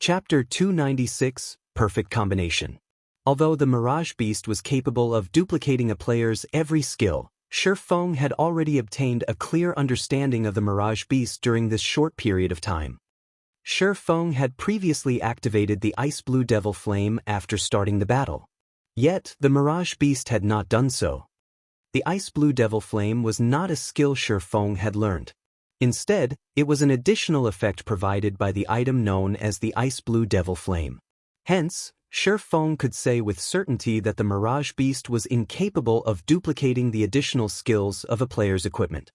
Chapter 296, Perfect Combination. Although the Mirage Beast was capable of duplicating a player's every skill, Feng had already obtained a clear understanding of the Mirage Beast during this short period of time. Feng had previously activated the Ice Blue Devil Flame after starting the battle. Yet, the Mirage Beast had not done so. The Ice Blue Devil Flame was not a skill Feng had learned. Instead, it was an additional effect provided by the item known as the Ice Blue Devil Flame. Hence, Feng could say with certainty that the Mirage Beast was incapable of duplicating the additional skills of a player's equipment.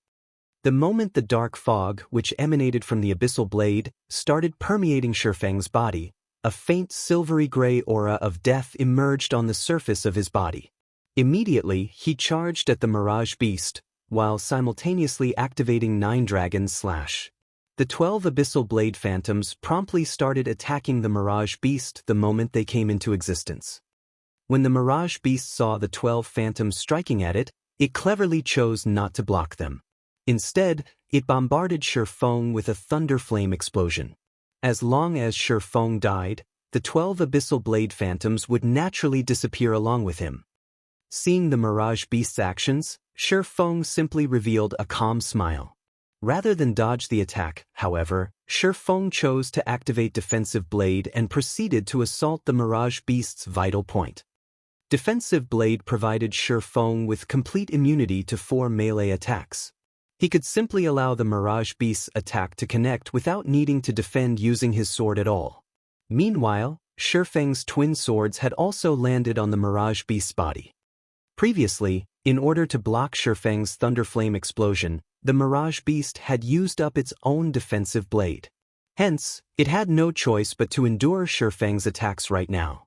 The moment the dark fog, which emanated from the Abyssal Blade, started permeating Feng's body, a faint silvery gray aura of death emerged on the surface of his body. Immediately, he charged at the Mirage Beast, while simultaneously activating 9 Dragon's Slash. The 12 Abyssal Blade Phantoms promptly started attacking the Mirage Beast the moment they came into existence. When the Mirage Beast saw the 12 Phantoms striking at it, it cleverly chose not to block them. Instead, it bombarded Feng with a Thunder Flame explosion. As long as Feng died, the 12 Abyssal Blade Phantoms would naturally disappear along with him. Seeing the Mirage Beast's actions, Feng simply revealed a calm smile. Rather than dodge the attack, however, Feng chose to activate Defensive Blade and proceeded to assault the Mirage Beast's vital point. Defensive Blade provided Feng with complete immunity to 4 melee attacks. He could simply allow the Mirage Beast's attack to connect without needing to defend using his sword at all. Meanwhile, Feng's twin swords had also landed on the Mirage Beast's body. Previously, in order to block Feng's Thunder Flame explosion, the Mirage Beast had used up its own defensive blade. Hence, it had no choice but to endure Feng's attacks right now.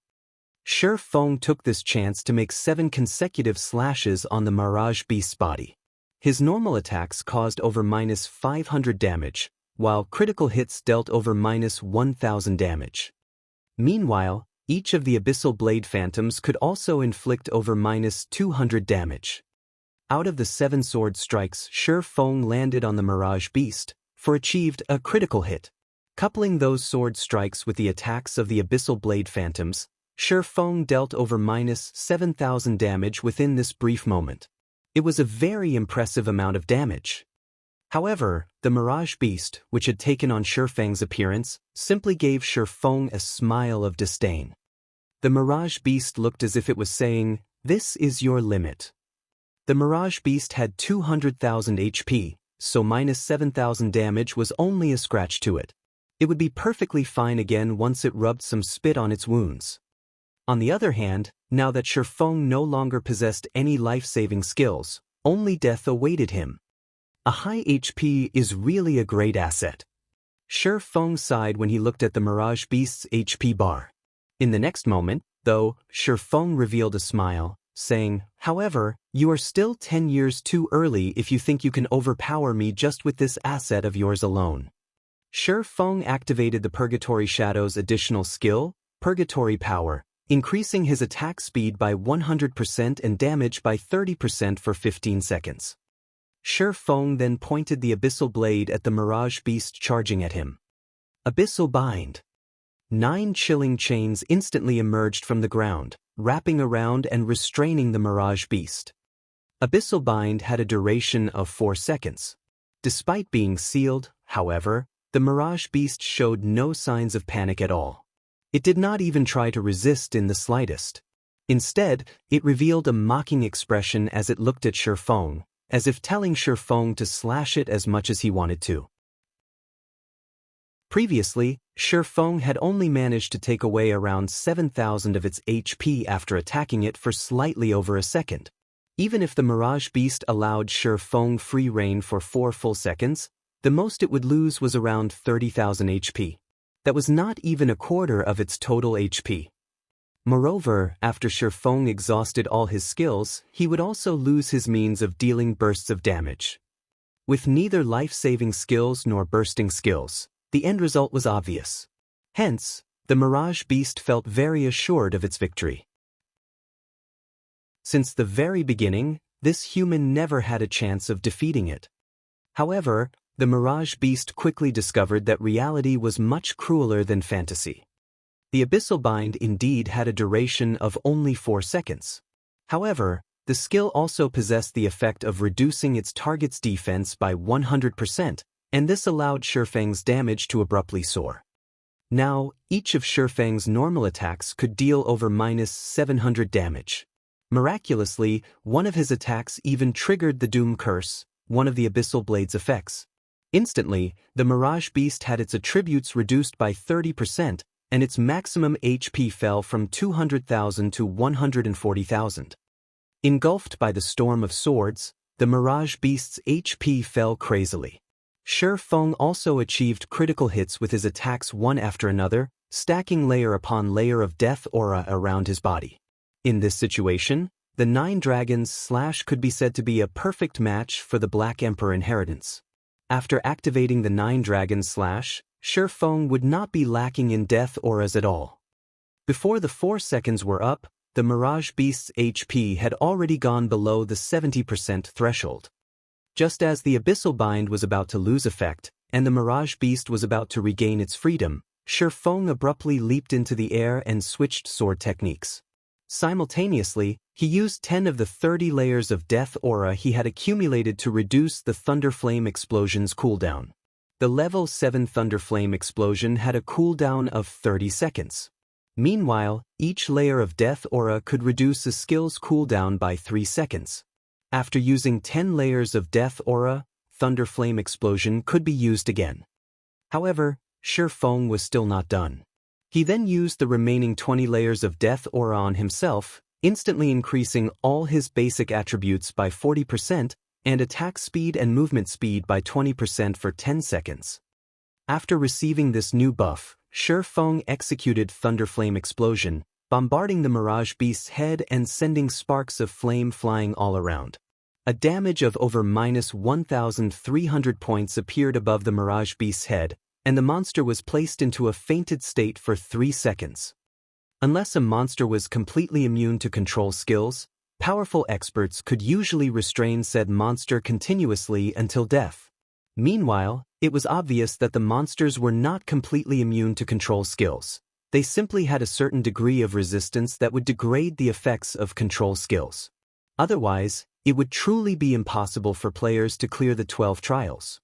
Feng took this chance to make 7 consecutive slashes on the Mirage Beast's body. His normal attacks caused over -500 damage, while critical hits dealt over -1000 damage. Meanwhile, each of the Abyssal Blade Phantoms could also inflict over -200 damage. Out of the 7 sword strikes Feng landed on the Mirage Beast, achieved a critical hit. Coupling those sword strikes with the attacks of the Abyssal Blade Phantoms, Feng dealt over -7000 damage within this brief moment. It was a very impressive amount of damage. However, the Mirage Beast, which had taken on Feng's appearance, simply gave Feng a smile of disdain. The Mirage Beast looked as if it was saying, "This is your limit." The Mirage Beast had 200,000 HP, so -7000 damage was only a scratch to it. It would be perfectly fine again once it rubbed some spit on its wounds. On the other hand, now that Feng no longer possessed any life-saving skills, only death awaited him. A high HP is really a great asset. Feng sighed when he looked at the Mirage Beast's HP bar. In the next moment, though, Feng revealed a smile, saying, "However, you are still 10 years too early if you think you can overpower me just with this asset of yours alone." Feng activated the Purgatory Shadow's additional skill, Purgatory Power, increasing his attack speed by 100% and damage by 30% for 15 seconds. Feng then pointed the Abyssal Blade at the Mirage Beast charging at him. Abyssal Bind. 9 chilling chains instantly emerged from the ground, wrapping around and restraining the Mirage Beast. Abyssal Bind had a duration of 4 seconds. Despite being sealed, however, the Mirage Beast showed no signs of panic at all. It did not even try to resist in the slightest. Instead, it revealed a mocking expression as it looked at Feng, as if telling Feng to slash it as much as he wanted to. Previously, Feng had only managed to take away around 7,000 of its HP after attacking it for slightly over a second. Even if the Mirage Beast allowed Feng free rein for 4 full seconds, the most it would lose was around 30,000 HP. That was not even a quarter of its total HP. Moreover, after Feng exhausted all his skills, he would also lose his means of dealing bursts of damage. With neither life-saving skills nor bursting skills, the end result was obvious. Hence, the Mirage Beast felt very assured of its victory. Since the very beginning, this human never had a chance of defeating it. However, the Mirage Beast quickly discovered that reality was much crueler than fantasy. The Abyssal Bind indeed had a duration of only 4 seconds. However, the skill also possessed the effect of reducing its target's defense by 100%, and this allowed Feng's damage to abruptly soar. Now, each of Feng's normal attacks could deal over -700 damage. Miraculously, one of his attacks even triggered the Doom Curse, one of the Abyssal Blade's effects. Instantly, the Mirage Beast had its attributes reduced by 30%, and its maximum HP fell from 200,000 to 140,000. Engulfed by the storm of swords, the Mirage Beast's HP fell crazily. Feng also achieved critical hits with his attacks one after another, stacking layer upon layer of death aura around his body. In this situation, the Nine Dragons Slash could be said to be a perfect match for the Black Emperor inheritance. After activating the Nine Dragons Slash, Feng would not be lacking in death auras at all. Before the 4 seconds were up, the Mirage Beast's HP had already gone below the 70% threshold. Just as the Abyssal Bind was about to lose effect, and the Mirage Beast was about to regain its freedom, Feng abruptly leaped into the air and switched sword techniques. Simultaneously, he used 10 of the 30 layers of death aura he had accumulated to reduce the Thunderflame Explosion's cooldown. The level 7 Thunderflame Explosion had a cooldown of 30 seconds. Meanwhile, each layer of death aura could reduce a skill's cooldown by 3 seconds. After using 10 layers of death aura, Thunderflame Explosion could be used again. However, Feng was still not done. He then used the remaining 20 layers of death aura on himself, instantly increasing all his basic attributes by 40% and attack speed and movement speed by 20% for 10 seconds. After receiving this new buff, Feng executed Thunderflame Explosion, bombarding the Mirage Beast's head and sending sparks of flame flying all around. A damage of over -1,300 points appeared above the Mirage Beast's head, and the monster was placed into a fainted state for 3 seconds. Unless a monster was completely immune to control skills, powerful experts could usually restrain said monster continuously until death. Meanwhile, it was obvious that the monsters were not completely immune to control skills. They simply had a certain degree of resistance that would degrade the effects of control skills. Otherwise, it would truly be impossible for players to clear the 12 trials.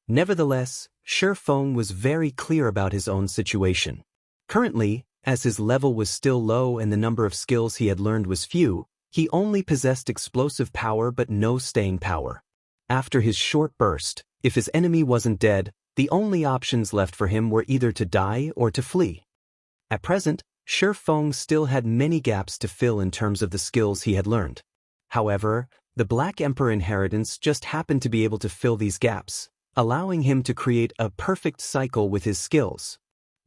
Nevertheless, Feng was very clear about his own situation. Currently, as his level was still low and the number of skills he had learned was few, he only possessed explosive power but no staying power. After his short burst, if his enemy wasn't dead, the only options left for him were either to die or to flee. At present, Feng still had many gaps to fill in terms of the skills he had learned. However, the Black Emperor inheritance just happened to be able to fill these gaps, allowing him to create a perfect cycle with his skills.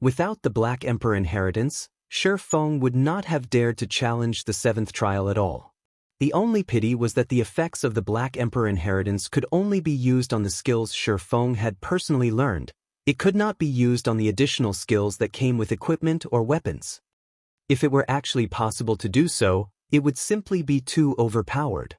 Without the Black Emperor inheritance, Feng would not have dared to challenge the 7th trial at all. The only pity was that the effects of the Black Emperor inheritance could only be used on the skills Feng had personally learned. It could not be used on the additional skills that came with equipment or weapons. If it were actually possible to do so, it would simply be too overpowered.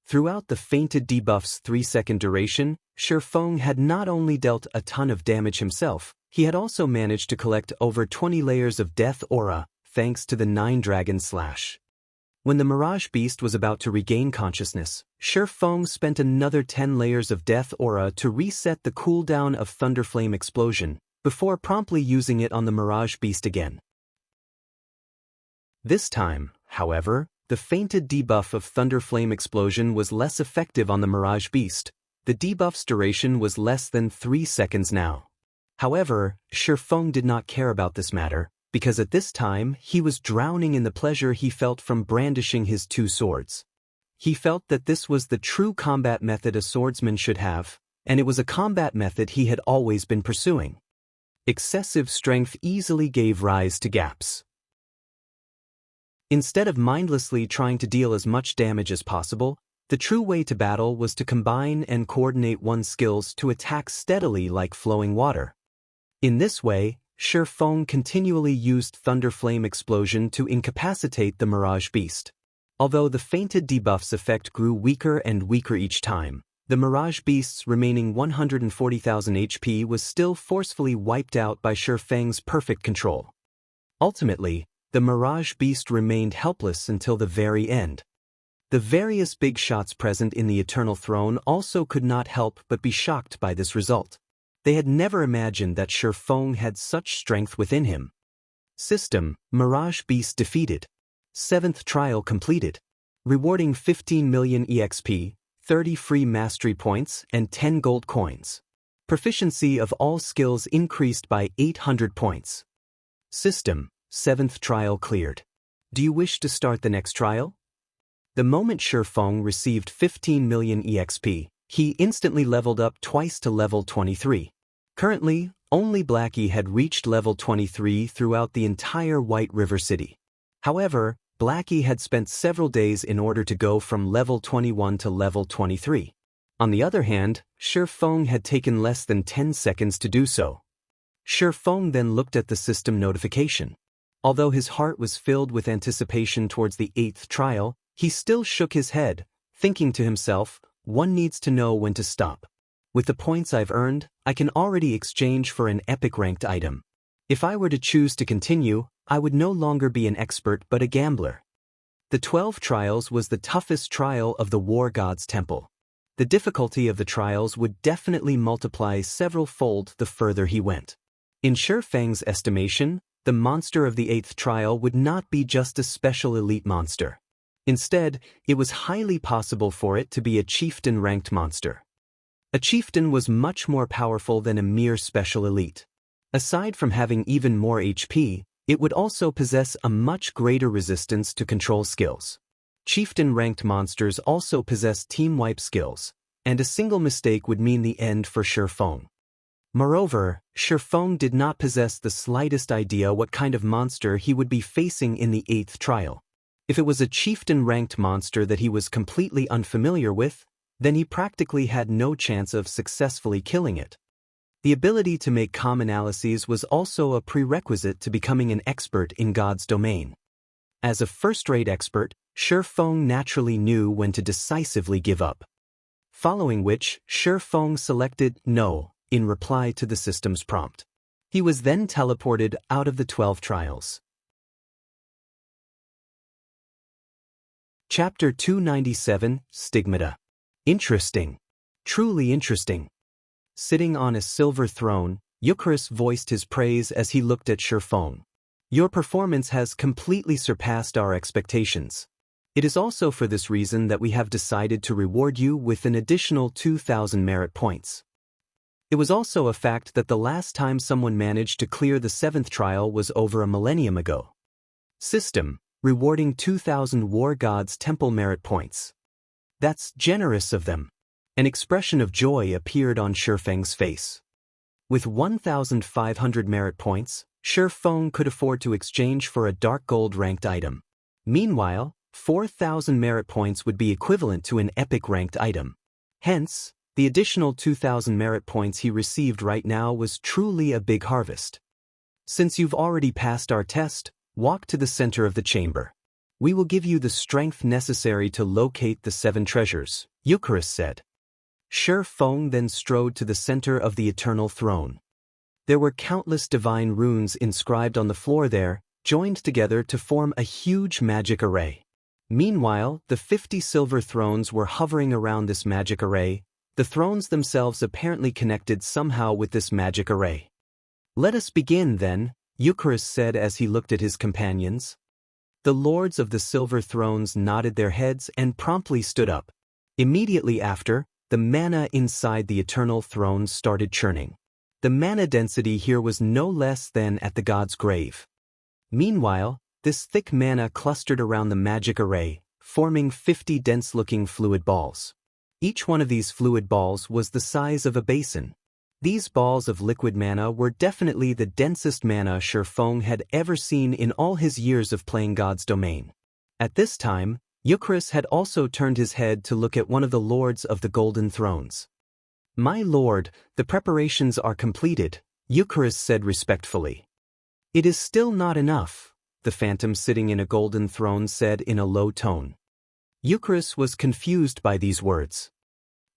Throughout the fainted debuff's 3-second duration, Feng had not only dealt a ton of damage himself, he had also managed to collect over 20 layers of death aura, thanks to the Nine Dragons Slash. When the Mirage Beast was about to regain consciousness, Feng spent another 10 layers of death aura to reset the cooldown of Thunderflame Explosion, before promptly using it on the Mirage Beast again. This time, however, the fainted debuff of Thunderflame Explosion was less effective on the Mirage Beast. The debuff's duration was less than 3 seconds now. However, Feng did not care about this matter, because at this time he was drowning in the pleasure he felt from brandishing his 2 swords. He felt that this was the true combat method a swordsman should have, and it was a combat method he had always been pursuing. Excessive strength easily gave rise to gaps. Instead of mindlessly trying to deal as much damage as possible, the true way to battle was to combine and coordinate one's skills to attack steadily like flowing water. In this way, Feng continually used Thunderflame Explosion to incapacitate the Mirage Beast. Although the fainted debuff's effect grew weaker and weaker each time, the Mirage Beast's remaining 140,000 HP was still forcefully wiped out by Feng's perfect control. Ultimately, the Mirage Beast remained helpless until the very end. The various big shots present in the Eternal Throne also could not help but be shocked by this result. They had never imagined that Feng had such strength within him. System: Mirage Beast defeated. 7th trial completed. Rewarding 15 million EXP, 30 free mastery points, and 10 gold coins. Proficiency of all skills increased by 800 points. System: 7th trial cleared. Do you wish to start the next trial? The moment Feng received 15 million EXP, he instantly leveled up twice to level 23. Currently, only Blackie had reached level 23 throughout the entire White River City. However, Blackie had spent several days in order to go from level 21 to level 23. On the other hand, Feng had taken less than 10 seconds to do so. Feng then looked at the system notification. Although his heart was filled with anticipation towards the 8th trial, he still shook his head, thinking to himself, one needs to know when to stop. With the points I've earned, I can already exchange for an epic ranked item. If I were to choose to continue, I would no longer be an expert but a gambler. The 12 trials was the toughest trial of the War God's Temple. The difficulty of the trials would definitely multiply several-fold the further he went. In Feng's estimation, the monster of the 8th trial would not be just a special elite monster. Instead, it was highly possible for it to be a chieftain-ranked monster. A chieftain was much more powerful than a mere special elite. Aside from having even more HP, it would also possess a much greater resistance to control skills. Chieftain-ranked monsters also possess team-wipe skills, and a single mistake would mean the end for Feng. Moreover, Feng did not possess the slightest idea what kind of monster he would be facing in the 8th trial. If it was a chieftain-ranked monster that he was completely unfamiliar with, then he practically had no chance of successfully killing it. The ability to make calm analyses was also a prerequisite to becoming an expert in God's domain. As a first-rate expert, Feng naturally knew when to decisively give up. Following which, Feng selected No in reply to the system's prompt. He was then teleported out of the 12 trials. Chapter 297, Stigmata. Interesting. Truly interesting. Sitting on a silver throne, Eucharis voiced his praise as he looked at Feng. Your performance has completely surpassed our expectations. It is also for this reason that we have decided to reward you with an additional 2,000 merit points. It was also a fact that the last time someone managed to clear the 7th trial was over a millennium ago. System: rewarding 2,000 War God's Temple merit points. That's generous of them. An expression of joy appeared on Feng's face. With 1,500 merit points, Feng could afford to exchange for a dark gold ranked item. Meanwhile, 4,000 merit points would be equivalent to an epic ranked item. Hence, the additional 2,000 merit points he received right now was truly a big harvest. Since you've already passed our test, walk to the center of the chamber. We will give you the strength necessary to locate the 7 treasures, Eucharis said. Feng then strode to the center of the Eternal Throne. There were countless divine runes inscribed on the floor there, joined together to form a huge magic array. Meanwhile, the 50 silver thrones were hovering around this magic array, the thrones themselves apparently connected somehow with this magic array. Let us begin then, Eucharis said as he looked at his companions. The lords of the silver thrones nodded their heads and promptly stood up. Immediately after, the mana inside the Eternal Throne started churning. The mana density here was no less than at the god's grave. Meanwhile, this thick mana clustered around the magic array, forming 50 dense-looking fluid balls. Each one of these fluid balls was the size of a basin. These balls of liquid mana were definitely the densest mana Feng had ever seen in all his years of playing God's domain. At this time, Eucharis had also turned his head to look at one of the lords of the golden thrones. My lord, the preparations are completed, Eucharis said respectfully. It is still not enough, the phantom sitting in a golden throne said in a low tone. Eucharis was confused by these words.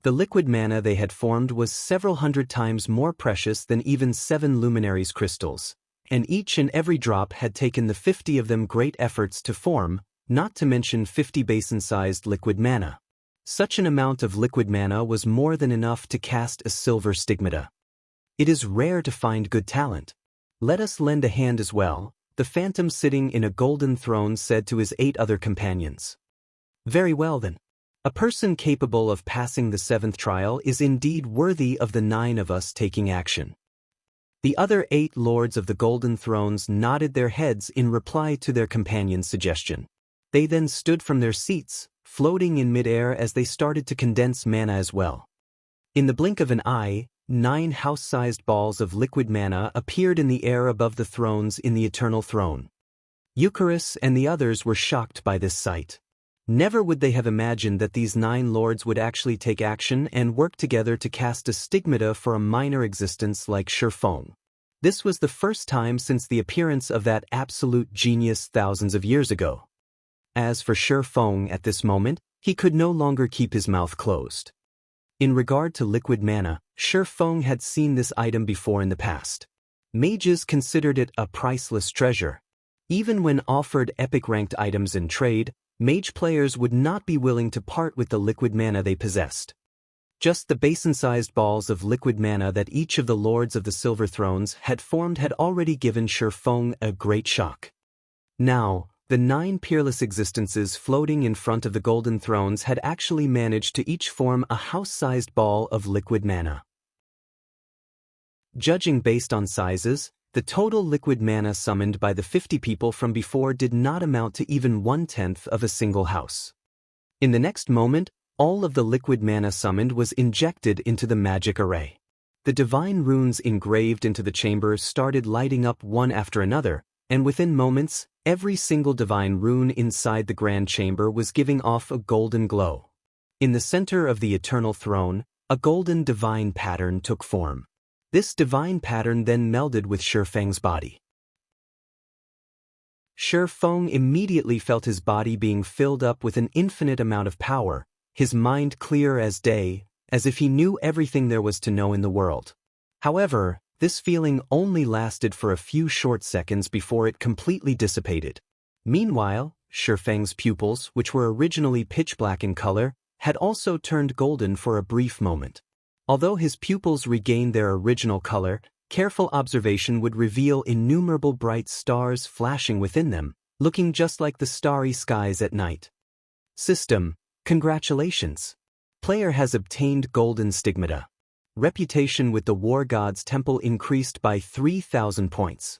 The liquid mana they had formed was several hundred times more precious than even 7 luminaries crystals, and each and every drop had taken the 50 of them great efforts to form, not to mention 50 basin-sized liquid mana. Such an amount of liquid mana was more than enough to cast a silver Stigmata. It is rare to find good talent. Let us lend a hand as well, the phantom sitting in a golden throne said to his 8 other companions. Very well then. A person capable of passing the 7th trial is indeed worthy of the 9 of us taking action. The other 8 lords of the golden thrones nodded their heads in reply to their companion's suggestion. They then stood from their seats, floating in midair as they started to condense mana as well. In the blink of an eye, 9 house-sized balls of liquid mana appeared in the air above the thrones in the Eternal Throne. Eucharis and the others were shocked by this sight. Never would they have imagined that these 9 lords would actually take action and work together to cast a Stigmata for a minor existence like Feng. This was the first time since the appearance of that absolute genius thousands of years ago. As for Feng at this moment, he could no longer keep his mouth closed. In regard to liquid mana, Feng had seen this item before in the past. Mages considered it a priceless treasure. Even when offered epic-ranked items in trade, mage players would not be willing to part with the liquid mana they possessed. Just the basin-sized balls of liquid mana that each of the lords of the Silver Thrones had formed had already given Feng a great shock. Now, the 9 peerless existences floating in front of the golden thrones had actually managed to each form a house-sized ball of liquid mana. Judging based on sizes, the total liquid mana summoned by the 50 people from before did not amount to even 1/10 of a single house. In the next moment, all of the liquid mana summoned was injected into the magic array. The divine runes engraved into the chambers started lighting up one after another, and within moments, every single divine rune inside the grand chamber was giving off a golden glow. In the center of the Eternal Throne, a golden divine pattern took form. This divine pattern then melded with Feng's body. Feng immediately felt his body being filled up with an infinite amount of power, his mind clear as day, as if he knew everything there was to know in the world. However, this feeling only lasted for a few short seconds before it completely dissipated. Meanwhile, Feng's pupils, which were originally pitch black in color, had also turned golden for a brief moment. Although his pupils regained their original color, careful observation would reveal innumerable bright stars flashing within them, looking just like the starry skies at night. System, congratulations! Player has obtained Golden Stigmata. Reputation with the War God's Temple increased by 3,000 points.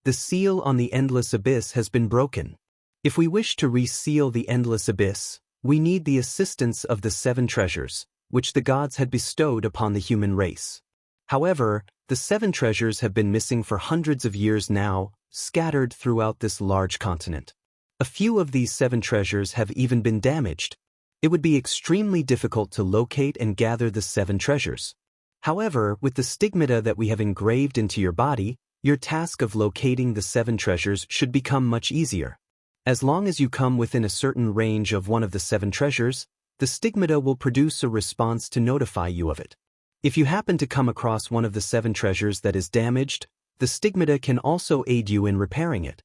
The seal on the Endless Abyss has been broken. If we wish to reseal the Endless Abyss, we need the assistance of the 7 treasures, which the gods had bestowed upon the human race. However, the 7 treasures have been missing for hundreds of years now, scattered throughout this large continent. A few of these 7 treasures have even been damaged. It would be extremely difficult to locate and gather the 7 treasures. However, with the Stigmata that we have engraved into your body, your task of locating the 7 treasures should become much easier. As long as you come within a certain range of one of the 7 treasures, the Stigmata will produce a response to notify you of it. If you happen to come across one of the 7 treasures that is damaged, the Stigmata can also aid you in repairing it.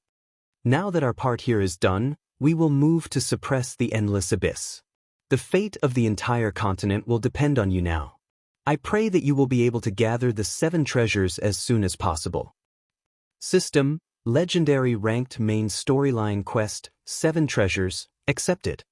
Now that our part here is done, we will move to suppress the Endless Abyss. The fate of the entire continent will depend on you now. I pray that you will be able to gather the 7 treasures as soon as possible. System, Legendary Ranked Main Storyline Quest, 7 Treasures, accepted.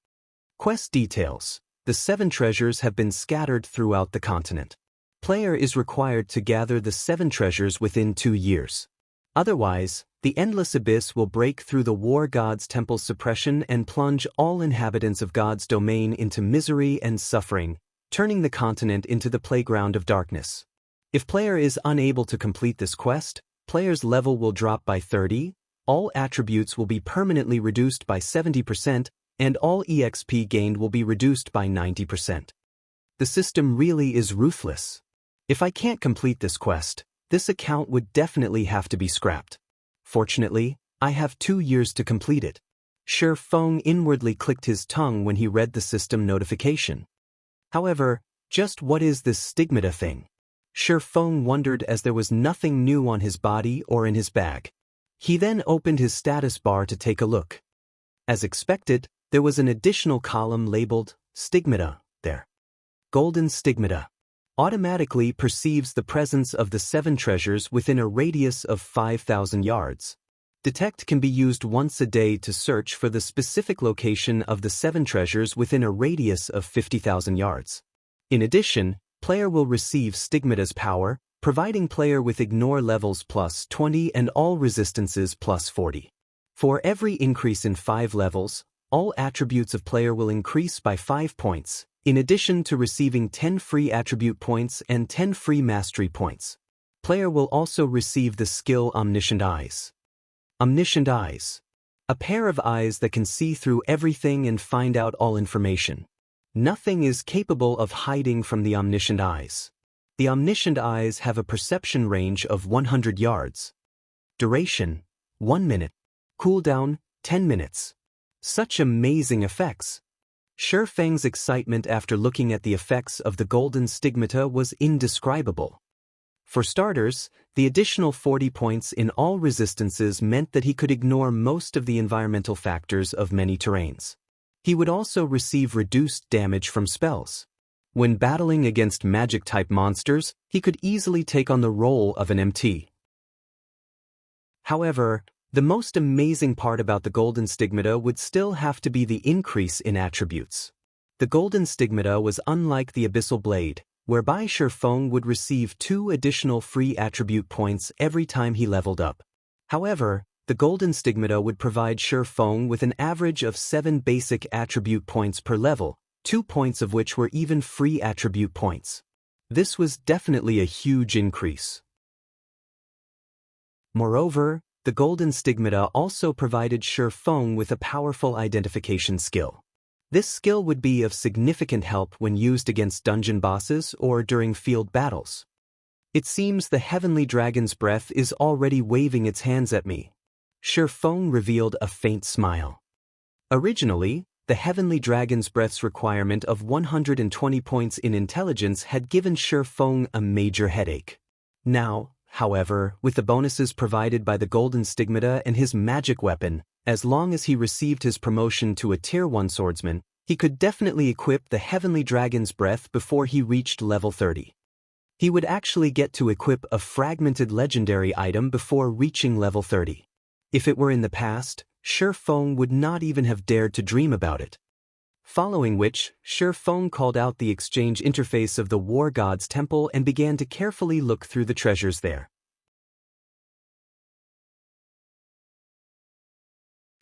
Quest details. The 7 treasures have been scattered throughout the continent. Player is required to gather the 7 treasures within 2 years. Otherwise, the Endless Abyss will break through the War God's Temple's suppression and plunge all inhabitants of God's domain into misery and suffering, turning the continent into the playground of darkness. If player is unable to complete this quest, player's level will drop by 30, all attributes will be permanently reduced by 70%, and all EXP gained will be reduced by 90%. The system really is ruthless. If I can't complete this quest, this account would definitely have to be scrapped. Fortunately, I have 2 years to complete it. Feng inwardly clicked his tongue when he read the system notification. However, just what is this Stigmata thing? Feng wondered as there was nothing new on his body or in his bag. He then opened his status bar to take a look. As expected, there was an additional column labeled Stigmata there. Golden Stigmata automatically perceives the presence of the 7 treasures within a radius of 5,000 yards. Detect can be used once a day to search for the specific location of the 7 treasures within a radius of 50,000 yards. In addition, player will receive Stigmata's power, providing player with ignore levels plus 20 and all resistances plus 40. For every increase in 5 levels, all attributes of player will increase by 5 points, in addition to receiving 10 free attribute points and 10 free mastery points. Player will also receive the skill Omniscient Eyes. Omniscient Eyes. A pair of eyes that can see through everything and find out all information. Nothing is capable of hiding from the Omniscient Eyes. The Omniscient Eyes have a perception range of 100 yards. Duration, 1 minute. Cooldown, 10 minutes. Such amazing effects. Feng's excitement after looking at the effects of the Golden Stigmata was indescribable. For starters, the additional 40 points in all resistances meant that he could ignore most of the environmental factors of many terrains. He would also receive reduced damage from spells. When battling against magic-type monsters, he could easily take on the role of an MT. However, the most amazing part about the Golden Stigmata would still have to be the increase in attributes. The Golden Stigmata was unlike the Abyssal Blade, whereby Feng would receive 2 additional free attribute points every time he leveled up. However, the Golden Stigmata would provide Feng with an average of 7 basic attribute points per level, 2 points of which were even free attribute points. This was definitely a huge increase. Moreover, the Golden Stigmata also provided Feng with a powerful identification skill. This skill would be of significant help when used against dungeon bosses or during field battles. It seems the Heavenly Dragon's breath is already waving its hands at me. Feng revealed a faint smile. Originally, the Heavenly Dragon's breath's requirement of 120 points in intelligence had given Feng a major headache. Now, however, with the bonuses provided by the Golden Stigmata and his magic weapon, as long as he received his promotion to a Tier 1 swordsman, he could definitely equip the Heavenly Dragon's breath before he reached level 30. He would actually get to equip a fragmented legendary item before reaching level 30. If it were in the past, Feng would not even have dared to dream about it. Following which, Feng called out the exchange interface of the War God's Temple and began to carefully look through the treasures there.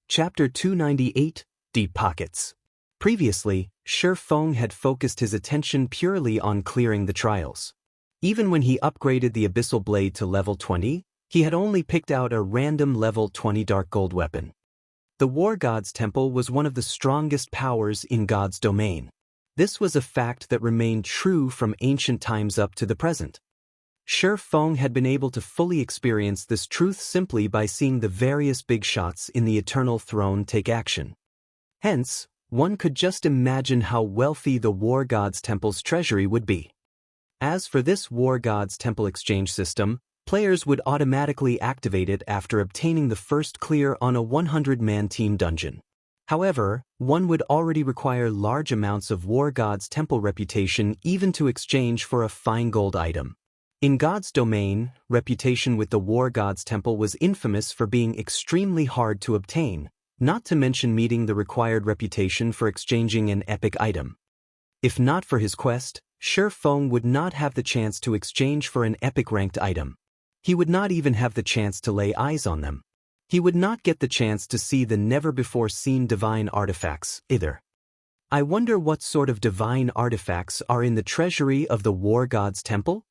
Chapter 298, Deep Pockets. Previously, Feng had focused his attention purely on clearing the trials. Even when he upgraded the Abyssal Blade to level 20, he had only picked out a random level 20 Dark Gold weapon. The War God's Temple was one of the strongest powers in God's domain. This was a fact that remained true from ancient times up to the present. Feng had been able to fully experience this truth simply by seeing the various big shots in the Eternal Throne take action. Hence, one could just imagine how wealthy the War God's Temple's treasury would be. As for this War God's Temple exchange system, players would automatically activate it after obtaining the first clear on a 100-man team dungeon. However, one would already require large amounts of War God's Temple reputation even to exchange for a fine gold item. In God's domain, reputation with the War God's Temple was infamous for being extremely hard to obtain, not to mention meeting the required reputation for exchanging an epic item. If not for his quest, Feng would not have the chance to exchange for an epic ranked item. He would not even have the chance to lay eyes on them. He would not get the chance to see the never-before-seen divine artifacts, either. I wonder what sort of divine artifacts are in the treasury of the War God's Temple?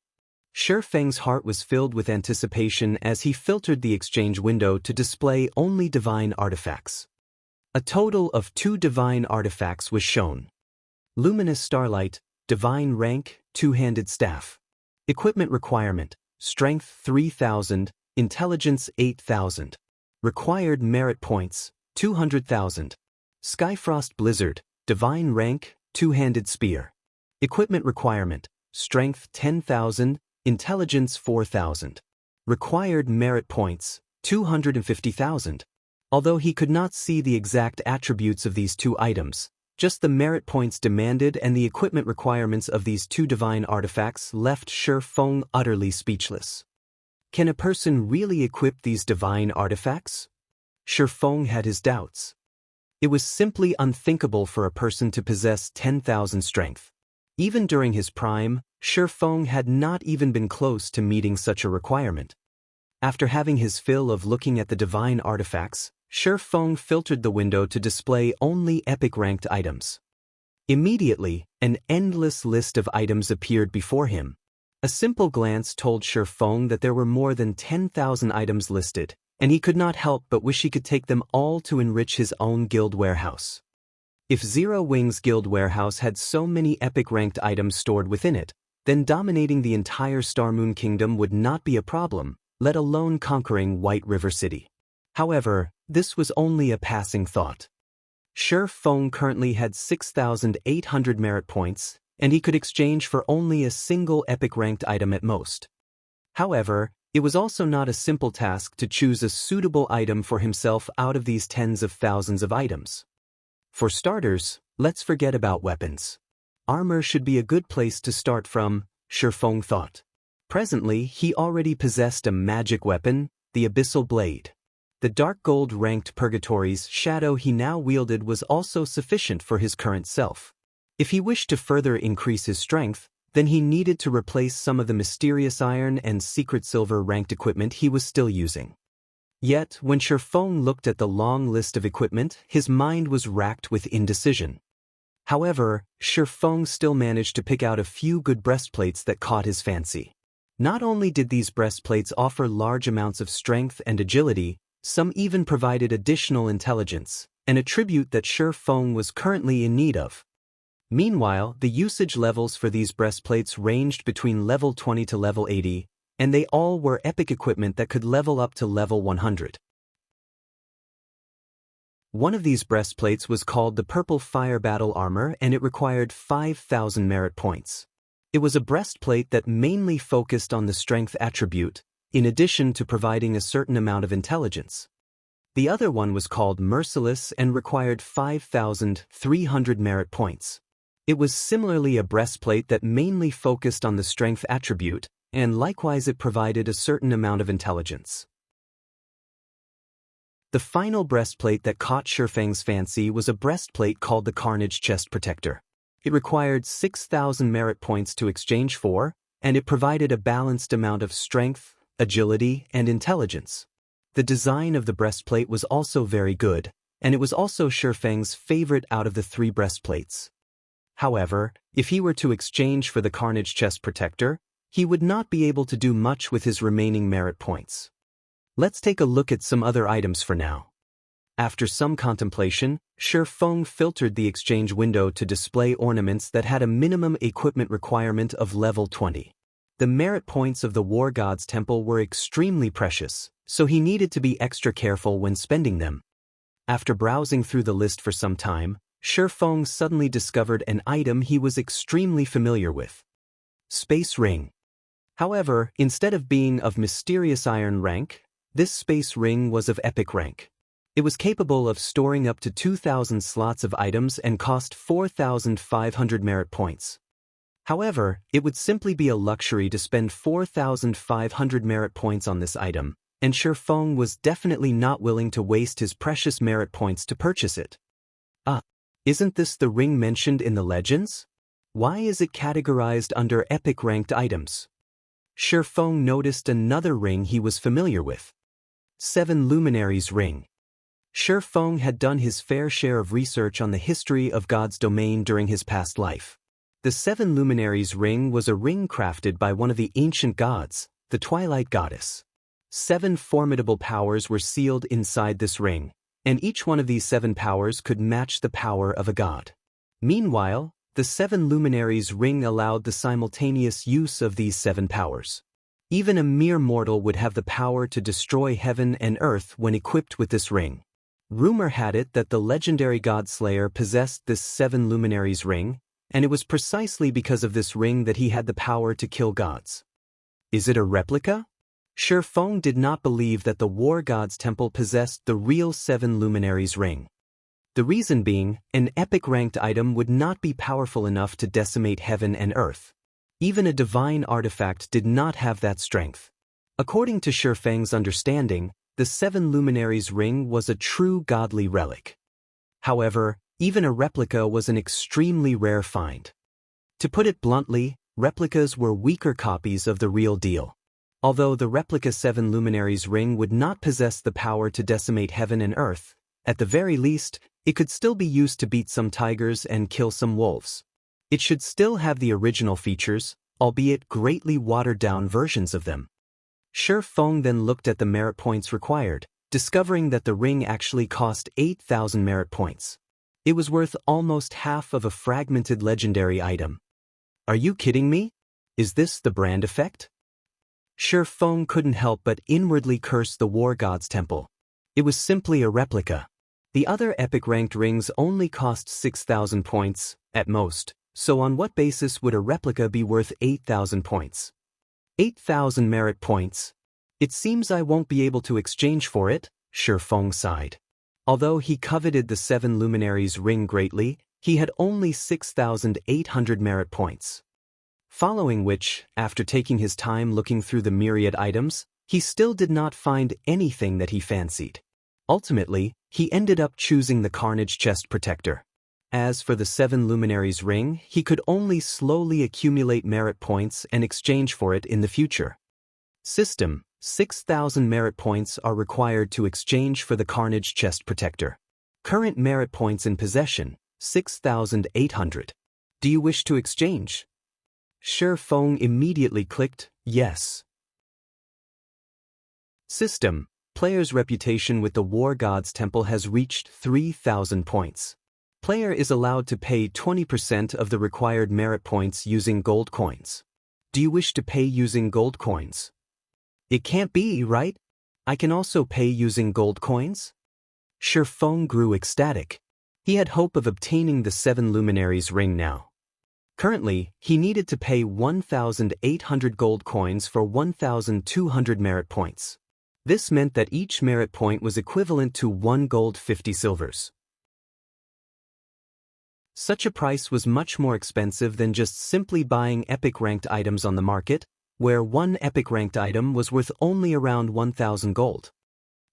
Feng's heart was filled with anticipation as he filtered the exchange window to display only divine artifacts. A total of 2 divine artifacts was shown. Luminous Starlight, Divine Rank, Two-Handed Staff. Equipment requirement, Strength 3000, Intelligence 8000. Required merit points, 200,000. Skyfrost Blizzard, Divine Rank, Two-Handed Spear. Equipment requirement, Strength 10,000, Intelligence 4,000. Required merit points, 250,000. Although he could not see the exact attributes of these two items, just the merit points demanded and the equipment requirements of these two divine artifacts left Feng utterly speechless. Can a person really equip these divine artifacts? Feng had his doubts. It was simply unthinkable for a person to possess 10,000 strength. Even during his prime, Feng had not even been close to meeting such a requirement. After having his fill of looking at the divine artifacts, Feng filtered the window to display only epic-ranked items. Immediately, an endless list of items appeared before him. A simple glance told Feng that there were more than 10,000 items listed, and he could not help but wish he could take them all to enrich his own guild warehouse. If Zero Wing's guild warehouse had so many epic-ranked items stored within it, then dominating the entire Starmoon Kingdom would not be a problem, let alone conquering White River City. However, this was only a passing thought. Feng currently had 6,800 merit points, and he could exchange for only a single epic-ranked item at most. However, it was also not a simple task to choose a suitable item for himself out of these tens of thousands of items. For starters, let's forget about weapons. Armor should be a good place to start from, Feng thought. Presently, he already possessed a magic weapon, the Abyssal Blade. The dark gold-ranked Purgatory's shadow he now wielded was also sufficient for his current self. If he wished to further increase his strength, then he needed to replace some of the mysterious iron and secret silver-ranked equipment he was still using. Yet, when Feng looked at the long list of equipment, his mind was racked with indecision. However, Feng still managed to pick out a few good breastplates that caught his fancy. Not only did these breastplates offer large amounts of strength and agility, some even provided additional intelligence, an attribute that Feng was currently in need of. Meanwhile, the usage levels for these breastplates ranged between level 20 to level 80, and they all were epic equipment that could level up to level 100. One of these breastplates was called the Purple Fire Battle Armor, and it required 5,000 merit points. It was a breastplate that mainly focused on the strength attribute, in addition to providing a certain amount of intelligence. The other one was called Merciless and required 5,300 merit points. It was similarly a breastplate that mainly focused on the strength attribute, and likewise it provided a certain amount of intelligence. The final breastplate that caught Feng's fancy was a breastplate called the Carnage Chest Protector. It required 6,000 merit points to exchange for, and it provided a balanced amount of strength, agility, and intelligence. The design of the breastplate was also very good, and it was also Feng's favorite out of the three breastplates. However, if he were to exchange for the Carnage Chest Protector, he would not be able to do much with his remaining merit points. Let's take a look at some other items for now. After some contemplation, Feng filtered the exchange window to display ornaments that had a minimum equipment requirement of level 20. The merit points of the War God's Temple were extremely precious, so he needed to be extra careful when spending them. After browsing through the list for some time, Feng suddenly discovered an item he was extremely familiar with. Space Ring. However, instead of being of mysterious iron rank, this space ring was of epic rank. It was capable of storing up to 2,000 slots of items and cost 4,500 merit points. However, it would simply be a luxury to spend 4,500 merit points on this item, and Feng was definitely not willing to waste his precious merit points to purchase it. Isn't this the ring mentioned in the legends? Why is it categorized under epic-ranked items? Feng noticed another ring he was familiar with. 7 Luminaries Ring. Feng had done his fair share of research on the history of God's domain during his past life. The 7 Luminaries Ring was a ring crafted by one of the ancient gods, the Twilight Goddess. 7 formidable powers were sealed inside this ring, and each one of these 7 powers could match the power of a god. Meanwhile, the 7 Luminaries Ring allowed the simultaneous use of these 7 powers. Even a mere mortal would have the power to destroy heaven and earth when equipped with this ring. Rumor had it that the legendary God-Slayer possessed this 7 Luminaries Ring, and it was precisely because of this ring that he had the power to kill gods. Is it a replica? Feng did not believe that the War God's Temple possessed the real 7 Luminaries ring. The reason being, an epic ranked item would not be powerful enough to decimate heaven and earth. Even a divine artifact did not have that strength. According to Feng's understanding, the 7 Luminaries ring was a true godly relic. However, even a replica was an extremely rare find. To put it bluntly, replicas were weaker copies of the real deal. Although the replica 7 Luminaries ring would not possess the power to decimate heaven and earth, at the very least, it could still be used to beat some tigers and kill some wolves. It should still have the original features, albeit greatly watered-down versions of them. Feng then looked at the merit points required, discovering that the ring actually cost 8,000 merit points. It was worth almost half of a fragmented legendary item. Are you kidding me? Is this the brand effect? Feng couldn't help but inwardly curse the War God's Temple. It was simply a replica. The other epic ranked rings only cost 6,000 points, at most, so on what basis would a replica be worth 8,000 points? 8,000 merit points. It seems I won't be able to exchange for it, Feng sighed. Although he coveted the 7 Luminaries ring greatly, he had only 6,800 merit points. Following which, after taking his time looking through the myriad items, he still did not find anything that he fancied. Ultimately, he ended up choosing the Carnage Chest Protector. As for the 7 Luminaries ring, he could only slowly accumulate merit points and exchange for it in the future. System: 6,000 merit points are required to exchange for the Carnage Chest Protector. Current merit points in possession: 6,800. Do you wish to exchange? Feng immediately clicked yes. System: player's reputation with the War God's Temple has reached 3,000 points. Player is allowed to pay 20% of the required merit points using gold coins. Do you wish to pay using gold coins? It can't be, right? I can also pay using gold coins? Feng grew ecstatic. He had hope of obtaining the 7 Luminaries ring now. Currently, he needed to pay 1,800 gold coins for 1,200 merit points. This meant that each merit point was equivalent to 1 gold 50 silvers. Such a price was much more expensive than just simply buying epic-ranked items on the market, where one epic-ranked item was worth only around 1,000 gold.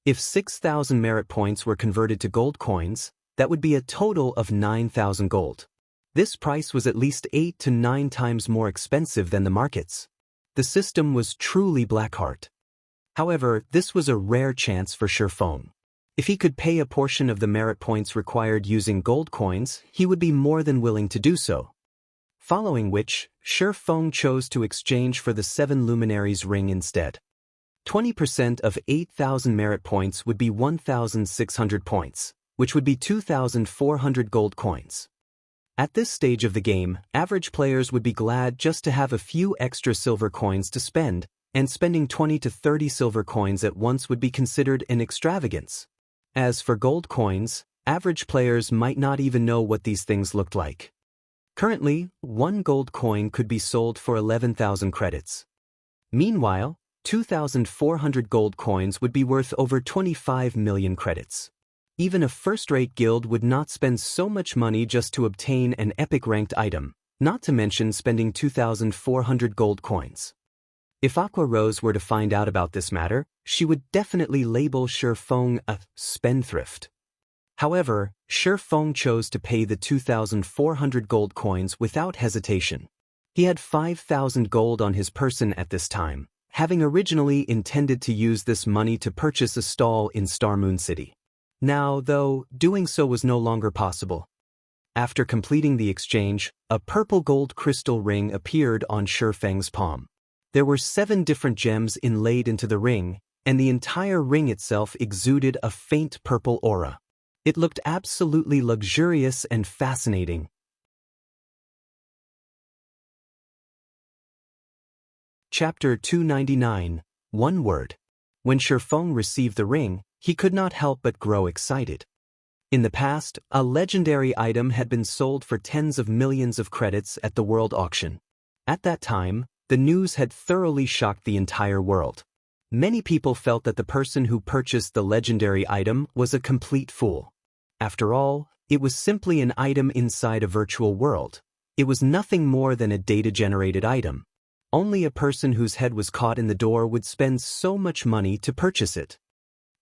If 6,000 merit points were converted to gold coins, that would be a total of 9,000 gold. This price was at least 8 to 9 times more expensive than the markets. The system was truly Blackheart. However, this was a rare chance for Feng. If he could pay a portion of the merit points required using gold coins, he would be more than willing to do so. Following which, Feng chose to exchange for the 7 Luminaries ring instead. 20% of 8,000 merit points would be 1,600 points, which would be 2,400 gold coins. At this stage of the game, average players would be glad just to have a few extra silver coins to spend, and spending 20 to 30 silver coins at once would be considered an extravagance. As for gold coins, average players might not even know what these things looked like. Currently, 1 gold coin could be sold for 11,000 credits. Meanwhile, 2,400 gold coins would be worth over 25 million credits. Even a first-rate guild would not spend so much money just to obtain an epic-ranked item, not to mention spending 2,400 gold coins. If Aqua Rose were to find out about this matter, she would definitely label Feng a spendthrift. However, Feng chose to pay the 2,400 gold coins without hesitation. He had 5,000 gold on his person at this time, having originally intended to use this money to purchase a stall in Star Moon City. Now, though, doing so was no longer possible. After completing the exchange, a purple gold crystal ring appeared on Feng's palm. There were 7 different gems inlaid into the ring, and the entire ring itself exuded a faint purple aura. It looked absolutely luxurious and fascinating. Chapter 299, One Word. When Feng received the ring, he could not help but grow excited. In the past, a legendary item had been sold for tens of millions of credits at the world auction. At that time, The news had thoroughly shocked the entire world. Many people felt that the person who purchased the legendary item was a complete fool. After all, it was simply an item inside a virtual world. It was nothing more than a data-generated item. Only a person whose head was caught in the door would spend so much money to purchase it.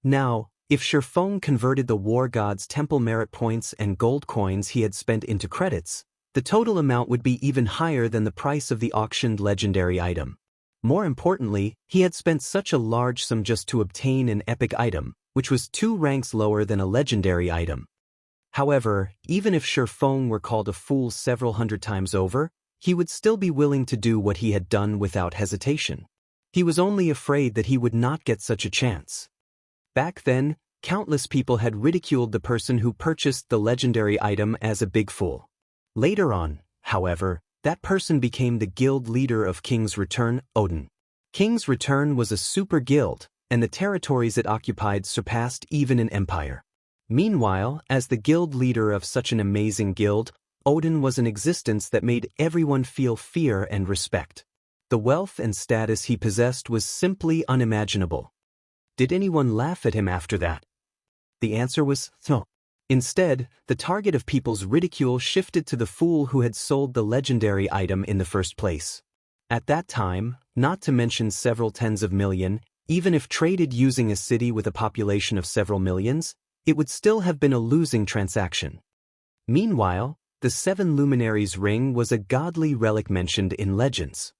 Now, if Feng converted the war god's temple merit points and gold coins he had spent into credits, the total amount would be even higher than the price of the auctioned legendary item. More importantly, he had spent such a large sum just to obtain an epic item, which was 2 ranks lower than a legendary item. However, even if Feng were called a fool several hundred times over, he would still be willing to do what he had done without hesitation. He was only afraid that he would not get such a chance. Back then, countless people had ridiculed the person who purchased the legendary item as a big fool. Later on, however, that person became the guild leader of King's Return, Odin. King's Return was a super guild, and the territories it occupied surpassed even an empire. Meanwhile, as the guild leader of such an amazing guild, Odin was an existence that made everyone feel fear and respect. The wealth and status he possessed was simply unimaginable. Did anyone laugh at him after that? The answer was no. Instead, the target of people's ridicule shifted to the fool who had sold the legendary item in the first place. At that time, not to mention several tens of million, even if traded using a city with a population of several millions, it would still have been a losing transaction. Meanwhile, the 7 Luminaries ring was a godly relic mentioned in legends.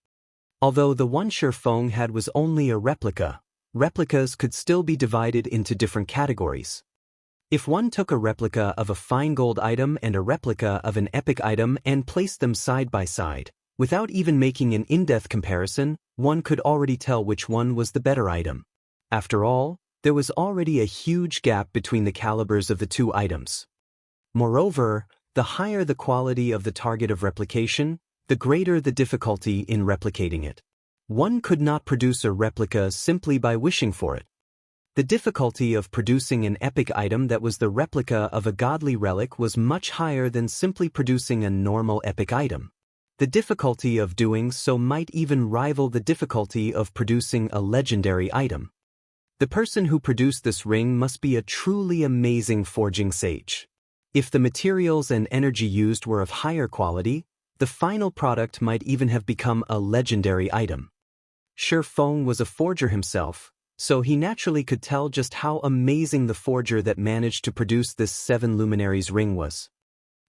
Although the one Feng had was only a replica, replicas could still be divided into different categories. If one took a replica of a fine gold item and a replica of an epic item and placed them side by side, without even making an in-depth comparison, one could already tell which one was the better item. After all, there was already a huge gap between the calibers of the 2 items. Moreover, the higher the quality of the target of replication, the greater the difficulty in replicating it. One could not produce a replica simply by wishing for it. The difficulty of producing an epic item that was the replica of a godly relic was much higher than simply producing a normal epic item. The difficulty of doing so might even rival the difficulty of producing a legendary item. The person who produced this ring must be a truly amazing forging sage. If the materials and energy used were of higher quality, the final product might even have become a legendary item. Feng was a forger himself, so he naturally could tell just how amazing the forger that managed to produce this 7 Luminaries ring was.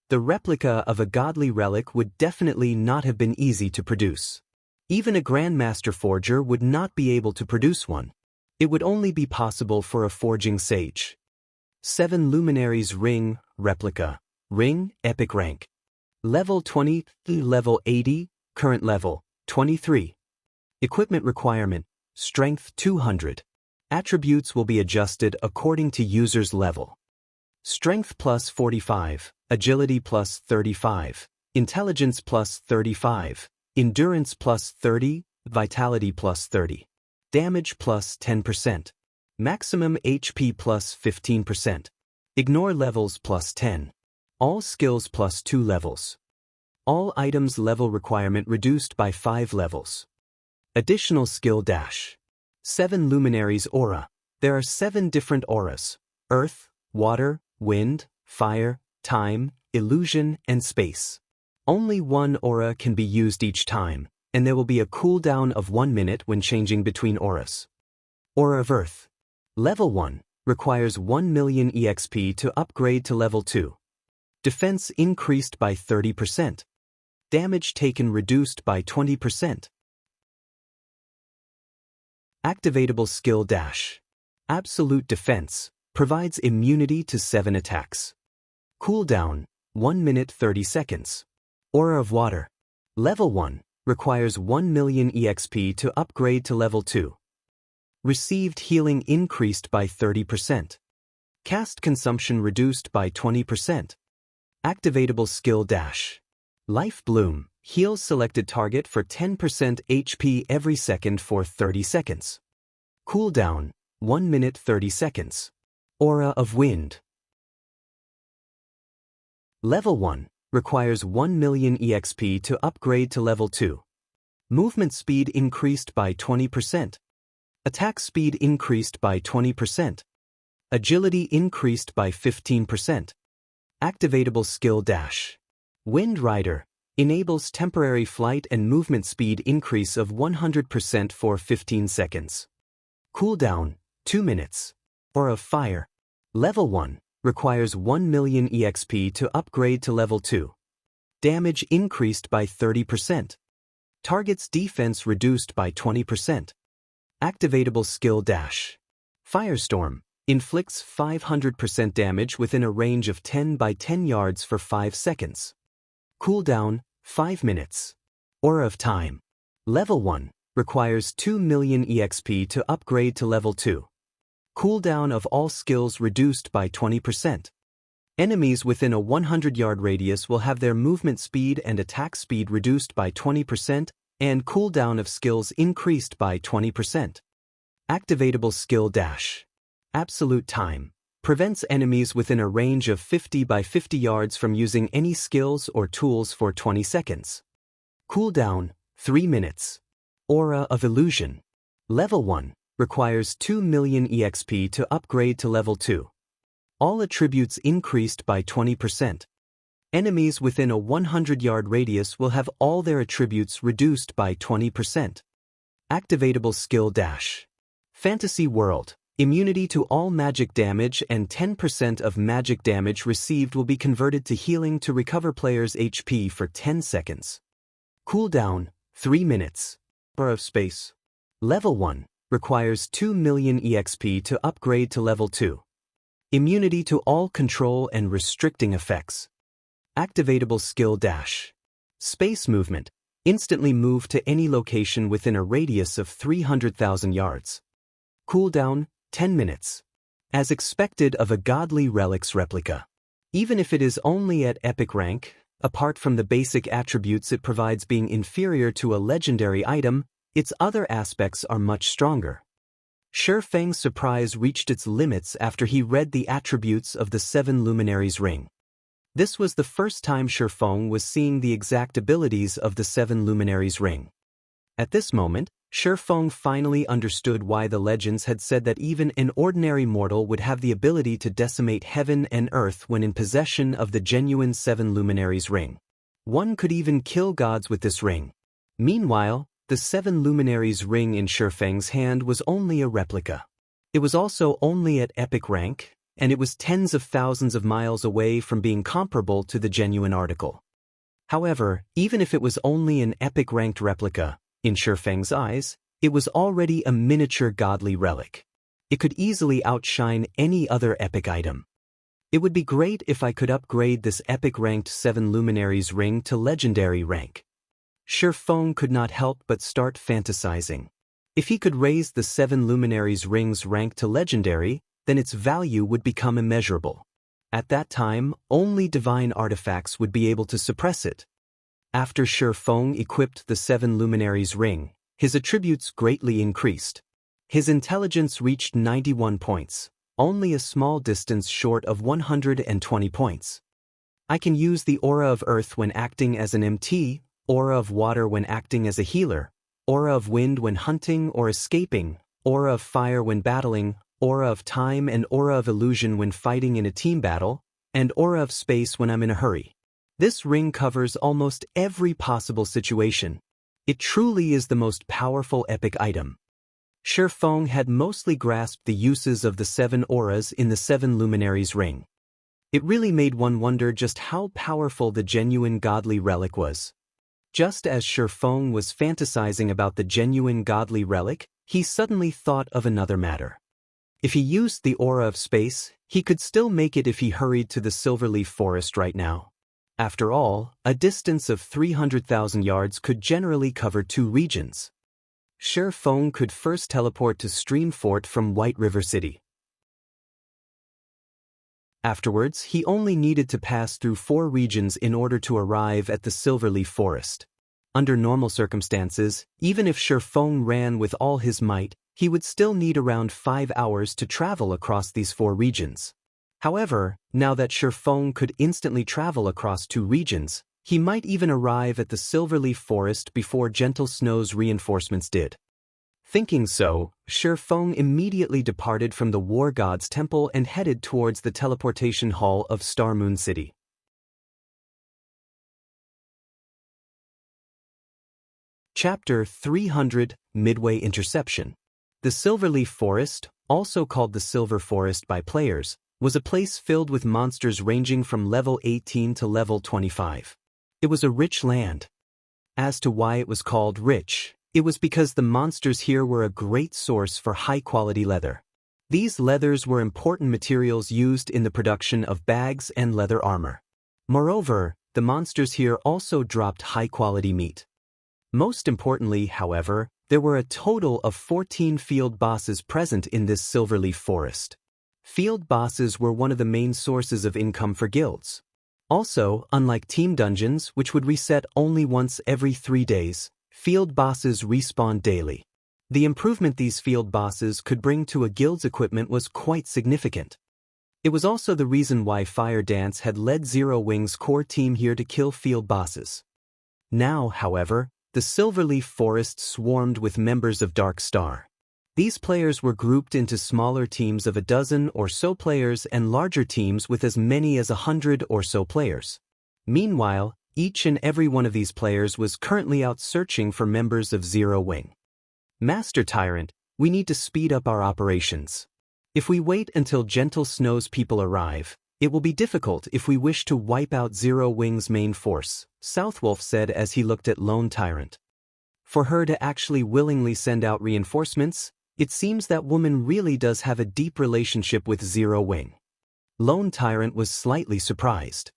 The replica of a godly relic would definitely not have been easy to produce. Even a Grandmaster forger would not be able to produce one. It would only be possible for a forging sage. 7 Luminaries ring, replica. Ring, epic rank. Level 20, level 80, current level, 23. Equipment requirement, strength 200. Attributes will be adjusted according to user's level. Strength plus 45, agility plus 35, intelligence plus 35, endurance plus 30, vitality plus 30. Damage plus 10%. Maximum HP plus 15%. Ignore levels plus 10. All skills plus 2 levels. All items level requirement reduced by 5 levels. Additional skill dash. 7 Luminaries aura. There are 7 different auras: earth, water, wind, fire, time, illusion, and space. Only one aura can be used each time, and there will be a cooldown of 1 minute when changing between auras. Aura of Earth. Level 1 requires 1 million EXP to upgrade to level 2. Defense increased by 30%. Damage taken reduced by 20%. Activatable skill dash. Absolute defense provides immunity to 7 attacks. Cooldown 1 minute 30 seconds. Aura of Water. Level 1 requires 1 million EXP to upgrade to level 2. Received healing increased by 30%. Cast consumption reduced by 20%. Activatable skill dash. Life Bloom heals selected target for 10% HP every second for 30 seconds. Cooldown 1 minute 30 seconds. Aura of Wind. Level 1 requires 1 million EXP to upgrade to level 2. Movement speed increased by 20%. Attack speed increased by 20%. Agility increased by 15%. Activatable skill dash. Wind Rider enables temporary flight and movement speed increase of 100% for 15 seconds. Cooldown, 2 minutes. Aura of Fire. Level 1, requires 1 million EXP to upgrade to level 2. Damage increased by 30%. Target's defense reduced by 20%. Activatable skill dash. Firestorm inflicts 500% damage within a range of 10 by 10 yards for 5 seconds. Cooldown, 5 minutes. Aura of Time. Level 1, requires 2 million EXP to upgrade to level 2. Cooldown of all skills reduced by 20%. Enemies within a 100-yard radius will have their movement speed and attack speed reduced by 20%, and cooldown of skills increased by 20%. Activatable skill dash. Absolute Time prevents enemies within a range of 50 by 50 yards from using any skills or tools for 20 seconds. Cooldown, 3 minutes. Aura of Illusion. Level 1, requires 2 million EXP to upgrade to level 2. All attributes increased by 20%. Enemies within a 100-yard radius will have all their attributes reduced by 20%. Activatable skill dash. Fantasy World. Immunity to all magic damage and 10% of magic damage received will be converted to healing to recover players' HP for 10 seconds. Cooldown, 3 minutes. Aura of Space. Level 1, requires 2 million EXP to upgrade to level 2. Immunity to all control and restricting effects. Activatable skill dash. Space Movement. Instantly move to any location within a radius of 300,000 yards. Cooldown, 10 minutes. As expected of a Godly Relics replica. Even if it is only at epic rank, apart from the basic attributes it provides being inferior to a legendary item, its other aspects are much stronger. Feng's surprise reached its limits after he read the attributes of the 7 Luminaries ring. This was the first time Feng was seeing the exact abilities of the 7 Luminaries ring. At this moment, Feng finally understood why the legends had said that even an ordinary mortal would have the ability to decimate heaven and earth when in possession of the genuine 7 Luminaries ring. One could even kill gods with this ring. Meanwhile, the 7 Luminaries ring in Feng's hand was only a replica. It was also only at epic rank, and it was tens of thousands of miles away from being comparable to the genuine article. However, even if it was only an epic-ranked replica, in Feng's eyes, it was already a miniature godly relic. It could easily outshine any other epic item. It would be great if I could upgrade this epic-ranked 7 Luminaries ring to legendary rank. Feng could not help but start fantasizing. If he could raise the 7 Luminaries ring's rank to legendary, then its value would become immeasurable. At that time, only divine artifacts would be able to suppress it. After Feng equipped the 7 Luminaries ring, his attributes greatly increased. His intelligence reached 91 points, only a small distance short of 120 points. I can use the Aura of Earth when acting as an MT, Aura of Water when acting as a healer, Aura of Wind when hunting or escaping, Aura of Fire when battling, Aura of Time and Aura of Illusion when fighting in a team battle, and Aura of Space when I'm in a hurry. This ring covers almost every possible situation. It truly is the most powerful epic item. Feng had mostly grasped the uses of the 7 auras in the 7 Luminaries ring. It really made one wonder just how powerful the genuine godly relic was. Just as Feng was fantasizing about the genuine godly relic, he suddenly thought of another matter. If he used the Aura of Space, he could still make it if he hurried to the Silverleaf Forest right now. After all, a distance of 300,000 yards could generally cover 2 regions. Feng could first teleport to Streamfort from White River City. Afterwards, he only needed to pass through 4 regions in order to arrive at the Silverleaf Forest. Under normal circumstances, even if Feng ran with all his might, he would still need around 5 hours to travel across these 4 regions. However, now that Feng could instantly travel across 2 regions, He might even arrive at the Silverleaf Forest before Gentle Snow's reinforcements did. Thinking so, Feng immediately departed from the War God's Temple and headed towards the teleportation hall of Star Moon City. Chapter 300 Midway Interception. The Silverleaf Forest, also called the Silver Forest by players, was a place filled with monsters ranging from level 18 to level 25. It was a rich land. As to why it was called rich, it was because the monsters here were a great source for high-quality leather. These leathers were important materials used in the production of bags and leather armor. Moreover, the monsters here also dropped high-quality meat. Most importantly, however, there were a total of 14 field bosses present in this Silverleaf Forest. Field bosses were one of the main sources of income for guilds. Also, unlike team dungeons, which would reset only once every 3 days, field bosses respawned daily. The improvement these field bosses could bring to a guild's equipment was quite significant. It was also the reason why Fire Dance had led Zero Wing's core team here to kill field bosses. Now, however, the Silverleaf Forest swarmed with members of Dark Star. These players were grouped into smaller teams of a dozen or so players and larger teams with as many as 100 or so players. Meanwhile, each and every one of these players was currently out searching for members of Zero Wing. Master Tyrant, we need to speed up our operations. If we wait until Gentle Snow's people arrive, it will be difficult if we wish to wipe out Zero Wing's main force, Southwolf said as he looked at Lone Tyrant. For her to actually willingly send out reinforcements, it seems that woman really does have a deep relationship with Zero Wing. Lone Tyrant was slightly surprised.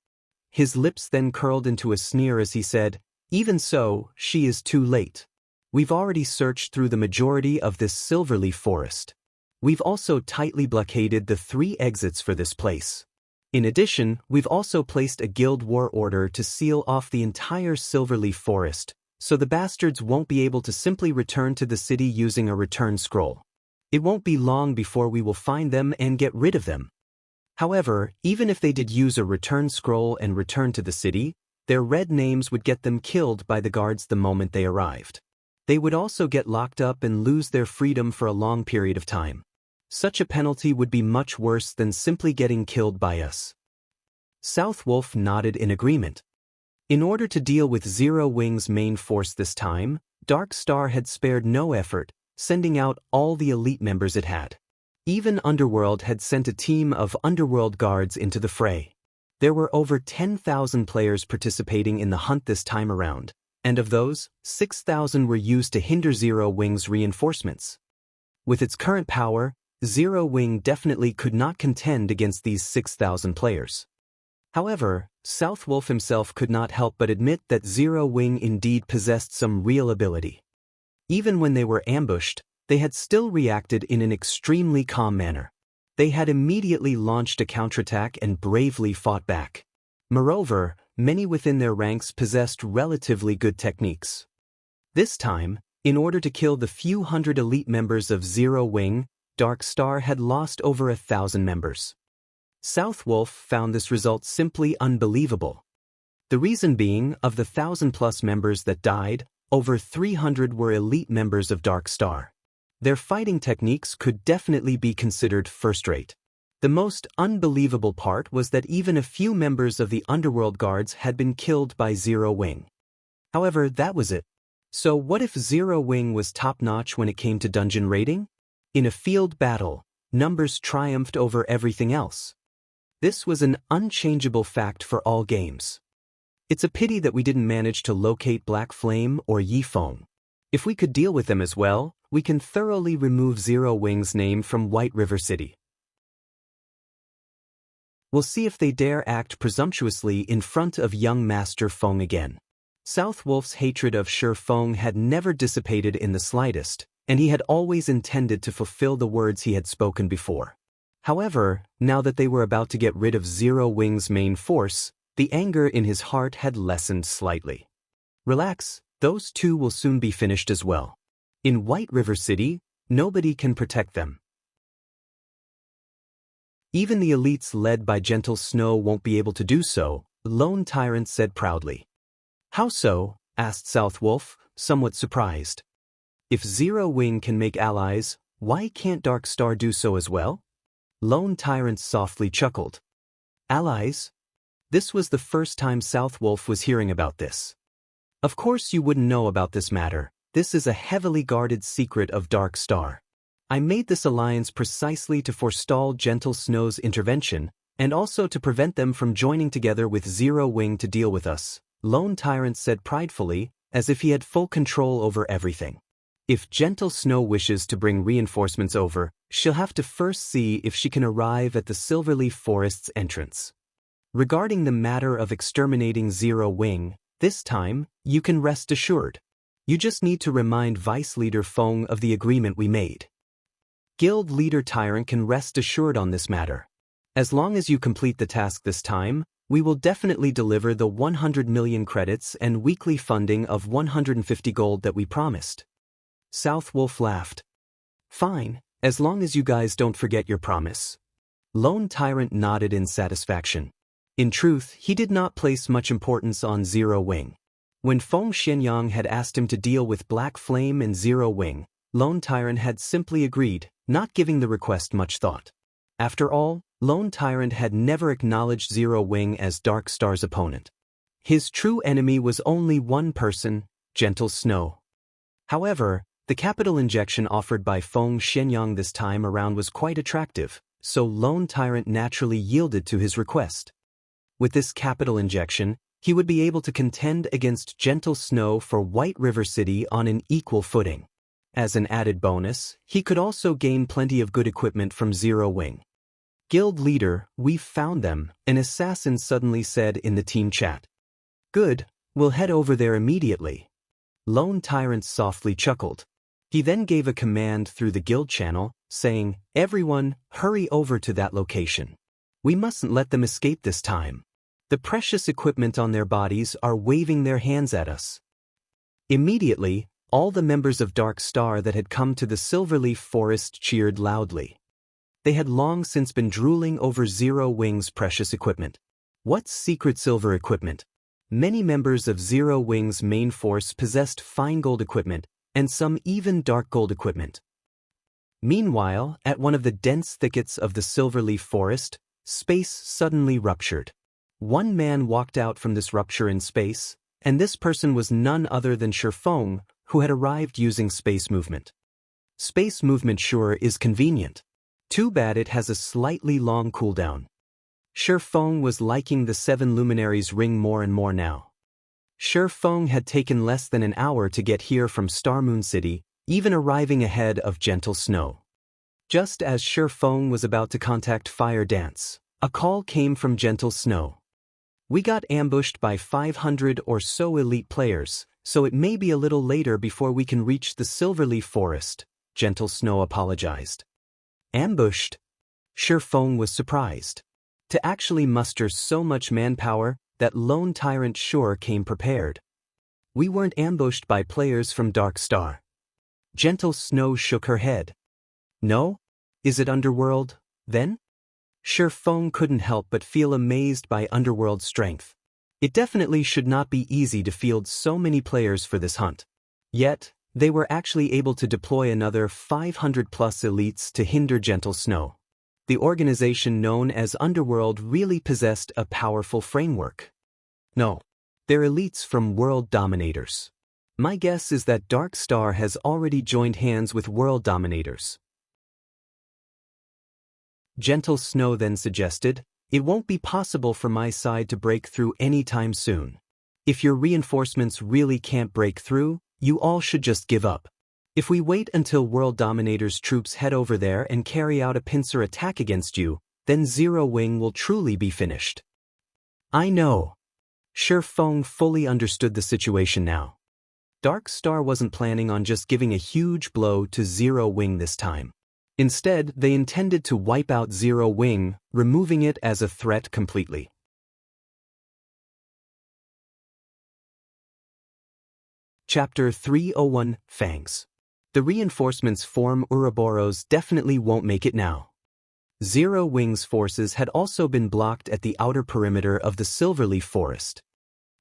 His lips then curled into a sneer as he said, "Even so, she is too late. We've already searched through the majority of this Silverleaf Forest. We've also tightly blockaded the 3 exits for this place. In addition, we've also placed a guild war order to seal off the entire Silverleaf Forest, so the bastards won't be able to simply return to the city using a return scroll. It won't be long before we will find them and get rid of them. However, even if they did use a return scroll and return to the city, their red names would get them killed by the guards the moment they arrived. They would also get locked up and lose their freedom for a long period of time. Such a penalty would be much worse than simply getting killed by us." Southwolf nodded in agreement. In order to deal with Zero Wing's main force this time, Dark Star had spared no effort, sending out all the elite members it had. Even Underworld had sent a team of Underworld guards into the fray. There were over 10,000 players participating in the hunt this time around, and of those, 6,000 were used to hinder Zero Wing's reinforcements. With its current power, Zero Wing definitely could not contend against these 6,000 players. However, Southwolf himself could not help but admit that Zero Wing indeed possessed some real ability. Even when they were ambushed, they had still reacted in an extremely calm manner. They had immediately launched a counterattack and bravely fought back. Moreover, many within their ranks possessed relatively good techniques. This time, in order to kill the few hundred elite members of Zero Wing, Dark Star had lost over 1,000 members. Southwolf found this result simply unbelievable. The reason being, of the 1,000+ members that died, over 300 were elite members of Dark Star. Their fighting techniques could definitely be considered first-rate. The most unbelievable part was that even a few members of the Underworld Guards had been killed by Zero Wing. However, that was it. So what if Zero Wing was top-notch when it came to dungeon raiding? In a field battle, numbers triumphed over everything else. This was an unchangeable fact for all games. It's a pity that we didn't manage to locate Black Flame or Yi Feng. If we could deal with them as well, we can thoroughly remove Zero Wing's name from White River City. We'll see if they dare act presumptuously in front of young Master Feng again. Southwolf's hatred of Feng had never dissipated in the slightest, and he had always intended to fulfill the words he had spoken before. However, now that they were about to get rid of Zero Wing's main force, the anger in his heart had lessened slightly. Relax, those two will soon be finished as well. In White River City, nobody can protect them. Even the elites led by Gentle Snow won't be able to do so, Lone Tyrant said proudly. How so? Asked Southwolf, somewhat surprised. If Zero Wing can make allies, why can't Dark Star do so as well? Lone Tyrant softly chuckled. Allies? This was the first time Southwolf was hearing about this. Of course you wouldn't know about this matter. This is a heavily guarded secret of Dark Star. I made this alliance precisely to forestall Gentle Snow's intervention, and also to prevent them from joining together with Zero Wing to deal with us, Lone Tyrant said pridefully, as if he had full control over everything. If Gentle Snow wishes to bring reinforcements over, she'll have to first see if she can arrive at the Silverleaf Forest's entrance. Regarding the matter of exterminating Zero Wing, this time, you can rest assured. You just need to remind Vice Leader Feng of the agreement we made. Guild Leader Tyrant can rest assured on this matter. As long as you complete the task this time, we will definitely deliver the 100 million credits and weekly funding of 150 gold that we promised. Southwolf laughed. Fine, as long as you guys don't forget your promise. Lone Tyrant nodded in satisfaction. In truth, he did not place much importance on Zero Wing. When Feng Xianyang had asked him to deal with Black Flame and Zero Wing, Lone Tyrant had simply agreed, not giving the request much thought. After all, Lone Tyrant had never acknowledged Zero Wing as Dark Star's opponent. His true enemy was only one person, Gentle Snow. However, the capital injection offered by Feng Xianyang this time around was quite attractive, so Lone Tyrant naturally yielded to his request. With this capital injection, he would be able to contend against Gentle Snow for White River City on an equal footing. As an added bonus, he could also gain plenty of good equipment from Zero Wing. Guild Leader, we've found them, an assassin suddenly said in the team chat. Good, we'll head over there immediately. Lone Tyrant softly chuckled. He then gave a command through the guild channel, saying, Everyone, hurry over to that location. We mustn't let them escape this time. The precious equipment on their bodies are waving their hands at us. Immediately, all the members of Dark Star that had come to the Silverleaf Forest cheered loudly. They had long since been drooling over Zero Wing's precious equipment. What secret silver equipment? Many members of Zero Wing's main force possessed fine gold equipment, and some even dark gold equipment. Meanwhile, at one of the dense thickets of the Silverleaf Forest, space suddenly ruptured. One man walked out from this rupture in space, and this person was none other than Feng, who had arrived using space movement. Space movement sure is convenient. Too bad it has a slightly long cooldown. Feng was liking the 7 Luminaries ring more and more now. Feng had taken less than an hour to get here from Starmoon City, even arriving ahead of Gentle Snow. Just as Feng was about to contact Fire Dance, a call came from Gentle Snow. We got ambushed by 500 or so elite players, so it may be a little later before we can reach the Silverleaf Forest, Gentle Snow apologized. Ambushed? Feng was surprised. To actually muster so much manpower, that Lone Tyrant sure came prepared. We weren't ambushed by players from Dark Star. Gentle Snow shook her head. No? Is it Underworld, then? Feng couldn't help but feel amazed by Underworld's strength. It definitely should not be easy to field so many players for this hunt. Yet, they were actually able to deploy another 500-plus elites to hinder Gentle Snow. The organization known as Underworld really possessed a powerful framework. No, they're elites from World Dominators. My guess is that Dark Star has already joined hands with World Dominators. Gentle Snow then suggested, it won't be possible for my side to break through anytime soon. If your reinforcements really can't break through, you all should just give up. If we wait until World Dominator's troops head over there and carry out a pincer attack against you, then Zero Wing will truly be finished. I know. Feng fully understood the situation now. Dark Star wasn't planning on just giving a huge blow to Zero Wing this time. Instead, they intended to wipe out Zero Wing, removing it as a threat completely. Chapter 301, Fangs. The reinforcements form Ouroboros definitely won't make it now. Zero Wing's forces had also been blocked at the outer perimeter of the Silverleaf Forest.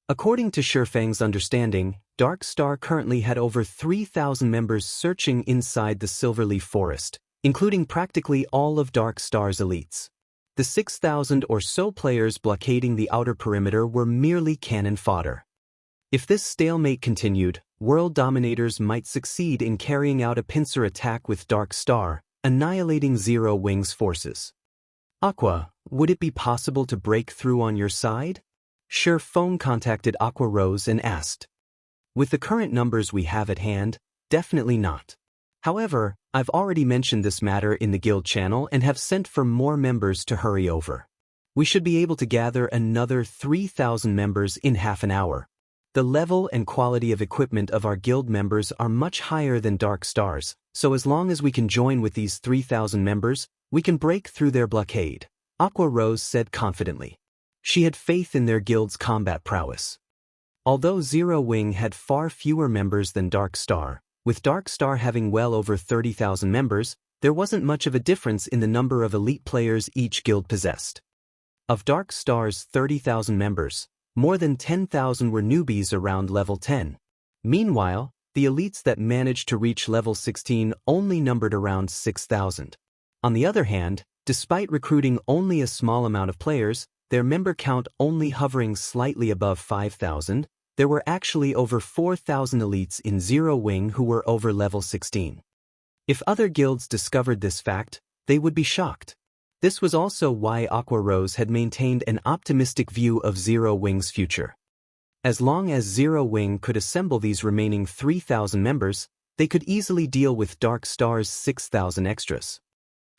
According to Feng's understanding, Dark Star currently had over 3,000 members searching inside the Silverleaf Forest, including practically all of Dark Star's elites. The 6,000 or so players blockading the outer perimeter were merely cannon fodder. If this stalemate continued, World Dominators might succeed in carrying out a pincer attack with Dark Star, annihilating Zero Wing's forces. Aqua, would it be possible to break through on your side? Feng contacted Aqua Rose and asked. With the current numbers we have at hand, definitely not. However, I've already mentioned this matter in the guild channel and have sent for more members to hurry over. We should be able to gather another 3,000 members in half an hour. The level and quality of equipment of our guild members are much higher than Dark Star's, so as long as we can join with these 3,000 members, we can break through their blockade, Aqua Rose said confidently. She had faith in their guild's combat prowess. Although Zero Wing had far fewer members than Dark Star, with Dark Star having well over 30,000 members, there wasn't much of a difference in the number of elite players each guild possessed. Of Dark Star's 30,000 members, more than 10,000 were newbies around level 10. Meanwhile, the elites that managed to reach level 16 only numbered around 6,000. On the other hand, despite recruiting only a small amount of players, their member count only hovering slightly above 5,000, there were actually over 4,000 elites in Zero Wing who were over level 16. If other guilds discovered this fact, they would be shocked. This was also why Aqua Rose had maintained an optimistic view of Zero Wing's future. As long as Zero Wing could assemble these remaining 3,000 members, they could easily deal with Dark Star's 6,000 extras.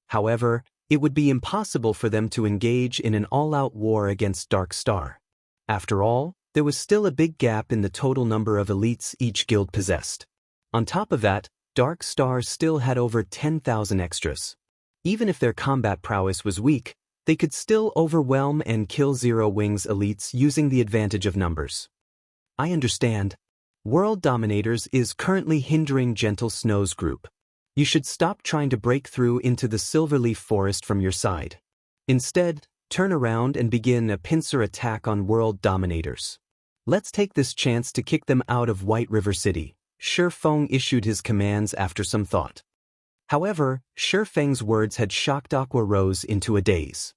However, it would be impossible for them to engage in an all-out war against Dark Star. After all, there was still a big gap in the total number of elites each guild possessed. On top of that, Dark Star still had over 10,000 extras. Even if their combat prowess was weak, they could still overwhelm and kill Zero Wing's elites using the advantage of numbers. I understand. World Dominators is currently hindering Gentle Snow's group. You should stop trying to break through into the Silverleaf Forest from your side. Instead, turn around and begin a pincer attack on World Dominators. Let's take this chance to kick them out of White River City. Feng issued his commands after some thought. However, Feng's words had shocked Aqua Rose into a daze.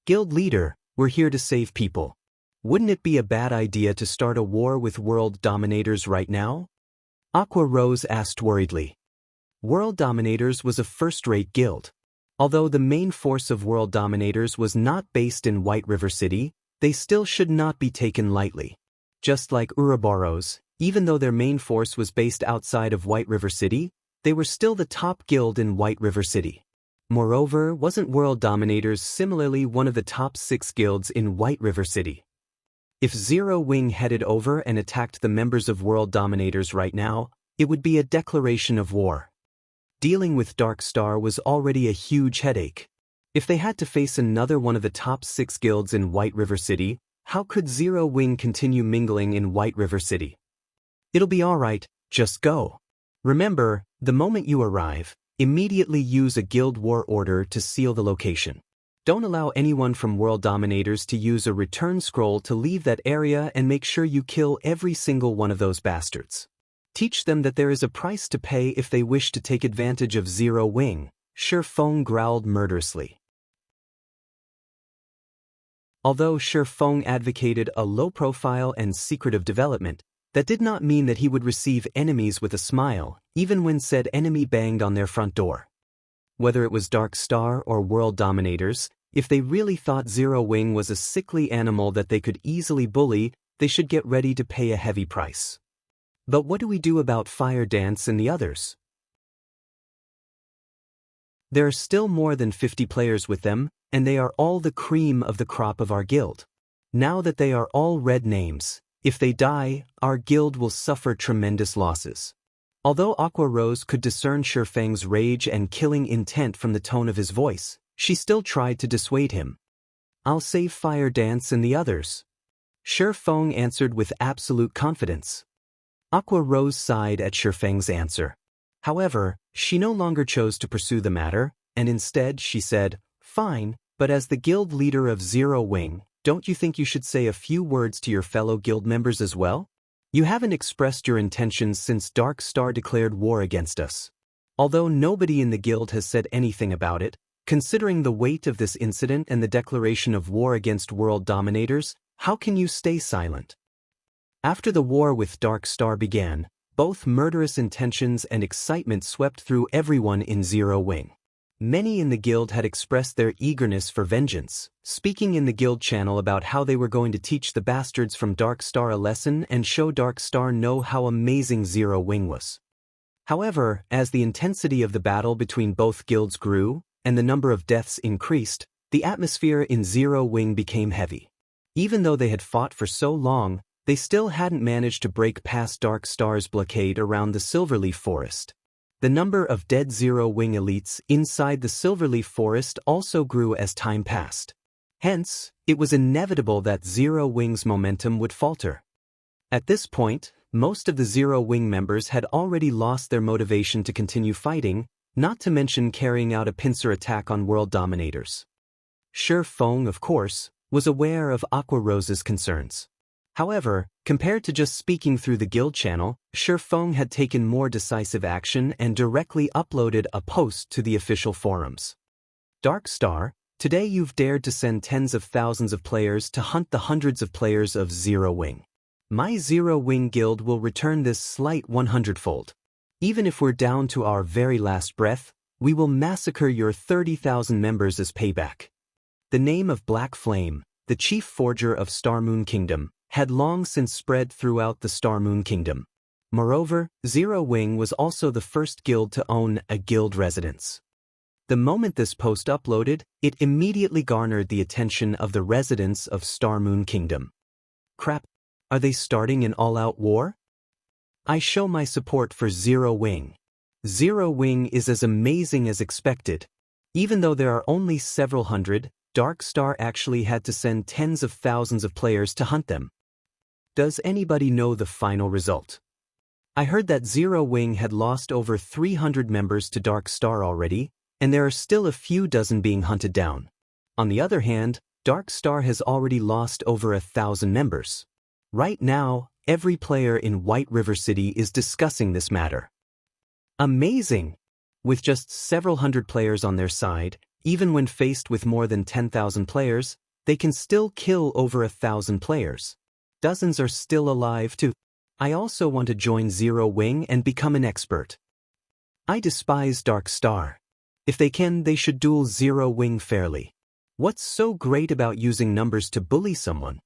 Guild leader, we're here to save people. Wouldn't it be a bad idea to start a war with World Dominators right now? Aqua Rose asked worriedly. World Dominators was a first-rate guild. Although the main force of World Dominators was not based in White River City, they still should not be taken lightly. Just like Ouroboros, even though their main force was based outside of White River City, they were still the top guild in White River City. Moreover, wasn't World Dominators similarly one of the top 6 guilds in White River City? If Zero Wing headed over and attacked the members of World Dominators right now, it would be a declaration of war. Dealing with Dark Star was already a huge headache. If they had to face another one of the top 6 guilds in White River City, how could Zero Wing continue mingling in White River City? It'll be alright, just go. Remember, the moment you arrive, immediately use a guild war order to seal the location. Don't allow anyone from World Dominators to use a return scroll to leave that area, and make sure you kill every single one of those bastards. Teach them that there is a price to pay if they wish to take advantage of Zero Wing, Feng growled murderously. Although Feng advocated a low-profile and secretive development, that did not mean that he would receive enemies with a smile, even when said enemy banged on their front door. Whether it was Dark Star or World Dominators, if they really thought Zero Wing was a sickly animal that they could easily bully, they should get ready to pay a heavy price. But what do we do about Fire Dance and the others? There are still more than 50 players with them, and they are all the cream of the crop of our guild. Now that they are all red names, if they die, our guild will suffer tremendous losses. Although Aqua Rose could discern Feng's rage and killing intent from the tone of his voice, she still tried to dissuade him. I'll save Fire Dance and the others. Feng answered with absolute confidence. Aqua Rose sighed at Feng's answer. However, she no longer chose to pursue the matter, and instead she said, fine, but as the guild leader of Zero Wing, don't you think you should say a few words to your fellow guild members as well? You haven't expressed your intentions since Dark Star declared war against us. Although nobody in the guild has said anything about it, considering the weight of this incident and the declaration of war against world dominators, how can you stay silent? After the war with Dark Star began, both murderous intentions and excitement swept through everyone in Zero Wing. Many in the guild had expressed their eagerness for vengeance, speaking in the guild channel about how they were going to teach the bastards from Dark Star a lesson and show Dark Star know how amazing Zero Wing was. However, as the intensity of the battle between both guilds grew, and the number of deaths increased, the atmosphere in Zero Wing became heavy. Even though they had fought for so long, they still hadn't managed to break past Dark Star's blockade around the Silverleaf Forest. The number of dead Zero Wing elites inside the Silverleaf Forest also grew as time passed. Hence, it was inevitable that Zero Wing's momentum would falter. At this point, most of the Zero Wing members had already lost their motivation to continue fighting, not to mention carrying out a pincer attack on world dominators. Feng, of course, was aware of Aqua Rose's concerns. However, compared to just speaking through the guild channel, Feng had taken more decisive action and directly uploaded a post to the official forums. Dark Star, today you've dared to send tens of thousands of players to hunt the hundreds of players of Zero Wing. My Zero Wing guild will return this slight 100-fold. Even if we're down to our very last breath, we will massacre your 30,000 members as payback. The name of Black Flame, the chief forger of Star Moon Kingdom, had long since spread throughout the Star Moon Kingdom. Moreover, Zero Wing was also the first guild to own a guild residence. The moment this post uploaded, it immediately garnered the attention of the residents of Star Moon Kingdom. Crap, are they starting an all-out war? I show my support for Zero Wing. Zero Wing is as amazing as expected. Even though there are only several hundred, Dark Star actually had to send tens of thousands of players to hunt them. Does anybody know the final result? I heard that Zero Wing had lost over 300 members to Dark Star already, and there are still a few dozen being hunted down. On the other hand, Dark Star has already lost over 1,000 members. Right now, every player in White River City is discussing this matter. Amazing! With just several hundred players on their side, even when faced with more than 10,000 players, they can still kill over 1,000 players. Dozens are still alive too. I also want to join Zero Wing and become an expert. I despise Dark Star. If they can, they should duel Zero Wing fairly. What's so great about using numbers to bully someone?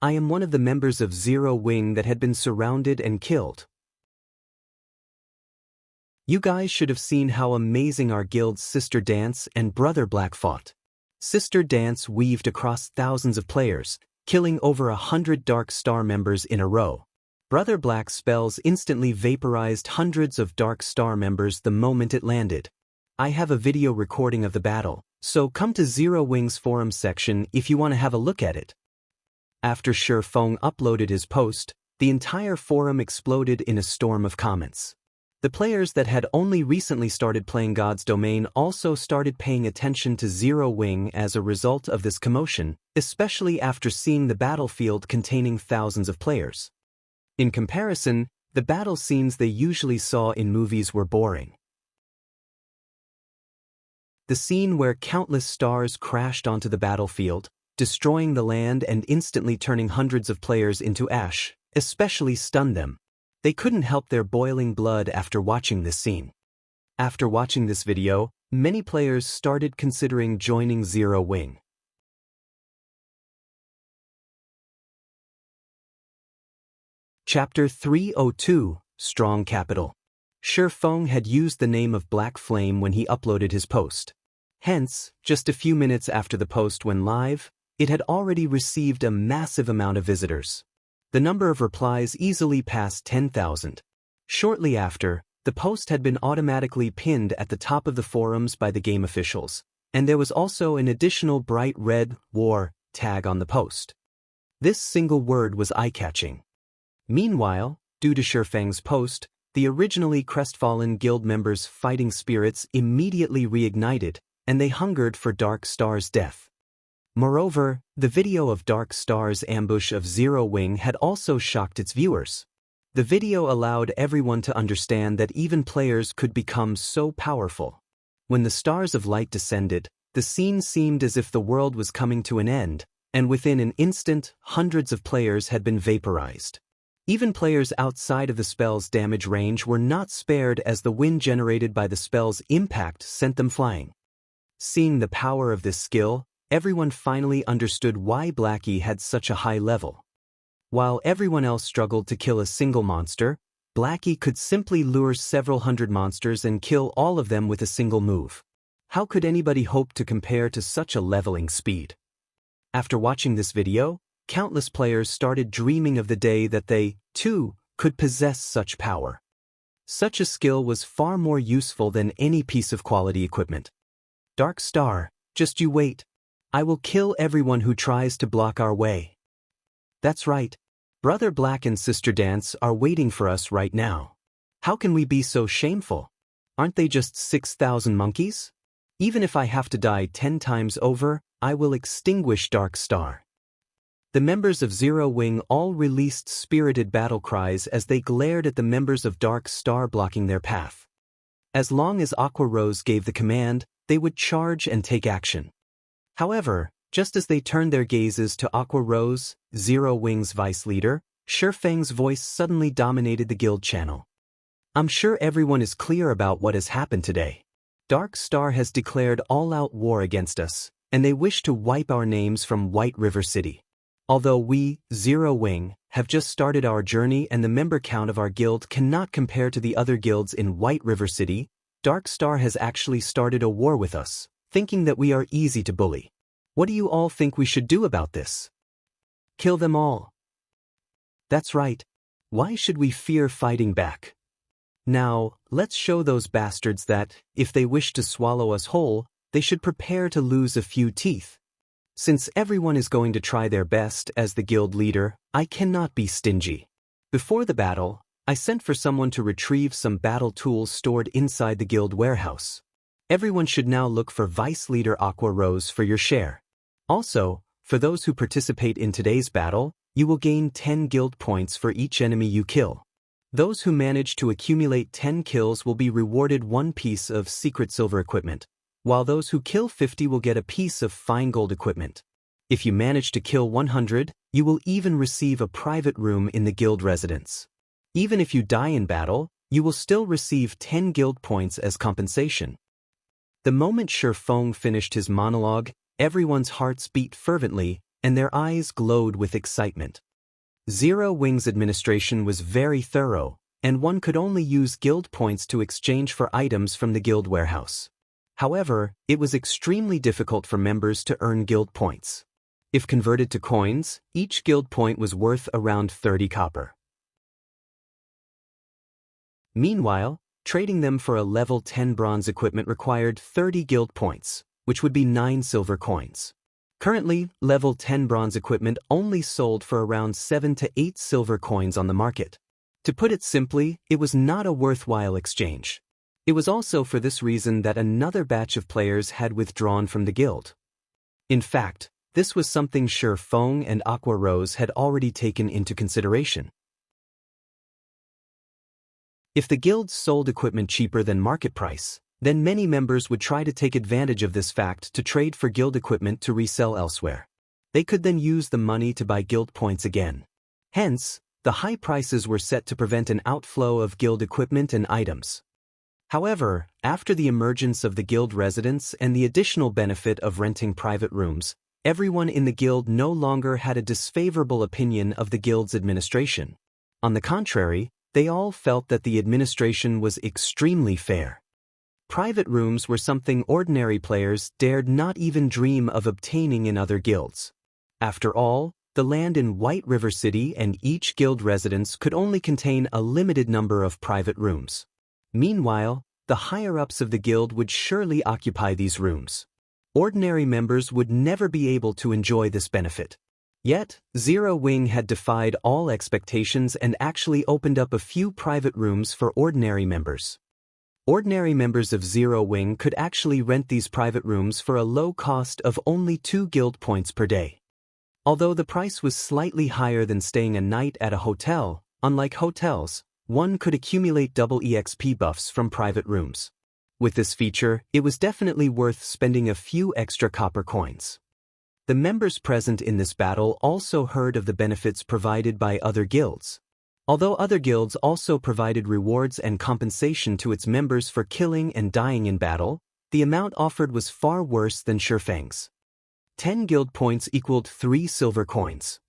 I am one of the members of Zero Wing that had been surrounded and killed. You guys should have seen how amazing our guild's Sister Dance and Brother Black fought. Sister Dance weaved across thousands of players, killing over 100 Dark Star members in a row. Brother Black's spells instantly vaporized hundreds of Dark Star members the moment it landed. I have a video recording of the battle, so come to Zero Wing's forum section if you want to have a look at it. After Feng uploaded his post, the entire forum exploded in a storm of comments. The players that had only recently started playing God's Domain also started paying attention to Zero Wing as a result of this commotion, especially after seeing the battlefield containing thousands of players. In comparison, the battle scenes they usually saw in movies were boring. The scene where countless stars crashed onto the battlefield, destroying the land and instantly turning hundreds of players into ash, especially stunned them. They couldn't help their boiling blood after watching this scene. After watching this video, many players started considering joining Zero Wing. Chapter 302, Strong Capital. Feng had used the name of Black Flame when he uploaded his post. Hence, just a few minutes after the post went live, it had already received a massive amount of visitors. The number of replies easily passed 10,000. Shortly after, the post had been automatically pinned at the top of the forums by the game officials, and there was also an additional bright red "War" tag on the post. This single word was eye-catching. Meanwhile, due to Feng's post, the originally crestfallen guild members' fighting spirits immediately reignited, and they hungered for Dark Star's death. Moreover, the video of Dark Star's ambush of Zero Wing had also shocked its viewers. The video allowed everyone to understand that even players could become so powerful. When the stars of light descended, the scene seemed as if the world was coming to an end, and within an instant, hundreds of players had been vaporized. Even players outside of the spell's damage range were not spared as the wind generated by the spell's impact sent them flying. Seeing the power of this skill, everyone finally understood why Blackie had such a high level. While everyone else struggled to kill a single monster, Blackie could simply lure several hundred monsters and kill all of them with a single move. How could anybody hope to compare to such a leveling speed? After watching this video, countless players started dreaming of the day that they, too, could possess such power. Such a skill was far more useful than any piece of quality equipment. Dark Star, just you wait. I will kill everyone who tries to block our way. That's right. Brother Black and Sister Dance are waiting for us right now. How can we be so shameful? Aren't they just 6,000 monkeys? Even if I have to die 10 times over, I will extinguish Dark Star. The members of Zero Wing all released spirited battle cries as they glared at the members of Dark Star blocking their path. As long as Aqua Rose gave the command, they would charge and take action. However, just as they turned their gazes to Aqua Rose, Zero Wing's vice leader, Feng's voice suddenly dominated the guild channel. I'm sure everyone is clear about what has happened today. Dark Star has declared all-out war against us, and they wish to wipe our names from White River City. Although we, Zero Wing, have just started our journey and the member count of our guild cannot compare to the other guilds in White River City, Dark Star has actually started a war with us, thinking that we are easy to bully. What do you all think we should do about this? Kill them all. That's right. Why should we fear fighting back? Now, let's show those bastards that, if they wish to swallow us whole, they should prepare to lose a few teeth. Since everyone is going to try their best as the guild leader, I cannot be stingy. Before the battle, I sent for someone to retrieve some battle tools stored inside the guild warehouse. Everyone should now look for Vice Leader Aqua Rose for your share. Also, for those who participate in today's battle, you will gain 10 guild points for each enemy you kill. Those who manage to accumulate 10 kills will be rewarded one piece of secret silver equipment, while those who kill 50 will get a piece of fine gold equipment. If you manage to kill 100, you will even receive a private room in the guild residence. Even if you die in battle, you will still receive 10 guild points as compensation. The moment Feng finished his monologue, everyone's hearts beat fervently, and their eyes glowed with excitement. Zero Wing's administration was very thorough, and one could only use guild points to exchange for items from the guild warehouse. However, it was extremely difficult for members to earn guild points. If converted to coins, each guild point was worth around 30 copper. Meanwhile, trading them for a level 10 bronze equipment required 30 guild points, which would be 9 silver coins. Currently, level 10 bronze equipment only sold for around 7 to 8 silver coins on the market. To put it simply, it was not a worthwhile exchange. It was also for this reason that another batch of players had withdrawn from the guild. In fact, this was something Feng and Aqua Rose had already taken into consideration. If the guild sold equipment cheaper than market price, then many members would try to take advantage of this fact to trade for guild equipment to resell elsewhere. They could then use the money to buy guild points again. Hence, the high prices were set to prevent an outflow of guild equipment and items. However, after the emergence of the guild residence and the additional benefit of renting private rooms, everyone in the guild no longer had a disfavorable opinion of the guild's administration. On the contrary, they all felt that the administration was extremely fair. Private rooms were something ordinary players dared not even dream of obtaining in other guilds. After all, the land in White River City and each guild residence could only contain a limited number of private rooms. Meanwhile, the higher-ups of the guild would surely occupy these rooms. Ordinary members would never be able to enjoy this benefit. Yet, Zero Wing had defied all expectations and actually opened up a few private rooms for ordinary members. Ordinary members of Zero Wing could actually rent these private rooms for a low cost of only 2 guild points per day. Although the price was slightly higher than staying a night at a hotel, unlike hotels, one could accumulate double EXP buffs from private rooms. With this feature, it was definitely worth spending a few extra copper coins. The members present in this battle also heard of the benefits provided by other guilds. Although other guilds also provided rewards and compensation to its members for killing and dying in battle, the amount offered was far worse than Fangs. 10 guild points equaled 3 silver coins.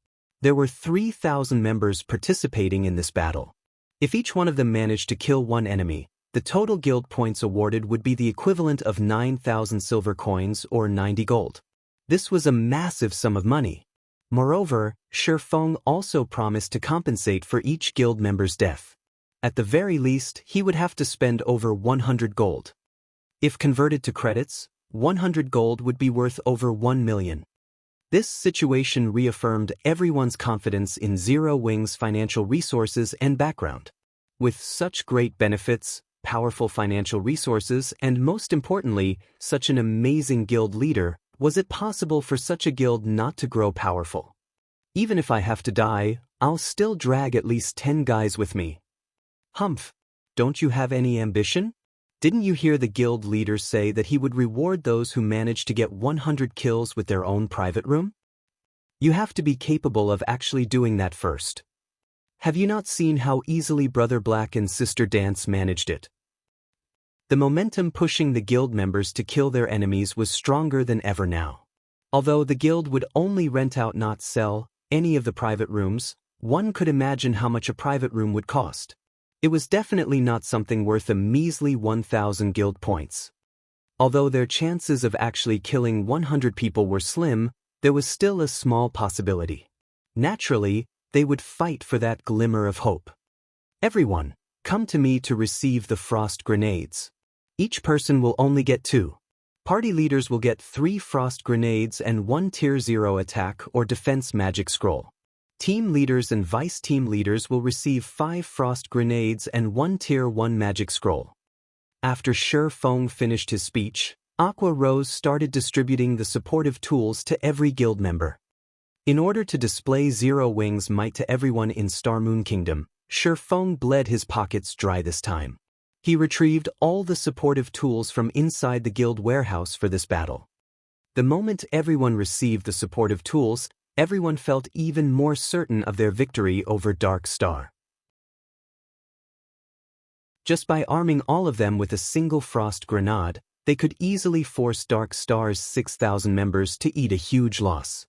There were 3,000 members participating in this battle. If each one of them managed to kill one enemy, the total guild points awarded would be the equivalent of 9,000 silver coins or 90 gold. This was a massive sum of money. Moreover, Feng also promised to compensate for each guild member's death. At the very least, he would have to spend over 100 gold. If converted to credits, 100 gold would be worth over 1 million. This situation reaffirmed everyone's confidence in Zero Wing's financial resources and background. With such great benefits, powerful financial resources, and most importantly, such an amazing guild leader, was it possible for such a guild not to grow powerful? Even if I have to die, I'll still drag at least 10 guys with me. Humph, don't you have any ambition? Didn't you hear the guild leader say that he would reward those who managed to get 100 kills with their own private room? You have to be capable of actually doing that first. Have you not seen how easily Brother Black and Sister Dance managed it? The momentum pushing the guild members to kill their enemies was stronger than ever now. Although the guild would only rent out, not sell, any of the private rooms, one could imagine how much a private room would cost. It was definitely not something worth a measly 1,000 guild points. Although their chances of actually killing 100 people were slim, there was still a small possibility. Naturally, they would fight for that glimmer of hope. Everyone, come to me to receive the frost grenades. Each person will only get 2. Party leaders will get 3 frost grenades and 1 tier 0 attack or defense magic scroll. Team leaders and vice team leaders will receive 5 frost grenades and 1 tier 1 magic scroll. After Feng finished his speech, Aqua Rose started distributing the supportive tools to every guild member. In order to display Zero Wing's might to everyone in Star Moon Kingdom, Feng bled his pockets dry this time. He retrieved all the supportive tools from inside the guild warehouse for this battle. The moment everyone received the supportive tools, everyone felt even more certain of their victory over Dark Star. Just by arming all of them with a single frost grenade, they could easily force Dark Star's 6,000 members to eat a huge loss.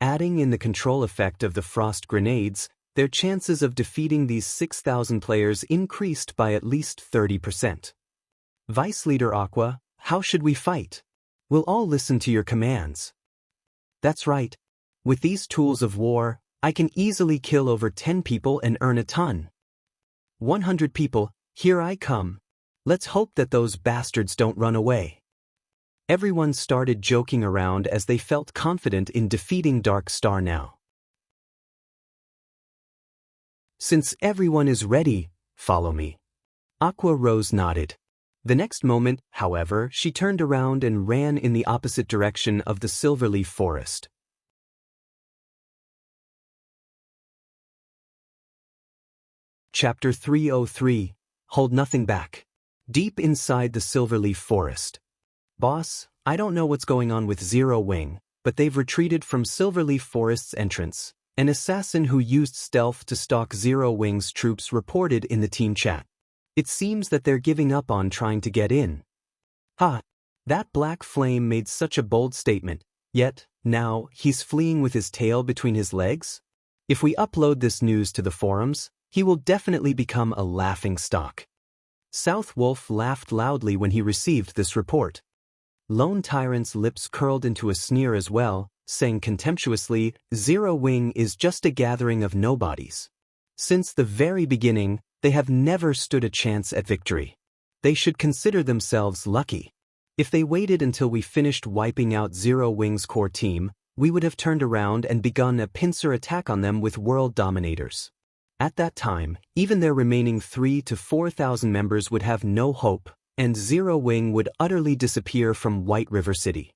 Adding in the control effect of the frost grenades, their chances of defeating these 6,000 players increased by at least 30%. Vice Leader Aqua, how should we fight? We'll all listen to your commands. That's right. With these tools of war, I can easily kill over 10 people and earn a ton. 100 people, here I come. Let's hope that those bastards don't run away. Everyone started joking around as they felt confident in defeating Dark Star now. Since everyone is ready, follow me. Aqua Rose nodded. The next moment, however, she turned around and ran in the opposite direction of the Silverleaf Forest. Chapter 303, Hold Nothing Back. Deep inside the Silverleaf Forest. Boss, I don't know what's going on with Zero Wing, but they've retreated from Silverleaf Forest's entrance. An assassin who used stealth to stalk Zero Wing's troops reported in the team chat. It seems that they're giving up on trying to get in. Ha! That black flame made such a bold statement, yet, now, he's fleeing with his tail between his legs? If we upload this news to the forums, he will definitely become a laughing stock. South Wolf laughed loudly when he received this report. Lone Tyrant's lips curled into a sneer as well, saying contemptuously, Zero Wing is just a gathering of nobodies. Since the very beginning, they have never stood a chance at victory. They should consider themselves lucky. If they waited until we finished wiping out Zero Wing's core team, we would have turned around and begun a pincer attack on them with world dominators. At that time, even their remaining 3,000 to 4,000 members would have no hope, and Zero Wing would utterly disappear from White River City.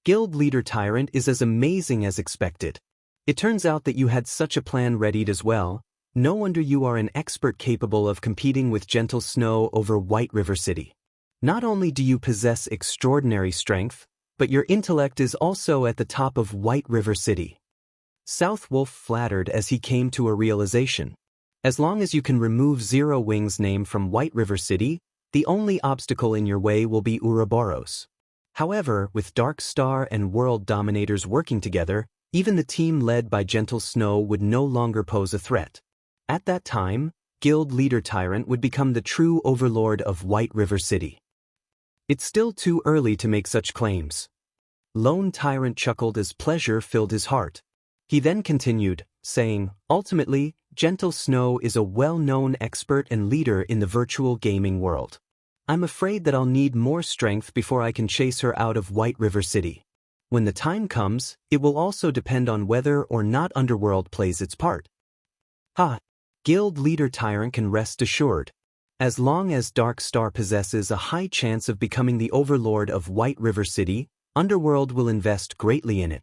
Guild Leader Tyrant is as amazing as expected. It turns out that you had such a plan readied as well. No wonder you are an expert capable of competing with Gentle Snow over White River City. Not only do you possess extraordinary strength, but your intellect is also at the top of White River City. South Wolf flattered as he came to a realization. As long as you can remove Zero Wing's name from White River City, the only obstacle in your way will be Ouroboros. However, with Dark Star and World Dominators working together, even the team led by Gentle Snow would no longer pose a threat. At that time, Guild Leader Tyrant would become the true overlord of White River City. It's still too early to make such claims. Lone Tyrant chuckled as pleasure filled his heart. He then continued, saying, ultimately, Gentle Snow is a well-known expert and leader in the virtual gaming world. I'm afraid that I'll need more strength before I can chase her out of White River City. When the time comes, it will also depend on whether or not Underworld plays its part. Guild Leader Tyrant can rest assured. As long as Dark Star possesses a high chance of becoming the overlord of White River City, Underworld will invest greatly in it.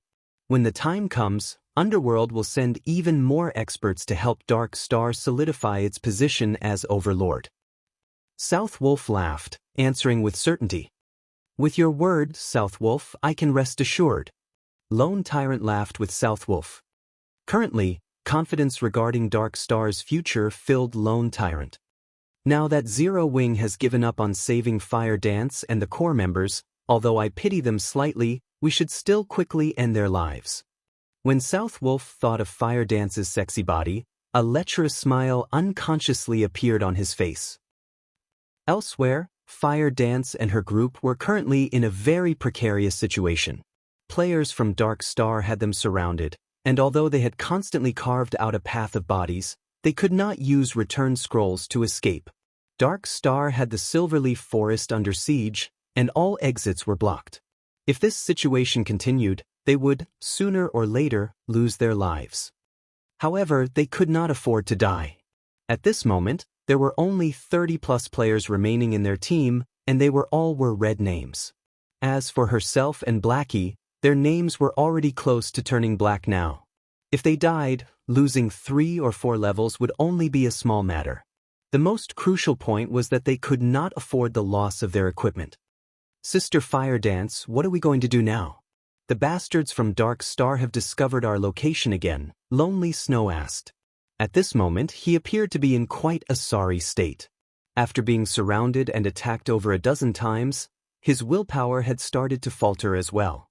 When the time comes, Underworld will send even more experts to help Dark Star solidify its position as overlord. South Wolf laughed, answering with certainty. With your word, South Wolf, I can rest assured. Lone Tyrant laughed with South Wolf. Currently, confidence regarding Dark Star's future filled Lone Tyrant. Now that Zero Wing has given up on saving Fire Dance and the core members, although I pity them slightly, we should still quickly end their lives. When South Wolf thought of Fire Dance's sexy body, a lecherous smile unconsciously appeared on his face. Elsewhere, Fire Dance and her group were currently in a very precarious situation. Players from Dark Star had them surrounded, and although they had constantly carved out a path of bodies, they could not use return scrolls to escape. Dark Star had the Silverleaf Forest under siege, and all exits were blocked. If this situation continued, they would, sooner or later, lose their lives. However, they could not afford to die. At this moment, there were only 30+ players remaining in their team, and they all were red names. As for herself and Blackie, their names were already close to turning black now. If they died, losing 3 or 4 levels would only be a small matter. The most crucial point was that they could not afford the loss of their equipment. Sister Fire Dance, what are we going to do now? The bastards from Dark Star have discovered our location again, Lonely Snow asked. At this moment, he appeared to be in quite a sorry state. After being surrounded and attacked over a dozen times, his willpower had started to falter as well.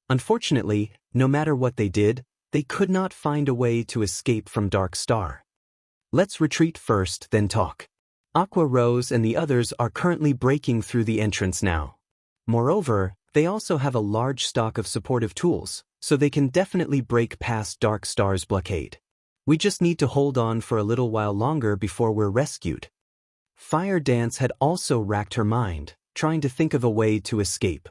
Unfortunately, no matter what they did, they could not find a way to escape from Dark Star. Let's retreat first, then talk. Aqua Rose and the others are currently breaking through the entrance now. Moreover, they also have a large stock of supportive tools, so they can definitely break past Dark Star's blockade. We just need to hold on for a little while longer before we're rescued. Fire Dance had also racked her mind, trying to think of a way to escape.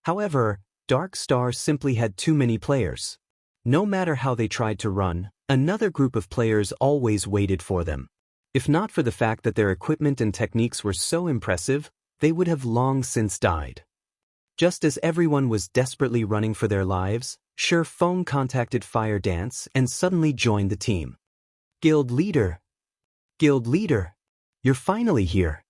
However, Dark Star simply had too many players. No matter how they tried to run, another group of players always waited for them. If not for the fact that their equipment and techniques were so impressive, they would have long since died. Just as everyone was desperately running for their lives, Feng contacted Fire Dance and suddenly joined the team. Guild Leader, you're finally here.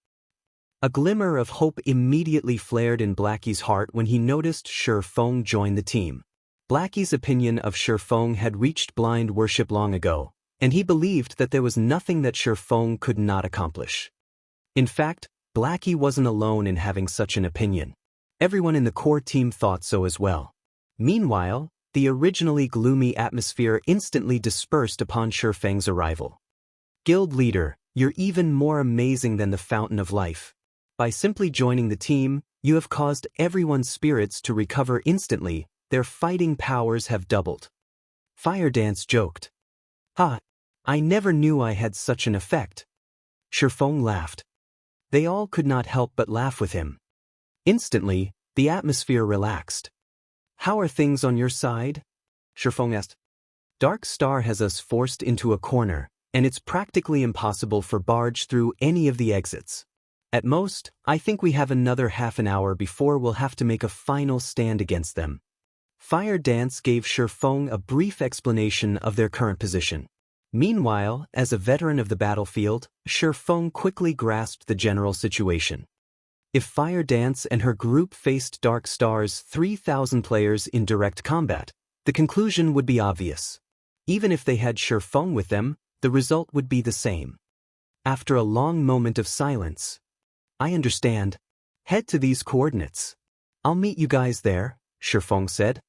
A glimmer of hope immediately flared in Blackie's heart when he noticed Feng join the team. Blackie's opinion of Feng had reached blind worship long ago, and he believed that there was nothing that Feng could not accomplish. In fact, Blackie wasn't alone in having such an opinion. Everyone in the core team thought so as well. Meanwhile, the originally gloomy atmosphere instantly dispersed upon Feng's arrival. Guild Leader, you're even more amazing than the Fountain of Life. By simply joining the team, you have caused everyone's spirits to recover instantly. Their fighting powers have doubled. Fire Dance joked. I never knew I had such an effect. Feng laughed. They all could not help but laugh with him. Instantly, the atmosphere relaxed. How are things on your side? Feng asked. Dark Star has us forced into a corner, and it's practically impossible for barge through any of the exits. At most, I think we have another half an hour before we'll have to make a final stand against them. Fire Dance gave Feng a brief explanation of their current position. Meanwhile, as a veteran of the battlefield, Feng quickly grasped the general situation. If Fire Dance and her group faced Dark Star's 3,000 players in direct combat, the conclusion would be obvious. Even if they had Feng with them, the result would be the same. After a long moment of silence, "I understand. Head to these coordinates. I'll meet you guys there," Feng said.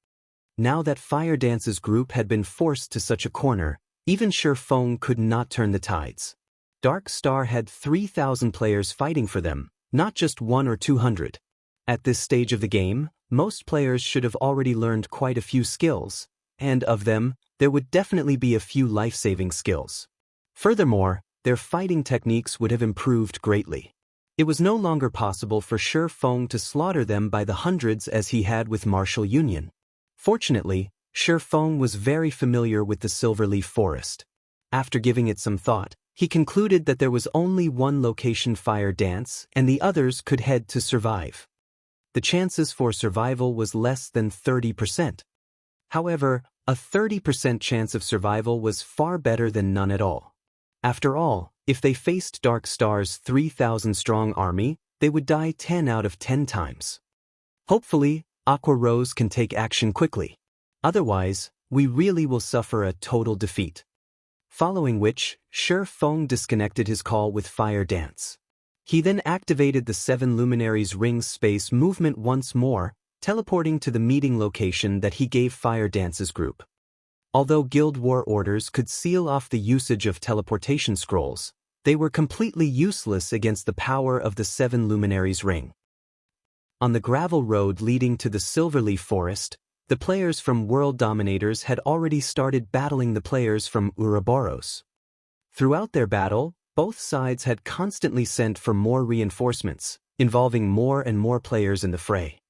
Now that Fire Dance's group had been forced to such a corner, even Feng could not turn the tides. Dark Star had 3,000 players fighting for them, not just 1 or 200. At this stage of the game, most players should have already learned quite a few skills, and of them, there would definitely be a few life-saving skills. Furthermore, their fighting techniques would have improved greatly. It was no longer possible for Feng to slaughter them by the hundreds as he had with Martial Union. Fortunately, Feng was very familiar with the Silverleaf Forest. After giving it some thought, he concluded that there was only one location Fire Dance and the others could head to survive. The chances for survival was less than 30%. However, a 30% chance of survival was far better than none at all. After all, if they faced Dark Star's 3,000-strong army, they would die 10 out of 10 times. Hopefully, Aqua Rose can take action quickly. Otherwise, we really will suffer a total defeat. Following which, Feng disconnected his call with Fire Dance. He then activated the 7 Luminaries Ring space movement once more, teleporting to the meeting location that he gave Fire Dance's group. Although Guild War orders could seal off the usage of teleportation scrolls, they were completely useless against the power of the 7 Luminaries Ring. On the gravel road leading to the Silverleaf Forest, the players from World Dominators had already started battling the players from Ouroboros. Throughout their battle, both sides had constantly sent for more reinforcements, involving more and more players in the fray.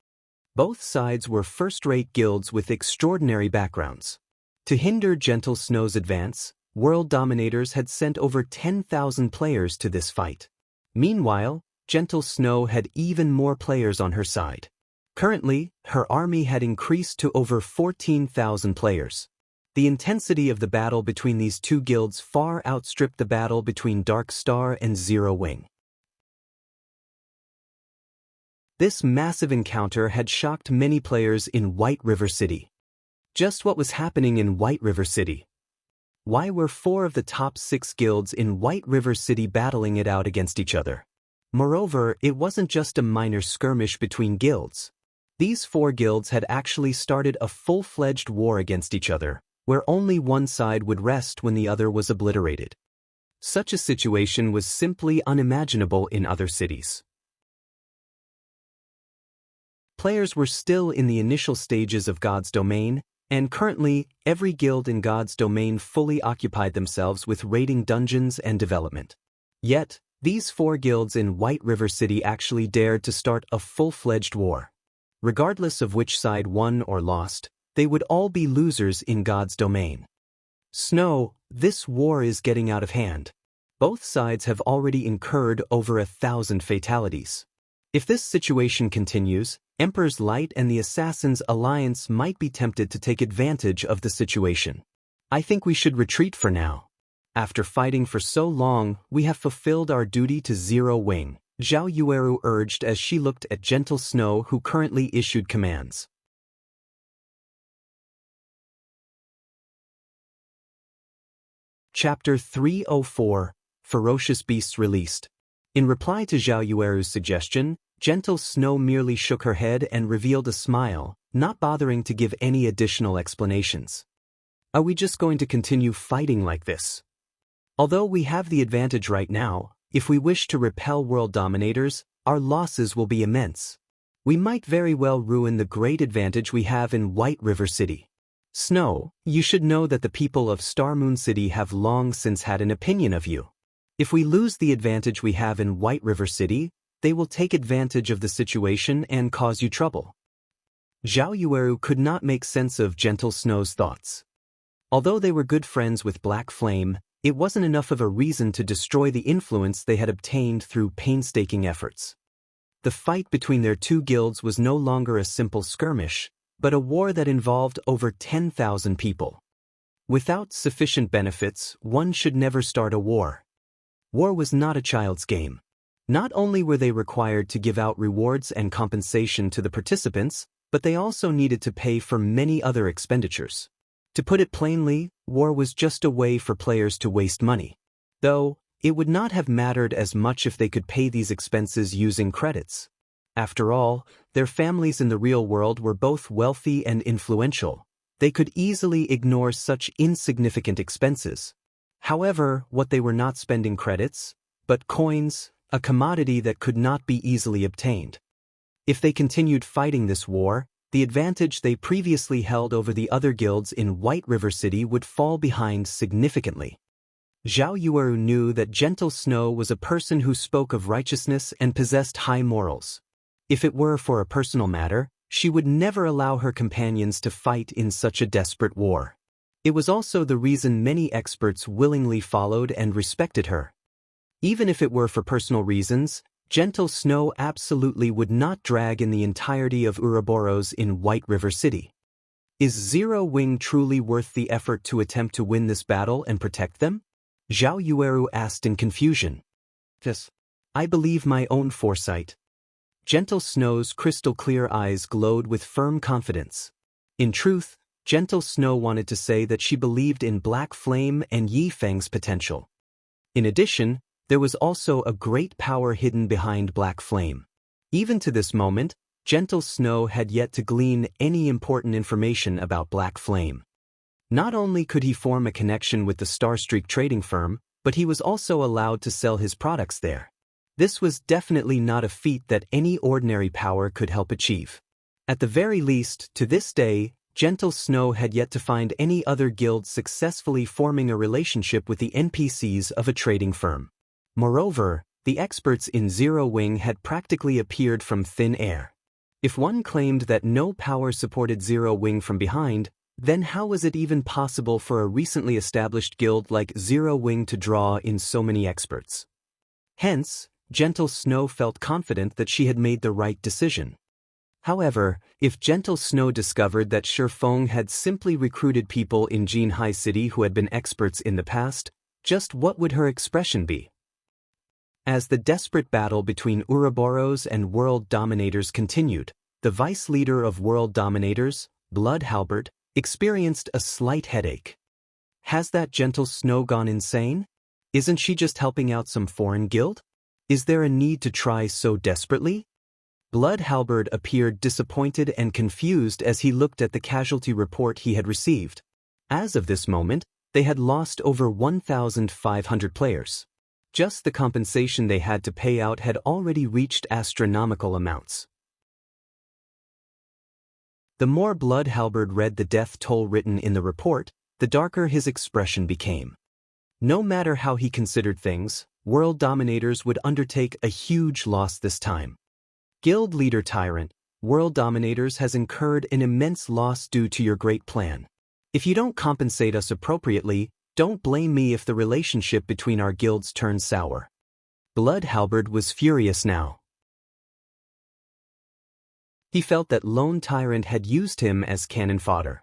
Both sides were first-rate guilds with extraordinary backgrounds. To hinder Gentle Snow's advance, World Dominators had sent over 10,000 players to this fight. Meanwhile, Gentle Snow had even more players on her side. Currently, her army had increased to over 14,000 players. The intensity of the battle between these two guilds far outstripped the battle between Dark Star and Zero Wing. This massive encounter had shocked many players in White River City. Just what was happening in White River City? Why were 4 of the top 6 guilds in White River City battling it out against each other? Moreover, it wasn't just a minor skirmish between guilds. These 4 guilds had actually started a full-fledged war against each other, where only one side would rest when the other was obliterated. Such a situation was simply unimaginable in other cities. Players were still in the initial stages of God's Domain, and currently, every guild in God's Domain fully occupied themselves with raiding dungeons and development. Yet, these 4 guilds in White River City actually dared to start a full-fledged war. Regardless of which side won or lost, they would all be losers in God's Domain. Snow, this war is getting out of hand. Both sides have already incurred over 1,000 fatalities. If this situation continues, Emperor's Light and the Assassin's Alliance might be tempted to take advantage of the situation. I think we should retreat for now. After fighting for so long, we have fulfilled our duty to Zero Wing, Zhao Yueru urged as she looked at Gentle Snow, who currently issued commands. Chapter 304, Ferocious Beasts Released. In reply to Zhao Yueru's suggestion, Gentle Snow merely shook her head and revealed a smile, not bothering to give any additional explanations. Are we just going to continue fighting like this? Although we have the advantage right now, if we wish to repel World Dominators, our losses will be immense. We might very well ruin the great advantage we have in White River City. Snow, you should know that the people of Star Moon City have long since had an opinion of you. If we lose the advantage we have in White River City, they will take advantage of the situation and cause you trouble. Zhao Yueru could not make sense of Gentle Snow's thoughts. Although they were good friends with Black Flame, It wasn't enough of a reason to destroy the influence they had obtained through painstaking efforts. The fight between their two guilds was no longer a simple skirmish, but a war that involved over 10,000 people. Without sufficient benefits, one should never start a war. War was not a child's game. Not only were they required to give out rewards and compensation to the participants, but they also needed to pay for many other expenditures. To put it plainly, war was just a way for players to waste money. Though, it would not have mattered as much if they could pay these expenses using credits. After all, their families in the real world were both wealthy and influential. They could easily ignore such insignificant expenses. However, what they were not spending credits, but coins, a commodity that could not be easily obtained. If they continued fighting this war, the advantage they previously held over the other guilds in White River City would fall behind significantly. Zhao Yueru knew that Gentle Snow was a person who spoke of righteousness and possessed high morals. If it were for a personal matter, she would never allow her companions to fight in such a desperate war. It was also the reason many experts willingly followed and respected her. Even if it were for personal reasons, Gentle Snow absolutely would not drag in the entirety of Ouroboros in White River City. Is Zero Wing truly worth the effort to attempt to win this battle and protect them? Zhao Yueru asked in confusion. Yes, I believe my own foresight. Gentle Snow's crystal-clear eyes glowed with firm confidence. In truth, Gentle Snow wanted to say that she believed in Black Flame and Yi Feng's potential. In addition, there was also a great power hidden behind Black Flame. Even to this moment, Gentle Snow had yet to glean any important information about Black Flame. Not only could he form a connection with the Starstreak trading firm, but he was also allowed to sell his products there. This was definitely not a feat that any ordinary power could help achieve. At the very least, to this day, Gentle Snow had yet to find any other guild successfully forming a relationship with the NPCs of a trading firm. Moreover, the experts in Zero Wing had practically appeared from thin air. If one claimed that no power supported Zero Wing from behind, then how was it even possible for a recently established guild like Zero Wing to draw in so many experts? Hence, Gentle Snow felt confident that she had made the right decision. However, if Gentle Snow discovered that Feng had simply recruited people in Jinhai City who had been experts in the past, just what would her expression be? As the desperate battle between Ouroboros and World Dominators continued, the vice leader of World Dominators, Blood Halberd, experienced a slight headache. Has that Gentle Snow gone insane? Isn't she just helping out some foreign guild? Is there a need to try so desperately? Blood Halberd appeared disappointed and confused as he looked at the casualty report he had received. As of this moment, they had lost over 1,500 players. Just the compensation they had to pay out had already reached astronomical amounts. The more Blood Halberd read the death toll written in the report, the darker his expression became. No matter how he considered things, World Dominators would undertake a huge loss this time. Guild Leader Tyrant, World Dominators has incurred an immense loss due to your great plan. If you don't compensate us appropriately, don't blame me if the relationship between our guilds turns sour. Blood Halberd was furious now. He felt that Lone Tyrant had used him as cannon fodder.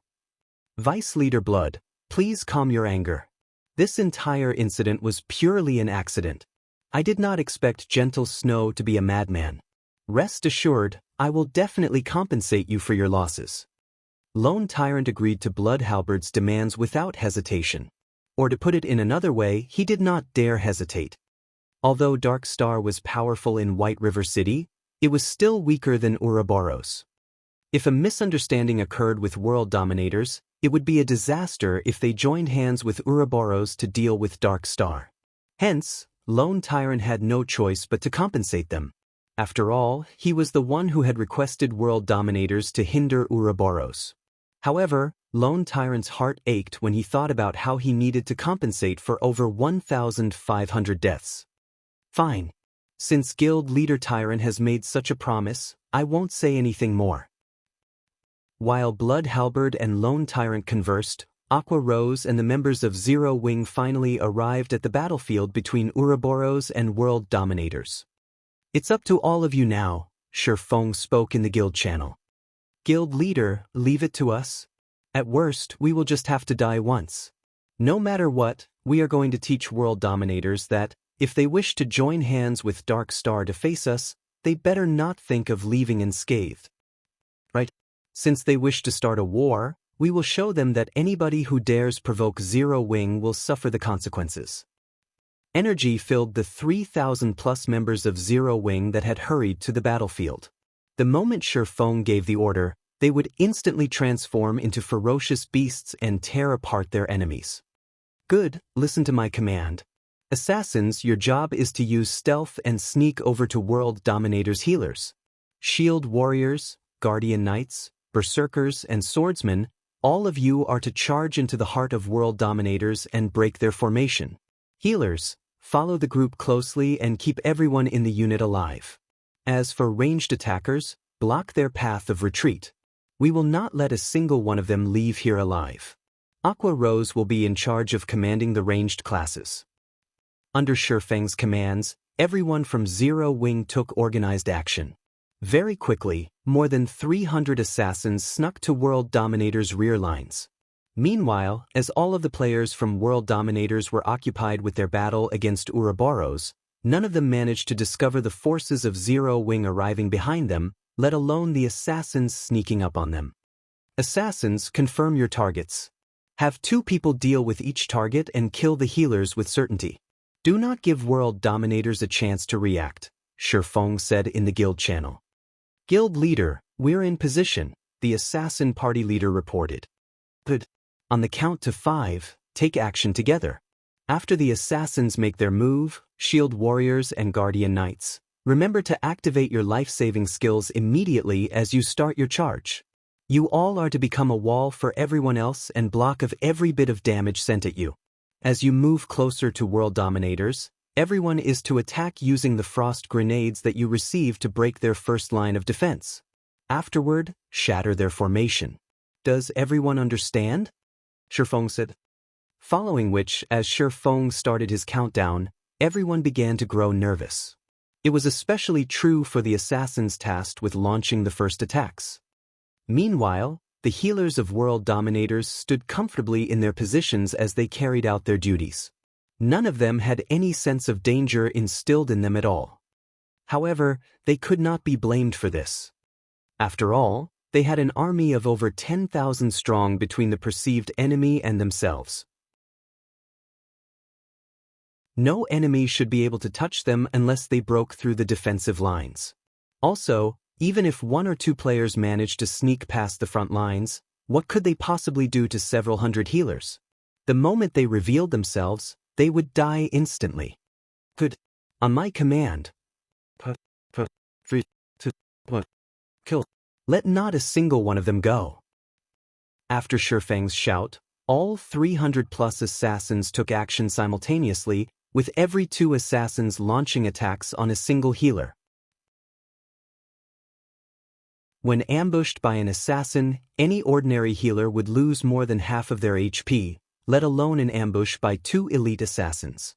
Vice Leader Blood, please calm your anger. This entire incident was purely an accident. I did not expect Gentle Snow to be a madman. Rest assured, I will definitely compensate you for your losses. Lone Tyrant agreed to Blood Halberd's demands without hesitation. Or to put it in another way, he did not dare hesitate. Although Dark Star was powerful in White River City, it was still weaker than Ouroboros. If a misunderstanding occurred with World Dominators, it would be a disaster if they joined hands with Ouroboros to deal with Dark Star. Hence, Lone Tyrant had no choice but to compensate them. After all, he was the one who had requested World Dominators to hinder Ouroboros. However, Lone Tyrant's heart ached when he thought about how he needed to compensate for over 1,500 deaths. Fine. Since Guild Leader Tyrant has made such a promise, I won't say anything more. While Blood Halberd and Lone Tyrant conversed, Aqua Rose and the members of Zero Wing finally arrived at the battlefield between Ouroboros and World Dominators. "It's up to all of you now," Feng spoke in the guild channel. "Guild leader, leave it to us. At worst, we will just have to die once. No matter what, we are going to teach World Dominators that, if they wish to join hands with Dark Star to face us, they better not think of leaving unscathed. Right? Since they wish to start a war, we will show them that anybody who dares provoke Zero Wing will suffer the consequences." Energy filled the 3,000-plus members of Zero Wing that had hurried to the battlefield. The moment Feng gave the order, they would instantly transform into ferocious beasts and tear apart their enemies. "Good, listen to my command. Assassins, your job is to use stealth and sneak over to World Dominators' healers. Shield warriors, guardian knights, berserkers, and swordsmen, all of you are to charge into the heart of World Dominators and break their formation. Healers, follow the group closely and keep everyone in the unit alive. As for ranged attackers, block their path of retreat. We will not let a single one of them leave here alive. Aqua Rose will be in charge of commanding the ranged classes." Under Feng's commands, everyone from Zero Wing took organized action. Very quickly, more than 300 assassins snuck to World Dominators' rear lines. Meanwhile, as all of the players from World Dominators were occupied with their battle against Ouroboros, none of them managed to discover the forces of Zero Wing arriving behind them, let alone the assassins sneaking up on them. "Assassins, confirm your targets. Have 2 people deal with each target and kill the healers with certainty. Do not give World Dominators a chance to react," Feng said in the guild channel. "Guild leader, we're in position," the assassin party leader reported. "Good. On the count to 5, take action together. After the assassins make their move, shield warriors and guardian knights, remember to activate your life-saving skills immediately as you start your charge. You all are to become a wall for everyone else and block of every bit of damage sent at you. As you move closer to World Dominators, everyone is to attack using the frost grenades that you receive to break their first line of defense. Afterward, shatter their formation. Does everyone understand?" Feng said. Following which, as Feng started his countdown, everyone began to grow nervous. It was especially true for the assassins tasked with launching the first attacks. Meanwhile, the healers of World Dominators stood comfortably in their positions as they carried out their duties. None of them had any sense of danger instilled in them at all. However, they could not be blamed for this. After all, they had an army of over 10,000 strong between the perceived enemy and themselves. No enemy should be able to touch them unless they broke through the defensive lines. Also, even if 1 or 2 players managed to sneak past the front lines, what could they possibly do to several hundred healers? The moment they revealed themselves, they would die instantly. "Good. On my command. Kill. Let not a single one of them go." After Feng's shout, all 300-plus assassins took action simultaneously, with every 2 assassins launching attacks on a single healer. When ambushed by an assassin, any ordinary healer would lose more than half of their HP, let alone an ambush by 2 elite assassins.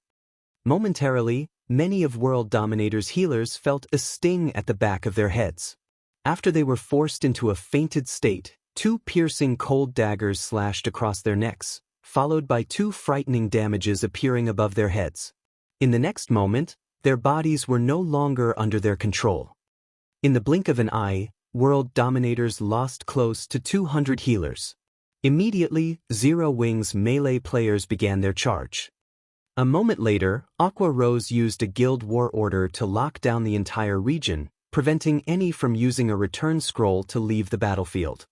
Momentarily, many of World Dominators' healers felt a sting at the back of their heads. After they were forced into a fainted state, 2 piercing cold daggers slashed across their necks, followed by 2 frightening damages appearing above their heads. In the next moment, their bodies were no longer under their control. In the blink of an eye, World Dominators lost close to 200 healers. Immediately, Zero Wing's melee players began their charge. A moment later, Aqua Rose used a guild war order to lock down the entire region, preventing any from using a return scroll to leave the battlefield.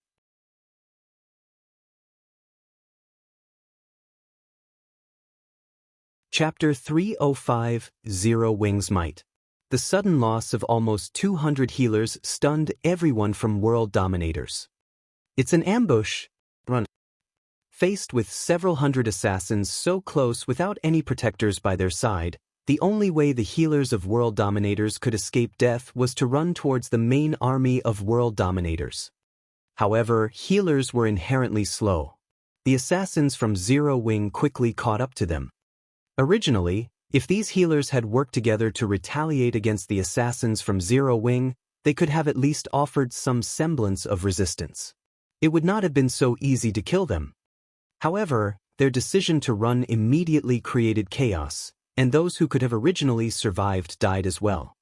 Chapter 305, Zero Wing's Might. The sudden loss of almost 200 healers stunned everyone from World Dominators. "It's an ambush! Run!" Faced with several hundred assassins so close without any protectors by their side, the only way the healers of World Dominators could escape death was to run towards the main army of World Dominators. However, healers were inherently slow. The assassins from Zero Wing quickly caught up to them. Originally, if these healers had worked together to retaliate against the assassins from Zero Wing, they could have at least offered some semblance of resistance. It would not have been so easy to kill them. However, their decision to run immediately created chaos, and those who could have originally survived died as well.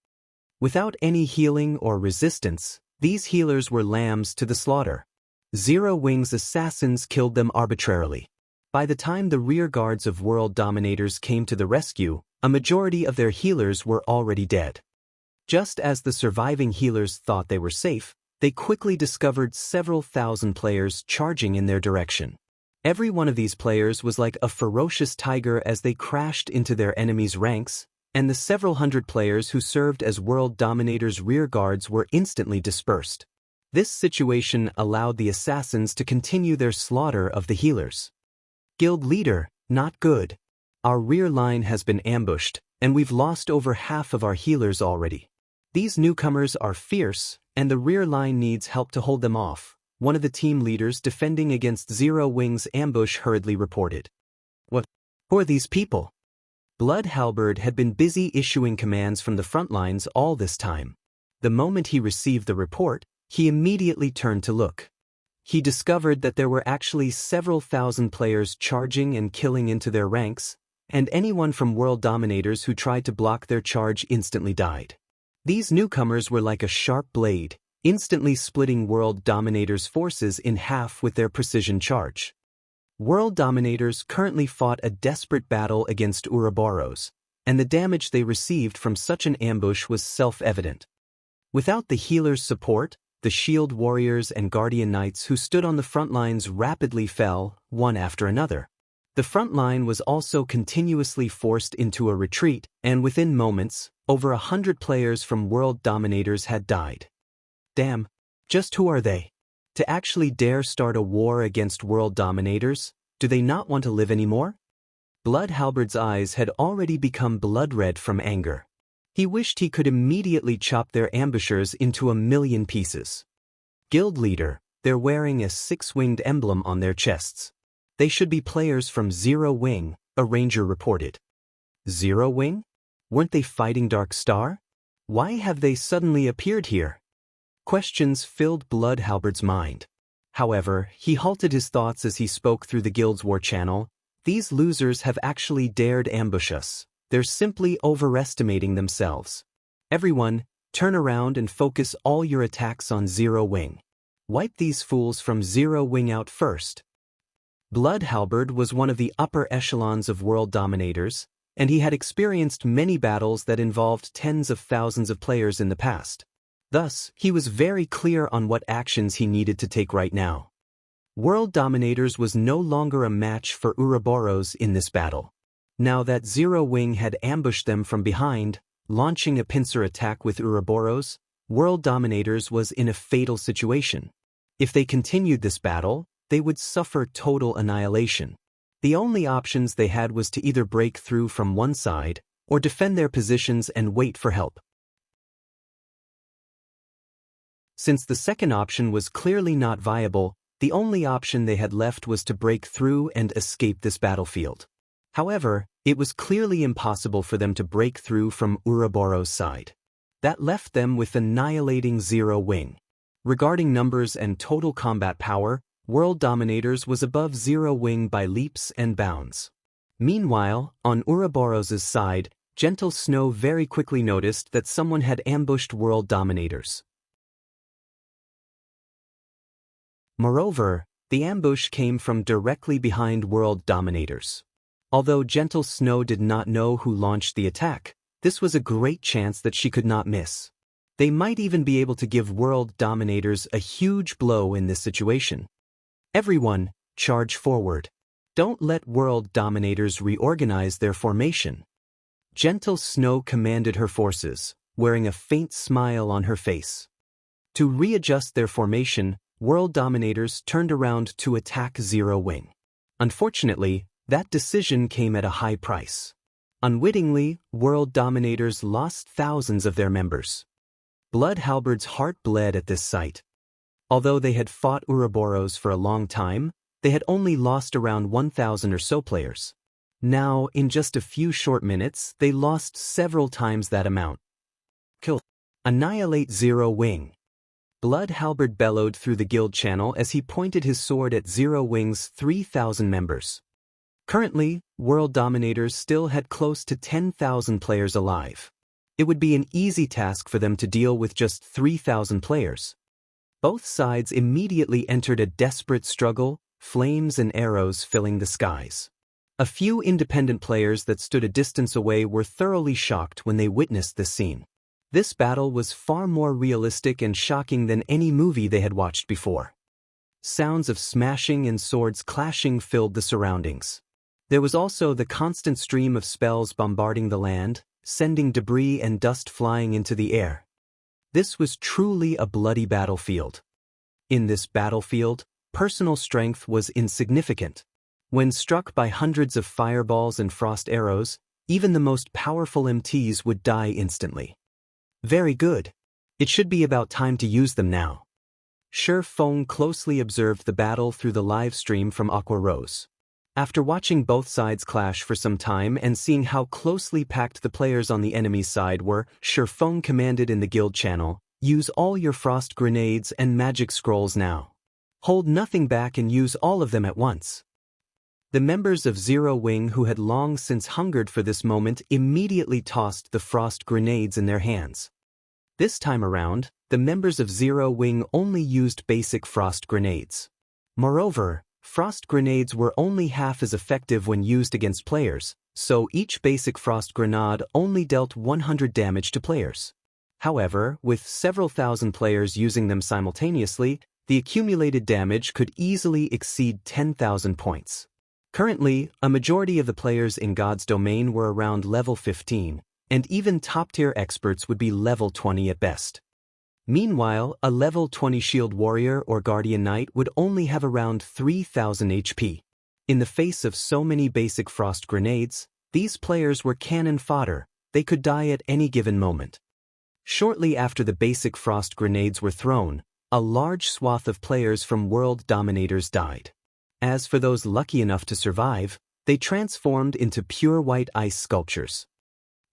Without any healing or resistance, these healers were lambs to the slaughter. Zero Wing's assassins killed them arbitrarily. By the time the rear guards of world dominators came to the rescue, a majority of their healers were already dead. Just as the surviving healers thought they were safe, they quickly discovered several thousand players charging in their direction. Every one of these players was like a ferocious tiger as they crashed into their enemies' ranks, and the several hundred players who served as world dominators' rear guards were instantly dispersed. This situation allowed the assassins to continue their slaughter of the healers. Guild leader, not good. Our rear line has been ambushed, and we've lost over half of our healers already. These newcomers are fierce, and the rear line needs help to hold them off, one of the team leaders defending against Zero Wing's ambush hurriedly reported. Who are these people? Blood Halberd had been busy issuing commands from the front lines all this time. The moment he received the report, he immediately turned to look. He discovered that there were actually several thousand players charging and killing into their ranks, and anyone from world dominators who tried to block their charge instantly died. These newcomers were like a sharp blade, instantly splitting world dominators' forces in half with their precision charge. World dominators currently fought a desperate battle against Ouroboros, and the damage they received from such an ambush was self-evident. Without the healers' support, the shield warriors and guardian knights who stood on the front lines rapidly fell, one after another. The front line was also continuously forced into a retreat, and within moments, over 100 players from world dominators had died. Damn, just who are they? To actually dare start a war against world dominators? Do they not want to live anymore? Blood Halberd's eyes had already become blood red from anger. He wished he could immediately chop their ambushers into 1,000,000 pieces. Guild leader, they're wearing a 6-winged emblem on their chests. They should be players from Zero Wing, a ranger reported. Zero Wing? Weren't they fighting Dark Star? Why have they suddenly appeared here? Questions filled Blood Halberd's mind. However, he halted his thoughts as he spoke through the guild's war channel. These losers have actually dared ambush us. They're simply overestimating themselves. Everyone, turn around and focus all your attacks on Zero Wing. Wipe these fools from Zero Wing out first. Blood Halberd was one of the upper echelons of world dominators, and he had experienced many battles that involved tens of thousands of players in the past. Thus, he was very clear on what actions he needed to take right now. World Dominators was no longer a match for Ouroboros in this battle. Now that Zero Wing had ambushed them from behind, launching a pincer attack with Ouroboros, World Dominators was in a fatal situation. If they continued this battle, they would suffer total annihilation. The only options they had was to either break through from one side, or defend their positions and wait for help. Since the second option was clearly not viable, the only option they had left was to break through and escape this battlefield. However, it was clearly impossible for them to break through from Ouroboros' side. That left them with annihilating Zero Wing. Regarding numbers and total combat power, World Dominators was above Zero Wing by leaps and bounds. Meanwhile, on Ouroboros' side, Gentle Snow very quickly noticed that someone had ambushed World Dominators. Moreover, the ambush came from directly behind World Dominators. Although Gentle Snow did not know who launched the attack, this was a great chance that she could not miss. They might even be able to give World Dominators a huge blow in this situation. Everyone, charge forward. Don't let World Dominators reorganize their formation. Gentle Snow commanded her forces, wearing a faint smile on her face. To readjust their formation, World Dominators turned around to attack Zero Wing. Unfortunately, that decision came at a high price. Unwittingly, World Dominators lost thousands of their members. Blood Halberd's heart bled at this sight. Although they had fought Ouroboros for a long time, they had only lost around 1,000 or so players. Now, in just a few short minutes, they lost several times that amount. Kill. Annihilate Zero Wing. Blood Halberd bellowed through the guild channel as he pointed his sword at Zero Wing's 3,000 members. Currently, World Dominators still had close to 10,000 players alive. It would be an easy task for them to deal with just 3,000 players. Both sides immediately entered a desperate struggle, flames and arrows filling the skies. A few independent players that stood a distance away were thoroughly shocked when they witnessed this scene. This battle was far more realistic and shocking than any movie they had watched before. Sounds of smashing and swords clashing filled the surroundings. There was also the constant stream of spells bombarding the land, sending debris and dust flying into the air. This was truly a bloody battlefield. In this battlefield, personal strength was insignificant. When struck by hundreds of fireballs and frost arrows, even the most powerful MTs would die instantly. Very good. It should be about time to use them now. Feng closely observed the battle through the live stream from Aqua Rose. After watching both sides clash for some time and seeing how closely packed the players on the enemy's side were, Feng commanded in the guild channel, "Use all your frost grenades and magic scrolls now. Hold nothing back and use all of them at once." The members of Zero Wing who had long since hungered for this moment immediately tossed the frost grenades in their hands. This time around, the members of Zero Wing only used basic frost grenades. Moreover, frost grenades were only half as effective when used against players, so each basic frost grenade only dealt 100 damage to players. However, with several thousand players using them simultaneously, the accumulated damage could easily exceed 10,000 points. Currently, a majority of the players in God's domain were around level 15, and even top-tier experts would be level 20 at best. Meanwhile, a level 20 Shield Warrior or Guardian Knight would only have around 3,000 HP. In the face of so many basic frost grenades, these players were cannon fodder. They could die at any given moment. Shortly after the basic frost grenades were thrown, a large swath of players from World Dominators died. As for those lucky enough to survive, they transformed into pure white ice sculptures.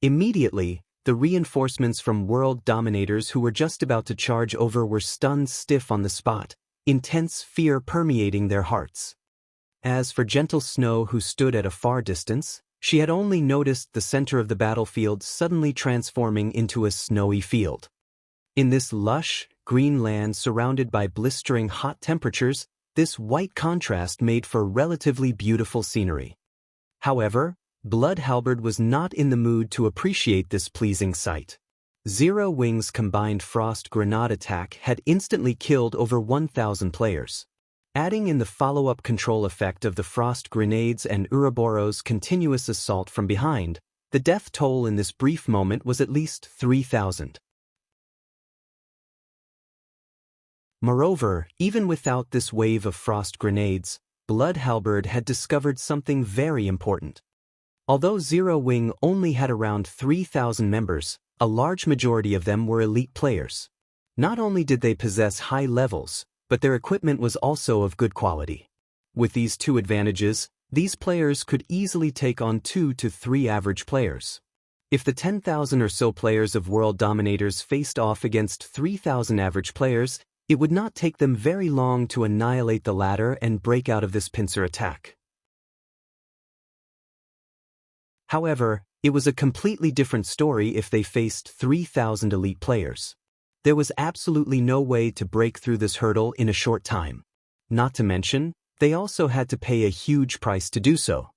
Immediately, the reinforcements from World Dominators who were just about to charge over were stunned stiff on the spot, intense fear permeating their hearts. As for Gentle Snow who stood at a far distance, she had only noticed the center of the battlefield suddenly transforming into a snowy field. In this lush, green land surrounded by blistering hot temperatures, this white contrast made for relatively beautiful scenery. However, Blood Halberd was not in the mood to appreciate this pleasing sight. Zero Wing's combined frost grenade attack had instantly killed over 1,000 players. Adding in the follow-up control effect of the frost grenades and Ouroboros' continuous assault from behind, the death toll in this brief moment was at least 3,000. Moreover, even without this wave of frost grenades, Blood Halberd had discovered something very important. Although Zero Wing only had around 3,000 members, a large majority of them were elite players. Not only did they possess high levels, but their equipment was also of good quality. With these two advantages, these players could easily take on 2 to 3 average players. If the 10,000 or so players of World Dominators faced off against 3,000 average players, it would not take them very long to annihilate the latter and break out of this pincer attack. However, it was a completely different story if they faced 3,000 elite players. There was absolutely no way to break through this hurdle in a short time. Not to mention, they also had to pay a huge price to do so.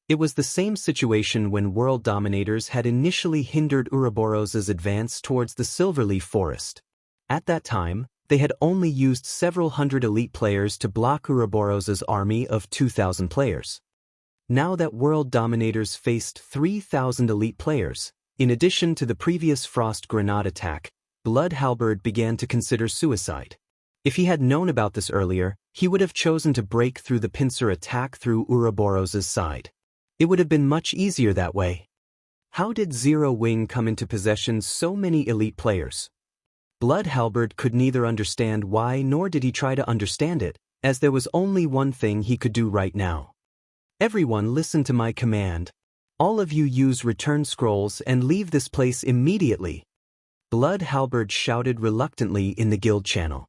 It was the same situation when World Dominators had initially hindered Ouroboros' advance towards the Silverleaf Forest. At that time, they had only used several hundred elite players to block Ouroboros' army of 2,000 players. Now that World Dominators faced 3,000 elite players, in addition to the previous frost grenade attack, Blood Halberd began to consider suicide. If he had known about this earlier, he would have chosen to break through the pincer attack through Ouroboros' side. It would have been much easier that way. How did Zero Wing come into possession so many elite players? Blood Halberd could neither understand why nor did he try to understand it, as there was only one thing he could do right now. Everyone listen to my command. All of you use return scrolls and leave this place immediately. Blood Halberd shouted reluctantly in the guild channel.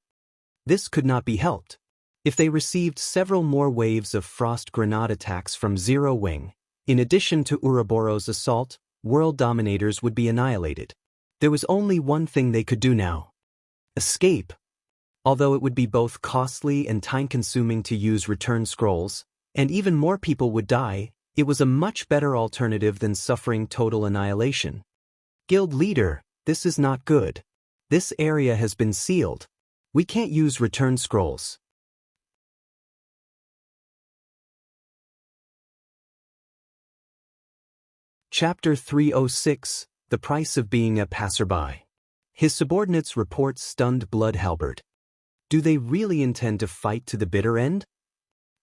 This could not be helped. If they received several more waves of frost grenade attacks from Zero Wing, in addition to Ouroboros' assault, world dominators would be annihilated. There was only one thing they could do now. Escape. Although it would be both costly and time-consuming to use return scrolls, and even more people would die, it was a much better alternative than suffering total annihilation. Guild leader, this is not good. This area has been sealed. We can't use return scrolls. Chapter 306, The Price of Being a Passerby. His subordinates' reports stunned Blood Halberd. Do they really intend to fight to the bitter end?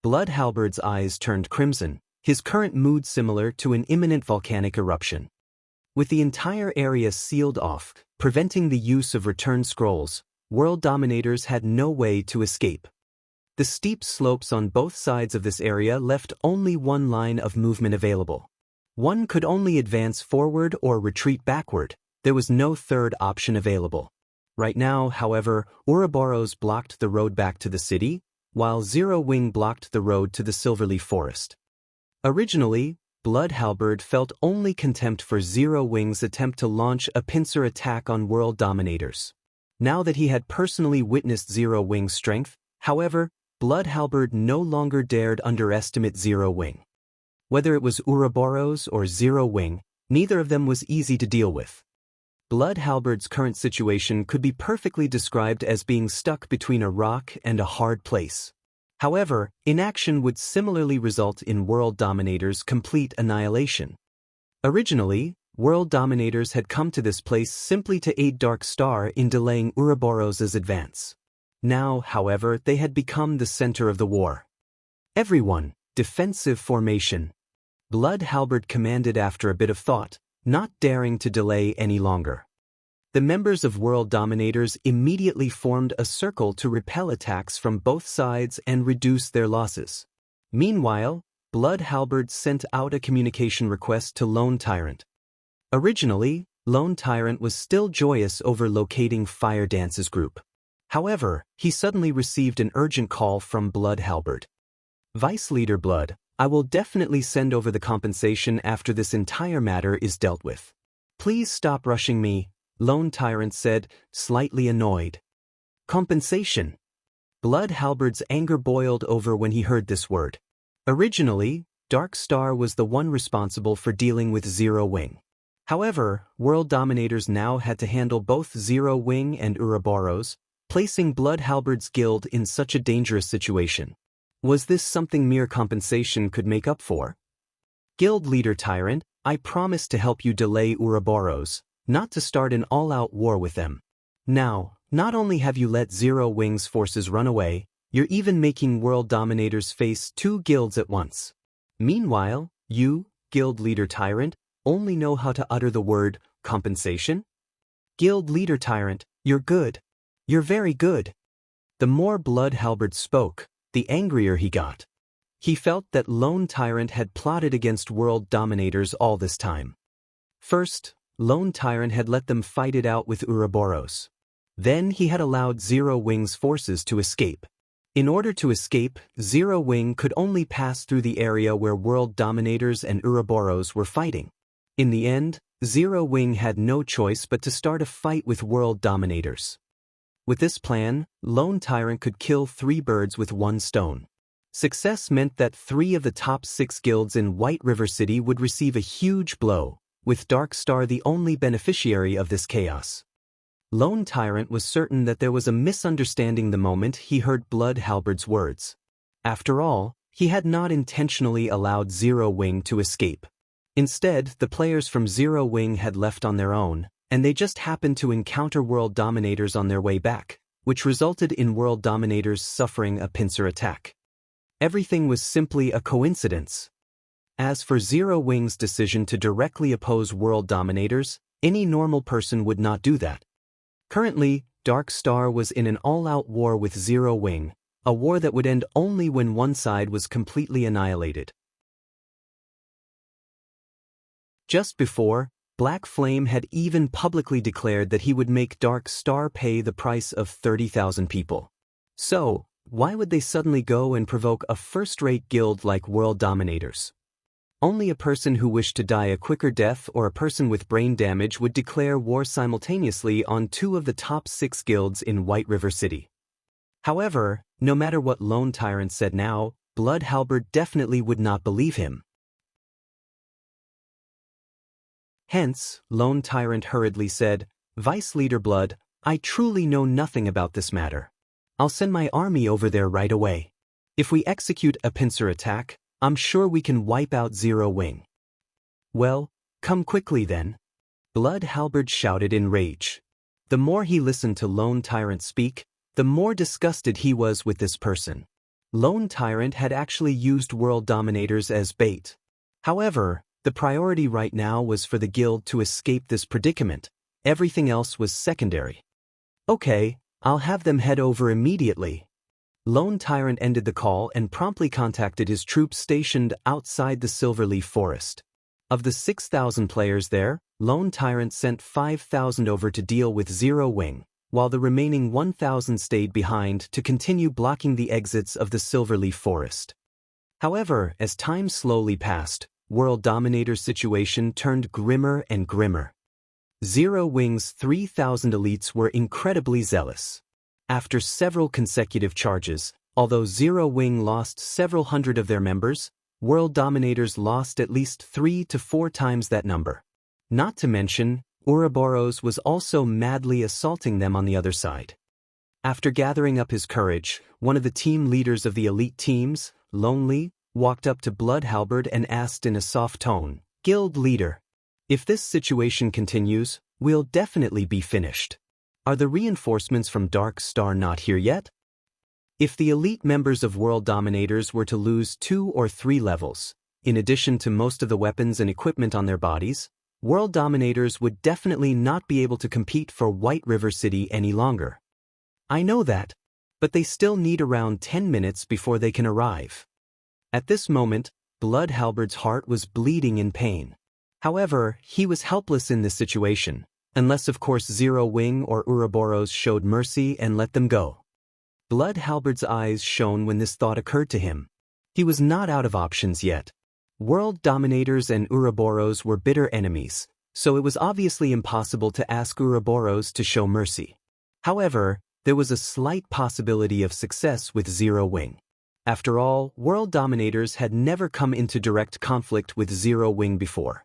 Blood Halberd's eyes turned crimson, his current mood similar to an imminent volcanic eruption. With the entire area sealed off, preventing the use of return scrolls, world dominators had no way to escape. The steep slopes on both sides of this area left only one line of movement available. One could only advance forward or retreat backward. There was no third option available. Right now, however, Ouroboros blocked the road back to the city, while Zero Wing blocked the road to the Silverleaf Forest. Originally, Blood Halberd felt only contempt for Zero Wing's attempt to launch a pincer attack on world dominators. Now that he had personally witnessed Zero Wing's strength, however, Blood Halberd no longer dared underestimate Zero Wing. Whether it was Ouroboros or Zero Wing, neither of them was easy to deal with. Blood Halberd's current situation could be perfectly described as being stuck between a rock and a hard place. However, inaction would similarly result in world dominators' complete annihilation. Originally, world dominators had come to this place simply to aid Dark Star in delaying Ouroboros' advance. Now, however, they had become the center of the war. Everyone, defensive formation. Blood Halberd commanded after a bit of thought, not daring to delay any longer. The members of World Dominators immediately formed a circle to repel attacks from both sides and reduce their losses. Meanwhile, Blood Halberd sent out a communication request to Lone Tyrant. Originally, Lone Tyrant was still joyous over locating Fire Dance's group. However, he suddenly received an urgent call from Blood Halberd. Vice Leader Blood, I will definitely send over the compensation after this entire matter is dealt with. Please stop rushing me, Lone Tyrant said, slightly annoyed. Compensation. Blood Halberd's anger boiled over when he heard this word. Originally, Dark Star was the one responsible for dealing with Zero Wing. However, World Dominators now had to handle both Zero Wing and Ouroboros, placing Blood Halberd's guild in such a dangerous situation. Was this something mere compensation could make up for? Guild Leader Tyrant, I promise to help you delay Ouroboros, not to start an all-out war with them. Now, not only have you let Zero Wing's forces run away, you're even making World Dominators face two guilds at once. Meanwhile, you, Guild Leader Tyrant, only know how to utter the word compensation? Guild Leader Tyrant, you're good. You're very good. The more Blood Halberd spoke, the angrier he got. He felt that Lone Tyrant had plotted against World Dominators all this time. First, Lone Tyrant had let them fight it out with Ouroboros. Then he had allowed Zero Wing's forces to escape. In order to escape, Zero Wing could only pass through the area where World Dominators and Ouroboros were fighting. In the end, Zero Wing had no choice but to start a fight with World Dominators. With this plan, Lone Tyrant could kill 3 birds with 1 stone. Success meant that 3 of the top 6 guilds in White River City would receive a huge blow, with Dark Star the only beneficiary of this chaos. Lone Tyrant was certain that there was a misunderstanding the moment he heard Blood Halberd's words. After all, he had not intentionally allowed Zero Wing to escape. Instead, the players from Zero Wing had left on their own, and they just happened to encounter World Dominators on their way back, which resulted in World Dominators suffering a pincer attack. Everything was simply a coincidence. As for Zero Wing's decision to directly oppose World Dominators, any normal person would not do that. Currently, Dark Star was in an all-out war with Zero Wing, a war that would end only when one side was completely annihilated. Just before, Black Flame had even publicly declared that he would make Dark Star pay the price of 30,000 people. So, why would they suddenly go and provoke a first-rate guild like World Dominators? Only a person who wished to die a quicker death or a person with brain damage would declare war simultaneously on two of the top 6 guilds in White River City. However, no matter what Lone Tyrant said now, Blood Halberd definitely would not believe him. Hence, Lone Tyrant hurriedly said, "Vice Leader Blood, I truly know nothing about this matter. I'll send my army over there right away. If we execute a pincer attack, I'm sure we can wipe out Zero Wing." "Well, come quickly then," Blood Halberd shouted in rage. The more he listened to Lone Tyrant speak, the more disgusted he was with this person. Lone Tyrant had actually used World Dominators as bait. However, the priority right now was for the guild to escape this predicament. Everything else was secondary. "Okay, I'll have them head over immediately." Lone Tyrant ended the call and promptly contacted his troops stationed outside the Silverleaf Forest. Of the 6,000 players there, Lone Tyrant sent 5,000 over to deal with Zero Wing, while the remaining 1,000 stayed behind to continue blocking the exits of the Silverleaf Forest. However, as time slowly passed, World Dominator's situation turned grimmer and grimmer. Zero Wing's 3,000 elites were incredibly zealous. After several consecutive charges, although Zero Wing lost several hundred of their members, World Dominators lost at least 3 to 4 times that number. Not to mention, Ouroboros was also madly assaulting them on the other side. After gathering up his courage, one of the team leaders of the elite teams, Lonely, walked up to Blood Halberd and asked in a soft tone, "Guild leader, if this situation continues, we'll definitely be finished. Are the reinforcements from Dark Star not here yet? If the elite members of World Dominators were to lose 2 or 3 levels, in addition to most of the weapons and equipment on their bodies, World Dominators would definitely not be able to compete for White River City any longer. I know that, but they still need around 10 minutes before they can arrive." At this moment, Blood Halberd's heart was bleeding in pain. However, he was helpless in this situation, unless of course Zero Wing or Ouroboros showed mercy and let them go. Blood Halberd's eyes shone when this thought occurred to him. He was not out of options yet. World Dominators and Ouroboros were bitter enemies, so it was obviously impossible to ask Ouroboros to show mercy. However, there was a slight possibility of success with Zero Wing. After all, World Dominators had never come into direct conflict with Zero Wing before.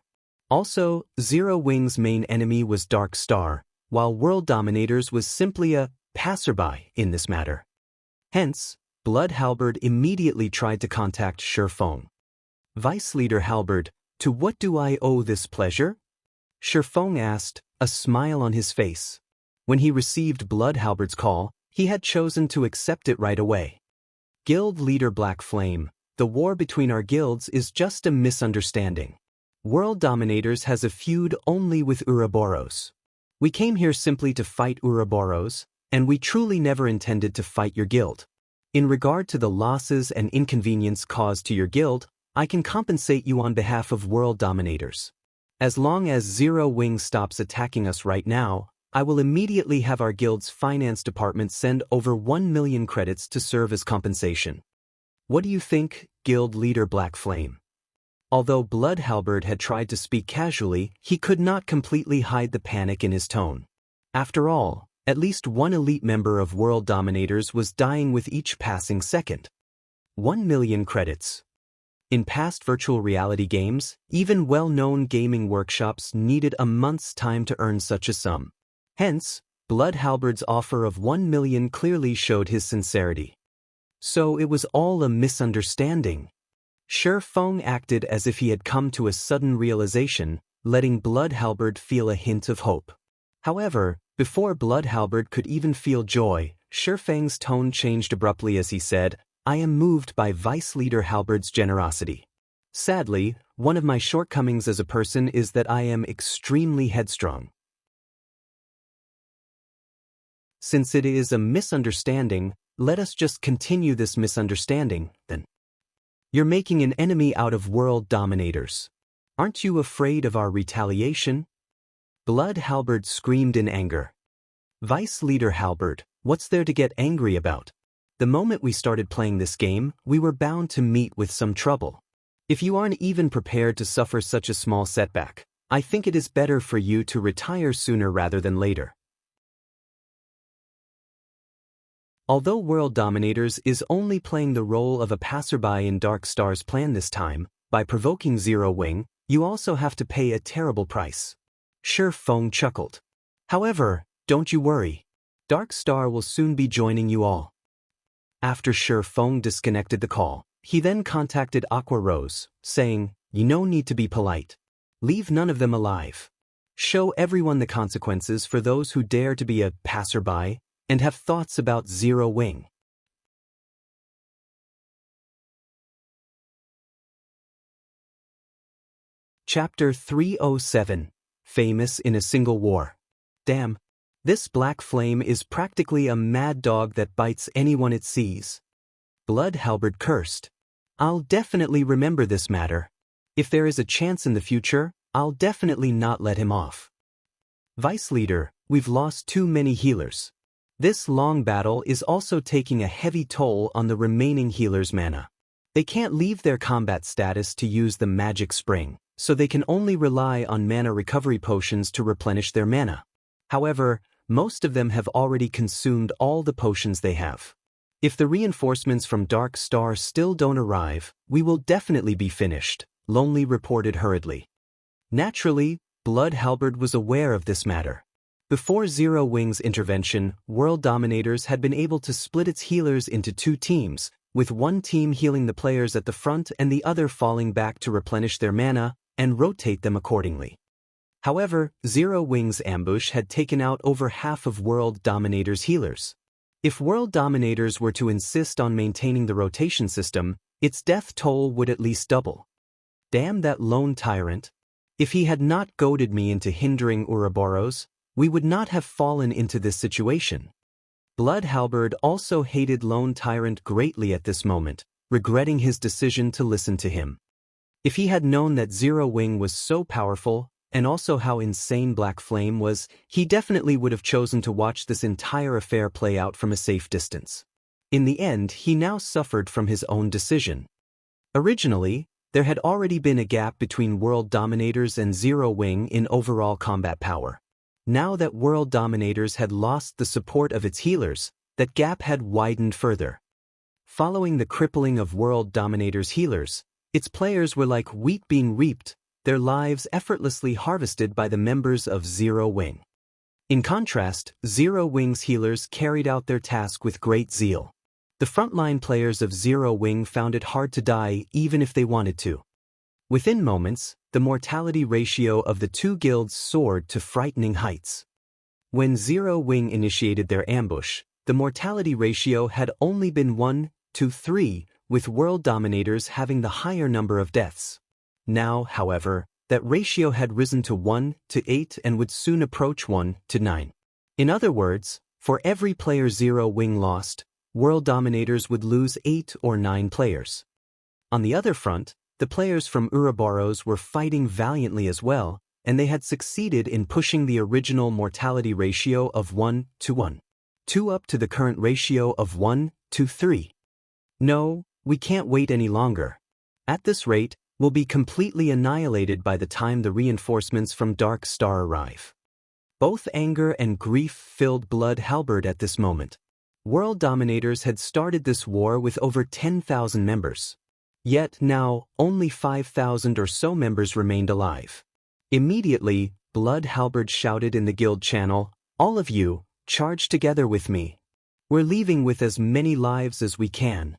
Also, Zero Wing's main enemy was Dark Star, while World Dominators was simply a passerby in this matter. Hence, Blood Halberd immediately tried to contact Feng. "Vice Leader Halberd, to what do I owe this pleasure?" Feng asked, a smile on his face. When he received Blood Halberd's call, he had chosen to accept it right away. "Guild Leader Black Flame, the war between our guilds is just a misunderstanding. World Dominators has a feud only with Ouroboros. We came here simply to fight Ouroboros, and we truly never intended to fight your guild. In regard to the losses and inconvenience caused to your guild, I can compensate you on behalf of World Dominators. As long as Zero Wing stops attacking us right now, I will immediately have our guild's finance department send over 1 million credits to serve as compensation. What do you think, Guild Leader Black Flame?" Although Blood Halberd had tried to speak casually, he could not completely hide the panic in his tone. After all, at least one elite member of World Dominators was dying with each passing second. 1 million credits. In past virtual reality games, even well-known gaming workshops needed a month's time to earn such a sum. Hence, Blood Halberd's offer of 1 million clearly showed his sincerity. So it was all a misunderstanding. Feng acted as if he had come to a sudden realization, letting Blood Halberd feel a hint of hope. However, before Blood Halberd could even feel joy, Feng's tone changed abruptly as he said, "I am moved by Vice Leader Halberd's generosity. Sadly, one of my shortcomings as a person is that I am extremely headstrong. Since it is a misunderstanding, let us just continue this misunderstanding, then. You're making an enemy out of world dominators. Aren't you afraid of our retaliation? Blood Halberd screamed in anger. Vice Leader Halberd, what's there to get angry about? The moment we started playing this game, we were bound to meet with some trouble. If you aren't even prepared to suffer such a small setback, I think it is better for you to retire sooner rather than later. Although World Dominators is only playing the role of a passerby in Dark Star's plan this time, by provoking Zero Wing, you also have to pay a terrible price. Sure, Feng chuckled. However, don't you worry. Dark Star will soon be joining you all. After Sure Feng disconnected the call, he then contacted Aqua Rose, saying, "You no need to be polite. Leave none of them alive. Show everyone the consequences for those who dare to be a passerby and have thoughts about Zero Wing." Chapter 307, Famous in a Single War. Damn. This black flame is practically a mad dog that bites anyone it sees. Blood Halberd cursed. I'll definitely remember this matter. If there is a chance in the future, I'll definitely not let him off. Vice Leader, we've lost too many healers. This long battle is also taking a heavy toll on the remaining healers' mana. They can't leave their combat status to use the magic spring, so they can only rely on mana recovery potions to replenish their mana. However, most of them have already consumed all the potions they have. If the reinforcements from Dark Star still don't arrive, we will definitely be finished, Lonely reported hurriedly. Naturally, Blood Halberd was aware of this matter. Before Zero Wing's intervention, World Dominators had been able to split its healers into two teams, with one team healing the players at the front and the other falling back to replenish their mana and rotate them accordingly. However, Zero Wing's ambush had taken out over half of World Dominators' healers. If World Dominators were to insist on maintaining the rotation system, its death toll would at least double. Damn that lone tyrant. If he had not goaded me into hindering Ouroboros, we would not have fallen into this situation. Blood Halberd also hated Lone Tyrant greatly at this moment, regretting his decision to listen to him. If he had known that Zero Wing was so powerful, and also how insane Black Flame was, he definitely would have chosen to watch this entire affair play out from a safe distance. In the end, he now suffered from his own decision. Originally, there had already been a gap between World Dominators and Zero Wing in overall combat power. Now that World Dominators had lost the support of its healers, that gap had widened further. Following the crippling of World Dominators' healers, its players were like wheat being reaped, their lives effortlessly harvested by the members of Zero Wing. In contrast, Zero Wing's healers carried out their task with great zeal. The frontline players of Zero Wing found it hard to die even if they wanted to. Within moments, the mortality ratio of the two guilds soared to frightening heights. When Zero Wing initiated their ambush, the mortality ratio had only been 1 to 3, with World Dominators having the higher number of deaths. Now, however, that ratio had risen to 1 to 8 and would soon approach 1 to 9. In other words, for every player Zero Wing lost, World Dominators would lose 8 or 9 players. On the other front, the players from Ouroboros were fighting valiantly as well, and they had succeeded in pushing the original mortality ratio of 1 to 1, 2 up to the current ratio of 1 to 3. No, we can't wait any longer. At this rate, we'll be completely annihilated by the time the reinforcements from Dark Star arrive. Both anger and grief filled Blood Halberd at this moment. World Dominators had started this war with over 10,000 members. Yet now, only 5,000 or so members remained alive. Immediately, Blood Halberd shouted in the guild channel, "All of you, charge together with me. We're leaving with as many lives as we can."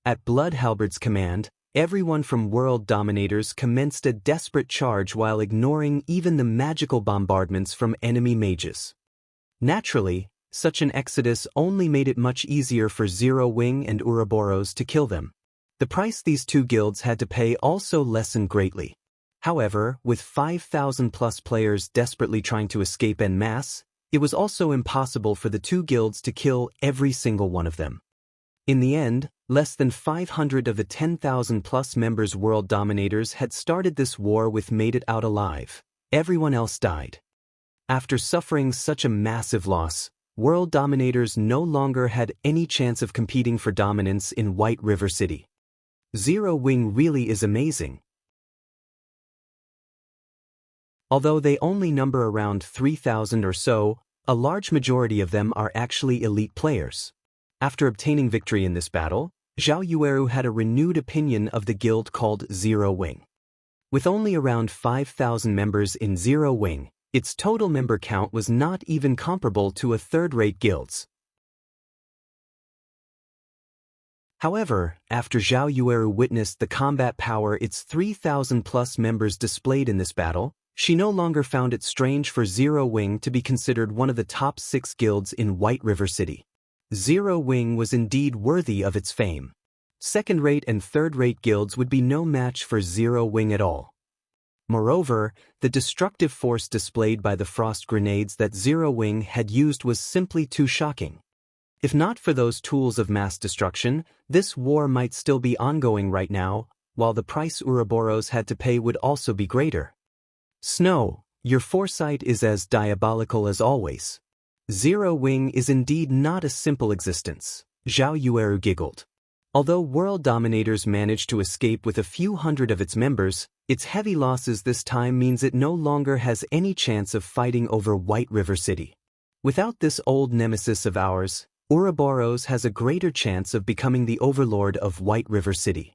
At Blood Halberd's command, everyone from World Dominators commenced a desperate charge while ignoring even the magical bombardments from enemy mages. Naturally, such an exodus only made it much easier for Zero Wing and Ouroboros to kill them. The price these two guilds had to pay also lessened greatly. However, with 5,000 plus players desperately trying to escape en masse, It was also impossible for the two guilds to kill every single one of them. In the end, less than 500 of the 10,000-plus members world dominators had started this war with made it out alive. Everyone else died. After suffering such a massive loss, world dominators no longer had any chance of competing for dominance in White River City. Zero Wing really is amazing. Although they only number around 3,000 or so, a large majority of them are actually elite players. After obtaining victory in this battle, Zhao Yueru had a renewed opinion of the guild called Zero Wing. With only around 5,000 members in Zero Wing, its total member count was not even comparable to a third-rate guild's. However, after Zhao Yueru witnessed the combat power its 3,000-plus members displayed in this battle, she no longer found it strange for Zero Wing to be considered one of the top 6 guilds in White River City. Zero Wing was indeed worthy of its fame. Second-rate and third-rate guilds would be no match for Zero Wing at all. Moreover, the destructive force displayed by the frost grenades that Zero Wing had used was simply too shocking. If not for those tools of mass destruction, this war might still be ongoing right now, while the price Ouroboros had to pay would also be greater. Snow, your foresight is as diabolical as always. Zero Wing is indeed not a simple existence, Zhao Yueru giggled. Although world dominators managed to escape with a few hundred of its members, its heavy losses this time means it no longer has any chance of fighting over White River City. Without this old nemesis of ours, Ouroboros has a greater chance of becoming the overlord of White River City.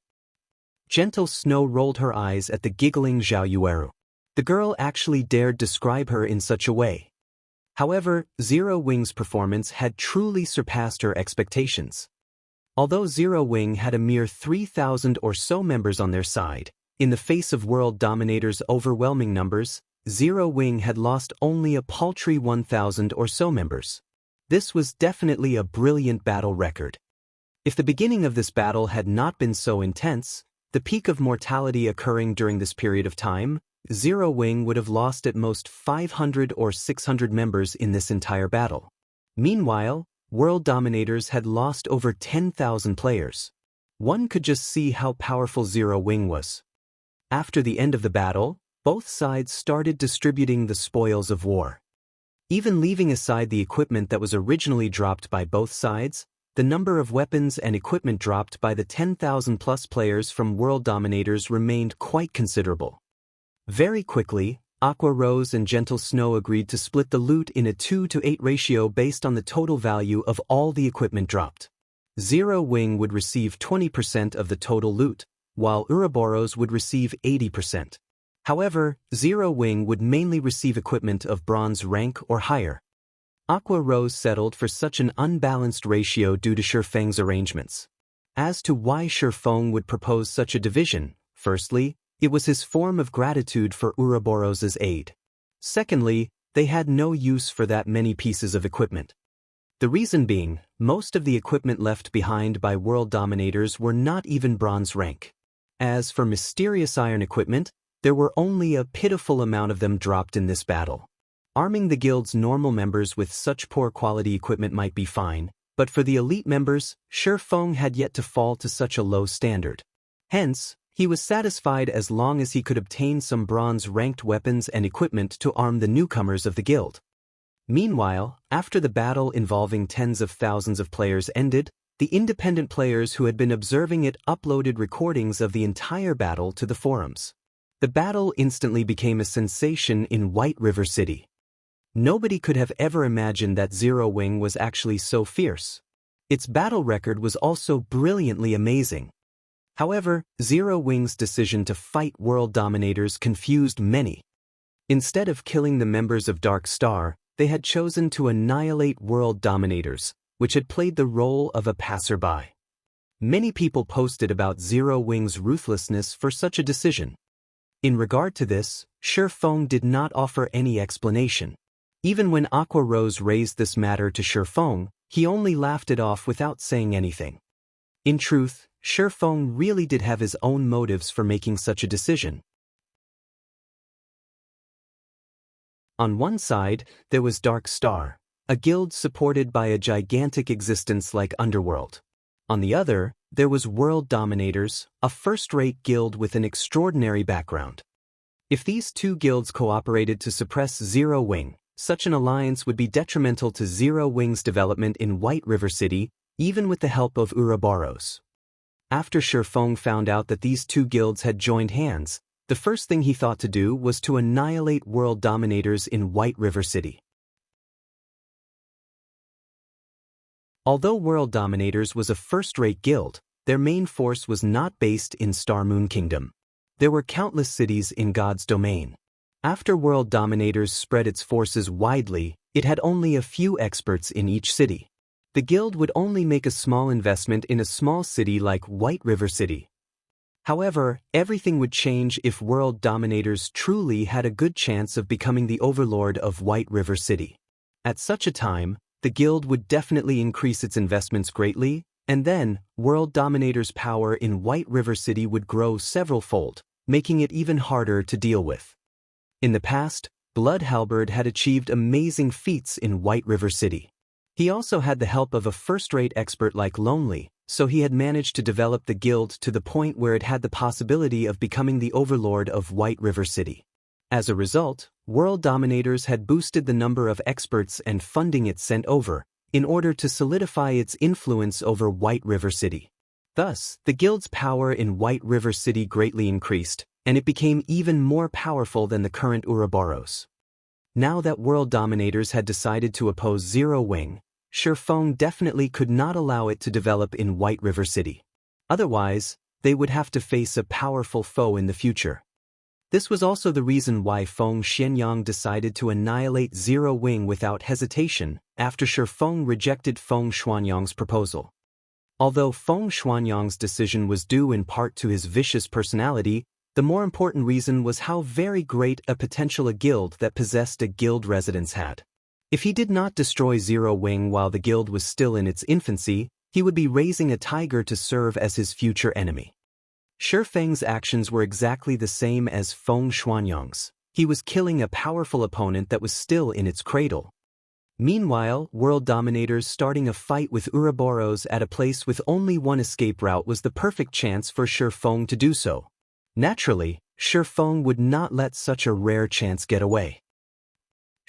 Gentle Snow rolled her eyes at the giggling Zhao Yueru. The girl actually dared describe her in such a way. However, Zero Wing's performance had truly surpassed her expectations. Although Zero Wing had a mere 3,000 or so members on their side, in the face of world dominators' overwhelming numbers, Zero Wing had lost only a paltry 1,000 or so members. This was definitely a brilliant battle record. If the beginning of this battle had not been so intense, the peak of mortality occurring during this period of time, Zero Wing would have lost at most 500 or 600 members in this entire battle. Meanwhile, world dominators had lost over 10,000 players. One could just see how powerful Zero Wing was. After the end of the battle, both sides started distributing the spoils of war. Even leaving aside the equipment that was originally dropped by both sides, the number of weapons and equipment dropped by the 10,000-plus players from world dominators remained quite considerable. Very quickly, Aqua Rose and Gentle Snow agreed to split the loot in a 2-to-8 ratio based on the total value of all the equipment dropped. Zero Wing would receive 20% of the total loot, while Ouroboros would receive 80%. However, Zero Wing would mainly receive equipment of bronze rank or higher. Aqua Rose settled for such an unbalanced ratio due to Feng's arrangements. As to why Feng would propose such a division, firstly, it was his form of gratitude for Ouroboros' aid. Secondly, they had no use for that many pieces of equipment. The reason being, most of the equipment left behind by world dominators were not even bronze rank. As for mysterious iron equipment, there were only a pitiful amount of them dropped in this battle. Arming the guild's normal members with such poor quality equipment might be fine, but for the elite members, Feng had yet to fall to such a low standard. Hence, he was satisfied as long as he could obtain some bronze-ranked weapons and equipment to arm the newcomers of the guild. Meanwhile, after the battle involving tens of thousands of players ended, the independent players who had been observing it uploaded recordings of the entire battle to the forums. The battle instantly became a sensation in White River City. Nobody could have ever imagined that Zero Wing was actually so fierce. Its battle record was also brilliantly amazing. However, Zero Wing's decision to fight world dominators confused many. Instead of killing the members of Dark Star, they had chosen to annihilate world dominators, which had played the role of a passerby. Many people posted about Zero Wing's ruthlessness for such a decision. In regard to this, Feng did not offer any explanation. Even when Aqua Rose raised this matter to Feng, he only laughed it off without saying anything. In truth, Feng really did have his own motives for making such a decision. On one side, there was Dark Star, a guild supported by a gigantic existence like Underworld. On the other, there was World Dominators, a first-rate guild with an extraordinary background. If these two guilds cooperated to suppress Zero Wing, such an alliance would be detrimental to Zero Wing's development in White River City, even with the help of Ouroboros. After Feng found out that these two guilds had joined hands, the first thing he thought to do was to annihilate World Dominators in White River City. Although World Dominators was a first-rate guild, their main force was not based in Star Moon Kingdom. There were countless cities in God's domain. After World Dominators spread its forces widely, it had only a few experts in each city. The guild would only make a small investment in a small city like White River City. However, everything would change if World Dominators truly had a good chance of becoming the overlord of White River City. At such a time, the guild would definitely increase its investments greatly, and then, World Dominators' power in White River City would grow several-fold, making it even harder to deal with. In the past, Blood Halberd had achieved amazing feats in White River City. He also had the help of a first-rate expert like Lonely, so he had managed to develop the guild to the point where it had the possibility of becoming the overlord of White River City. As a result, World Dominators had boosted the number of experts and funding it sent over, in order to solidify its influence over White River City. Thus, the guild's power in White River City greatly increased, and it became even more powerful than the current Ouroboros. Now that World Dominators had decided to oppose Zero Wing, Feng definitely could not allow it to develop in White River City. Otherwise, they would have to face a powerful foe in the future. This was also the reason why Feng Xianyang decided to annihilate Zero Wing without hesitation after Feng rejected Feng Xuanyang's proposal. Although Feng Xuanyang's decision was due in part to his vicious personality, the more important reason was how very great a potential a guild that possessed a guild residence had. If he did not destroy Zero Wing while the guild was still in its infancy, he would be raising a tiger to serve as his future enemy. Feng's actions were exactly the same as Feng Xuanyang's. He was killing a powerful opponent that was still in its cradle. Meanwhile, World Dominators starting a fight with Ouroboros at a place with only one escape route was the perfect chance for Feng to do so. Naturally, Feng would not let such a rare chance get away.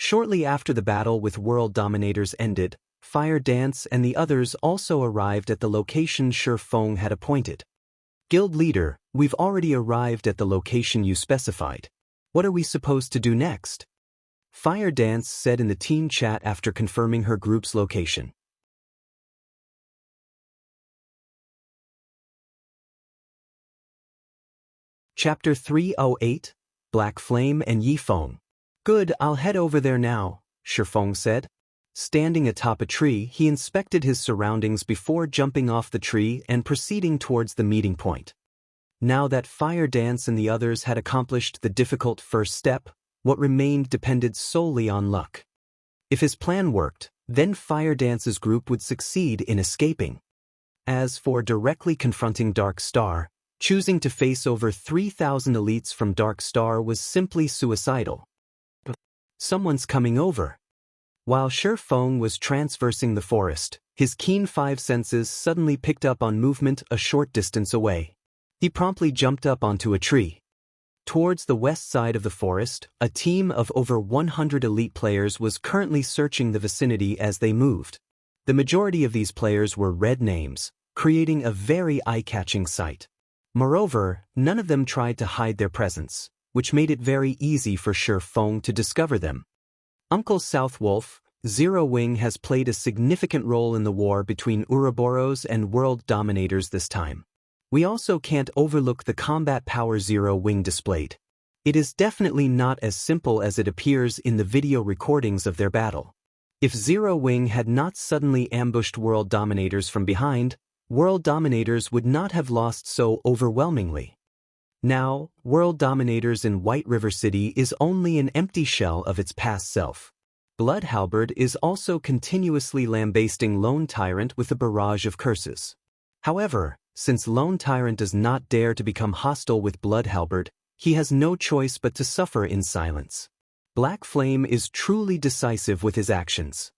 Shortly after the battle with World Dominators ended, Fire Dance and the others also arrived at the location Feng had appointed. Guild leader, we've already arrived at the location you specified. What are we supposed to do next? Fire Dance said in the team chat after confirming her group's location. Chapter 308, Black Flame and Yi Feng. Good, I'll head over there now, Feng said. Standing atop a tree, he inspected his surroundings before jumping off the tree and proceeding towards the meeting point. Now that Fire Dance and the others had accomplished the difficult first step, what remained depended solely on luck. If his plan worked, then Fire Dance's group would succeed in escaping. As for directly confronting Dark Star, choosing to face over 3,000 elites from Dark Star was simply suicidal. Someone's coming over. While Feng was traversing the forest, his keen five senses suddenly picked up on movement a short distance away. He promptly jumped up onto a tree. Towards the west side of the forest, a team of over 100 elite players was currently searching the vicinity as they moved. The majority of these players were red names, creating a very eye-catching sight. Moreover, none of them tried to hide their presence, which made it very easy for Feng to discover them. Uncle Southwolf, Zero Wing has played a significant role in the war between Ouroboros and World Dominators this time. We also can't overlook the combat power Zero Wing displayed. It is definitely not as simple as it appears in the video recordings of their battle. If Zero Wing had not suddenly ambushed World Dominators from behind, World Dominators would not have lost so overwhelmingly. Now, World Dominators in White River City is only an empty shell of its past self. Blood Halberd is also continuously lambasting Lone Tyrant with a barrage of curses. However, since Lone Tyrant does not dare to become hostile with Blood Halberd, he has no choice but to suffer in silence. Black Flame is truly decisive with his actions.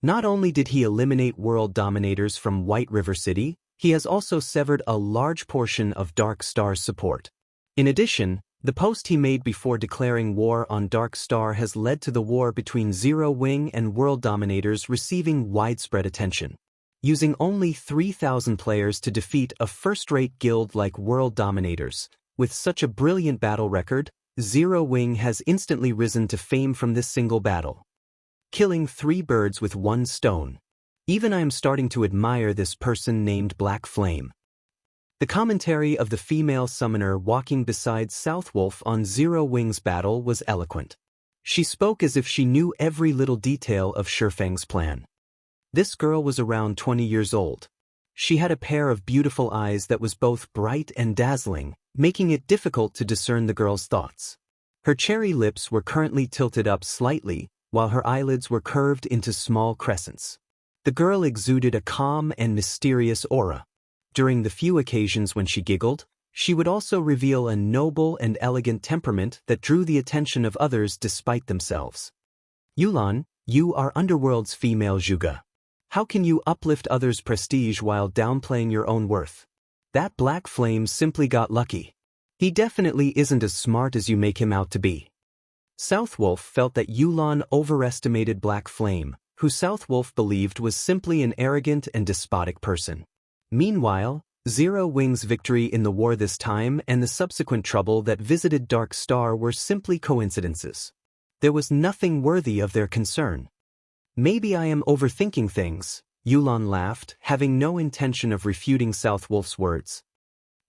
Not only did he eliminate world dominators from White River City, he has also severed a large portion of Dark Star's support. In addition, the post he made before declaring war on Dark Star has led to the war between Zero Wing and world dominators receiving widespread attention. Using only 3,000 players to defeat a first-rate guild like world dominators, with such a brilliant battle record, Zero Wing has instantly risen to fame from this single battle. Killing 3 birds with 1 stone. Even I am starting to admire this person named Black Flame. The commentary of the female summoner walking beside Southwolf on Zero Wing's battle was eloquent. She spoke as if she knew every little detail of Feng's plan. This girl was around 20 years old. She had a pair of beautiful eyes that was both bright and dazzling, making it difficult to discern the girl's thoughts. Her cherry lips were currently tilted up slightly, while her eyelids were curved into small crescents. The girl exuded a calm and mysterious aura. During the few occasions when she giggled, she would also reveal a noble and elegant temperament that drew the attention of others despite themselves. Yulan, you are Underworld's female Zhuge. How can you uplift others' prestige while downplaying your own worth? That Black Flame simply got lucky. He definitely isn't as smart as you make him out to be. Southwolf felt that Yulan overestimated Black Flame, who Southwolf believed was simply an arrogant and despotic person. Meanwhile, Zero Wing's victory in the war this time and the subsequent trouble that visited Dark Star were simply coincidences. There was nothing worthy of their concern. Maybe I am overthinking things, Yulan laughed, having no intention of refuting Southwolf's words.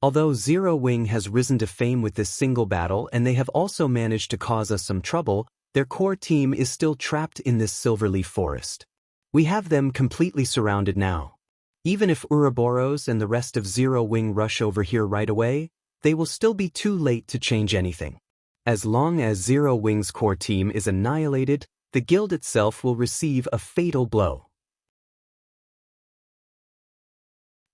Although Zero Wing has risen to fame with this single battle and they have also managed to cause us some trouble, their core team is still trapped in this Silverleaf forest. We have them completely surrounded now. Even if Ouroboros and the rest of Zero Wing rush over here right away, they will still be too late to change anything. As long as Zero Wing's core team is annihilated, the guild itself will receive a fatal blow.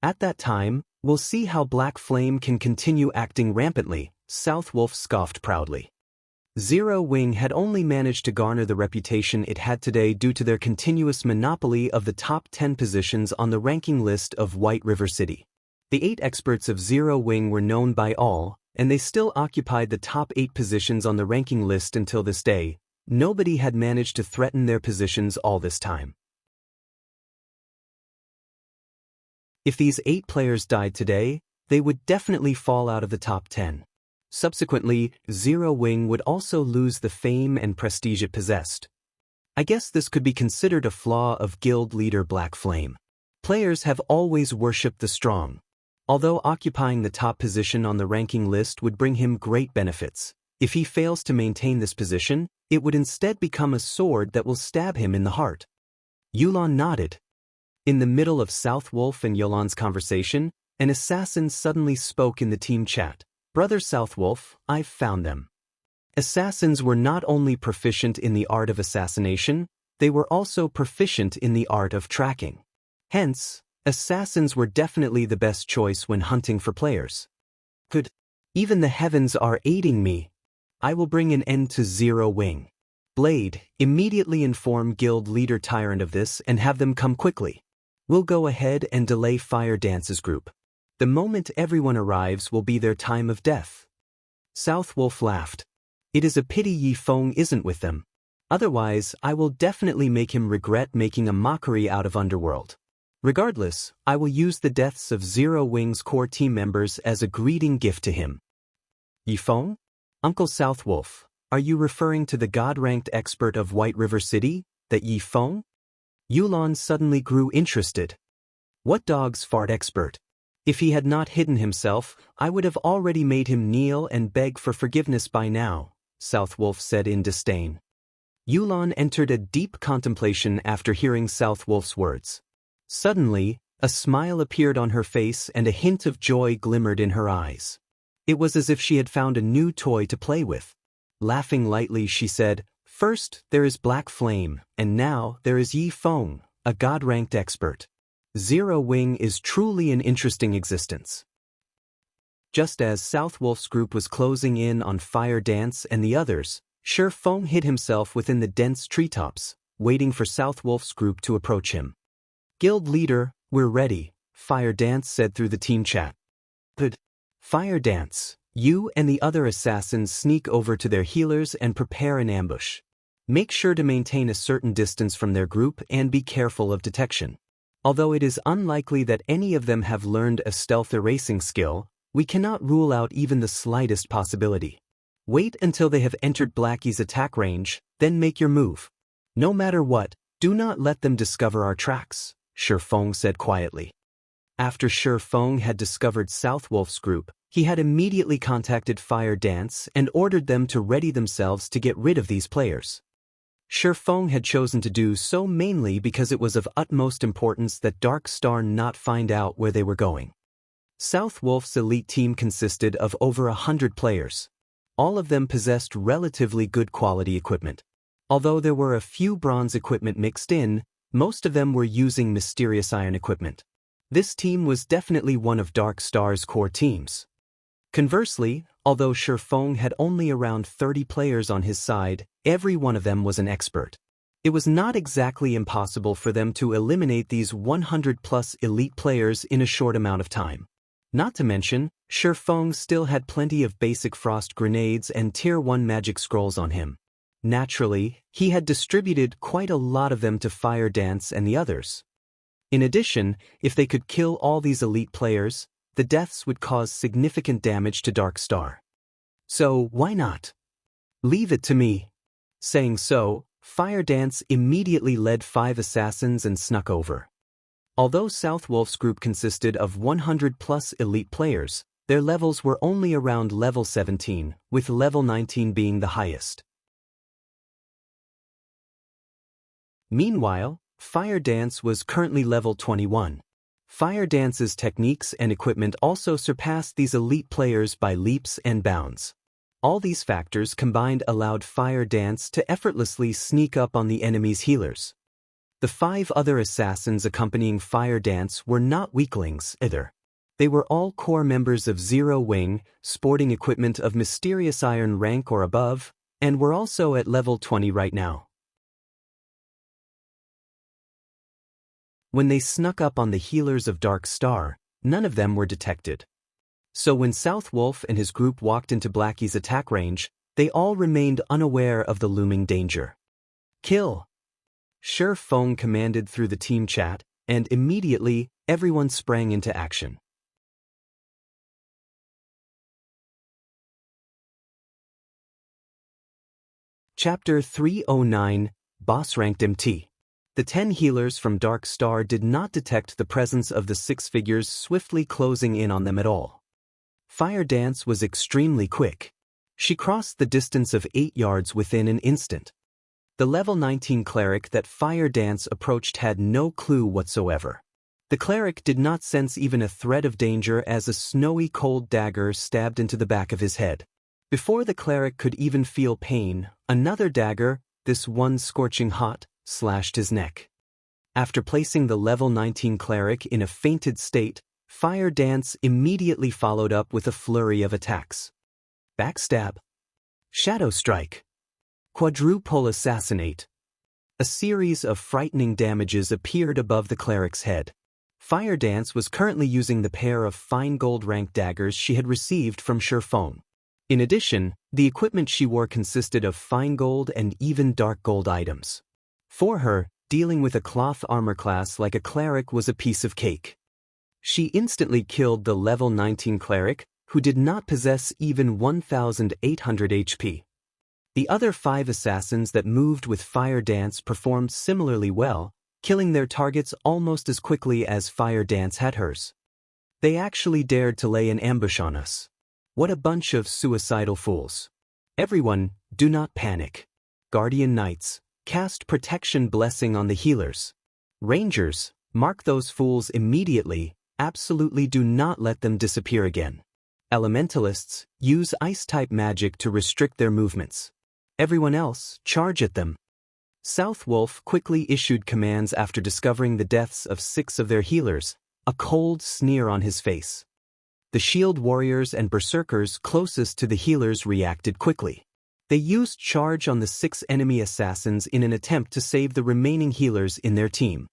At that time, we'll see how Black Flame can continue acting rampantly, Southwolf scoffed proudly. Zero Wing had only managed to garner the reputation it had today due to their continuous monopoly of the top 10 positions on the ranking list of White River City. The 8 experts of Zero Wing were known by all, and they still occupied the top 8 positions on the ranking list until this day. Nobody had managed to threaten their positions all this time. If these 8 players died today, they would definitely fall out of the top 10. Subsequently, Zero Wing would also lose the fame and prestige it possessed. I guess this could be considered a flaw of guild leader Black Flame. Players have always worshipped the strong. Although occupying the top position on the ranking list would bring him great benefits, if he fails to maintain this position, it would instead become a sword that will stab him in the heart. Yulan nodded. In the middle of Southwolf and Yulan's conversation, an assassin suddenly spoke in the team chat. Brother Southwolf, I've found them. Assassins were not only proficient in the art of assassination, they were also proficient in the art of tracking. Hence, assassins were definitely the best choice when hunting for players. Good. Even the heavens are aiding me. I will bring an end to Zero Wing. Blade, immediately inform guild leader Tyrant of this and have them come quickly. We'll go ahead and delay Fire Dance's group. The moment everyone arrives will be their time of death. Southwolf laughed. It is a pity Yi Feng isn't with them. Otherwise, I will definitely make him regret making a mockery out of Underworld. Regardless, I will use the deaths of Zero Wing's core team members as a greeting gift to him. Yi Feng? Uncle Southwolf, are you referring to the God-ranked expert of White River City, that Yi Feng? Yulan suddenly grew interested. What dog's fart expert? If he had not hidden himself, I would have already made him kneel and beg for forgiveness by now, Southwolf said in disdain. Yulan entered a deep contemplation after hearing Southwolf's words. Suddenly, a smile appeared on her face and a hint of joy glimmered in her eyes. It was as if she had found a new toy to play with. Laughing lightly, she said, "First, there is Black Flame, and now there is Yi Feng, a God-ranked expert. Zero Wing is truly an interesting existence." Just as Southwolf's group was closing in on Fire Dance and the others, Feng hid himself within the dense treetops, waiting for Southwolf's group to approach him. Guild leader, we're ready, Fire Dance said through the team chat. Good. Fire Dance, you and the other assassins sneak over to their healers and prepare an ambush. Make sure to maintain a certain distance from their group and be careful of detection. Although it is unlikely that any of them have learned a stealth erasing skill, we cannot rule out even the slightest possibility. Wait until they have entered Blackie's attack range, then make your move. No matter what, do not let them discover our tracks, Feng said quietly. After Feng had discovered Southwolf's group, he had immediately contacted Fire Dance and ordered them to ready themselves to get rid of these players. Feng had chosen to do so mainly because it was of utmost importance that Dark Star not find out where they were going. Southwolf's elite team consisted of over 100 players. All of them possessed relatively good quality equipment. Although there were a few bronze equipment mixed in, most of them were using mysterious iron equipment. This team was definitely one of Dark Star's core teams. Conversely, although Feng had only around 30 players on his side, every one of them was an expert. It was not exactly impossible for them to eliminate these 100-plus elite players in a short amount of time. Not to mention, Feng still had plenty of basic frost grenades and Tier 1 magic scrolls on him. Naturally, he had distributed quite a lot of them to Fire Dance and the others. In addition, if they could kill all these elite players, the deaths would cause significant damage to Dark Star. So, why not? Leave it to me. Saying so, Fire Dance immediately led 5 assassins and snuck over. Although Southwolf's group consisted of 100-plus elite players, their levels were only around level 17, with level 19 being the highest. Meanwhile, Fire Dance was currently level 21. Fire Dance's techniques and equipment also surpassed these elite players by leaps and bounds. All these factors combined allowed Fire Dance to effortlessly sneak up on the enemy's healers. The 5 other assassins accompanying Fire Dance were not weaklings either. They were all core members of Zero Wing, sporting equipment of mysterious iron rank or above, and were also at level 20 right now. When they snuck up on the healers of Dark Star, none of them were detected. So when Southwolf and his group walked into Blackie's attack range, they all remained unaware of the looming danger. Kill! Feng commanded through the team chat, and immediately, everyone sprang into action. Chapter 309, Boss Ranked MT. The 10 healers from Dark Star did not detect the presence of the 6 figures swiftly closing in on them at all. Fire Dance was extremely quick. She crossed the distance of 8 yards within an instant. The level 19 cleric that Fire Dance approached had no clue whatsoever. The cleric did not sense even a threat of danger as a snowy cold dagger stabbed into the back of his head. Before the cleric could even feel pain, another dagger, this one scorching hot, slashed his neck. After placing the level 19 cleric in a fainted state, Fire Dance immediately followed up with a flurry of attacks. Backstab. Shadow Strike. Quadruple Assassinate. A series of frightening damages appeared above the cleric's head. Fire Dance was currently using the pair of fine gold rank daggers she had received from Feng. In addition, the equipment she wore consisted of fine gold and even dark gold items. For her, dealing with a cloth armor class like a cleric was a piece of cake. She instantly killed the level 19 cleric, who did not possess even 1,800 HP. The other 5 assassins that moved with Fire Dance performed similarly well, killing their targets almost as quickly as Fire Dance had hers. They actually dared to lay an ambush on us. What a bunch of suicidal fools. Everyone, do not panic. Guardian Knights, cast Protection Blessing on the healers. Rangers, mark those fools immediately, absolutely do not let them disappear again. Elementalists, use Ice-type magic to restrict their movements. Everyone else, charge at them. Southwolf quickly issued commands after discovering the deaths of 6 of their healers, a cold sneer on his face. The shield warriors and berserkers closest to the healers reacted quickly. They used charge on the 6 enemy assassins in an attempt to save the remaining healers in their team.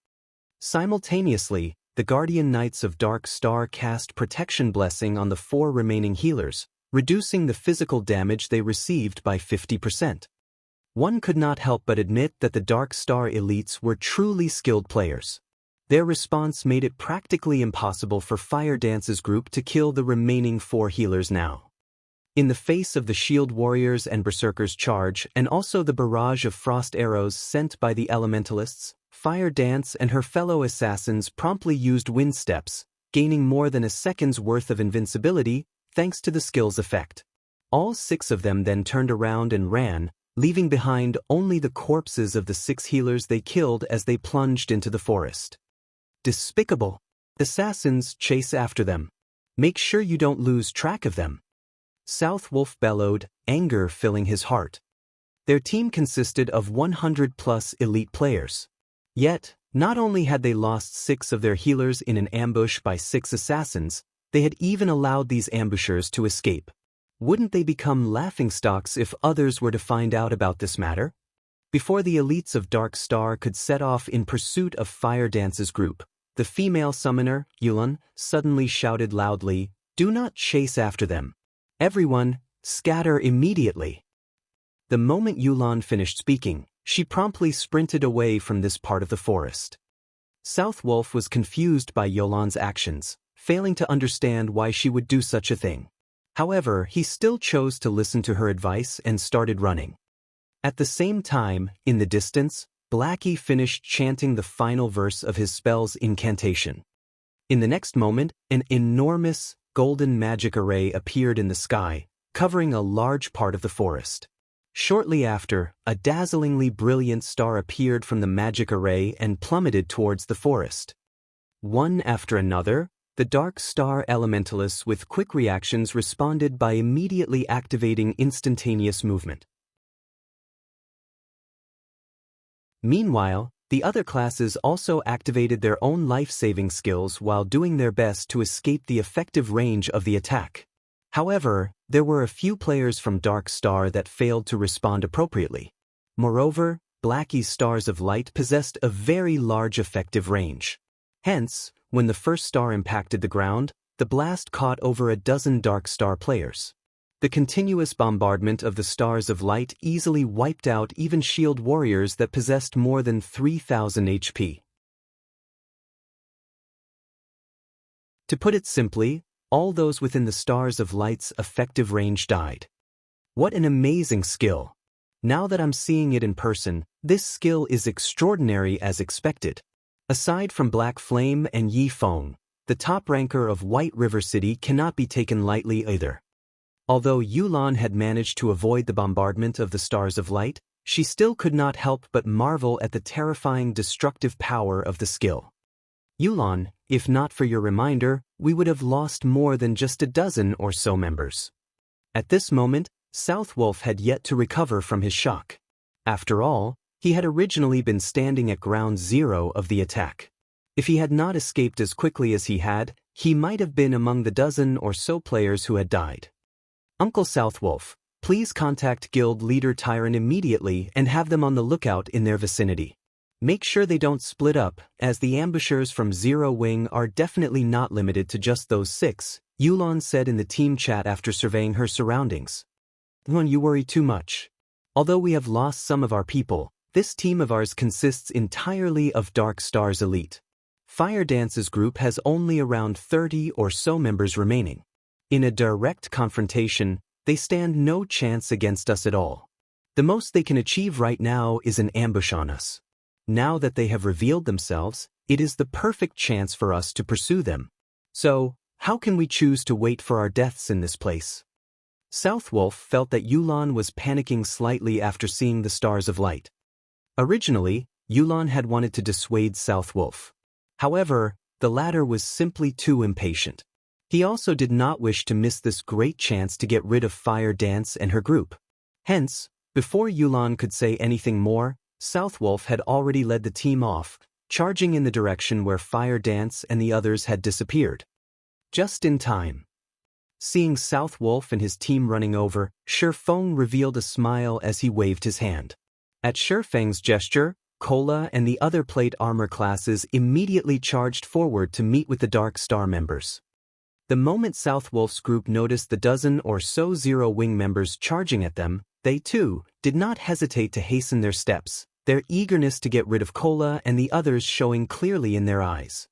Simultaneously, the Guardian Knights of Dark Star cast Protection Blessing on the 4 remaining healers, reducing the physical damage they received by 50%. One could not help but admit that the Dark Star elites were truly skilled players. Their response made it practically impossible for Fire Dance's group to kill the remaining 4 healers now. In the face of the Shield Warriors and Berserkers' charge and also the barrage of frost arrows sent by the Elementalists, Fire Dance and her fellow assassins promptly used wind steps, gaining more than a second's worth of invincibility thanks to the skill's effect. All 6 of them then turned around and ran, leaving behind only the corpses of the 6 healers they killed as they plunged into the forest. Despicable! Assassins, chase after them. Make sure you don't lose track of them. South Wolf bellowed, anger filling his heart. Their team consisted of 100+ elite players. Yet, not only had they lost 6 of their healers in an ambush by 6 assassins, they had even allowed these ambushers to escape. Wouldn't they become laughingstocks if others were to find out about this matter? Before the elites of Dark Star could set off in pursuit of Fire Dance's group, the female summoner, Yulan, suddenly shouted loudly, "Do not chase after them. Everyone, scatter immediately." The moment Yulan finished speaking, she promptly sprinted away from this part of the forest. South Wolf was confused by Yulan's actions, failing to understand why she would do such a thing. However, he still chose to listen to her advice and started running. At the same time, in the distance, Blackie finished chanting the final verse of his spell's incantation. In the next moment, an enormous, golden magic array appeared in the sky, covering a large part of the forest. Shortly after, a dazzlingly brilliant star appeared from the magic array and plummeted towards the forest. One after another, the Dark Star Elementalists with quick reactions responded by immediately activating instantaneous movement. Meanwhile, the other classes also activated their own life-saving skills while doing their best to escape the effective range of the attack. However, there were a few players from Dark Star that failed to respond appropriately. Moreover, Blackie's Stars of Light possessed a very large effective range. Hence, when the first star impacted the ground, the blast caught over a dozen Dark Star players. The continuous bombardment of the Stars of Light easily wiped out even Shield Warriors that possessed more than 3,000 HP. To put it simply, all those within the Stars of Light's effective range died. What an amazing skill! Now that I'm seeing it in person, this skill is extraordinary as expected. Aside from Black Flame and Yi Feng, the top ranker of White River City cannot be taken lightly either. Although Yulan had managed to avoid the bombardment of the Stars of Light, she still could not help but marvel at the terrifying destructive power of the skill. Yulan, if not for your reminder, we would have lost more than just a dozen or so members. At this moment, South Wolf had yet to recover from his shock. After all, he had originally been standing at ground zero of the attack. If he had not escaped as quickly as he had, he might have been among the dozen or so players who had died. Uncle South Wolf, please contact Guild Leader Tyrant immediately and have them on the lookout in their vicinity. Make sure they don't split up, as the ambushers from Zero Wing are definitely not limited to just those 6, Yulan said in the team chat after surveying her surroundings. You worry too much. Although we have lost some of our people, this team of ours consists entirely of Dark Star's elite. Fire Dance's group has only around 30 or so members remaining. In a direct confrontation, they stand no chance against us at all. The most they can achieve right now is an ambush on us. Now that they have revealed themselves, it is the perfect chance for us to pursue them. So, how can we choose to wait for our deaths in this place? South Wolf felt that Yulan was panicking slightly after seeing the Stars of Light. Originally, Yulan had wanted to dissuade South Wolf. However, the latter was simply too impatient. He also did not wish to miss this great chance to get rid of Fire Dance and her group. Hence, before Yulan could say anything more, South Wolf had already led the team off, charging in the direction where Fire Dance and the others had disappeared. Just in time. Seeing South Wolf and his team running over, Feng revealed a smile as he waved his hand. At Feng's gesture, Cola and the other plate armor classes immediately charged forward to meet with the Dark Star members. The moment South Wolf's group noticed the dozen or so Zero Wing members charging at them, they too did not hesitate to hasten their steps, their eagerness to get rid of Cola and the others showing clearly in their eyes.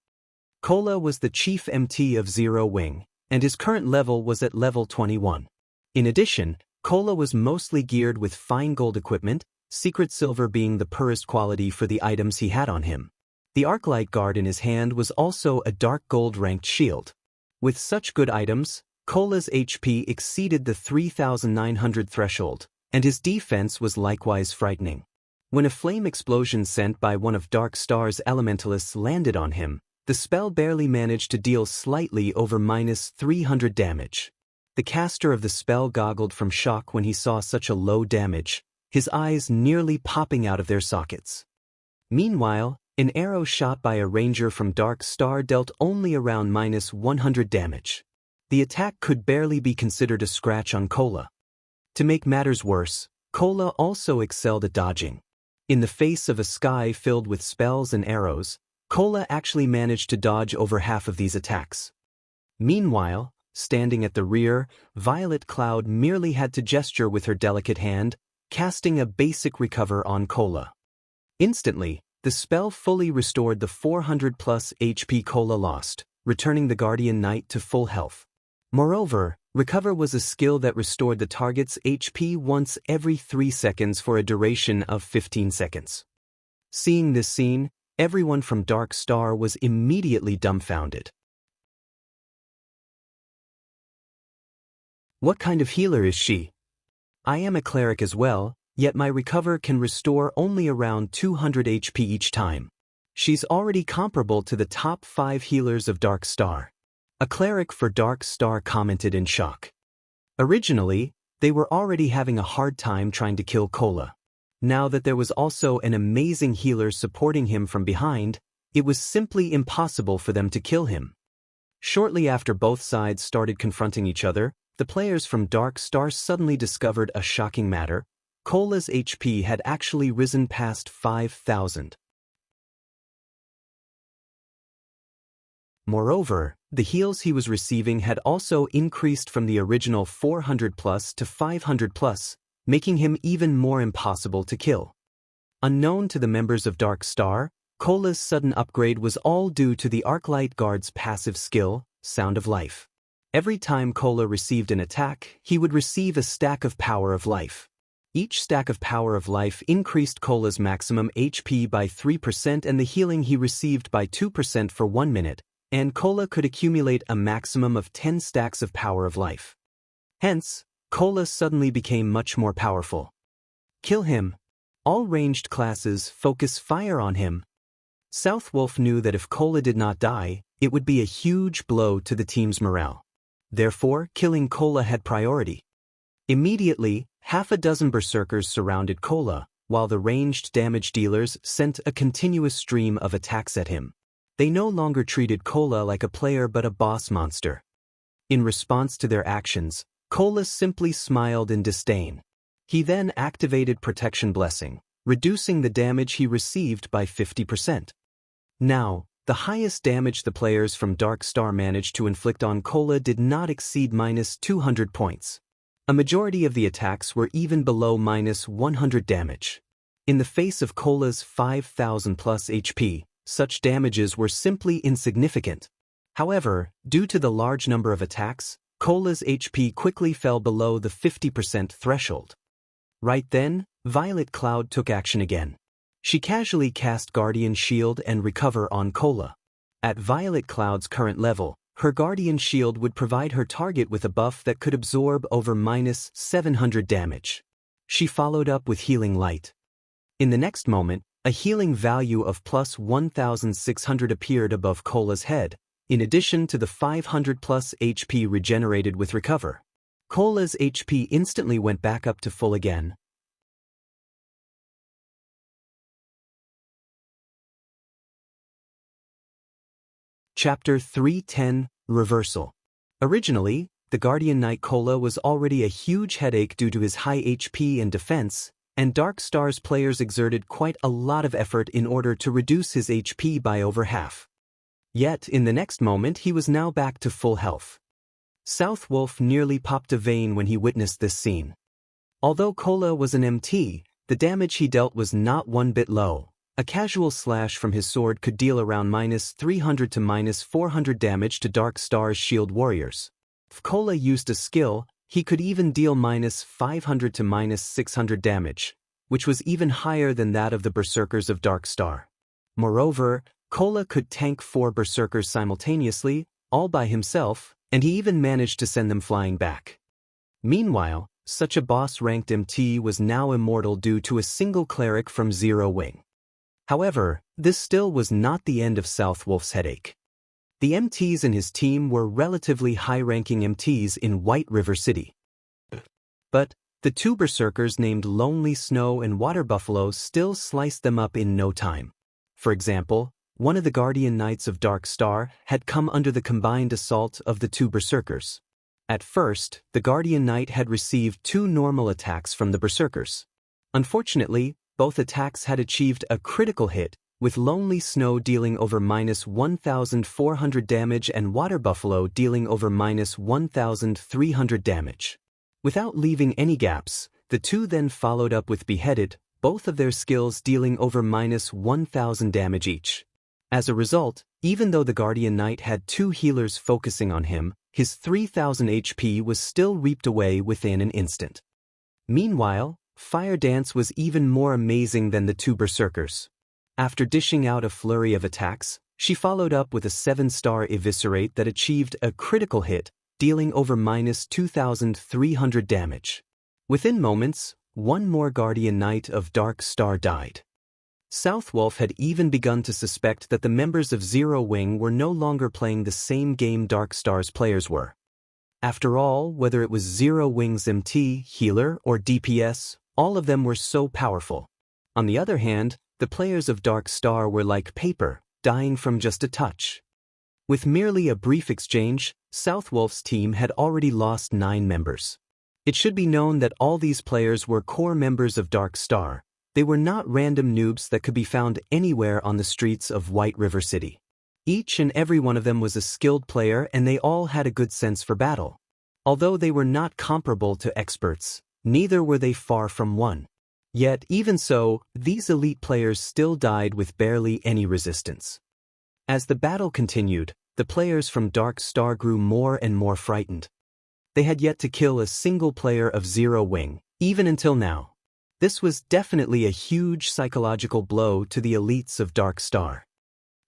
Cola was the chief MT of Zero Wing, and his current level was at level 21. In addition, Cola was mostly geared with fine gold equipment, secret silver being the purest quality for the items he had on him. The Arclight Guard in his hand was also a dark gold ranked shield. With such good items, Cola's HP exceeded the 3,900 threshold, and his defense was likewise frightening. When a flame explosion sent by one of Dark Star's elementalists landed on him, the spell barely managed to deal slightly over -300 damage. The caster of the spell goggled from shock when he saw such a low damage, his eyes nearly popping out of their sockets. Meanwhile, an arrow shot by a ranger from Dark Star dealt only around -100 damage. The attack could barely be considered a scratch on Cola. To make matters worse, Cola also excelled at dodging. In the face of a sky filled with spells and arrows, Cola actually managed to dodge over half of these attacks. Meanwhile, standing at the rear, Violet Cloud merely had to gesture with her delicate hand, casting a basic recover on Cola. Instantly, the spell fully restored the 400+ HP Cola lost, returning the Guardian Knight to full health. Moreover, recover was a skill that restored the target's HP once every 3 seconds for a duration of 15 seconds. Seeing this scene, everyone from Dark Star was immediately dumbfounded. What kind of healer is she? I am a cleric as well, yet my recover can restore only around 200 HP each time. She's already comparable to the top 5 healers of Dark Star. A cleric for Dark Star commented in shock. Originally, they were already having a hard time trying to kill Cola. Now that there was also an amazing healer supporting him from behind, it was simply impossible for them to kill him. Shortly after both sides started confronting each other, the players from Dark Star suddenly discovered a shocking matter. Cola's HP had actually risen past 5,000. Moreover, the heals he was receiving had also increased from the original 400+ to 500+, making him even more impossible to kill. Unknown to the members of Dark Star, Cola's sudden upgrade was all due to the Arclight Guard's passive skill, Sound of Life. Every time Cola received an attack, he would receive a stack of Power of Life. Each stack of Power of Life increased Cola's maximum HP by 3% and the healing he received by 2% for 1 minute, and Cola could accumulate a maximum of 10 stacks of Power of Life. Hence, Cola suddenly became much more powerful. Kill him. All ranged classes focus fire on him. South Wolf knew that if Cola did not die, it would be a huge blow to the team's morale. Therefore, killing Cola had priority. Immediately, half a dozen berserkers surrounded Cola, while the ranged damage dealers sent a continuous stream of attacks at him. They no longer treated Cola like a player but a boss monster. In response to their actions, Cola simply smiled in disdain. He then activated Protection Blessing, reducing the damage he received by 50%. Now, the highest damage the players from Dark Star managed to inflict on Cola did not exceed -200 points. A majority of the attacks were even below -100 damage. In the face of Cola's 5,000+ HP, such damages were simply insignificant. However, due to the large number of attacks, Cola's HP quickly fell below the 50% threshold. Right then, Violet Cloud took action again. She casually cast Guardian Shield and Recover on Cola. At Violet Cloud's current level, her Guardian Shield would provide her target with a buff that could absorb over -700 damage. She followed up with Healing Light. In the next moment, a healing value of +1,600 appeared above Cola's head, in addition to the 500+ HP regenerated with Recover. Cola's HP instantly went back up to full again. Chapter 310, Reversal. Originally, the Guardian Knight Cola was already a huge headache due to his high HP and defense, and Dark Star's players exerted quite a lot of effort in order to reduce his HP by over half. Yet, in the next moment he was now back to full health. Southwolf nearly popped a vein when he witnessed this scene. Although Cola was an MT, the damage he dealt was not one bit low. A casual slash from his sword could deal around -300 to -400 damage to Dark Star's shield warriors. If Cola used a skill, he could even deal -500 to -600 damage, which was even higher than that of the Berserkers of Dark Star. Moreover, Cola could tank 4 Berserkers simultaneously, all by himself, and he even managed to send them flying back. Meanwhile, such a boss-ranked MT was now immortal due to a single cleric from Zero Wing. However, this still was not the end of Southwolf's headache. The MTs in his team were relatively high-ranking MTs in White River City. But the 2 Berserkers named Lonely Snow and Water Buffalo still sliced them up in no time. For example, one of the Guardian Knights of Dark Star had come under the combined assault of the 2 Berserkers. At first, the Guardian Knight had received 2 normal attacks from the Berserkers. Unfortunately, both attacks had achieved a critical hit, with Lonely Snow dealing over -1,400 damage and Water Buffalo dealing over -1,300 damage. Without leaving any gaps, the 2 then followed up with Beheaded, both of their skills dealing over -1,000 damage each. As a result, even though the Guardian Knight had 2 healers focusing on him, his 3,000 HP was still reaped away within an instant. Meanwhile, Fire Dance was even more amazing than the 2 Berserkers. After dishing out a flurry of attacks, she followed up with a 7-star Eviscerate that achieved a critical hit, dealing over -2,300 damage. Within moments, 1 more Guardian Knight of Dark Star died. Southwolf had even begun to suspect that the members of Zero Wing were no longer playing the same game Dark Star's players were. After all, whether it was Zero Wing's MT, healer, or DPS, all of them were so powerful. On the other hand, the players of Dark Star were like paper, dying from just a touch. With merely a brief exchange, Southwolf's team had already lost 9 members. It should be known that all these players were core members of Dark Star. They were not random noobs that could be found anywhere on the streets of White River City. Each and every one of them was a skilled player and they all had a good sense for battle. Although they were not comparable to experts, neither were they far from one. Yet, even so, these elite players still died with barely any resistance. As the battle continued, the players from Dark Star grew more and more frightened. They had yet to kill a single player of Zero Wing, even until now. This was definitely a huge psychological blow to the elites of Dark Star.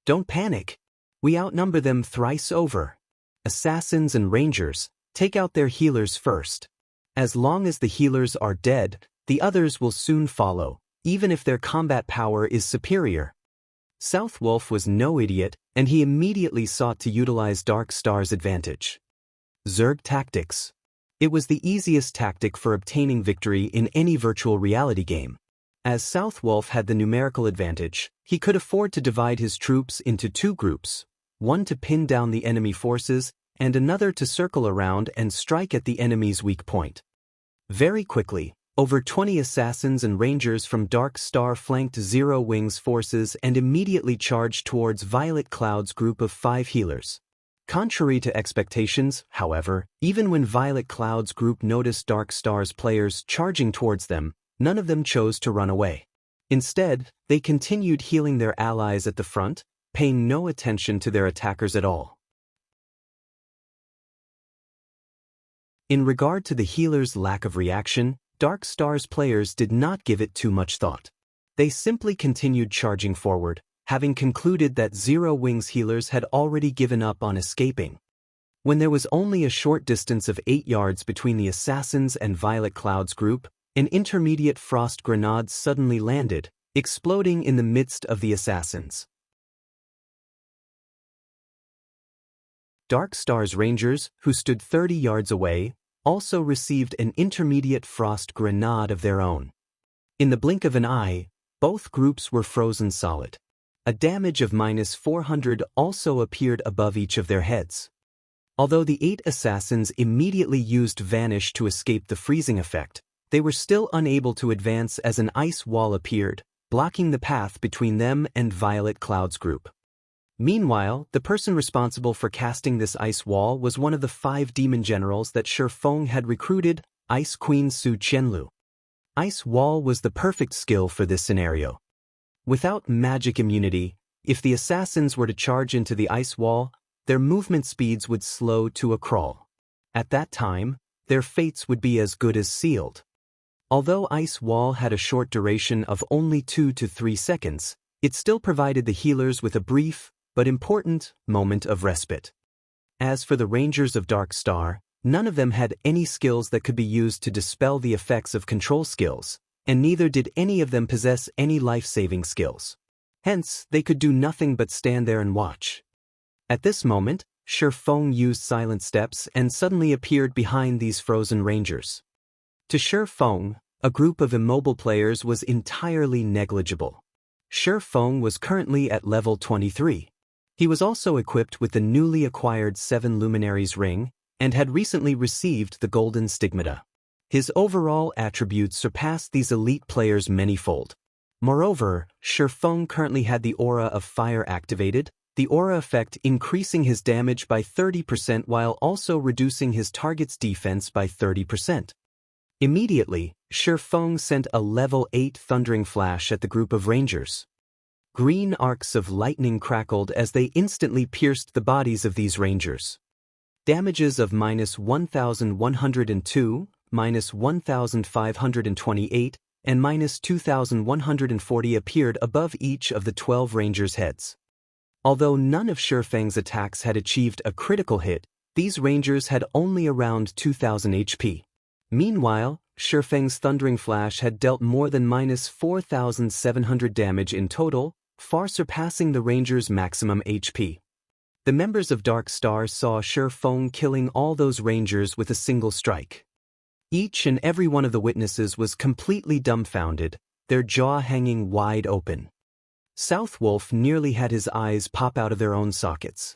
Don't panic. We outnumber them thrice over. Assassins and Rangers, take out their healers first. As long as the healers are dead, the others will soon follow, even if their combat power is superior. Southwolf was no idiot, and he immediately sought to utilize Dark Star's advantage. Zerg Tactics. It was the easiest tactic for obtaining victory in any virtual reality game. As Southwolf had the numerical advantage, he could afford to divide his troops into 2 groups, one to pin down the enemy forces, and another to circle around and strike at the enemy's weak point. Very quickly, over 20 assassins and rangers from Dark Star flanked Zero Wing's forces and immediately charged towards Violet Cloud's group of 5 healers. Contrary to expectations, however, even when Violet Cloud's group noticed Dark Star's players charging towards them, none of them chose to run away. Instead, they continued healing their allies at the front, paying no attention to their attackers at all. In regard to the healers' lack of reaction, Dark Star's players did not give it too much thought. They simply continued charging forward, having concluded that Zero Wing's healers had already given up on escaping. When there was only a short distance of 8 yards between the assassins and Violet Cloud's group, an intermediate frost grenade suddenly landed, exploding in the midst of the assassins. Dark Star's rangers, who stood 30 yards away, also received an intermediate frost grenade of their own. In the blink of an eye, both groups were frozen solid. A damage of -400 also appeared above each of their heads. Although the 8 assassins immediately used Vanish to escape the freezing effect, they were still unable to advance as an ice wall appeared, blocking the path between them and Violet Cloud's group. Meanwhile, the person responsible for casting this ice wall was one of the 5 demon generals that Feng had recruited, Ice Queen Su Qianlu. Ice Wall was the perfect skill for this scenario. Without magic immunity, if the assassins were to charge into the ice wall, their movement speeds would slow to a crawl. At that time, their fates would be as good as sealed. Although Ice Wall had a short duration of only 2 to 3 seconds, it still provided the healers with a brief, but important, moment of respite. As for the Rangers of Dark Star, none of them had any skills that could be used to dispel the effects of control skills, and neither did any of them possess any life-saving skills. Hence, they could do nothing but stand there and watch. At this moment, Feng used silent steps and suddenly appeared behind these frozen Rangers. To Feng, a group of immobile players was entirely negligible. Feng was currently at level 23. He was also equipped with the newly acquired 7 Luminaries ring, and had recently received the golden Stigmata. His overall attributes surpassed these elite players manyfold. Moreover, Feng currently had the aura of fire activated, the aura effect increasing his damage by 30% while also reducing his target's defense by 30%. Immediately, Feng sent a level 8 thundering flash at the group of Rangers. Green arcs of lightning crackled as they instantly pierced the bodies of these Rangers. Damages of -1,102, -1,528, and -2,140 appeared above each of the 12 Rangers' heads. Although none of Feng's attacks had achieved a critical hit, these Rangers had only around 2,000 HP. Meanwhile, Feng's Thundering Flash had dealt more than -4,700 damage in total, far surpassing the Rangers' maximum HP. The members of Dark Star saw Feng killing all those Rangers with a single strike. Each and every one of the witnesses was completely dumbfounded, their jaw hanging wide open. Southwolf nearly had his eyes pop out of their own sockets.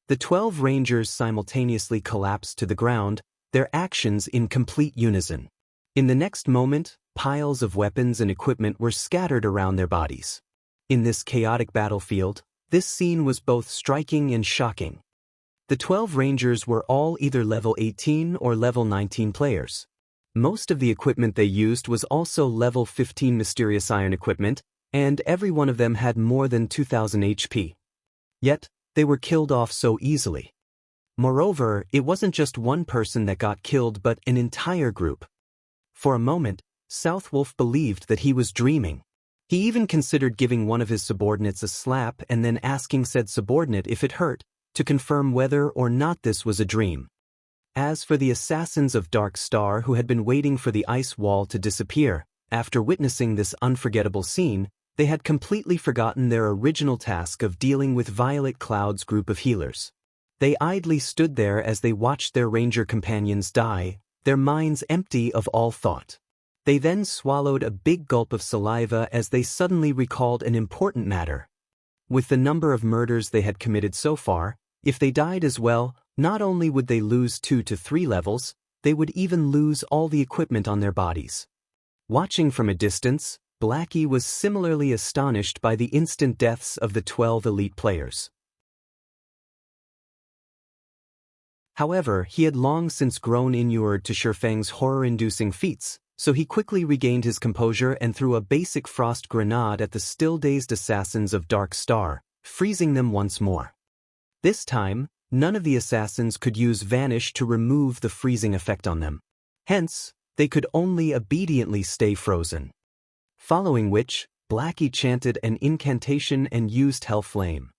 The 12 Rangers simultaneously collapsed to the ground, their actions in complete unison. In the next moment, piles of weapons and equipment were scattered around their bodies. In this chaotic battlefield, this scene was both striking and shocking. The 12 Rangers were all either level 18 or level 19 players. Most of the equipment they used was also level 15 mysterious iron equipment, and every one of them had more than 2,000 HP. Yet, they were killed off so easily. Moreover, it wasn't just one person that got killed but an entire group. For a moment, Southwolf believed that he was dreaming. He even considered giving one of his subordinates a slap and then asking said subordinate if it hurt, to confirm whether or not this was a dream. As for the assassins of Dark Star who had been waiting for the ice wall to disappear, after witnessing this unforgettable scene, they had completely forgotten their original task of dealing with Violet Cloud's group of healers. They idly stood there as they watched their ranger companions die, their minds empty of all thought. They then swallowed a big gulp of saliva as they suddenly recalled an important matter. With the number of murders they had committed so far, if they died as well, not only would they lose 2 to 3 levels, they would even lose all the equipment on their bodies. Watching from a distance, Blackie was similarly astonished by the instant deaths of the 12 elite players. However, he had long since grown inured to Feng's horror-inducing feats, so he quickly regained his composure and threw a basic frost grenade at the still-dazed assassins of Dark Star, freezing them once more. This time, none of the assassins could use Vanish to remove the freezing effect on them. Hence, they could only obediently stay frozen. Following which, Blackie chanted an incantation and used Hell Flame.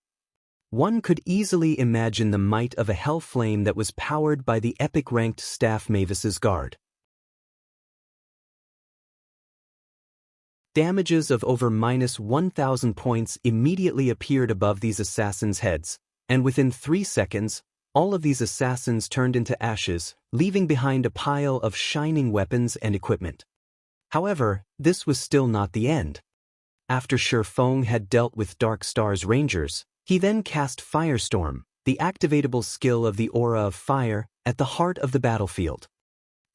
One could easily imagine the might of a Hell Flame that was powered by the epic-ranked Staff Mavis's Guard. Damages of over -1,000 points immediately appeared above these assassins' heads, and within 3 seconds, all of these assassins turned into ashes, leaving behind a pile of shining weapons and equipment. However, this was still not the end. After Feng had dealt with Dark Star's Rangers, he then cast Firestorm, the activatable skill of the aura of fire at the heart of the battlefield.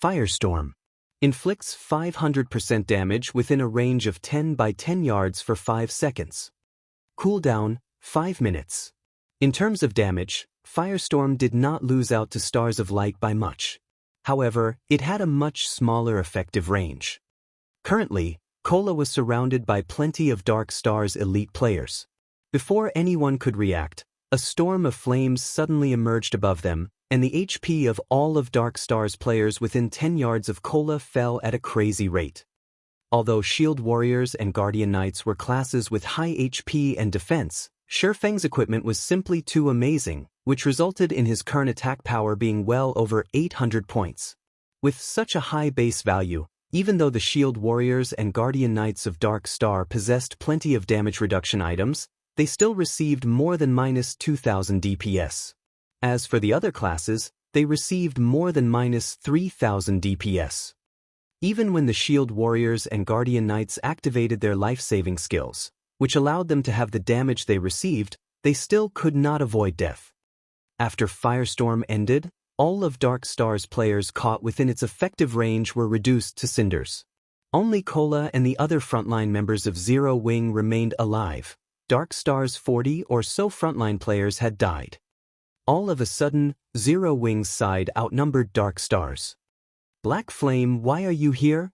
Firestorm inflicts 500% damage within a range of 10 by 10 yards for 5 seconds. Cooldown, 5 minutes. In terms of damage, Firestorm did not lose out to Stars of Light by much. However, it had a much smaller effective range. Currently, Cola was surrounded by plenty of Dark Star's elite players. Before anyone could react, a storm of flames suddenly emerged above them, and the HP of all of Dark Star's players within 10 yards of Cola fell at a crazy rate. Although Shield Warriors and Guardian Knights were classes with high HP and defense, Feng's equipment was simply too amazing, which resulted in his current attack power being well over 800 points. With such a high base value, even though the Shield Warriors and Guardian Knights of Dark Star possessed plenty of damage reduction items, they still received more than minus 2000 DPS. As for the other classes, they received more than minus 3000 DPS. Even when the Shield Warriors and Guardian Knights activated their life-saving skills, which allowed them to have the damage they received, they still could not avoid death. After Firestorm ended, all of Dark Star's players caught within its effective range were reduced to cinders. Only Cola and the other frontline members of Zero Wing remained alive. Dark Star's 40 or so frontline players had died. All of a sudden, Zero Wing's side outnumbered Dark Star's. Black Flame, why are you here?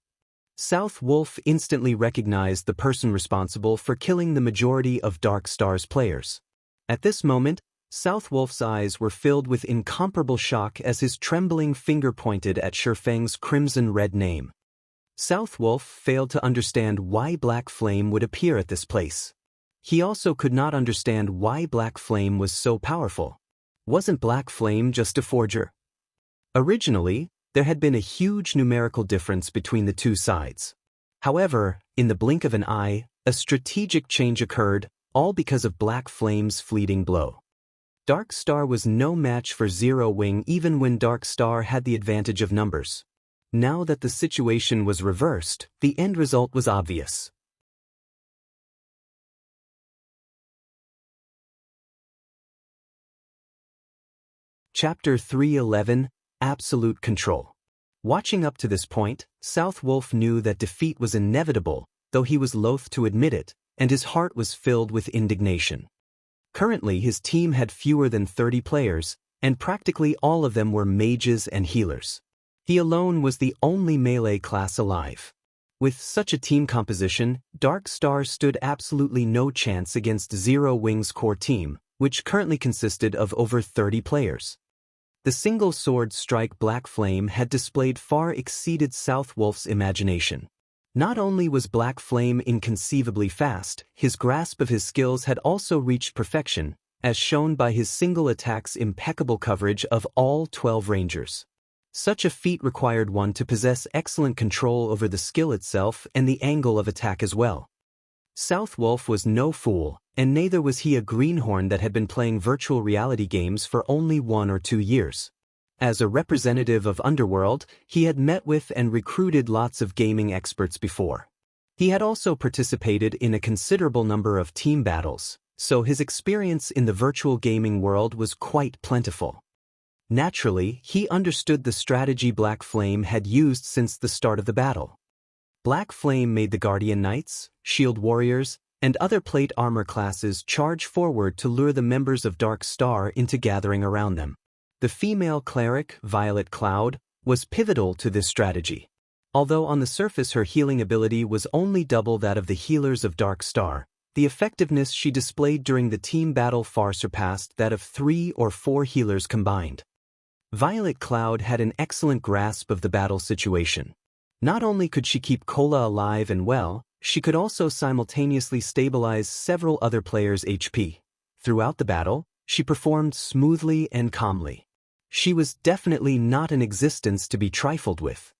South Wolf instantly recognized the person responsible for killing the majority of Dark Star's players. At this moment, South Wolf's eyes were filled with incomparable shock as his trembling finger pointed at Feng's crimson-red name. South Wolf failed to understand why Black Flame would appear at this place. He also could not understand why Black Flame was so powerful. Wasn't Black Flame just a forger? Originally, there had been a huge numerical difference between the two sides. However, in the blink of an eye, a strategic change occurred, all because of Black Flame's fleeting blow. Dark Star was no match for Zero Wing even when Dark Star had the advantage of numbers. Now that the situation was reversed, the end result was obvious. Chapter 311, Absolute Control. Watching up to this point, South Wolf knew that defeat was inevitable, though he was loath to admit it, and his heart was filled with indignation. Currently, his team had fewer than 30 players, and practically all of them were mages and healers. He alone was the only melee class alive. With such a team composition, Dark Star stood absolutely no chance against Zero Wing's core team, which currently consisted of over 30 players. The single sword strike Black Flame had displayed far exceeded South Wolf's imagination. Not only was Black Flame inconceivably fast, his grasp of his skills had also reached perfection, as shown by his single attack's impeccable coverage of all 12 rangers. Such a feat required one to possess excellent control over the skill itself and the angle of attack as well. South Wolf was no fool, and neither was he a greenhorn that had been playing virtual reality games for only 1 or 2 years. As a representative of Underworld, he had met with and recruited lots of gaming experts before. He had also participated in a considerable number of team battles, so his experience in the virtual gaming world was quite plentiful. Naturally, he understood the strategy Black Flame had used since the start of the battle. Black Flame made the Guardian Knights, Shield Warriors, and other plate armor classes charge forward to lure the members of Dark Star into gathering around them. The female cleric, Violet Cloud, was pivotal to this strategy. Although on the surface her healing ability was only double that of the healers of Dark Star, the effectiveness she displayed during the team battle far surpassed that of 3 or 4 healers combined. Violet Cloud had an excellent grasp of the battle situation. Not only could she keep Cola alive and well, she could also simultaneously stabilize several other players' HP. Throughout the battle, she performed smoothly and calmly. She was definitely not an existence to be trifled with.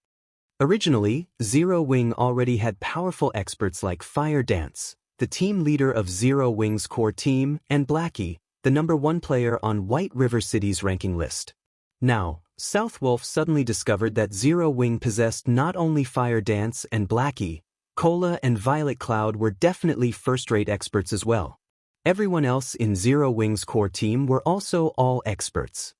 Originally, Zero Wing already had powerful experts like Fire Dance, the team leader of Zero Wing's core team, and Blackie, the #1 player on White River City's ranking list. Now, South Wolf suddenly discovered that Zero Wing possessed not only Fire Dance and Blackie, Cola and Violet Cloud were definitely first-rate experts as well. Everyone else in Zero Wing's core team were also all experts.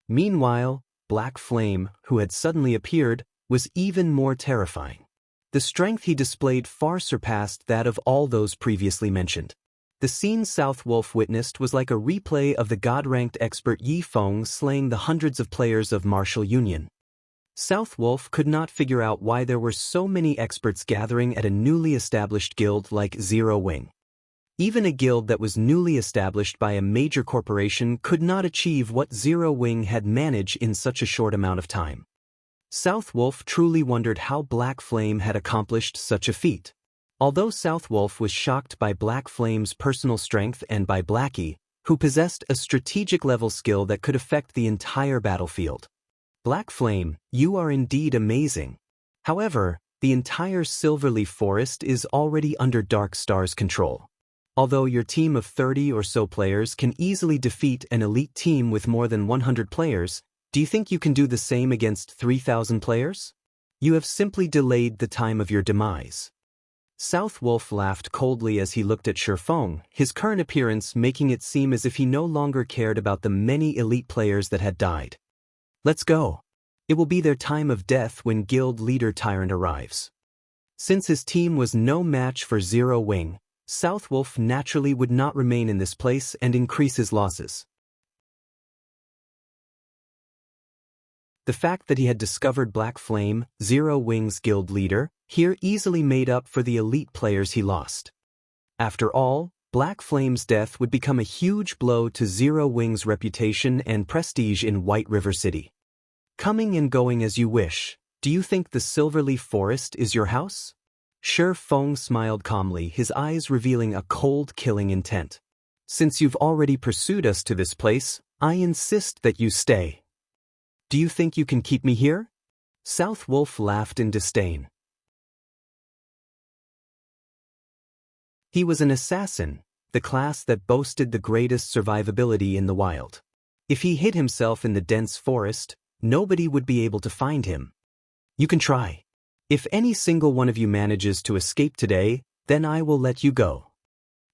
Meanwhile, Black Flame, who had suddenly appeared, was even more terrifying. The strength he displayed far surpassed that of all those previously mentioned. The scene South Wolf witnessed was like a replay of the god-ranked expert Yi Feng slaying the hundreds of players of Martial Union. South Wolf could not figure out why there were so many experts gathering at a newly established guild like Zero Wing. Even a guild that was newly established by a major corporation could not achieve what Zero Wing had managed in such a short amount of time. South Wolf truly wondered how Black Flame had accomplished such a feat. Although South Wolf was shocked by Black Flame's personal strength and by Blackie, who possessed a strategic-level skill that could affect the entire battlefield. Black Flame, you are indeed amazing. However, the entire Silverleaf Forest is already under Dark Star's control. Although your team of 30 or so players can easily defeat an elite team with more than 100 players, do you think you can do the same against 3,000 players? You have simply delayed the time of your demise. South Wolf laughed coldly as he looked at Feng, his current appearance making it seem as if he no longer cared about the many elite players that had died. Let's go. It will be their time of death when Guild Leader Tyrant arrives. Since his team was no match for Zero Wing, South Wolf naturally would not remain in this place and increase his losses. The fact that he had discovered Black Flame, Zero Wing's guild leader, here easily made up for the elite players he lost. After all, Black Flame's death would become a huge blow to Zero Wing's reputation and prestige in White River City. Coming and going as you wish, do you think the Silverleaf Forest is your house? Feng smiled calmly, his eyes revealing a cold, killing intent. Since you've already pursued us to this place, I insist that you stay. Do you think you can keep me here? South Wolf laughed in disdain. He was an assassin, the class that boasted the greatest survivability in the wild. If he hid himself in the dense forest, nobody would be able to find him. You can try. If any single one of you manages to escape today, then I will let you go.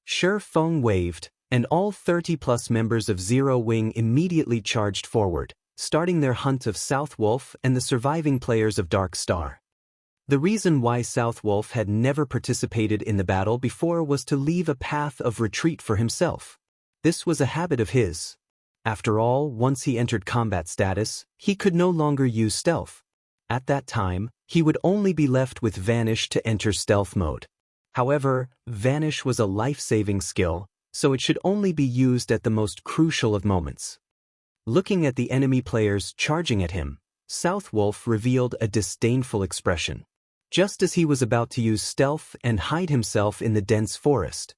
Feng waved, and all 30-plus members of Zero Wing immediately charged forward, starting their hunt of South Wolf and the surviving players of Dark Star. The reason why South Wolf had never participated in the battle before was to leave a path of retreat for himself. This was a habit of his. After all, once he entered combat status, he could no longer use stealth. At that time, he would only be left with Vanish to enter stealth mode. However, Vanish was a life-saving skill, so it should only be used at the most crucial of moments. Looking at the enemy players charging at him, South Wolf revealed a disdainful expression. Just as he was about to use stealth and hide himself in the dense forest.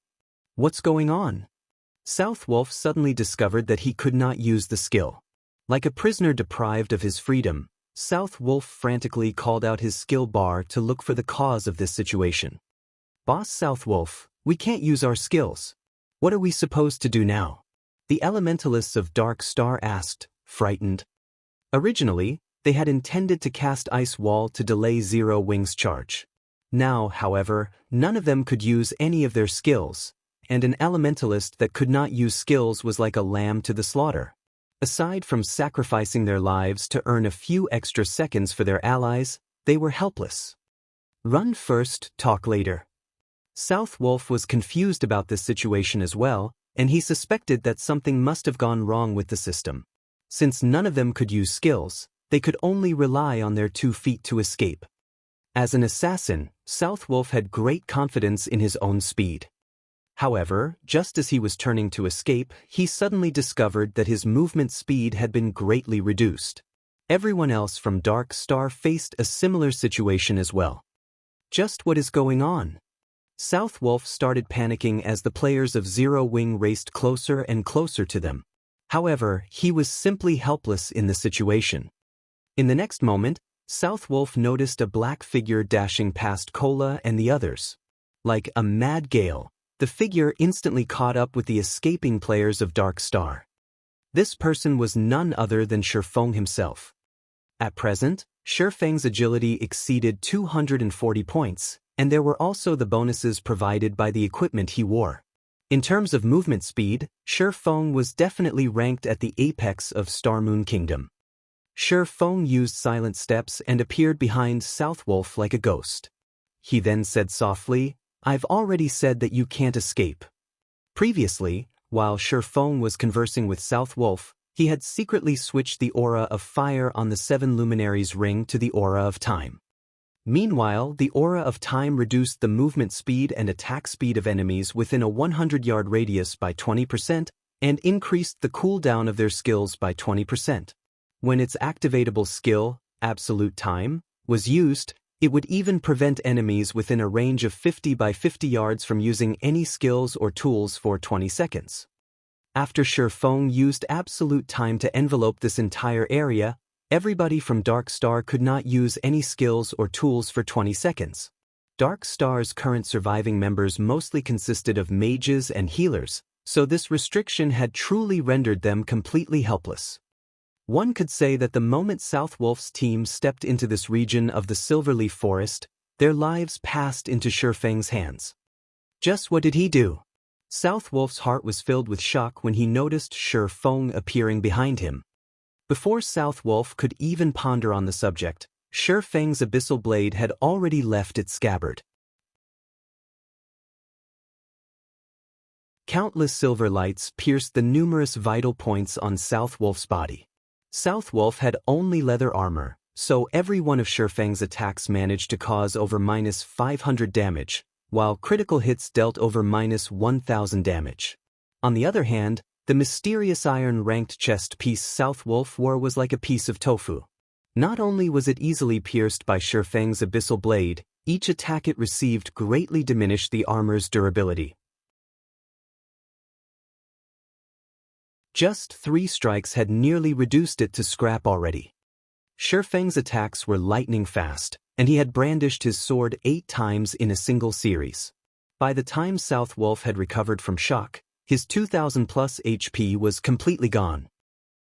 What's going on? South Wolf suddenly discovered that he could not use the skill. Like a prisoner deprived of his freedom, South Wolf frantically called out his skill bar to look for the cause of this situation. Boss South Wolf, we can't use our skills. What are we supposed to do now? The elementalists of Dark Star asked, frightened. Originally, they had intended to cast Ice Wall to delay Zero Wing's charge. Now, however, none of them could use any of their skills, and an elementalist that could not use skills was like a lamb to the slaughter. Aside from sacrificing their lives to earn a few extra seconds for their allies, they were helpless. Run first, talk later. South Wolf was confused about this situation as well, and he suspected that something must have gone wrong with the system. Since none of them could use skills, they could only rely on their 2 feet to escape. As an assassin, South Wolf had great confidence in his own speed. However, just as he was turning to escape, he suddenly discovered that his movement speed had been greatly reduced. Everyone else from Dark Star faced a similar situation as well. Just what is going on? South Wolf started panicking as the players of Zero Wing raced closer and closer to them. However, he was simply helpless in the situation. In the next moment, South Wolf noticed a black figure dashing past Cola and the others. Like a mad gale, the figure instantly caught up with the escaping players of Dark Star. This person was none other than Feng himself. At present, Feng's agility exceeded 240 points, and there were also the bonuses provided by the equipment he wore. In terms of movement speed, Feng was definitely ranked at the apex of Star Moon Kingdom. Feng used silent steps and appeared behind Southwolf like a ghost. He then said softly, "I've already said that you can't escape." Previously, while Feng was conversing with Southwolf, he had secretly switched the aura of fire on the 7 luminaries ring to the aura of time. Meanwhile, the aura of time reduced the movement speed and attack speed of enemies within a 100-yard radius by 20% and increased the cooldown of their skills by 20%. When its activatable skill, Absolute Time, was used, it would even prevent enemies within a range of 50 by 50 yards from using any skills or tools for 20 seconds. After Feng used Absolute Time to envelope this entire area, everybody from Dark Star could not use any skills or tools for 20 seconds. Dark Star's current surviving members mostly consisted of mages and healers, so this restriction had truly rendered them completely helpless. One could say that the moment Southwolf's team stepped into this region of the Silverleaf Forest, their lives passed into Feng's hands. Just what did he do? Southwolf's heart was filled with shock when he noticed Feng appearing behind him. Before Southwolf could even ponder on the subject, Feng's abyssal blade had already left its scabbard. Countless silver lights pierced the numerous vital points on Southwolf's body. Southwolf had only leather armor, so every one of Feng's attacks managed to cause over -500 damage, while critical hits dealt over -1000 damage. On the other hand, the mysterious iron-ranked chest piece Southwolf wore was like a piece of tofu. Not only was it easily pierced by Feng's abyssal blade, each attack it received greatly diminished the armor's durability. Just 3 strikes had nearly reduced it to scrap already. Feng's attacks were lightning fast, and he had brandished his sword 8 times in a single series. By the time Southwolf had recovered from shock, his 2000+ HP was completely gone.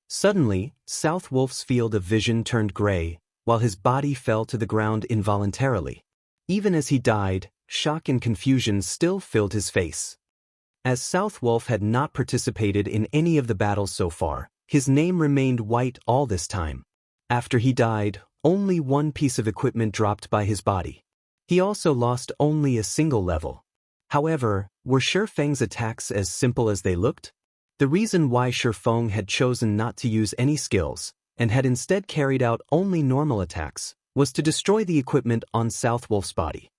Suddenly, Southwolf's field of vision turned gray, while his body fell to the ground involuntarily. Even as he died, shock and confusion still filled his face. As Southwolf had not participated in any of the battles so far, his name remained white all this time. After he died, only 1 piece of equipment dropped by his body. He also lost only a single level. However, were Feng's attacks as simple as they looked? The reason why Feng had chosen not to use any skills, and had instead carried out only normal attacks, was to destroy the equipment on Southwolf's body.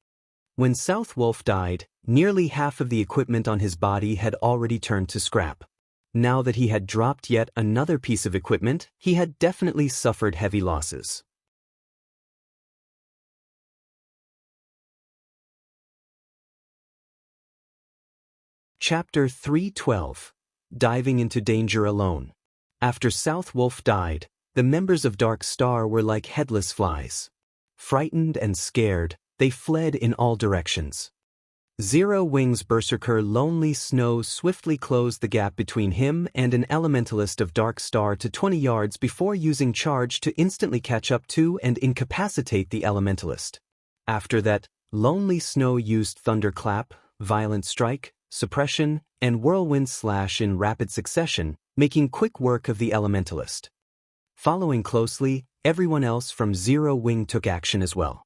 When Southwolf died, nearly half of the equipment on his body had already turned to scrap. Now that he had dropped yet another piece of equipment, he had definitely suffered heavy losses. Chapter 312. Diving into Danger Alone. After Southwolf died, the members of Dark Star were like headless flies. Frightened and scared, they fled in all directions. Zero Wing's berserker Lonely Snow swiftly closed the gap between him and an elementalist of Dark Star to 20 yards before using charge to instantly catch up to and incapacitate the elementalist. After that, Lonely Snow used Thunderclap, Violent Strike, Suppression, and Whirlwind Slash in rapid succession, making quick work of the elementalist. Following closely, everyone else from Zero Wing took action as well.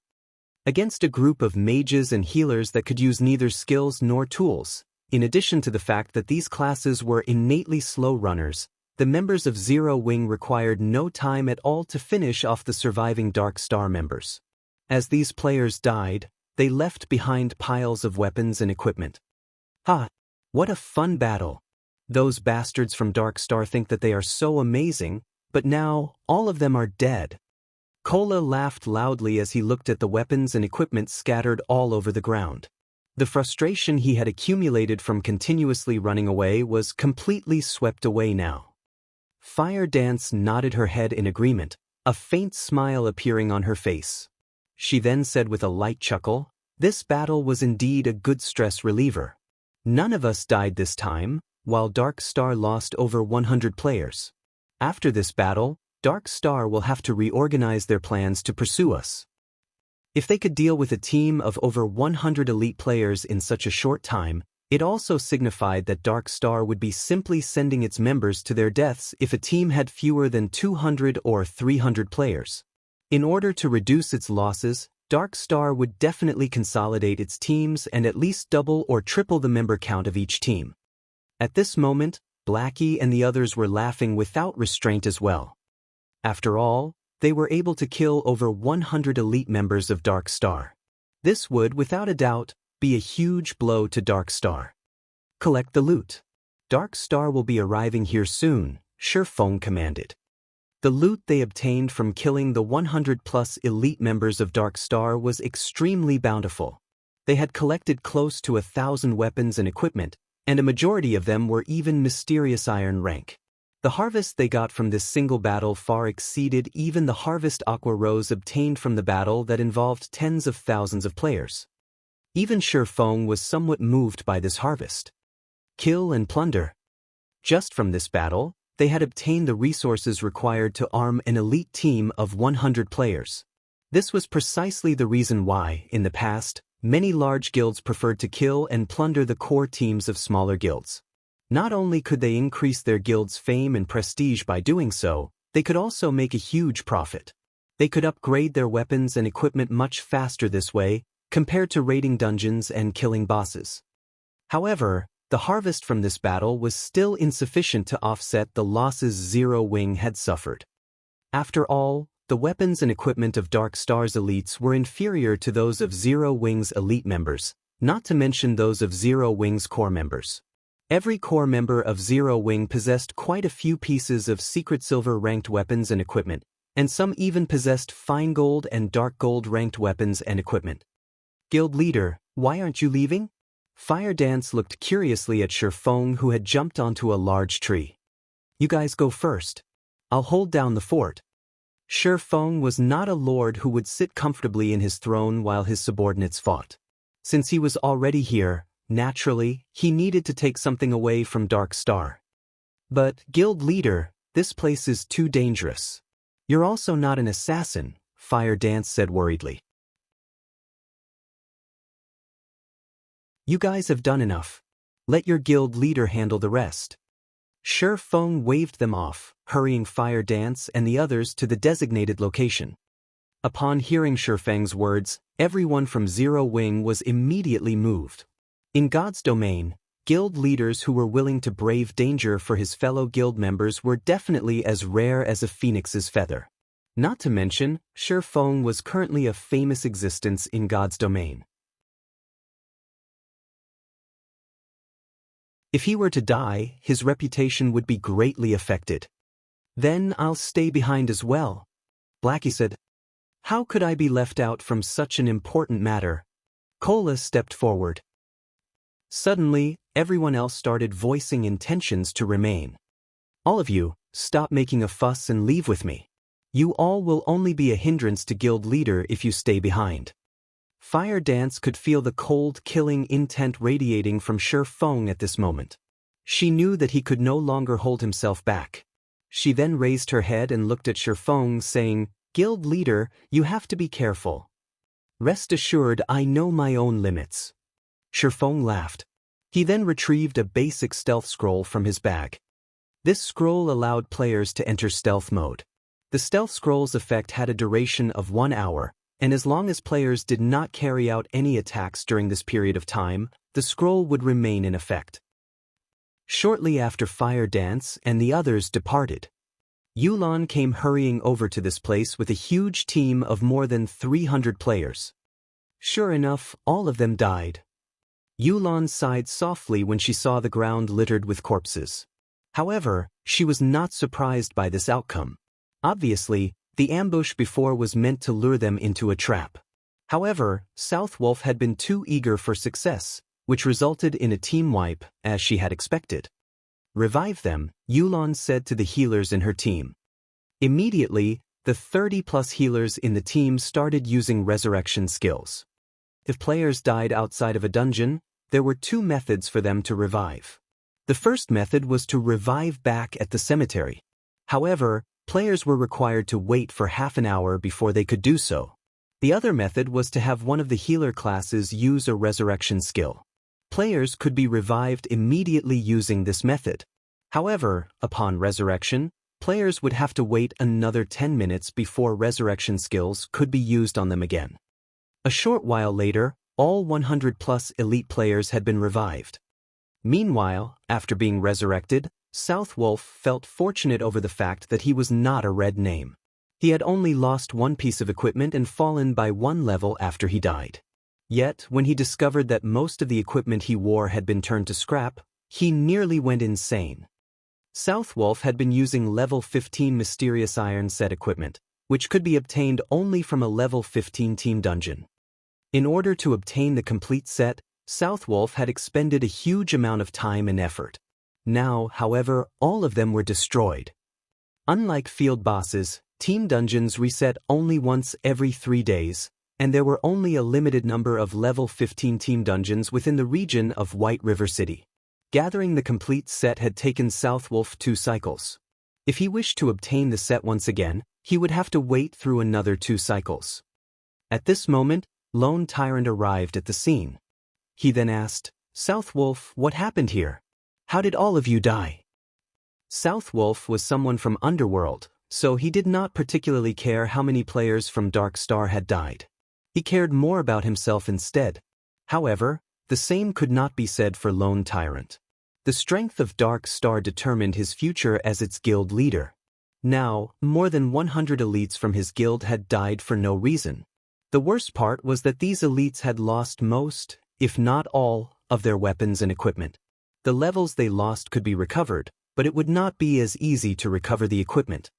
Against a group of mages and healers that could use neither skills nor tools, in addition to the fact that these classes were innately slow runners, the members of Zero Wing required no time at all to finish off the surviving Dark Star members. As these players died, they left behind piles of weapons and equipment. Ha! What a fun battle! Those bastards from Dark Star think that they are so amazing, but now all of them are dead. Cola laughed loudly as he looked at the weapons and equipment scattered all over the ground. The frustration he had accumulated from continuously running away was completely swept away now. Fire Dance nodded her head in agreement, a faint smile appearing on her face. She then said with a light chuckle, "This battle was indeed a good stress reliever. None of us died this time, while Dark Star lost over 100 players. After this battle, Dark Star will have to reorganize their plans to pursue us. If they could deal with a team of over 100 elite players in such a short time, It also signified that Dark Star would be simply sending its members to their deaths if a team had fewer than 200 or 300 players. In order to reduce its losses, Dark Star would definitely consolidate its teams and at least double or triple the member count of each team. At this moment, Blackie and the others were laughing without restraint as well. After all, they were able to kill over 100 elite members of Dark Star. This would, without a doubt, be a huge blow to Dark Star. Collect the loot. Dark Star will be arriving here soon, Feng commanded. The loot they obtained from killing the 100-plus elite members of Dark Star was extremely bountiful. They had collected close to 1,000 weapons and equipment, and a majority of them were even mysterious iron rank. The harvest they got from this single battle far exceeded even the harvest Aqua Rose obtained from the battle that involved tens of thousands of players. Even Feng was somewhat moved by this harvest. Kill and plunder. Just from this battle, they had obtained the resources required to arm an elite team of 100 players. This was precisely the reason why, in the past, many large guilds preferred to kill and plunder the core teams of smaller guilds. Not only could they increase their guild's fame and prestige by doing so, they could also make a huge profit. They could upgrade their weapons and equipment much faster this way, compared to raiding dungeons and killing bosses. However, the harvest from this battle was still insufficient to offset the losses Zero Wing had suffered. After all, the weapons and equipment of Dark Star's elites were inferior to those of Zero Wing's elite members, not to mention those of Zero Wing's core members. Every core member of Zero Wing possessed quite a few pieces of secret silver ranked weapons and equipment, and some even possessed fine gold and dark gold ranked weapons and equipment. Guild leader, why aren't you leaving? Fire Dance looked curiously at Feng, who had jumped onto a large tree. You guys go first. I'll hold down the fort. Feng was not a lord who would sit comfortably in his throne while his subordinates fought. Since he was already here, naturally, he needed to take something away from Dark Star. But, guild leader, this place is too dangerous. You're also not an assassin, Fire Dance said worriedly. You guys have done enough. Let your guild leader handle the rest. Feng waved them off, hurrying Fire Dance and the others to the designated location. Upon hearing Feng's words, everyone from Zero Wing was immediately moved. In God's domain, guild leaders who were willing to brave danger for his fellow guild members were definitely as rare as a phoenix's feather. Not to mention, Feng was currently a famous existence in God's domain. If he were to die, his reputation would be greatly affected. Then I'll stay behind as well, Blackie said. How could I be left out from such an important matter? Cola stepped forward. Suddenly, everyone else started voicing intentions to remain. All of you, stop making a fuss and leave with me. You all will only be a hindrance to guild leader if you stay behind. Fire Dance could feel the cold, killing intent radiating from Feng at this moment. She knew that he could no longer hold himself back. She then raised her head and looked at Feng, saying, Guild leader, you have to be careful. Rest assured I know my own limits. Feng laughed. He then retrieved a basic stealth scroll from his bag. This scroll allowed players to enter stealth mode. The stealth scroll's effect had a duration of 1 hour, and as long as players did not carry out any attacks during this period of time, the scroll would remain in effect. Shortly after Fire Dance and the others departed, Yulan came hurrying over to this place with a huge team of more than 300 players. Sure enough, all of them died. Yulan sighed softly when she saw the ground littered with corpses. However, she was not surprised by this outcome. Obviously, the ambush before was meant to lure them into a trap. However, Southwolf had been too eager for success, which resulted in a team wipe, as she had expected. Revive them, Yulan said to the healers in her team. Immediately, the 30-plus healers in the team started using resurrection skills. If players died outside of a dungeon, there were 2 methods for them to revive. The first method was to revive back at the cemetery. However, players were required to wait for half an hour before they could do so. The other method was to have one of the healer classes use a resurrection skill. Players could be revived immediately using this method. However, upon resurrection, players would have to wait another 10 minutes before resurrection skills could be used on them again. A short while later, all 100+ elite players had been revived. Meanwhile, after being resurrected, Southwolf felt fortunate over the fact that he was not a red name. He had only lost one piece of equipment and fallen by one level after he died. Yet, when he discovered that most of the equipment he wore had been turned to scrap, he nearly went insane. Southwolf had been using level 15 mysterious iron set equipment, which could be obtained only from a level 15 team dungeon. In order to obtain the complete set, Southwolf had expended a huge amount of time and effort. Now, however, all of them were destroyed. Unlike field bosses, team dungeons reset only once every 3 days, and there were only a limited number of level 15 team dungeons within the region of White River City. Gathering the complete set had taken Southwolf 2 cycles. If he wished to obtain the set once again, he would have to wait through another 2 cycles. At this moment, Lone Tyrant arrived at the scene. He then asked, "Southwolf, what happened here? How did all of you die?" Southwolf was someone from Underworld, so he did not particularly care how many players from Dark Star had died. He cared more about himself instead. However, the same could not be said for Lone Tyrant. The strength of Dark Star determined his future as its guild leader. Now, more than 100 elites from his guild had died for no reason. The worst part was that these elites had lost most, if not all, of their weapons and equipment. The levels they lost could be recovered, but it would not be as easy to recover the equipment.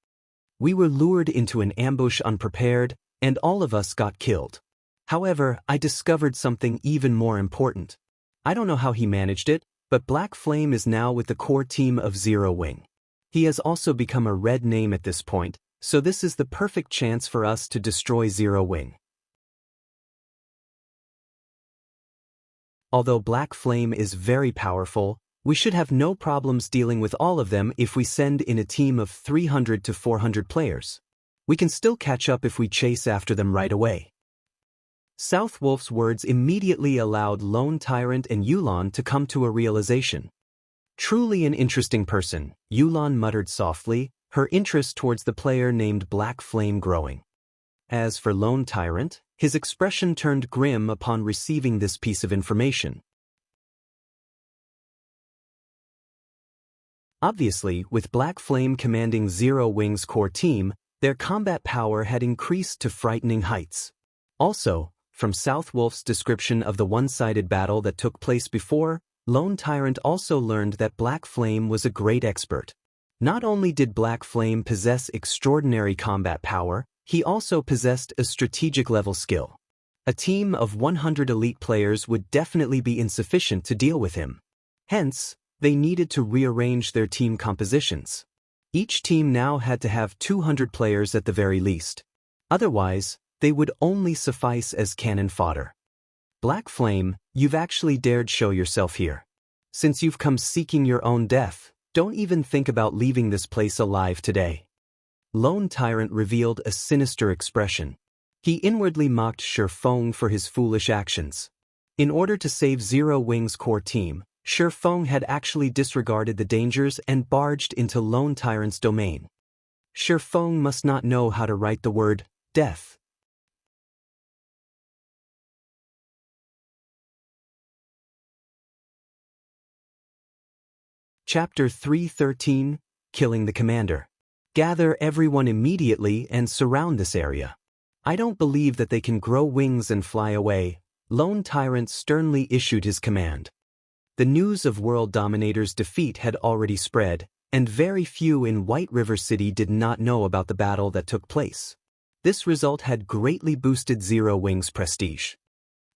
We were lured into an ambush unprepared, and all of us got killed. However, I discovered something even more important. I don't know how he managed it, but Black Flame is now with the core team of Zero Wing. He has also become a red name at this point, so this is the perfect chance for us to destroy Zero Wing. Although Black Flame is very powerful, we should have no problems dealing with all of them if we send in a team of 300 to 400 players. We can still catch up if we chase after them right away. Southwolf's words immediately allowed Lone Tyrant and Yulon to come to a realization. Truly an interesting person, Yulon muttered softly, her interest towards the player named Black Flame growing. As for Lone Tyrant, his expression turned grim upon receiving this piece of information. Obviously, with Black Flame commanding Zero Wing's core team, their combat power had increased to frightening heights. Also, from Southwolf's description of the one-sided battle that took place before, Lone Tyrant also learned that Black Flame was a great expert. Not only did Black Flame possess extraordinary combat power, he also possessed a strategic level skill. A team of 100 elite players would definitely be insufficient to deal with him. Hence, they needed to rearrange their team compositions. Each team now had to have 200 players at the very least. Otherwise, they would only suffice as cannon fodder. Black Flame, you've actually dared show yourself here. Since you've come seeking your own death, don't even think about leaving this place alive today. Lone Tyrant revealed a sinister expression. He inwardly mocked Feng for his foolish actions. In order to save Zero Wing's core team, Feng had actually disregarded the dangers and barged into Lone Tyrant's domain. Feng must not know how to write the word death. Chapter 313, Killing the Commander. Gather everyone immediately and surround this area. I don't believe that they can grow wings and fly away. Lone Tyrant sternly issued his command. The news of World Dominator's defeat had already spread, and very few in White River City did not know about the battle that took place. This result had greatly boosted Zero Wing's prestige.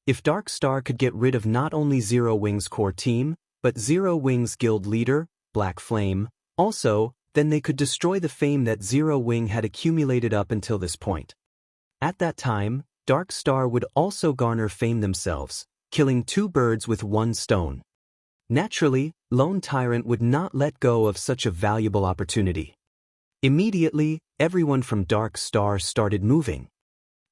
If Dark Star could get rid of not only Zero Wing's core team, but Zero Wing's guild leader, Black Flame, also, then they could destroy the fame that Zero Wing had accumulated up until this point. At that time, Dark Star would also garner fame themselves, killing 2 birds with 1 stone. Naturally, Lone Tyrant would not let go of such a valuable opportunity. Immediately, everyone from Dark Star started moving.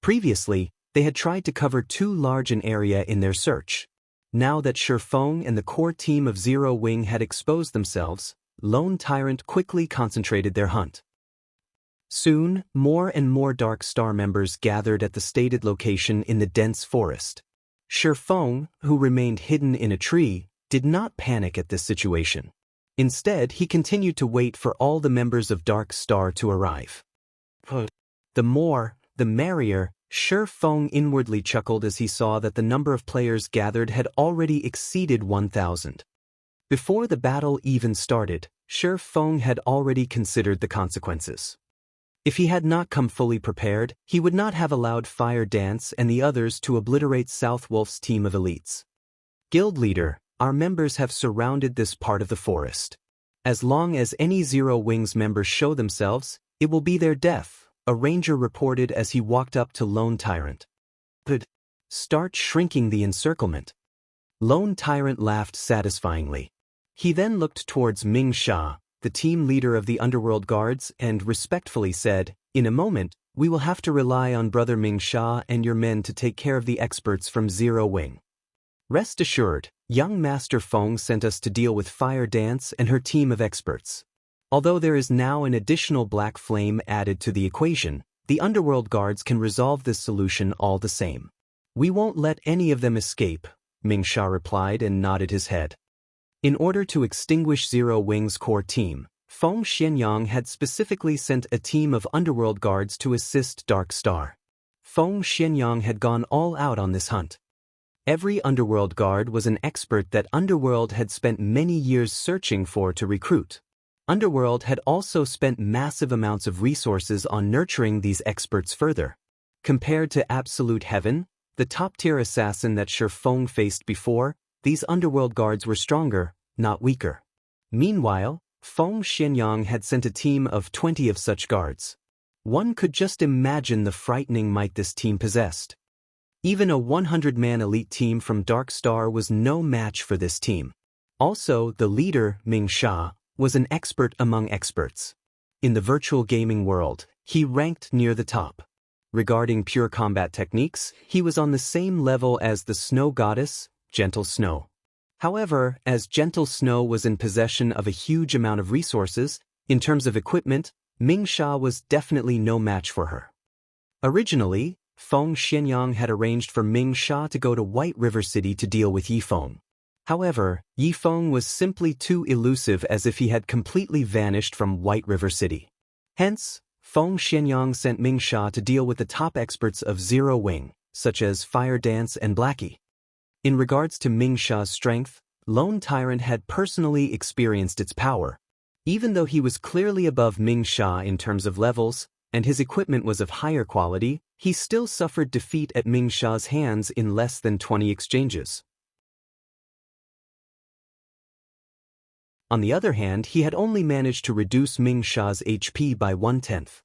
Previously, they had tried to cover too large an area in their search. Now that Feng and the core team of Zero Wing had exposed themselves, Lone Tyrant quickly concentrated their hunt. Soon, more and more Dark Star members gathered at the stated location in the dense forest. Feng, who remained hidden in a tree, did not panic at this situation. Instead, he continued to wait for all the members of Dark Star to arrive. The more, the merrier. Feng inwardly chuckled as he saw that the number of players gathered had already exceeded 1,000. Before the battle even started, Feng had already considered the consequences. If he had not come fully prepared, he would not have allowed Fire Dance and the others to obliterate South Wolf's team of elites. Guild leader, our members have surrounded this part of the forest. As long as any Zero Wings members show themselves, it will be their death, a ranger reported as he walked up to Lone Tyrant. Start shrinking the encirclement. Lone Tyrant laughed satisfyingly. He then looked towards Ming Sha, the team leader of the Underworld Guards, and respectfully said, "In a moment, we will have to rely on Brother Ming Sha and your men to take care of the experts from Zero Wing. Rest assured, young Master Feng sent us to deal with Fire Dance and her team of experts. Although there is now an additional black flame added to the equation, the Underworld Guards can resolve this solution all the same. We won't let any of them escape," Ming Sha replied and nodded his head. In order to extinguish Zero Wing's core team, Feng Xianyang had specifically sent a team of Underworld Guards to assist Dark Star. Feng Xianyang had gone all out on this hunt. Every Underworld Guard was an expert that Underworld had spent many years searching for to recruit. Underworld had also spent massive amounts of resources on nurturing these experts further. Compared to Absolute Heaven, the top-tier assassin that Feng faced before, these Underworld Guards were stronger, not weaker. Meanwhile, Feng Xianyang had sent a team of 20 of such guards. One could just imagine the frightening might this team possessed. Even a 100-man elite team from Dark Star was no match for this team. Also, the leader, Ming Sha, was an expert among experts. In the virtual gaming world, he ranked near the top. Regarding pure combat techniques, he was on the same level as the Snow Goddess, Gentle Snow. However, as Gentle Snow was in possession of a huge amount of resources, in terms of equipment, Ming Sha was definitely no match for her. Originally, Feng Xianyang had arranged for Ming Sha to go to White River City to deal with Yifeng. However, Yifeng was simply too elusive, as if he had completely vanished from White River City. Hence, Feng Xianyang sent Ming Sha to deal with the top experts of Zero Wing, such as Fire Dance and Blackie. In regards to Ming Sha's strength, Lone Tyrant had personally experienced its power. Even though he was clearly above Ming Sha in terms of levels, and his equipment was of higher quality, he still suffered defeat at Ming Sha's hands in less than 20 exchanges. On the other hand, he had only managed to reduce Ming Sha's HP by 1/10.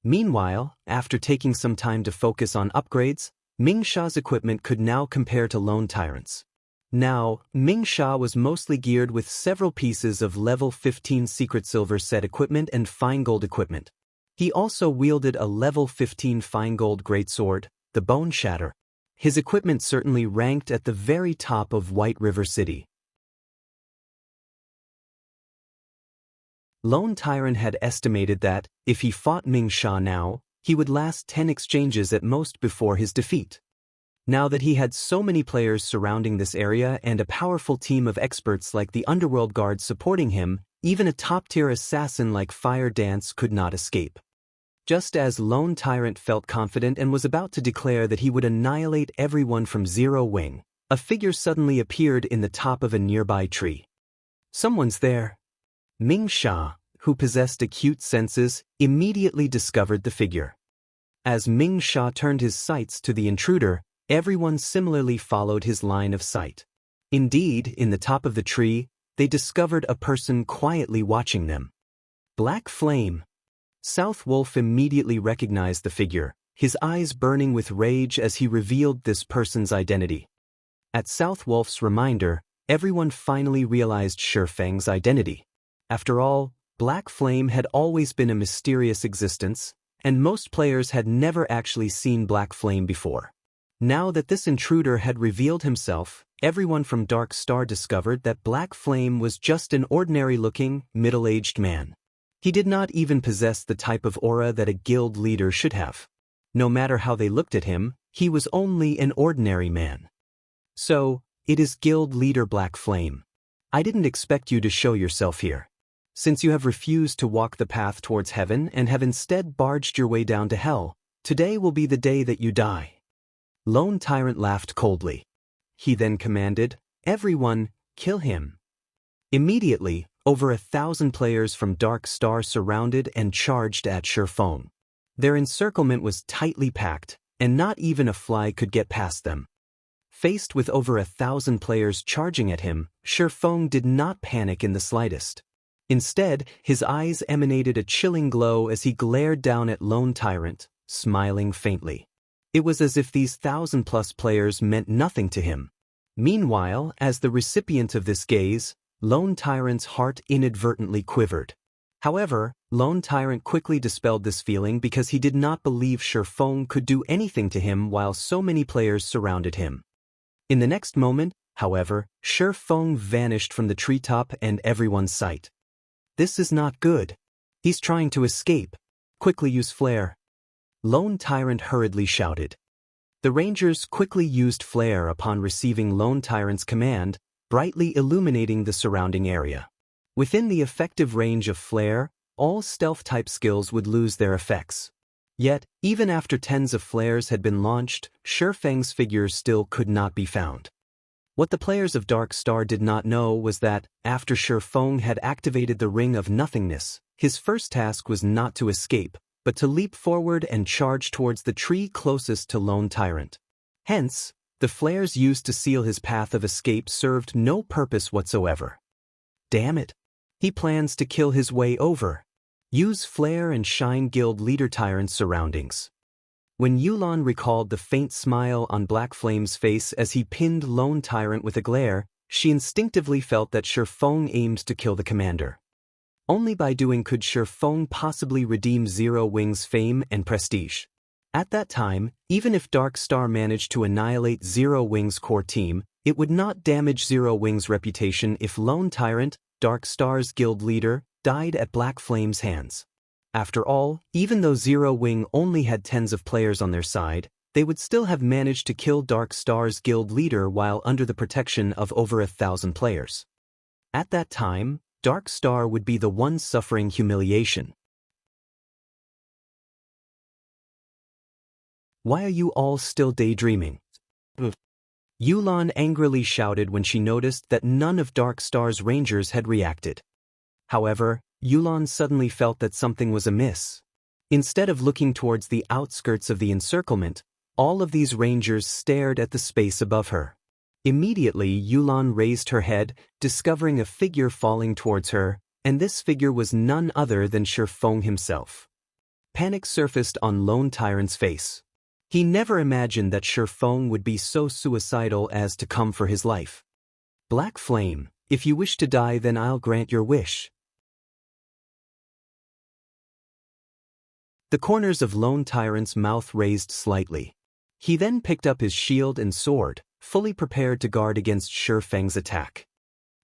Meanwhile, after taking some time to focus on upgrades, Ming Sha's equipment could now compare to Lone Tyrant's. Now, Ming Sha was mostly geared with several pieces of level 15 Secret Silver set equipment and Fine Gold equipment. He also wielded a level 15 Fine Gold Greatsword, the Bone Shatter. His equipment certainly ranked at the very top of White River City. Lone Tyrant had estimated that, if he fought Ming Sha now, he would last 10 exchanges at most before his defeat. Now that he had so many players surrounding this area and a powerful team of experts like the Underworld Guard supporting him, even a top-tier assassin like Fire Dance could not escape. Just as Lone Tyrant felt confident and was about to declare that he would annihilate everyone from Zero Wing, a figure suddenly appeared in the top of a nearby tree. Someone's there. Ming Sha, who possessed acute senses, immediately discovered the figure. As Ming Sha turned his sights to the intruder, everyone similarly followed his line of sight. Indeed, in the top of the tree, they discovered a person quietly watching them. Black Flame. South Wolf immediately recognized the figure, his eyes burning with rage as he revealed this person's identity. At South Wolf's reminder, everyone finally realized Feng's identity. After all, Black Flame had always been a mysterious existence, and most players had never actually seen Black Flame before. Now that this intruder had revealed himself, everyone from Dark Star discovered that Black Flame was just an ordinary-looking, middle-aged man. He did not even possess the type of aura that a guild leader should have. No matter how they looked at him, he was only an ordinary man. So, it is guild leader Black Flame. I didn't expect you to show yourself here. Since you have refused to walk the path towards heaven and have instead barged your way down to hell, today will be the day that you die. Lone Tyrant laughed coldly. He then commanded, "Everyone, kill him." Immediately, over 1,000 players from Dark Star surrounded and charged at Feng. Their encirclement was tightly packed, and not even a fly could get past them. Faced with over 1,000 players charging at him, Feng did not panic in the slightest. Instead, his eyes emanated a chilling glow as he glared down at Lone Tyrant, smiling faintly. It was as if these 1,000+ players meant nothing to him. Meanwhile, as the recipient of this gaze, Lone Tyrant's heart inadvertently quivered. However, Lone Tyrant quickly dispelled this feeling because he did not believe Feng could do anything to him while so many players surrounded him. In the next moment, however, Feng vanished from the treetop and everyone's sight. This is not good. He's trying to escape. Quickly use flare. Lone Tyrant hurriedly shouted. The Rangers quickly used flare upon receiving Lone Tyrant's command, brightly illuminating the surrounding area. Within the effective range of flare, all stealth-type skills would lose their effects. Yet, even after tens of flares had been launched, Feng's figure still could not be found. What the players of Dark Star did not know was that, after Feng had activated the Ring of Nothingness, his first task was not to escape, but to leap forward and charge towards the tree closest to Lone Tyrant. Hence, the flares used to seal his path of escape served no purpose whatsoever. Damn it! He plans to kill his way over. Use flare and shine guild leader Tyrant's surroundings. When Yulan recalled the faint smile on Black Flame's face as he pinned Lone Tyrant with a glare, she instinctively felt that Feng aimed to kill the commander. Only by doing could Feng possibly redeem Zero Wing's fame and prestige. At that time, even if Dark Star managed to annihilate Zero Wing's core team, it would not damage Zero Wing's reputation if Lone Tyrant, Dark Star's guild leader, died at Black Flame's hands. After all, even though Zero Wing only had tens of players on their side, they would still have managed to kill Dark Star's guild leader while under the protection of over 1,000 players. At that time, Dark Star would be the one suffering humiliation. Why are you all still daydreaming? Yulan angrily shouted when she noticed that none of Dark Star's rangers had reacted. However, Yulan suddenly felt that something was amiss. Instead of looking towards the outskirts of the encirclement, all of these rangers stared at the space above her. Immediately, Yulan raised her head, discovering a figure falling towards her, and this figure was none other than Feng himself. Panic surfaced on Lone Tyrant's face. He never imagined that Feng would be so suicidal as to come for his life. Black Flame, if you wish to die, then I'll grant your wish. The corners of Lone Tyrant's mouth raised slightly. He then picked up his shield and sword, fully prepared to guard against Feng's attack.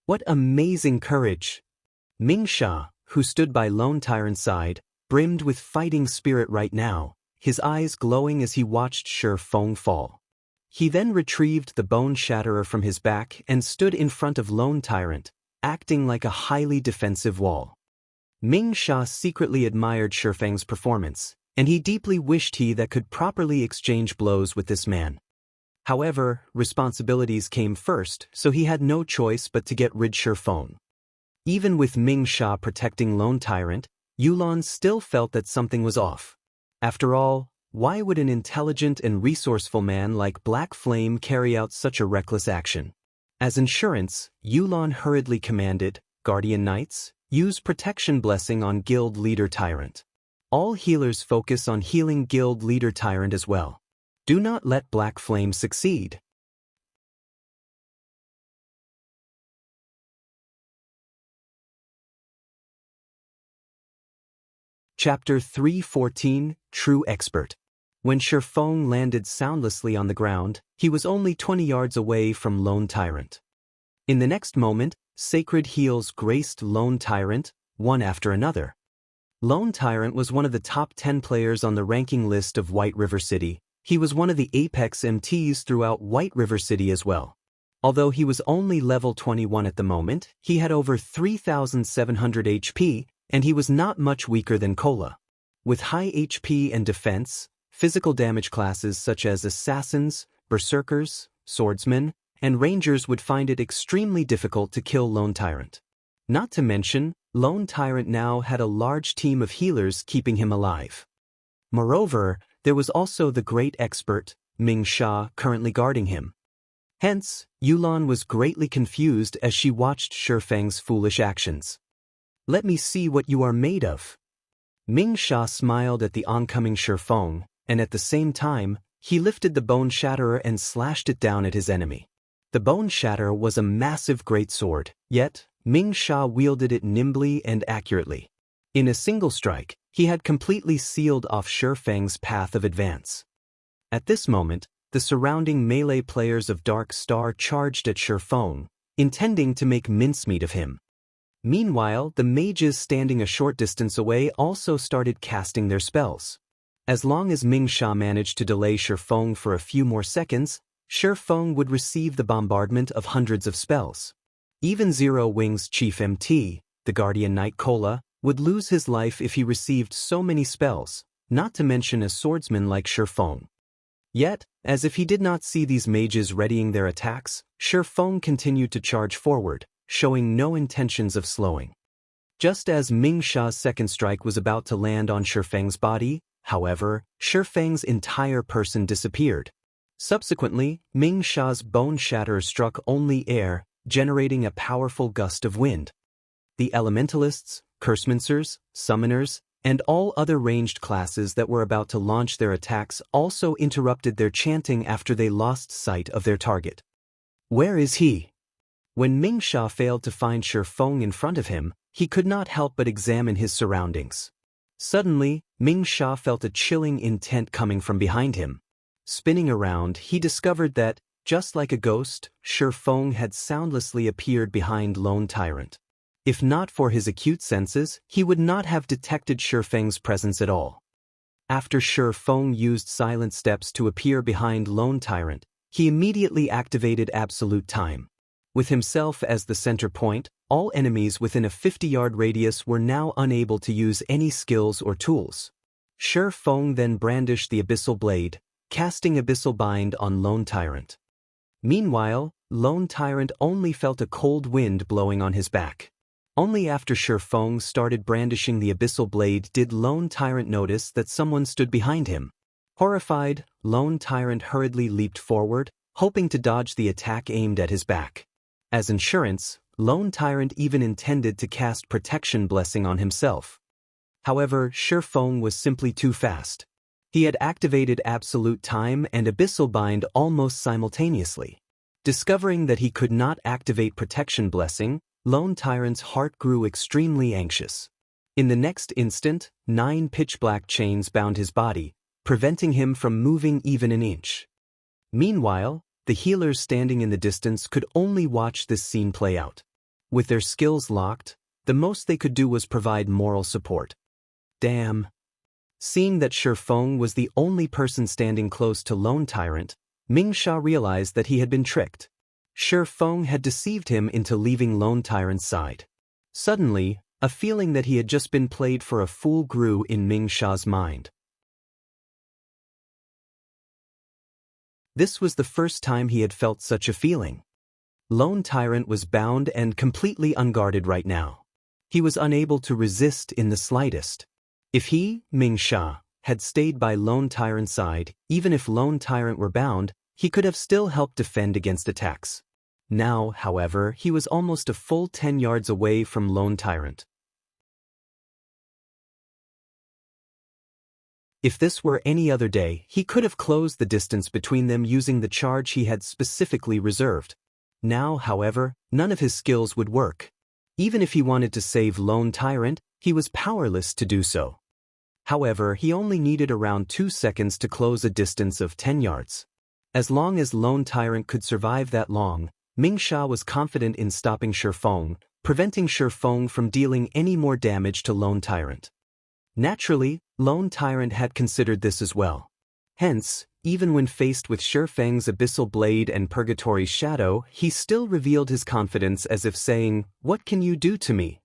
What amazing courage! Mingsha, who stood by Lone Tyrant's side, brimmed with fighting spirit right now, his eyes glowing as he watched Feng fall. He then retrieved the Bone Shatterer from his back and stood in front of Lone Tyrant, acting like a highly defensive wall. Mingsha secretly admired Feng's performance, and he deeply wished he that could properly exchange blows with this man. However, responsibilities came first, so he had no choice but to get rid of Feng. Even with Mingsha protecting Lone Tyrant, Yulan still felt that something was off. After all, why would an intelligent and resourceful man like Black Flame carry out such a reckless action? As insurance, Yulan hurriedly commanded, "Guardian Knights, use Protection Blessing on Guild Leader Tyrant. All healers focus on healing Guild Leader Tyrant as well. Do not let Black Flame succeed." Chapter 314, True Expert. When Feng landed soundlessly on the ground, he was only 20 yards away from Lone Tyrant. In the next moment, sacred heals graced Lone Tyrant, one after another. Lone Tyrant was one of the top 10 players on the ranking list of White River City. He was one of the apex MTs throughout White River City as well. Although he was only level 21 at the moment, he had over 3,700 HP, and he was not much weaker than Cola. With high HP and defense, physical damage classes such as assassins, berserkers, swordsmen, and rangers would find it extremely difficult to kill Lone Tyrant. Not to mention, Lone Tyrant now had a large team of healers keeping him alive. Moreover, there was also the great expert, Ming Sha, currently guarding him. Hence, Yulan was greatly confused as she watched Feng's foolish actions. "Let me see what you are made of." Ming Sha smiled at the oncoming Feng, and at the same time, he lifted the Bone Shatterer and slashed it down at his enemy. The Bone Shatterer was a massive greatsword, yet, Ming Sha wielded it nimbly and accurately. In a single strike, he had completely sealed off Feng's path of advance. At this moment, the surrounding melee players of Dark Star charged at Feng, intending to make mincemeat of him. Meanwhile, the mages standing a short distance away also started casting their spells. As long as Ming Sha managed to delay Feng for a few more seconds, Feng would receive the bombardment of hundreds of spells. Even Zero Wings Chief MT, the Guardian Knight Cola, would lose his life if he received so many spells, not to mention a swordsman like Feng. Yet, as if he did not see these mages readying their attacks, Feng continued to charge forward, showing no intentions of slowing. Just as Ming Sha's second strike was about to land on Feng's body, however, Feng's entire person disappeared. Subsequently, Ming Sha's Bone Shatterer struck only air, generating a powerful gust of wind. The elementalists, cursemancers, summoners, and all other ranged classes that were about to launch their attacks also interrupted their chanting after they lost sight of their target. "Where is he?" When Ming Sha failed to find Feng in front of him, he could not help but examine his surroundings. Suddenly, Ming Sha felt a chilling intent coming from behind him. Spinning around, he discovered that, just like a ghost, Feng had soundlessly appeared behind Lone Tyrant. If not for his acute senses, he would not have detected Feng's presence at all. After Feng used silent steps to appear behind Lone Tyrant, he immediately activated Absolute Time. With himself as the center point, all enemies within a 50-yard radius were now unable to use any skills or tools. Feng then brandished the Abyssal Blade, casting Abyssal Bind on Lone Tyrant. Meanwhile, Lone Tyrant only felt a cold wind blowing on his back. Only after Feng started brandishing the Abyssal Blade did Lone Tyrant notice that someone stood behind him. Horrified, Lone Tyrant hurriedly leaped forward, hoping to dodge the attack aimed at his back. As insurance, Lone Tyrant even intended to cast Protection Blessing on himself. However, Feng was simply too fast. He had activated Absolute Time and Abyssal Bind almost simultaneously. Discovering that he could not activate Protection Blessing, Lone Tyrant's heart grew extremely anxious. In the next instant, 9 pitch-black chains bound his body, preventing him from moving even an inch. Meanwhile, the healers standing in the distance could only watch this scene play out. With their skills locked, the most they could do was provide moral support. Damn. Seeing that Feng was the only person standing close to Lone Tyrant, Ming Sha realized that he had been tricked. Feng had deceived him into leaving Lone Tyrant's side. Suddenly, a feeling that he had just been played for a fool grew in Ming Sha's mind. This was the first time he had felt such a feeling. Lone Tyrant was bound and completely unguarded right now. He was unable to resist in the slightest. If he, Ming Sha, had stayed by Lone Tyrant's side, even if Lone Tyrant were bound, he could have still helped defend against attacks. Now, however, he was almost a full 10 yards away from Lone Tyrant. If this were any other day, he could have closed the distance between them using the charge he had specifically reserved. Now, however, none of his skills would work. Even if he wanted to save Lone Tyrant, he was powerless to do so. However, he only needed around 2 seconds to close a distance of 10 yards. As long as Lone Tyrant could survive that long, Ming Sha was confident in stopping Feng, preventing Feng from dealing any more damage to Lone Tyrant. Naturally, Lone Tyrant had considered this as well. Hence, even when faced with Feng's Abyssal Blade and Purgatory's Shadow, he still revealed his confidence as if saying, "What can you do to me?"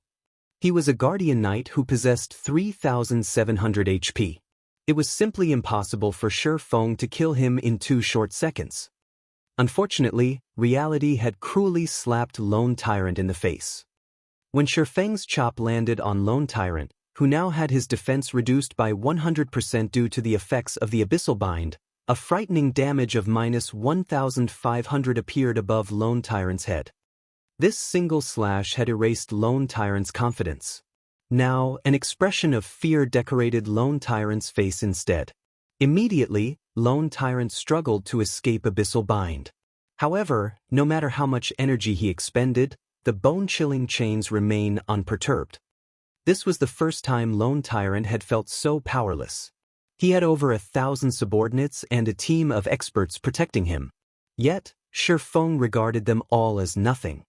He was a Guardian Knight who possessed 3,700 HP. It was simply impossible for Feng to kill him in 2 short seconds. Unfortunately, reality had cruelly slapped Lone Tyrant in the face. When Feng's chop landed on Lone Tyrant, who now had his defense reduced by 100% due to the effects of the Abyssal Bind, a frightening damage of -1,500 appeared above Lone Tyrant's head. This single slash had erased Lone Tyrant's confidence. Now, an expression of fear decorated Lone Tyrant's face instead. Immediately, Lone Tyrant struggled to escape Abyssal Bind. However, no matter how much energy he expended, the bone-chilling chains remain unperturbed. This was the first time Lone Tyrant had felt so powerless. He had over 1,000 subordinates and a team of experts protecting him. Yet, Feng regarded them all as nothing.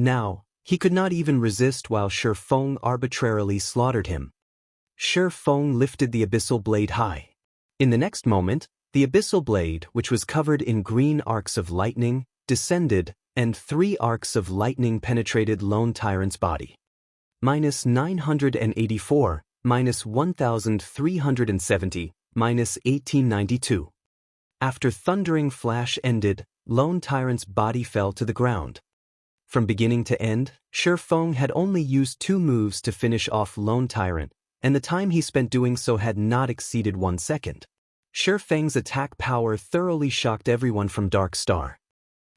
Now, he could not even resist while Feng arbitrarily slaughtered him. Feng lifted the Abyssal Blade high. In the next moment, the Abyssal Blade, which was covered in green arcs of lightning, descended, and 3 arcs of lightning penetrated Lone Tyrant's body. -984, -1,370, -1892. After thundering flash ended, Lone Tyrant's body fell to the ground. From beginning to end, Feng had only used 2 moves to finish off Lone Tyrant, and the time he spent doing so had not exceeded 1 second. Feng's attack power thoroughly shocked everyone from Dark Star.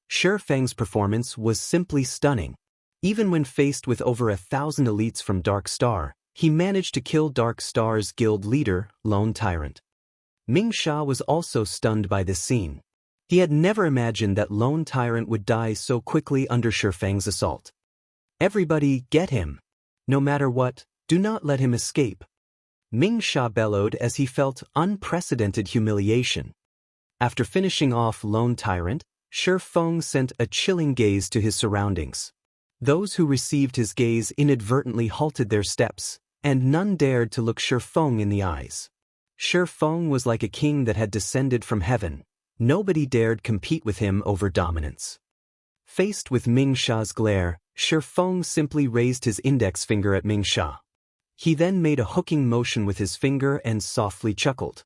Feng's performance was simply stunning. Even when faced with over 1,000 elites from Dark Star, he managed to kill Dark Star's guild leader, Lone Tyrant. Ming Sha was also stunned by this scene. He had never imagined that Lone Tyrant would die so quickly under Feng's assault. "Everybody, get him! No matter what, do not let him escape!" Ming Sha bellowed as he felt unprecedented humiliation. After finishing off Lone Tyrant, Feng sent a chilling gaze to his surroundings. Those who received his gaze inadvertently halted their steps, and none dared to look Feng in the eyes. Feng was like a king that had descended from heaven. Nobody dared compete with him over dominance. Faced with Ming Sha's glare, Feng simply raised his index finger at Ming Sha. He then made a hooking motion with his finger and softly chuckled.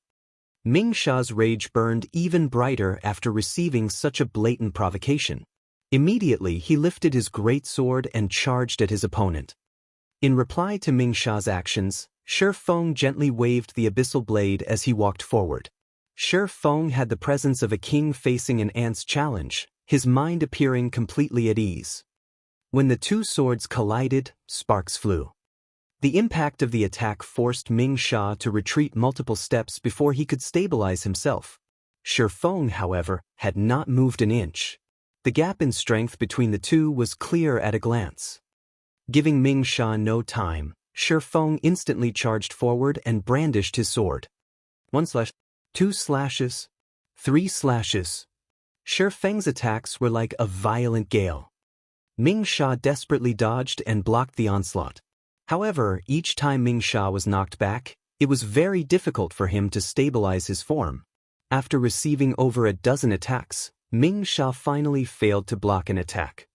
Ming Sha's rage burned even brighter after receiving such a blatant provocation. Immediately, he lifted his great sword and charged at his opponent. In reply to Ming Sha's actions, Feng gently waved the Abyssal Blade as he walked forward. Feng had the presence of a king facing an ant's challenge, his mind appearing completely at ease. When the 2 swords collided, sparks flew. The impact of the attack forced Ming Sha to retreat multiple steps before he could stabilize himself. Feng, however, had not moved an inch. The gap in strength between the two was clear at a glance. Giving Ming Sha no time, Feng instantly charged forward and brandished his sword. 1 slash, 2 slashes, 3 slashes. Feng's attacks were like a violent gale. Ming Sha desperately dodged and blocked the onslaught. However, each time Ming Sha was knocked back, it was very difficult for him to stabilize his form. After receiving over a dozen attacks, Ming Sha finally failed to block an attack.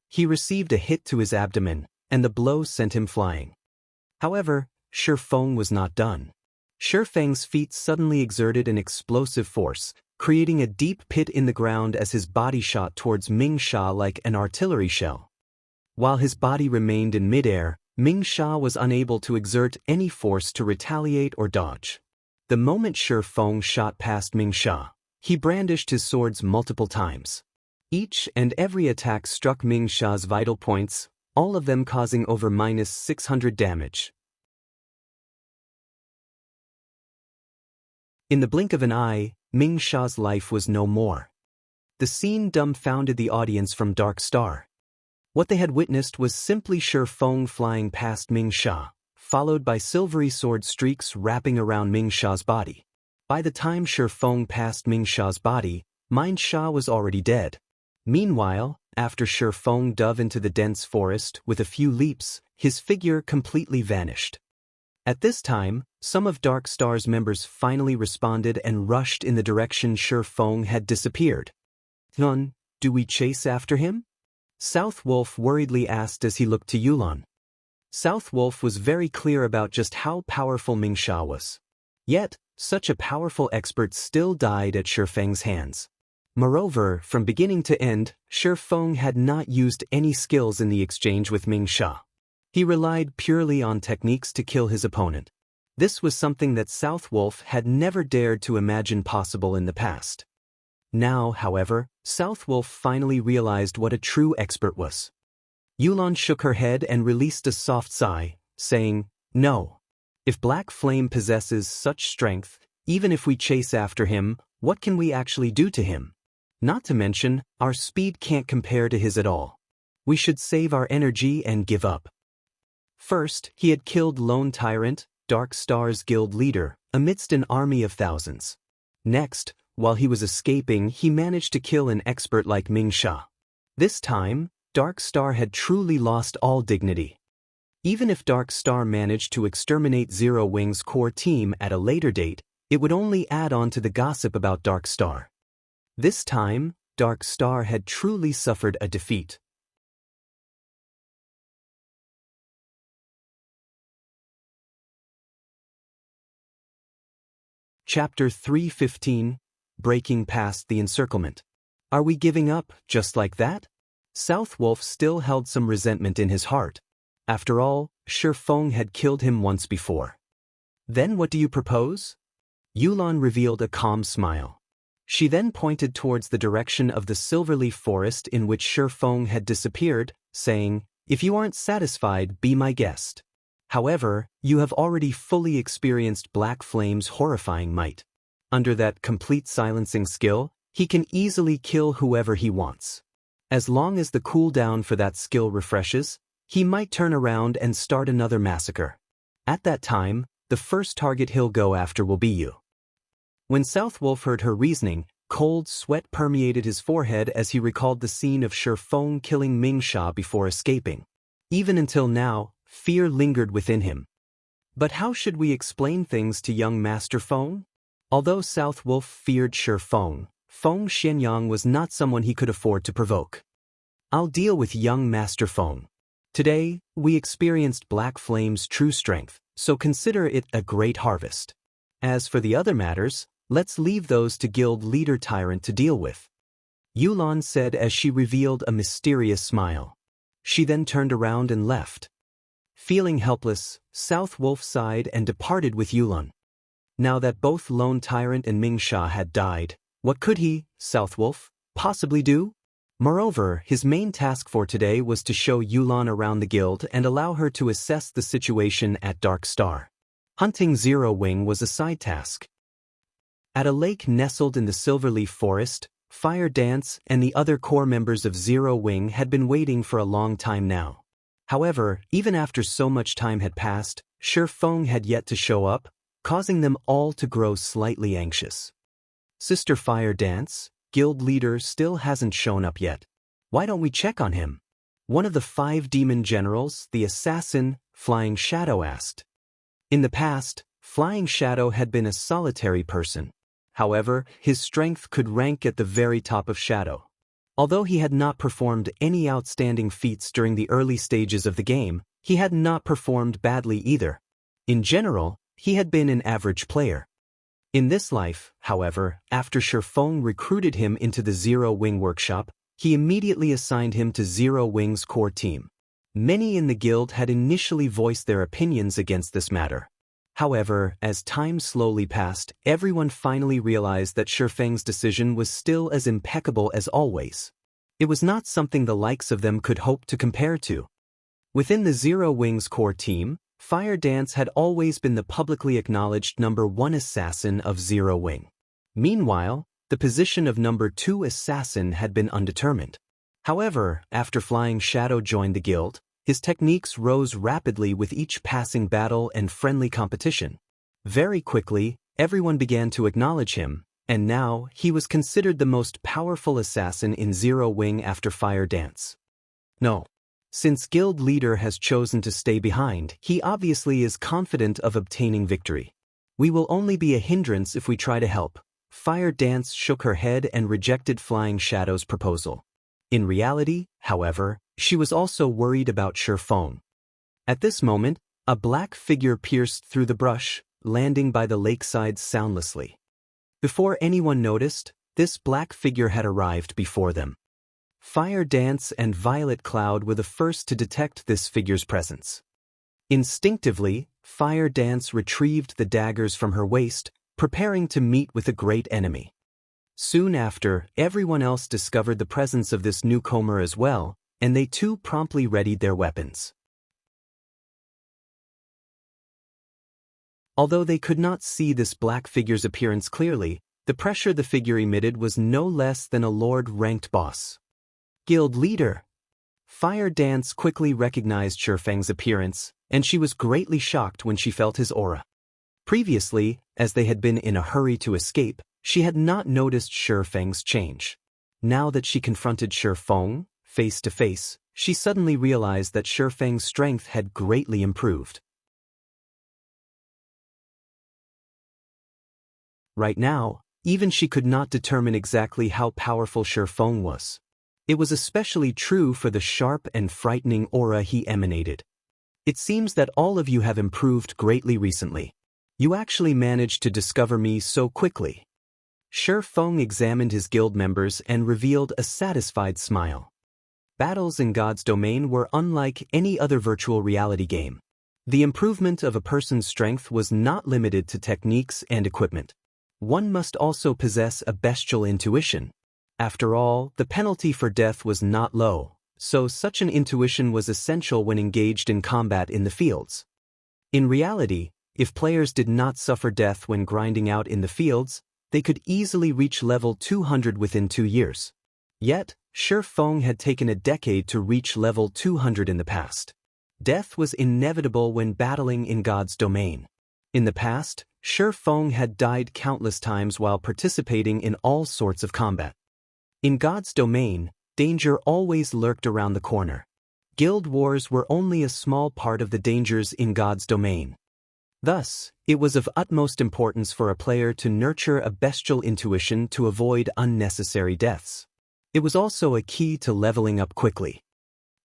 He received a hit to his abdomen, and the blow sent him flying. However, Feng was not done. Feng's feet suddenly exerted an explosive force, creating a deep pit in the ground as his body shot towards Ming Sha like an artillery shell. While his body remained in midair, Ming Sha was unable to exert any force to retaliate or dodge. The moment Feng shot past Ming Sha, he brandished his swords multiple times. Each and every attack struck Ming Sha's vital points, all of them causing over -600 damage. In the blink of an eye, Ming Sha's life was no more. The scene dumbfounded the audience from Dark Star. What they had witnessed was simply Feng flying past Ming Sha, followed by silvery sword streaks wrapping around Ming Sha's body. By the time Feng passed Ming Sha's body, Ming Sha was already dead. Meanwhile, after Feng dove into the dense forest with a few leaps, his figure completely vanished. At this time, some of Dark Star's members finally responded and rushed in the direction Feng had disappeared. "Nun, do we chase after him?" South Wolf worriedly asked as he looked to Yulan. South Wolf was very clear about just how powerful Ming Sha was. Yet, such a powerful expert still died at Feng's hands. Moreover, from beginning to end, Feng had not used any skills in the exchange with Ming Sha. He relied purely on techniques to kill his opponent. This was something that South Wolf had never dared to imagine possible in the past. Now, however, South Wolf finally realized what a true expert was. Yulan shook her head and released a soft sigh, saying, "No. If Black Flame possesses such strength, even if we chase after him, what can we actually do to him? Not to mention, our speed can't compare to his at all. We should save our energy and give up." First, he had killed Lone Tyrant, Dark Star's guild leader, amidst an army of thousands. Next, while he was escaping, he managed to kill an expert like Ming Sha. This time, Dark Star had truly lost all dignity. Even if Dark Star managed to exterminate Zero Wing's core team at a later date, it would only add on to the gossip about Dark Star. This time, Dark Star had truly suffered a defeat. Chapter 315, Breaking Past the Encirclement. Are we giving up, just like that? South Wolf still held some resentment in his heart. After all, Feng had killed him once before. "Then what do you propose?" Yulan revealed a calm smile. She then pointed towards the direction of the Silverleaf Forest in which Feng had disappeared, saying, "If you aren't satisfied, be my guest. However, you have already fully experienced Black Flame's horrifying might. Under that complete silencing skill, he can easily kill whoever he wants. As long as the cooldown for that skill refreshes, he might turn around and start another massacre. At that time, the first target he'll go after will be you." When South Wolf heard her reasoning, cold sweat permeated his forehead as he recalled the scene of Feng killing Ming Sha before escaping. Even until now, fear lingered within him. But how should we explain things to young Master Feng? Although South Wolf feared Feng Xianyang was not someone he could afford to provoke. "I'll deal with young Master Feng. Today, we experienced Black Flame's true strength, so consider it a great harvest. As for the other matters, let's leave those to Guild Leader Tyrant to deal with," Yulan said as she revealed a mysterious smile. She then turned around and left. Feeling helpless, South Wolf sighed and departed with Yulan. Now that both Lone Tyrant and Ming Sha had died, what could he, South Wolf, possibly do? Moreover, his main task for today was to show Yulan around the guild and allow her to assess the situation at Dark Star. Hunting Zero Wing was a side task. At a lake nestled in the Silverleaf Forest, Fire Dance and the other core members of Zero Wing had been waiting for a long time now. However, even after so much time had passed, Feng had yet to show up, causing them all to grow slightly anxious. "Sister Fire Dance, guild leader still hasn't shown up yet. Why don't we check on him?" One of the 5 demon generals, the assassin, Flying Shadow, asked. In the past, Flying Shadow had been a solitary person. However, his strength could rank at the very top of Shadow. Although he had not performed any outstanding feats during the early stages of the game, he had not performed badly either. In general, he had been an average player. In this life, however, after Feng recruited him into the Zero Wing workshop, he immediately assigned him to Zero Wing's core team. Many in the guild had initially voiced their opinions against this matter. However, as time slowly passed, everyone finally realized that Feng's decision was still as impeccable as always. It was not something the likes of them could hope to compare to. Within the Zero Wing's core team, Fire Dance had always been the publicly acknowledged #1 assassin of Zero Wing. Meanwhile, the position of #2 assassin had been undetermined. However, after Flying Shadow joined the guild, his techniques rose rapidly with each passing battle and friendly competition. Very quickly, everyone began to acknowledge him, and now he was considered the most powerful assassin in Zero Wing after Fire Dance. No. Since guild leader has chosen to stay behind, he obviously is confident of obtaining victory. We will only be a hindrance if we try to help. Fire Dance shook her head and rejected Flying Shadow's proposal. In reality, however, she was also worried about Feng. At this moment, a black figure pierced through the brush, landing by the lakeside soundlessly. Before anyone noticed, this black figure had arrived before them. Fire Dance and Violet Cloud were the first to detect this figure's presence. Instinctively, Fire Dance retrieved the daggers from her waist, preparing to meet with a great enemy. Soon after, everyone else discovered the presence of this newcomer as well, and they too promptly readied their weapons. Although they could not see this black figure's appearance clearly, the pressure the figure emitted was no less than a Lord-ranked boss. Guild leader! Fire Dance quickly recognized Feng's appearance, and she was greatly shocked when she felt his aura. Previously, as they had been in a hurry to escape, she had not noticed Feng's change. Now that she confronted Feng, face to face, she suddenly realized that Feng's strength had greatly improved. Right now, even she could not determine exactly how powerful Feng was. It was especially true for the sharp and frightening aura he emanated. It seems that all of you have improved greatly recently. You actually managed to discover me so quickly. Feng examined his guild members and revealed a satisfied smile. Battles in God's Domain were unlike any other virtual reality game. The improvement of a person's strength was not limited to techniques and equipment. One must also possess a bestial intuition. After all, the penalty for death was not low, so such an intuition was essential when engaged in combat in the fields. In reality, if players did not suffer death when grinding out in the fields, they could easily reach level 200 within 2 years. Yet, Feng had taken a decade to reach level 200 in the past. Death was inevitable when battling in God's Domain. In the past, Feng had died countless times while participating in all sorts of combat. In God's Domain, danger always lurked around the corner. Guild wars were only a small part of the dangers in God's Domain. Thus, it was of utmost importance for a player to nurture a bestial intuition to avoid unnecessary deaths. It was also a key to leveling up quickly.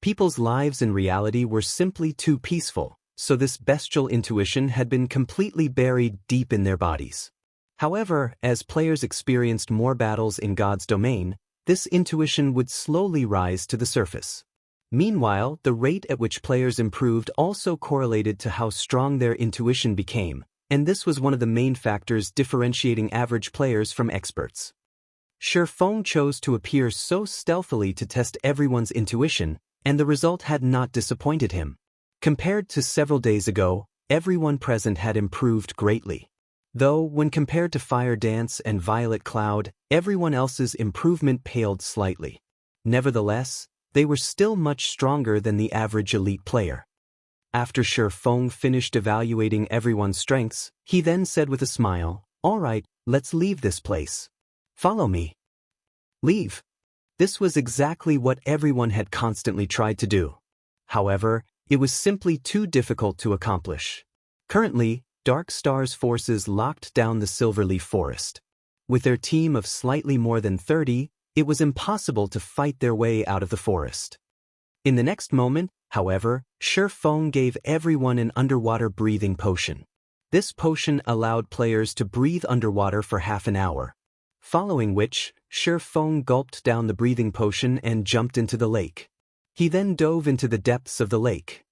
People's lives in reality were simply too peaceful, so this bestial intuition had been completely buried deep in their bodies. However, as players experienced more battles in God's Domain, this intuition would slowly rise to the surface. Meanwhile, the rate at which players improved also correlated to how strong their intuition became, and this was one of the main factors differentiating average players from experts. Feng chose to appear so stealthily to test everyone's intuition, and the result had not disappointed him. Compared to several days ago, everyone present had improved greatly. Though, when compared to Fire Dance and Violet Cloud, everyone else's improvement paled slightly. Nevertheless, they were still much stronger than the average elite player. After Feng finished evaluating everyone's strengths, he then said with a smile, "All right, let's leave this place. Follow me." Leave. This was exactly what everyone had constantly tried to do. However, it was simply too difficult to accomplish. Currently, Dark Star's forces locked down the Silverleaf Forest. With their team of slightly more than 30, it was impossible to fight their way out of the forest. In the next moment, however, Feng gave everyone an underwater breathing potion. This potion allowed players to breathe underwater for half an hour. Following which, Feng gulped down the breathing potion and jumped into the lake. He then dove into the depths of the lake.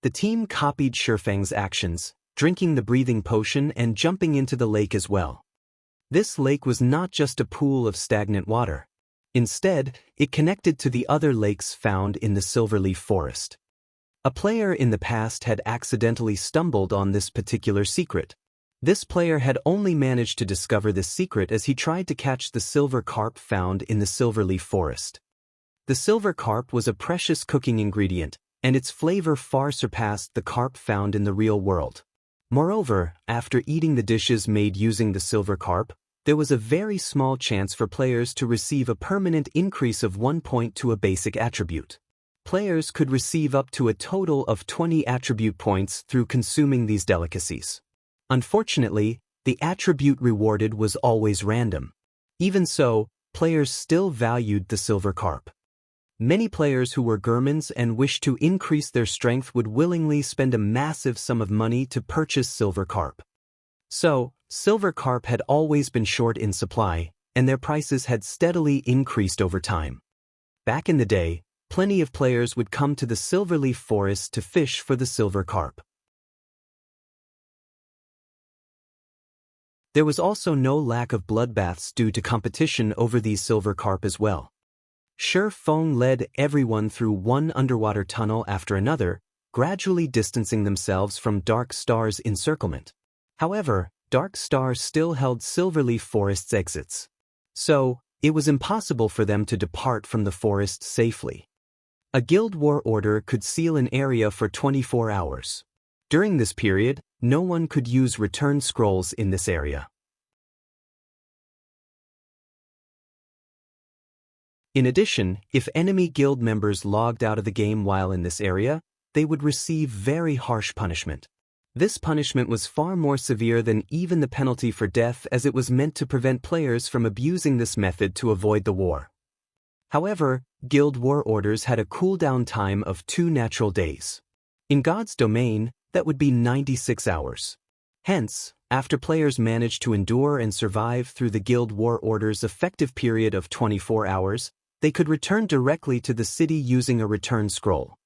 The team copied Feng's actions, drinking the breathing potion and jumping into the lake as well. This lake was not just a pool of stagnant water. Instead, it connected to the other lakes found in the Silverleaf Forest. A player in the past had accidentally stumbled on this particular secret. This player had only managed to discover this secret as he tried to catch the silver carp found in the Silverleaf Forest. The silver carp was a precious cooking ingredient, and its flavor far surpassed the carp found in the real world. Moreover, after eating the dishes made using the silver carp, there was a very small chance for players to receive a permanent increase of 1 point to a basic attribute. Players could receive up to a total of 20 attribute points through consuming these delicacies. Unfortunately, the attribute rewarded was always random. Even so, players still valued the silver carp. Many players who were gourmands and wished to increase their strength would willingly spend a massive sum of money to purchase silver carp. So, silver carp had always been short in supply, and their prices had steadily increased over time. Back in the day, plenty of players would come to the silverleaf forest to fish for the silver carp. There was also no lack of bloodbaths due to competition over these silver carp as well. Feng led everyone through one underwater tunnel after another, gradually distancing themselves from Dark Star's Encirclement. However, Dark Star still held Silverleaf Forest's exits. So, it was impossible for them to depart from the forest safely. A guild war order could seal an area for 24 hours. During this period, no one could use return scrolls in this area. In addition, if enemy guild members logged out of the game while in this area, they would receive very harsh punishment. This punishment was far more severe than even the penalty for death, as it was meant to prevent players from abusing this method to avoid the war. However, guild war orders had a cooldown time of 2 natural days. In God's domain, that would be 96 hours. Hence, after players managed to endure and survive through the guild war order's effective period of 24 hours, they could return directly to the city using a return scroll.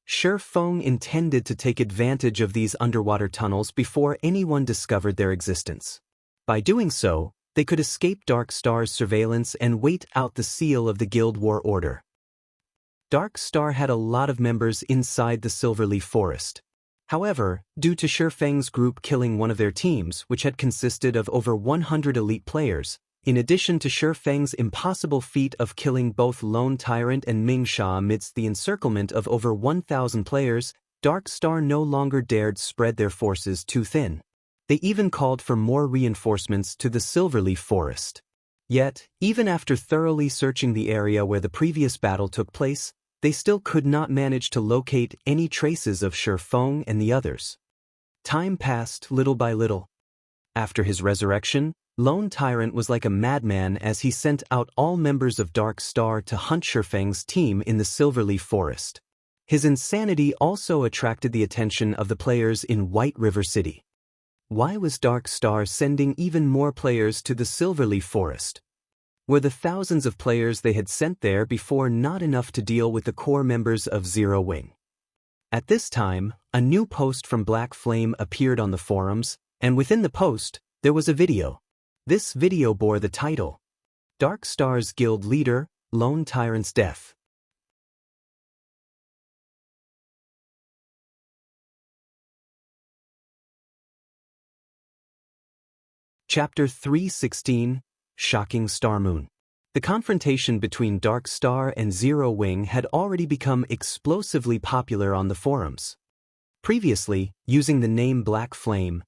Feng intended to take advantage of these underwater tunnels before anyone discovered their existence. By doing so, they could escape Dark Star's surveillance and wait out the seal of the Guild War Order. Dark Star had a lot of members inside the Silverleaf Forest. However, due to Feng's group killing one of their teams, which had consisted of over 100 elite players, in addition to Feng's impossible feat of killing both Lone Tyrant and Ming Sha amidst the encirclement of over 1,000 players, Dark Star no longer dared spread their forces too thin. They even called for more reinforcements to the Silverleaf Forest. Yet, even after thoroughly searching the area where the previous battle took place, they still could not manage to locate any traces of Feng and the others. Time passed little by little. After his resurrection, Lone Tyrant was like a madman as he sent out all members of Dark Star to hunt Feng's team in the Silverleaf Forest. His insanity also attracted the attention of the players in White River City. Why was Dark Star sending even more players to the Silverleaf Forest? Were the thousands of players they had sent there before not enough to deal with the core members of Zero Wing? At this time, a new post from Black Flame appeared on the forums, and within the post, there was a video. This video bore the title, Dark Star's Guild Leader, Lone Tyrant's Death. Chapter 316, Shocking Star Moon. The confrontation between Dark Star and Zero Wing had already become explosively popular on the forums. Previously, using the name Black Flame,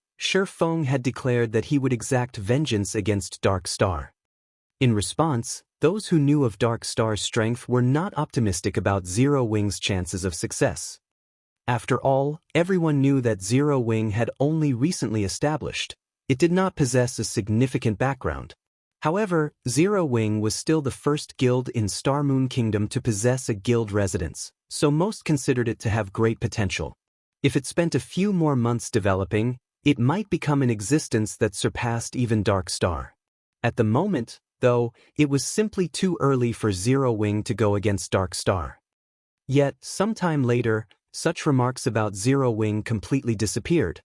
Feng had declared that he would exact vengeance against Dark Star. In response, those who knew of Dark Star's strength were not optimistic about Zero Wing's chances of success. After all, everyone knew that Zero Wing had only recently established. It did not possess a significant background. However, Zero Wing was still the first guild in Star Moon Kingdom to possess a guild residence, so most considered it to have great potential. If it spent a few more months developing, it might become an existence that surpassed even Dark Star. At the moment, though, it was simply too early for Zero Wing to go against Dark Star. Yet, sometime later, such remarks about Zero Wing completely disappeared.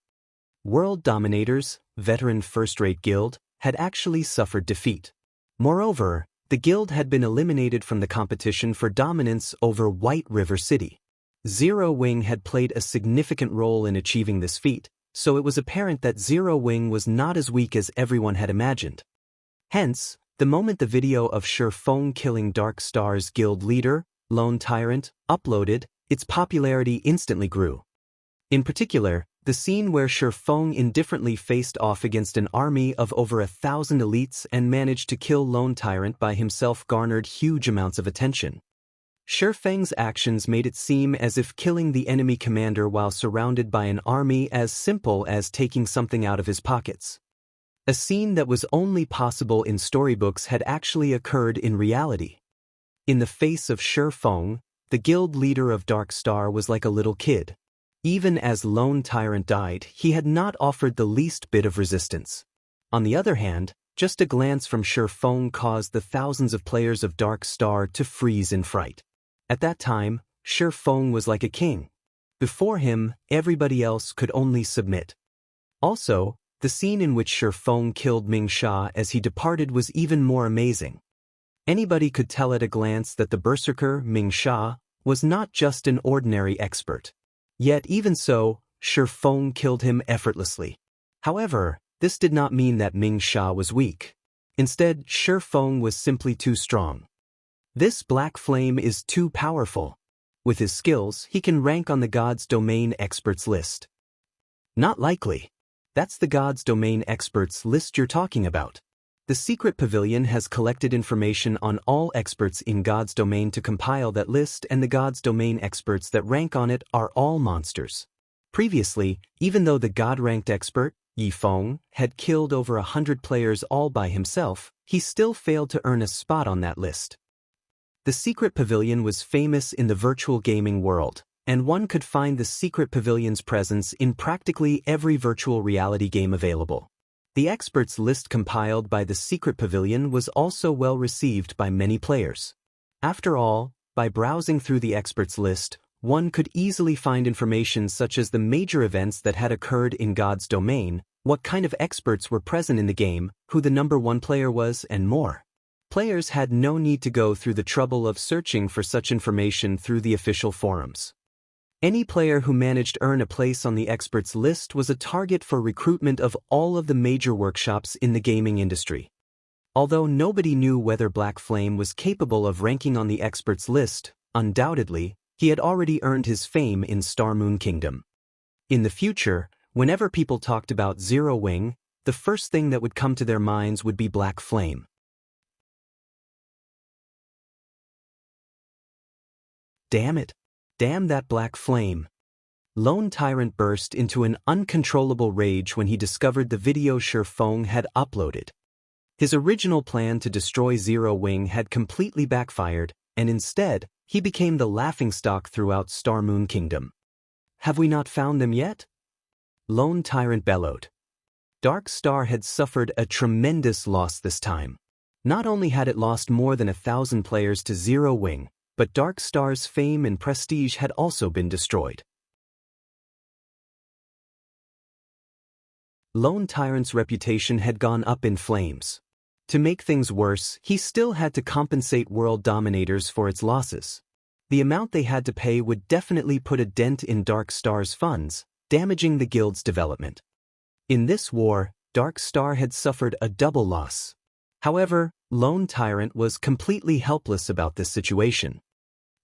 World Dominators, veteran first-rate guild, had actually suffered defeat. Moreover, the guild had been eliminated from the competition for dominance over White River City. Zero Wing had played a significant role in achieving this feat, so it was apparent that Zero Wing was not as weak as everyone had imagined. Hence, the moment the video of Feng killing Dark Star's guild leader, Lone Tyrant, uploaded, its popularity instantly grew. In particular, the scene where Feng indifferently faced off against an army of over 1,000 elites and managed to kill Lone Tyrant by himself garnered huge amounts of attention. Feng's actions made it seem as if killing the enemy commander while surrounded by an army as simple as taking something out of his pockets. A scene that was only possible in storybooks had actually occurred in reality. In the face of Feng, the guild leader of Dark Star was like a little kid. Even as Lone Tyrant died, he had not offered the least bit of resistance. On the other hand, just a glance from Feng caused the thousands of players of Dark Star to freeze in fright. At that time, Feng was like a king. Before him, everybody else could only submit. Also, the scene in which Feng killed Ming Sha as he departed was even more amazing. Anybody could tell at a glance that the berserker, Ming Sha, was not just an ordinary expert. Yet even so, Feng killed him effortlessly. However, this did not mean that Ming Sha was weak. Instead, Feng was simply too strong. This black flame is too powerful. With his skills, he can rank on the God's Domain Experts list. Not likely. That's the God's Domain Experts list you're talking about. The Secret Pavilion has collected information on all experts in God's Domain to compile that list, and the God's Domain experts that rank on it are all monsters. Previously, even though the God-ranked expert, Feng, had killed over 100 players all by himself, he still failed to earn a spot on that list. The Secret Pavilion was famous in the virtual gaming world, and one could find the Secret Pavilion's presence in practically every virtual reality game available. The experts list compiled by the Secret Pavilion was also well received by many players. After all, by browsing through the experts list, one could easily find information such as the major events that had occurred in God's domain, what kind of experts were present in the game, who the #1 player was, and more. Players had no need to go through the trouble of searching for such information through the official forums. Any player who managed to earn a place on the experts list was a target for recruitment of all of the major workshops in the gaming industry. Although nobody knew whether Black Flame was capable of ranking on the experts list, undoubtedly, he had already earned his fame in Star Moon Kingdom. In the future, whenever people talked about Zero Wing, the first thing that would come to their minds would be Black Flame. Damn it. Damn that Black Flame. Lone Tyrant burst into an uncontrollable rage when he discovered the video Feng had uploaded. His original plan to destroy Zero Wing had completely backfired, and instead, he became the laughingstock throughout Star Moon Kingdom. Have we not found them yet? Lone Tyrant bellowed. Dark Star had suffered a tremendous loss this time. Not only had it lost more than 1,000 players to Zero Wing, but Dark Star's fame and prestige had also been destroyed. Lone Tyrant's reputation had gone up in flames. To make things worse, he still had to compensate world dominators for its losses. The amount they had to pay would definitely put a dent in Dark Star's funds, damaging the guild's development. In this war, Dark Star had suffered a double loss. However, Lone Tyrant was completely helpless about this situation.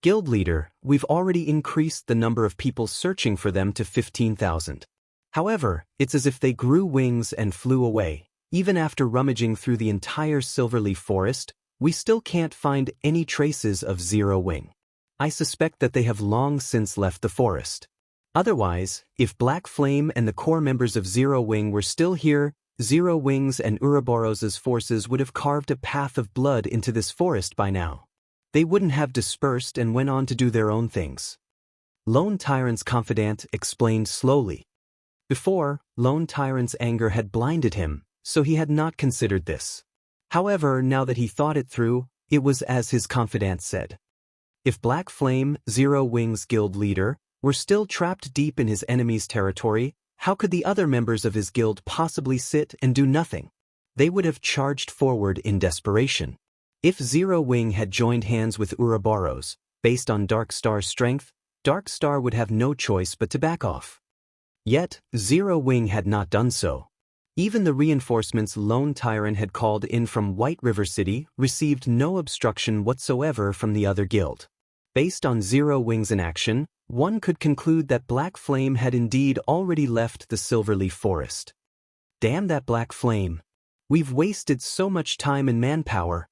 Guild leader, we've already increased the number of people searching for them to 15,000. However, it's as if they grew wings and flew away. Even after rummaging through the entire Silverleaf Forest, we still can't find any traces of Zero Wing. I suspect that they have long since left the forest. Otherwise, if Black Flame and the core members of Zero Wing were still here, Zero Wing's and Ouroboros's forces would have carved a path of blood into this forest by now. They wouldn't have dispersed and went on to do their own things. Lone Tyrant's confidant explained slowly. Before, Lone Tyrant's anger had blinded him, so he had not considered this. However, now that he thought it through, it was as his confidant said. If Black Flame, Zero Wing's guild leader, were still trapped deep in his enemy's territory, how could the other members of his guild possibly sit and do nothing? They would have charged forward in desperation. If Zero Wing had joined hands with Ouroboros, based on Dark Star's strength, Dark Star would have no choice but to back off. Yet, Zero Wing had not done so. Even the reinforcements Lone Tyrant had called in from White River City received no obstruction whatsoever from the other guild. Based on Zero Wings in action, one could conclude that Black Flame had indeed already left the Silverleaf Forest. Damn that Black Flame. We've wasted so much time and manpower.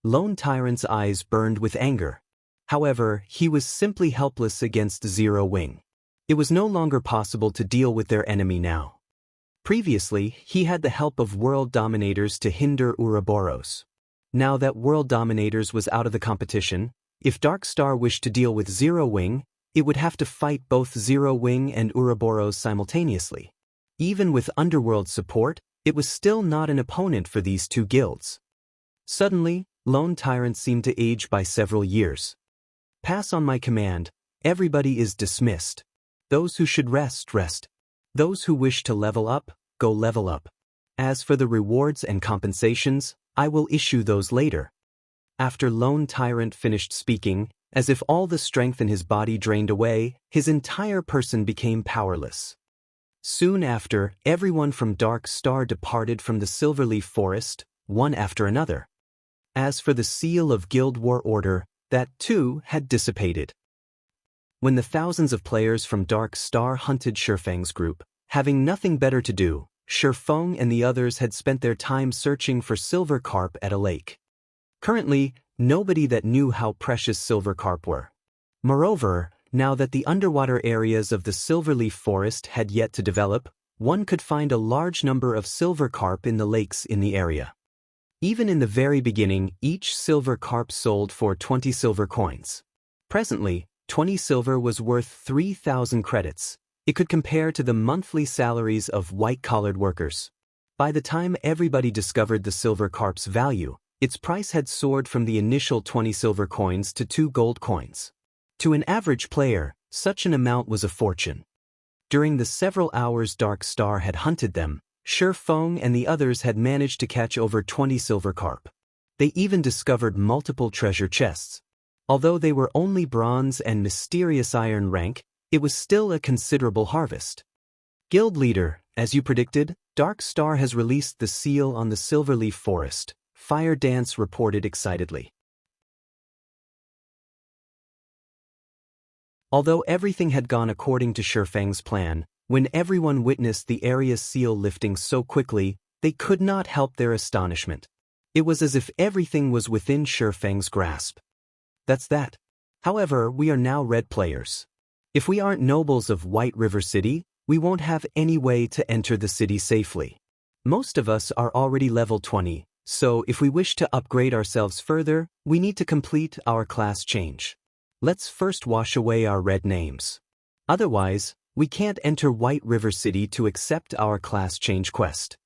Lone Tyrant's eyes burned with anger. However, he was simply helpless against Zero Wing. It was no longer possible to deal with their enemy now. Previously, he had the help of World Dominators to hinder Ouroboros. Now that World Dominators was out of the competition, if Dark Star wished to deal with Zero Wing, it would have to fight both Zero Wing and Ouroboros simultaneously. Even with Underworld support, it was still not an opponent for these two guilds. Suddenly, Lone Tyrant seemed to age by several years. Pass on my command, everybody is dismissed. Those who should rest, rest. Those who wish to level up, go level up. As for the rewards and compensations, I will issue those later. After Lone Tyrant finished speaking, as if all the strength in his body drained away, his entire person became powerless. Soon after, everyone from Dark Star departed from the Silverleaf Forest, one after another. As for the seal of Guild War Order, that too had dissipated. When the thousands of players from Dark Star hunted Feng's group, having nothing better to do, Feng and the others had spent their time searching for silver carp at a lake. Currently, nobody that knew how precious silver carp were. Moreover, now that the underwater areas of the Silverleaf Forest had yet to develop, one could find a large number of silver carp in the lakes in the area. Even in the very beginning, each silver carp sold for 20 silver coins. Presently, 20 silver was worth 3,000 credits. It could compare to the monthly salaries of white-collared workers. By the time everybody discovered the silver carp's value, its price had soared from the initial 20 silver coins to 2 gold coins. To an average player, such an amount was a fortune. During the several hours Dark Star had hunted them, Feng and the others had managed to catch over 20 silver carp. They even discovered multiple treasure chests. Although they were only bronze and mysterious iron rank, it was still a considerable harvest. Guild leader, as you predicted, Dark Star has released the seal on the Silverleaf Forest, Fire Dance reported excitedly. Although everything had gone according to Feng's plan, when everyone witnessed the area's seal lifting so quickly, they could not help their astonishment. It was as if everything was within Feng's grasp. That's that. However, we are now red players. If we aren't nobles of White River City, we won't have any way to enter the city safely. Most of us are already level 20, so if we wish to upgrade ourselves further, we need to complete our class change. Let's first wash away our red names. Otherwise, we can't enter White River City to accept our class change quest.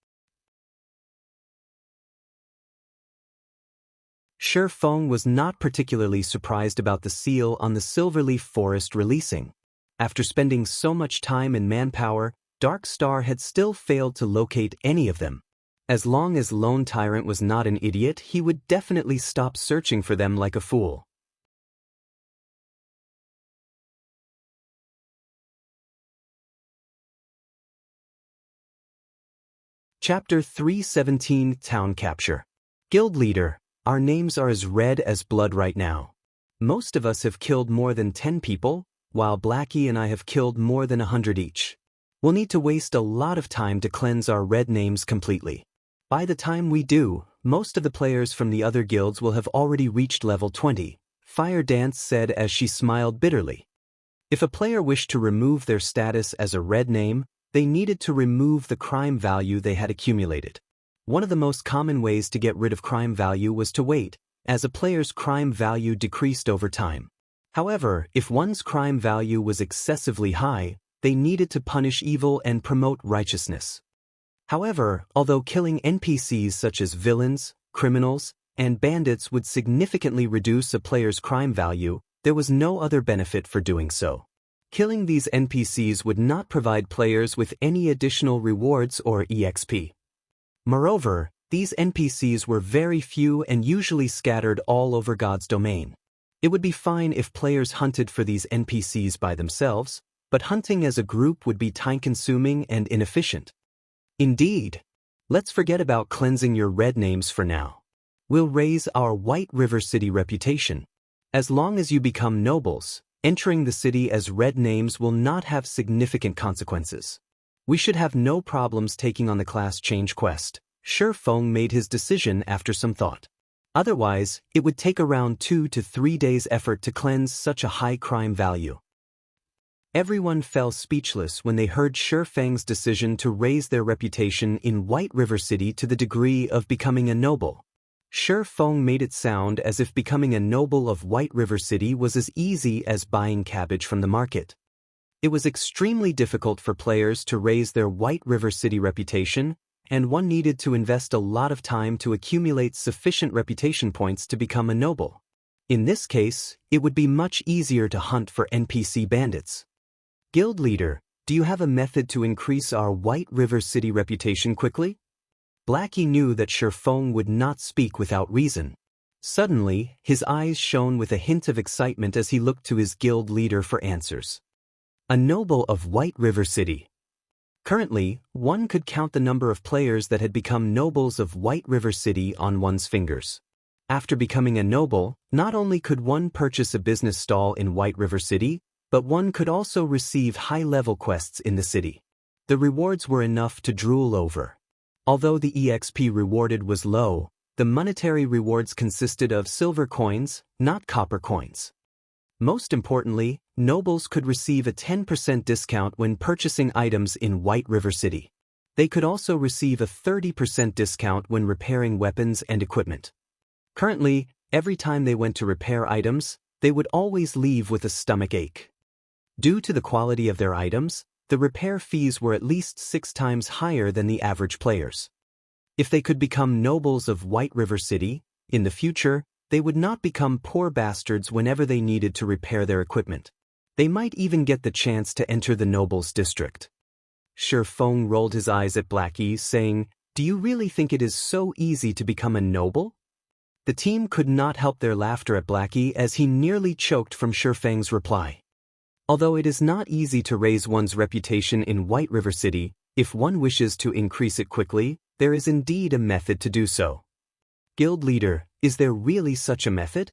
Feng was not particularly surprised about the seal on the Silverleaf Forest releasing. After spending so much time and manpower, Dark Star had still failed to locate any of them. As long as Lone Tyrant was not an idiot, he would definitely stop searching for them like a fool. Chapter 317 Town Capture. Guild Leader. Our names are as red as blood right now. Most of us have killed more than 10 people, while Blackie and I have killed more than 100 each. We'll need to waste a lot of time to cleanse our red names completely. By the time we do, most of the players from the other guilds will have already reached level 20, Fire Dance said as she smiled bitterly. If a player wished to remove their status as a red name, they needed to remove the crime value they had accumulated. One of the most common ways to get rid of crime value was to wait, as a player's crime value decreased over time. However, if one's crime value was excessively high, they needed to punish evil and promote righteousness. However, although killing NPCs such as villains, criminals, and bandits would significantly reduce a player's crime value, there was no other benefit for doing so. Killing these NPCs would not provide players with any additional rewards or EXP. Moreover, these NPCs were very few and usually scattered all over God's domain. It would be fine if players hunted for these NPCs by themselves, but hunting as a group would be time-consuming and inefficient. Indeed. Let's forget about cleansing your red names for now. We'll raise our White River City reputation. As long as you become nobles, entering the city as red names will not have significant consequences. We should have no problems taking on the class change quest. Feng made his decision after some thought. Otherwise, it would take around 2 to 3 days' effort to cleanse such a high crime value. Everyone fell speechless when they heard Feng's decision to raise their reputation in White River City to the degree of becoming a noble. Feng made it sound as if becoming a noble of White River City was as easy as buying cabbage from the market. It was extremely difficult for players to raise their White River City reputation, and one needed to invest a lot of time to accumulate sufficient reputation points to become a noble. In this case, it would be much easier to hunt for NPC bandits. Guild leader, do you have a method to increase our White River City reputation quickly? Blackie knew that Feng would not speak without reason. Suddenly, his eyes shone with a hint of excitement as he looked to his guild leader for answers. A noble of White River City. Currently, one could count the number of players that had become nobles of White River City on one's fingers. After becoming a noble, not only could one purchase a business stall in White River City, but one could also receive high-level quests in the city. The rewards were enough to drool over. Although the EXP rewarded was low, the monetary rewards consisted of silver coins, not copper coins. Most importantly, nobles could receive a 10% discount when purchasing items in White River City. They could also receive a 30% discount when repairing weapons and equipment. Currently, every time they went to repair items, they would always leave with a stomach ache. Due to the quality of their items, the repair fees were at least 6 times higher than the average players. If they could become nobles of White River City, in the future, they would not become poor bastards whenever they needed to repair their equipment. They might even get the chance to enter the nobles' district. Feng rolled his eyes at Blackie, saying, "Do you really think it is so easy to become a noble?" The team could not help their laughter at Blackie as he nearly choked from Feng's reply. Although it is not easy to raise one's reputation in White River City, if one wishes to increase it quickly, there is indeed a method to do so. Guild leader, is there really such a method?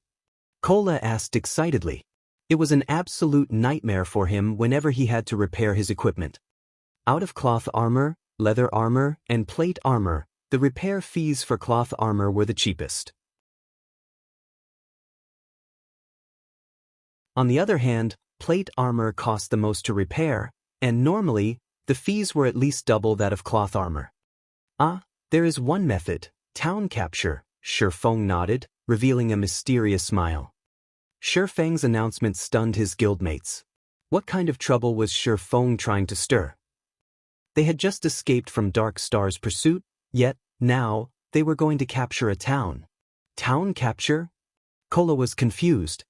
Kola asked excitedly. It was an absolute nightmare for him whenever he had to repair his equipment. Out of cloth armor, leather armor, and plate armor, the repair fees for cloth armor were the cheapest. On the other hand, plate armor cost the most to repair, and normally, the fees were at least double that of cloth armor. There is one method, town capture, Feng nodded, revealing a mysterious smile. Feng's announcement stunned his guildmates. What kind of trouble was Feng trying to stir? They had just escaped from Dark Star's pursuit, yet, now, they were going to capture a town. Town capture? Kola was confused.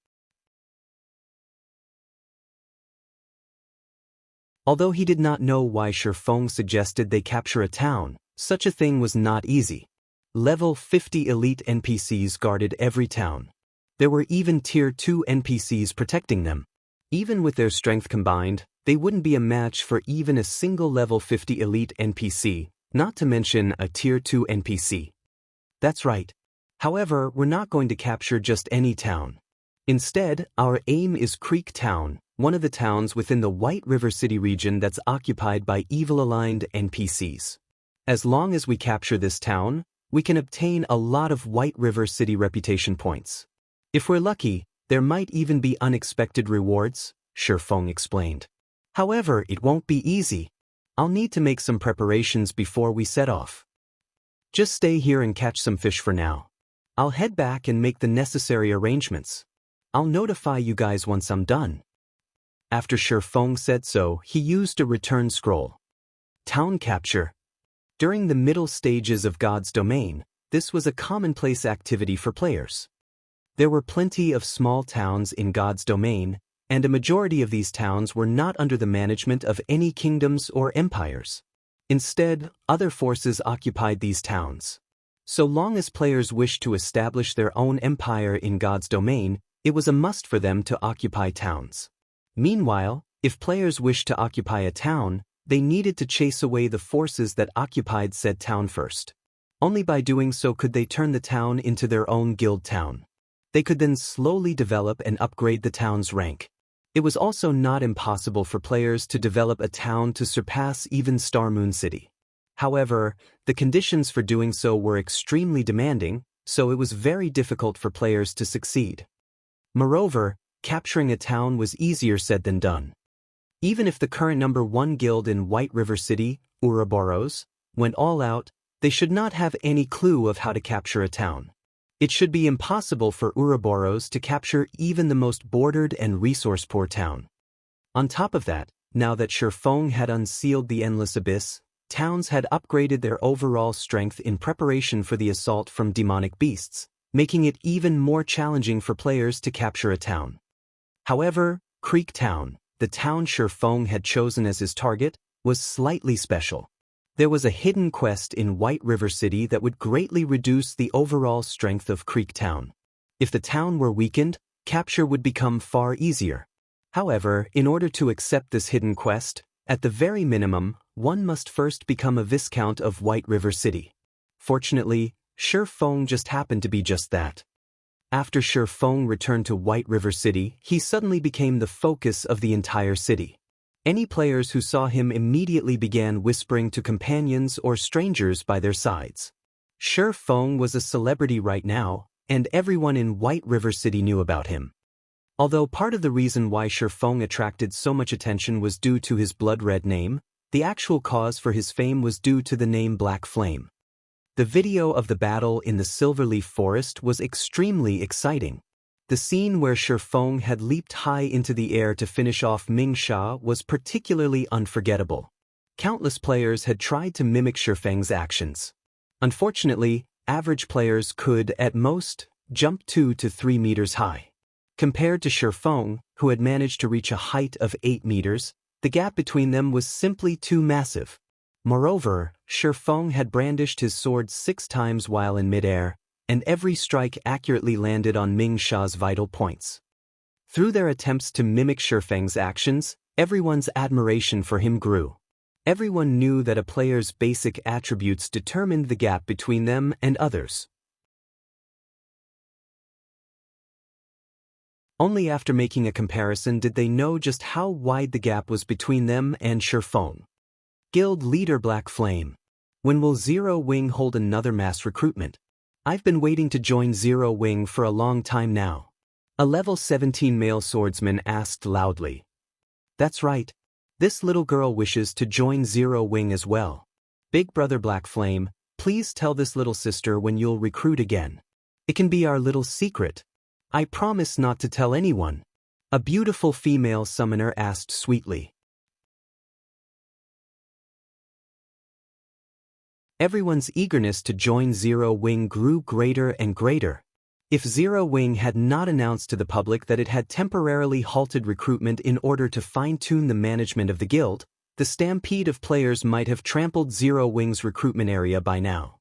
Although he did not know why Feng suggested they capture a town, such a thing was not easy. Level 50 elite NPCs guarded every town. There were even Tier 2 NPCs protecting them. Even with their strength combined, they wouldn't be a match for even a single level 50 elite NPC, not to mention a Tier 2 NPC. That's right. However, we're not going to capture just any town. Instead, our aim is Creek Town, one of the towns within the White River City region that's occupied by evil-aligned NPCs. As long as we capture this town, we can obtain a lot of White River City reputation points. If we're lucky, there might even be unexpected rewards, Feng explained. However, it won't be easy. I'll need to make some preparations before we set off. Just stay here and catch some fish for now. I'll head back and make the necessary arrangements. I'll notify you guys once I'm done. After Feng said so, he used a return scroll. Town capture. During the middle stages of God's domain, this was a commonplace activity for players. There were plenty of small towns in God's domain, and a majority of these towns were not under the management of any kingdoms or empires. Instead, other forces occupied these towns. So long as players wished to establish their own empire in God's domain, it was a must for them to occupy towns. Meanwhile, if players wished to occupy a town, they needed to chase away the forces that occupied said town first. Only by doing so could they turn the town into their own guild town. They could then slowly develop and upgrade the town's rank. It was also not impossible for players to develop a town to surpass even Star Moon City. However, the conditions for doing so were extremely demanding, so it was very difficult for players to succeed. Moreover, capturing a town was easier said than done. Even if the current #1 guild in White River City, Ouroboros, went all out, they should not have any clue of how to capture a town. It should be impossible for Ouroboros to capture even the most bordered and resource-poor town. On top of that, now that Feng had unsealed the Endless Abyss, towns had upgraded their overall strength in preparation for the assault from demonic beasts, making it even more challenging for players to capture a town. However, Creek Town, the town Feng had chosen as his target, was slightly special. There was a hidden quest in White River City that would greatly reduce the overall strength of Creek Town. If the town were weakened, capture would become far easier. However, in order to accept this hidden quest, at the very minimum, one must first become a Viscount of White River City. Fortunately, Feng just happened to be just that. After Feng returned to White River City, he suddenly became the focus of the entire city. Any players who saw him immediately began whispering to companions or strangers by their sides. Feng was a celebrity right now, and everyone in White River City knew about him. Although part of the reason why Feng attracted so much attention was due to his blood-red name, the actual cause for his fame was due to the name Black Flame. The video of the battle in the Silverleaf Forest was extremely exciting. The scene where Feng had leaped high into the air to finish off Ming Sha was particularly unforgettable. Countless players had tried to mimic Feng's actions. Unfortunately, average players could, at most, jump 2 to 3 meters high. Compared to Feng, who had managed to reach a height of 8 meters, the gap between them was simply too massive. Moreover, Feng had brandished his sword 6 times while in midair, and every strike accurately landed on Ming Sha's vital points. Through their attempts to mimic Feng's actions, everyone's admiration for him grew. Everyone knew that a player's basic attributes determined the gap between them and others. Only after making a comparison did they know just how wide the gap was between them and Feng. Guild Leader Black Flame. When will Zero Wing hold another mass recruitment? I've been waiting to join Zero Wing for a long time now. A level 17 male swordsman asked loudly. That's right. This little girl wishes to join Zero Wing as well. Big Brother Black Flame, please tell this little sister when you'll recruit again. It can be our little secret. I promise not to tell anyone. A beautiful female summoner asked sweetly. Everyone's eagerness to join Zero Wing grew greater and greater. If Zero Wing had not announced to the public that it had temporarily halted recruitment in order to fine-tune the management of the guild, the stampede of players might have trampled Zero Wing's recruitment area by now.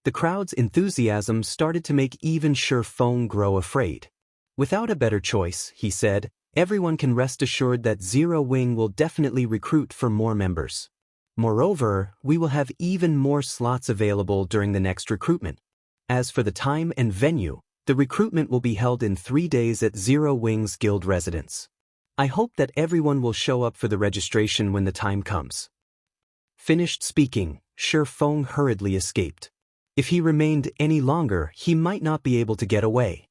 The crowd's enthusiasm started to make even Feng grow afraid. Without a better choice, he said, everyone can rest assured that Zero Wing will definitely recruit for more members. Moreover, we will have even more slots available during the next recruitment. As for the time and venue, the recruitment will be held in 3 days at Zero Wing's guild residence. I hope that everyone will show up for the registration when the time comes. Finished speaking, Feng hurriedly escaped. If he remained any longer, he might not be able to get away.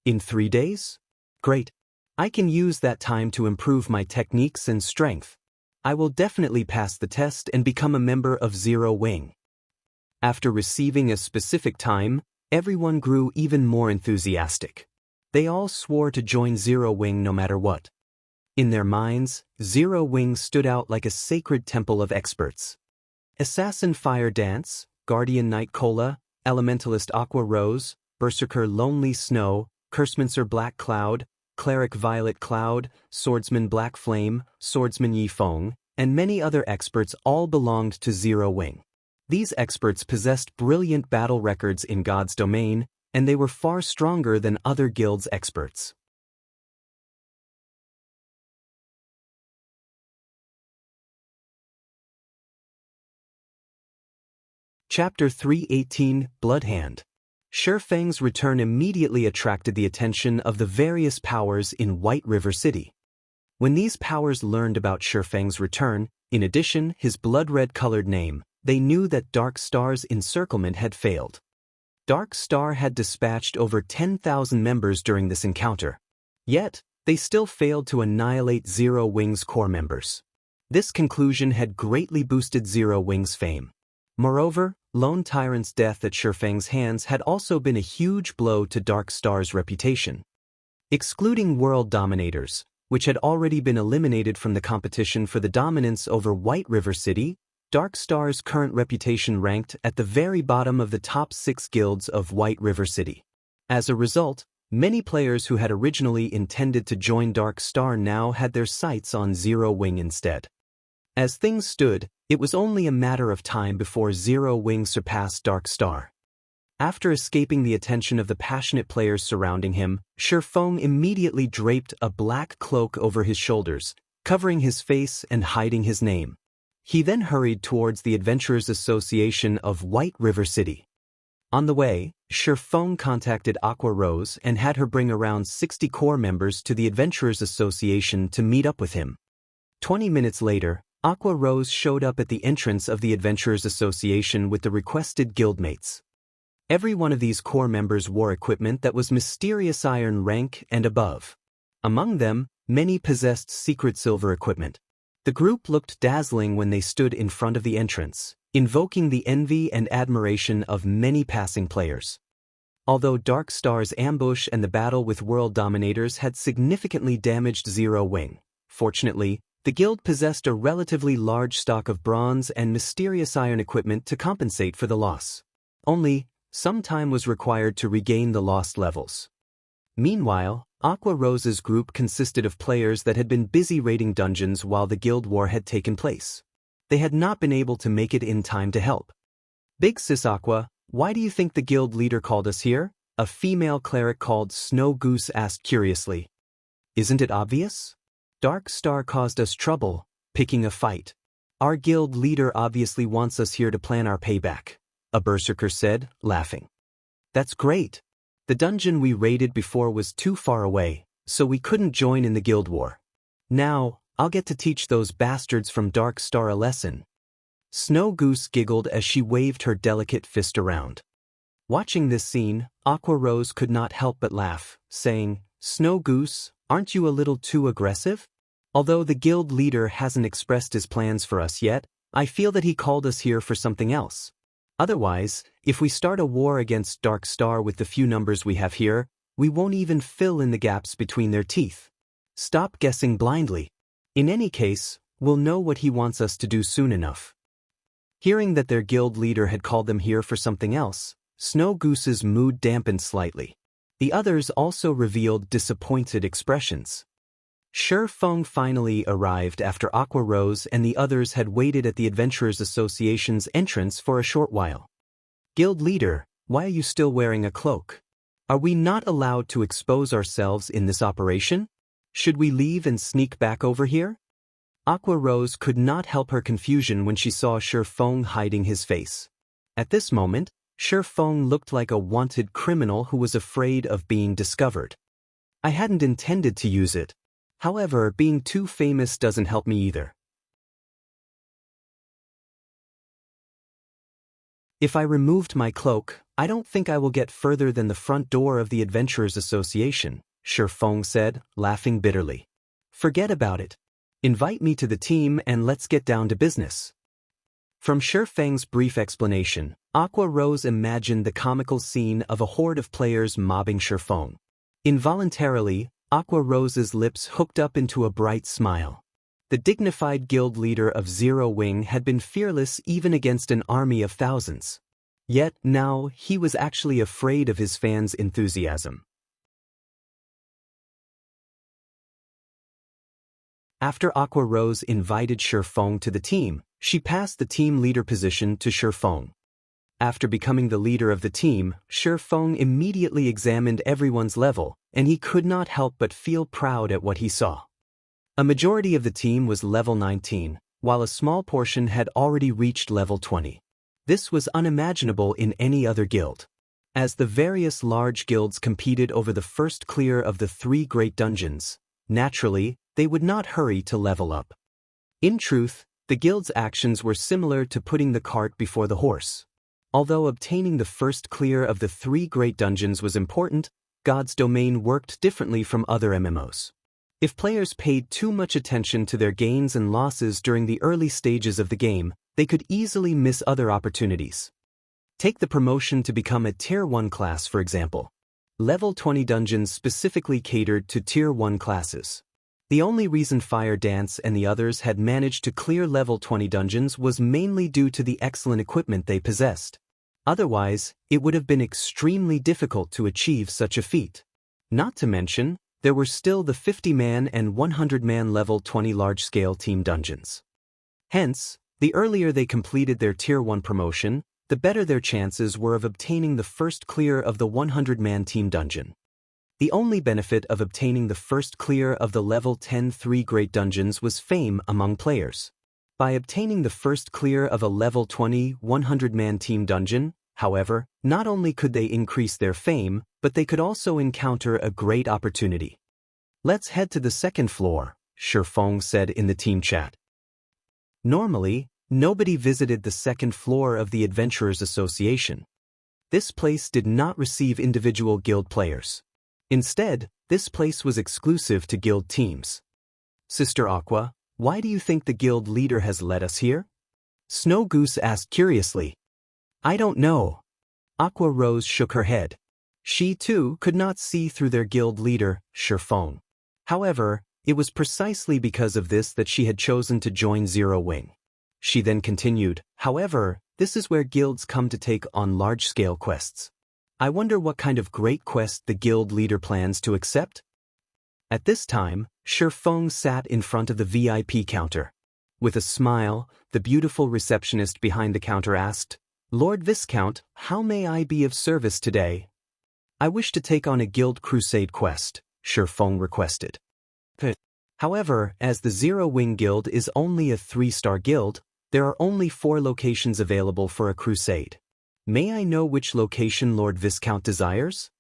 In 3 days? Great. I can use that time to improve my techniques and strength. I will definitely pass the test and become a member of Zero Wing. After receiving a specific time, everyone grew even more enthusiastic. They all swore to join Zero Wing no matter what. In their minds, Zero Wing stood out like a sacred temple of experts. Assassin Fire Dance, Guardian Night Cola, Elementalist Aqua Rose, Berserker Lonely Snow, Cursemancer Black Cloud, Cleric Violet Cloud, Swordsman Black Flame, Swordsman Yi Feng, and many other experts all belonged to Zero Wing. These experts possessed brilliant battle records in God's domain, and they were far stronger than other guilds' experts. Chapter 318, Bloodhand. Feng's return immediately attracted the attention of the various powers in White River City. When these powers learned about Feng's return, in addition his blood-red-colored name, they knew that Dark Star's Encirclement had failed. Dark Star had dispatched over 10,000 members during this encounter. Yet, they still failed to annihilate Zero Wing's core members. This conclusion had greatly boosted Zero Wing's fame. Moreover, Lone Tyrant's death at Feng's hands had also been a huge blow to Dark Star's reputation. Excluding world dominators, which had already been eliminated from the competition for the dominance over White River City, Dark Star's current reputation ranked at the very bottom of the top 6 guilds of White River City. As a result, many players who had originally intended to join Dark Star now had their sights on Zero Wing instead. As things stood, it was only a matter of time before Zero Wing surpassed Dark Star. After escaping the attention of the passionate players surrounding him, Feng immediately draped a black cloak over his shoulders, covering his face and hiding his name. He then hurried towards the Adventurers Association of White River City. On the way, Feng contacted Aqua Rose and had her bring around 60 core members to the Adventurers Association to meet up with him. 20 minutes later, Aqua Rose showed up at the entrance of the Adventurers Association with the requested guildmates. Every one of these core members wore equipment that was mysterious iron rank and above. Among them, many possessed secret silver equipment. The group looked dazzling when they stood in front of the entrance, invoking the envy and admiration of many passing players. Although Dark Star's ambush and the battle with world dominators had significantly damaged Zero Wing, fortunately, the guild possessed a relatively large stock of bronze and mysterious iron equipment to compensate for the loss. Only, some time was required to regain the lost levels. Meanwhile, Aqua Rose's group consisted of players that had been busy raiding dungeons while the guild war had taken place. They had not been able to make it in time to help. "Big Sis Aqua, why do you think the guild leader called us here?" a female cleric called Snow Goose asked curiously. "Isn't it obvious? Dark Star caused us trouble, picking a fight. Our guild leader obviously wants us here to plan our payback," a berserker said, laughing. "That's great. The dungeon we raided before was too far away, so we couldn't join in the guild war. Now, I'll get to teach those bastards from Dark Star a lesson." Snow Goose giggled as she waved her delicate fist around. Watching this scene, Aqua Rose could not help but laugh, saying, "Snow Goose, aren't you a little too aggressive? Although the guild leader hasn't expressed his plans for us yet, I feel that he called us here for something else. Otherwise, if we start a war against Dark Star with the few numbers we have here, we won't even fill in the gaps between their teeth. Stop guessing blindly. In any case, we'll know what he wants us to do soon enough." Hearing that their guild leader had called them here for something else, Snow Goose's mood dampened slightly. The others also revealed disappointed expressions. Feng finally arrived after Aqua Rose and the others had waited at the Adventurers Association's entrance for a short while. "Guild leader, why are you still wearing a cloak? Are we not allowed to expose ourselves in this operation? Should we leave and sneak back over here?" Aqua Rose could not help her confusion when she saw Feng hiding his face. At this moment, Feng looked like a wanted criminal who was afraid of being discovered. "I hadn't intended to use it. However, being too famous doesn't help me either. If I removed my cloak, I don't think I will get further than the front door of the Adventurers Association," Feng said, laughing bitterly. "Forget about it. Invite me to the team and let's get down to business." From Feng's brief explanation, Aqua Rose imagined the comical scene of a horde of players mobbing Feng. Involuntarily, Aqua Rose's lips hooked up into a bright smile. The dignified guild leader of Zero Wing had been fearless even against an army of thousands. Yet now he was actually afraid of his fans' enthusiasm. After Aqua Rose invited Feng to the team, she passed the team leader position to Feng. After becoming the leader of the team, Feng immediately examined everyone's level, and he could not help but feel proud at what he saw. A majority of the team was level 19, while a small portion had already reached level 20. This was unimaginable in any other guild. As the various large guilds competed over the first clear of the 3 great dungeons, naturally, they would not hurry to level up. In truth, the guild's actions were similar to putting the cart before the horse. Although obtaining the first clear of the 3 great dungeons was important, God's Domain worked differently from other MMOs. If players paid too much attention to their gains and losses during the early stages of the game, they could easily miss other opportunities. Take the promotion to become a Tier 1 class for example. Level 20 dungeons specifically catered to Tier 1 classes. The only reason Fire Dance and the others had managed to clear level 20 dungeons was mainly due to the excellent equipment they possessed. Otherwise, it would have been extremely difficult to achieve such a feat. Not to mention, there were still the 50-man and 100-man level 20 large-scale team dungeons. Hence, the earlier they completed their Tier 1 promotion, the better their chances were of obtaining the first clear of the 100-man team dungeon. The only benefit of obtaining the first clear of the level 10 3 great dungeons was fame among players. By obtaining the first clear of a level 20 100-man team dungeon, however, not only could they increase their fame, but they could also encounter a great opportunity. "Let's head to the second floor," Feng said in the team chat. Normally, nobody visited the second floor of the Adventurers Association. This place did not receive individual guild players. Instead, this place was exclusive to guild teams. "Sister Aqua, why do you think the guild leader has led us here?" Snow Goose asked curiously. "I don't know." Aqua Rose shook her head. She, too, could not see through their guild leader, Feng. However, it was precisely because of this that she had chosen to join Zero Wing. She then continued, "However, this is where guilds come to take on large-scale quests. I wonder what kind of great quest the guild leader plans to accept?" At this time, Feng sat in front of the VIP counter. With a smile, the beautiful receptionist behind the counter asked, "Lord Viscount, how may I be of service today?" "I wish to take on a guild crusade quest," Feng requested. However, as the Zero Wing Guild is only a 3-star guild, there are only 4 locations available for a crusade. "May I know which location Lord Viscount desires?"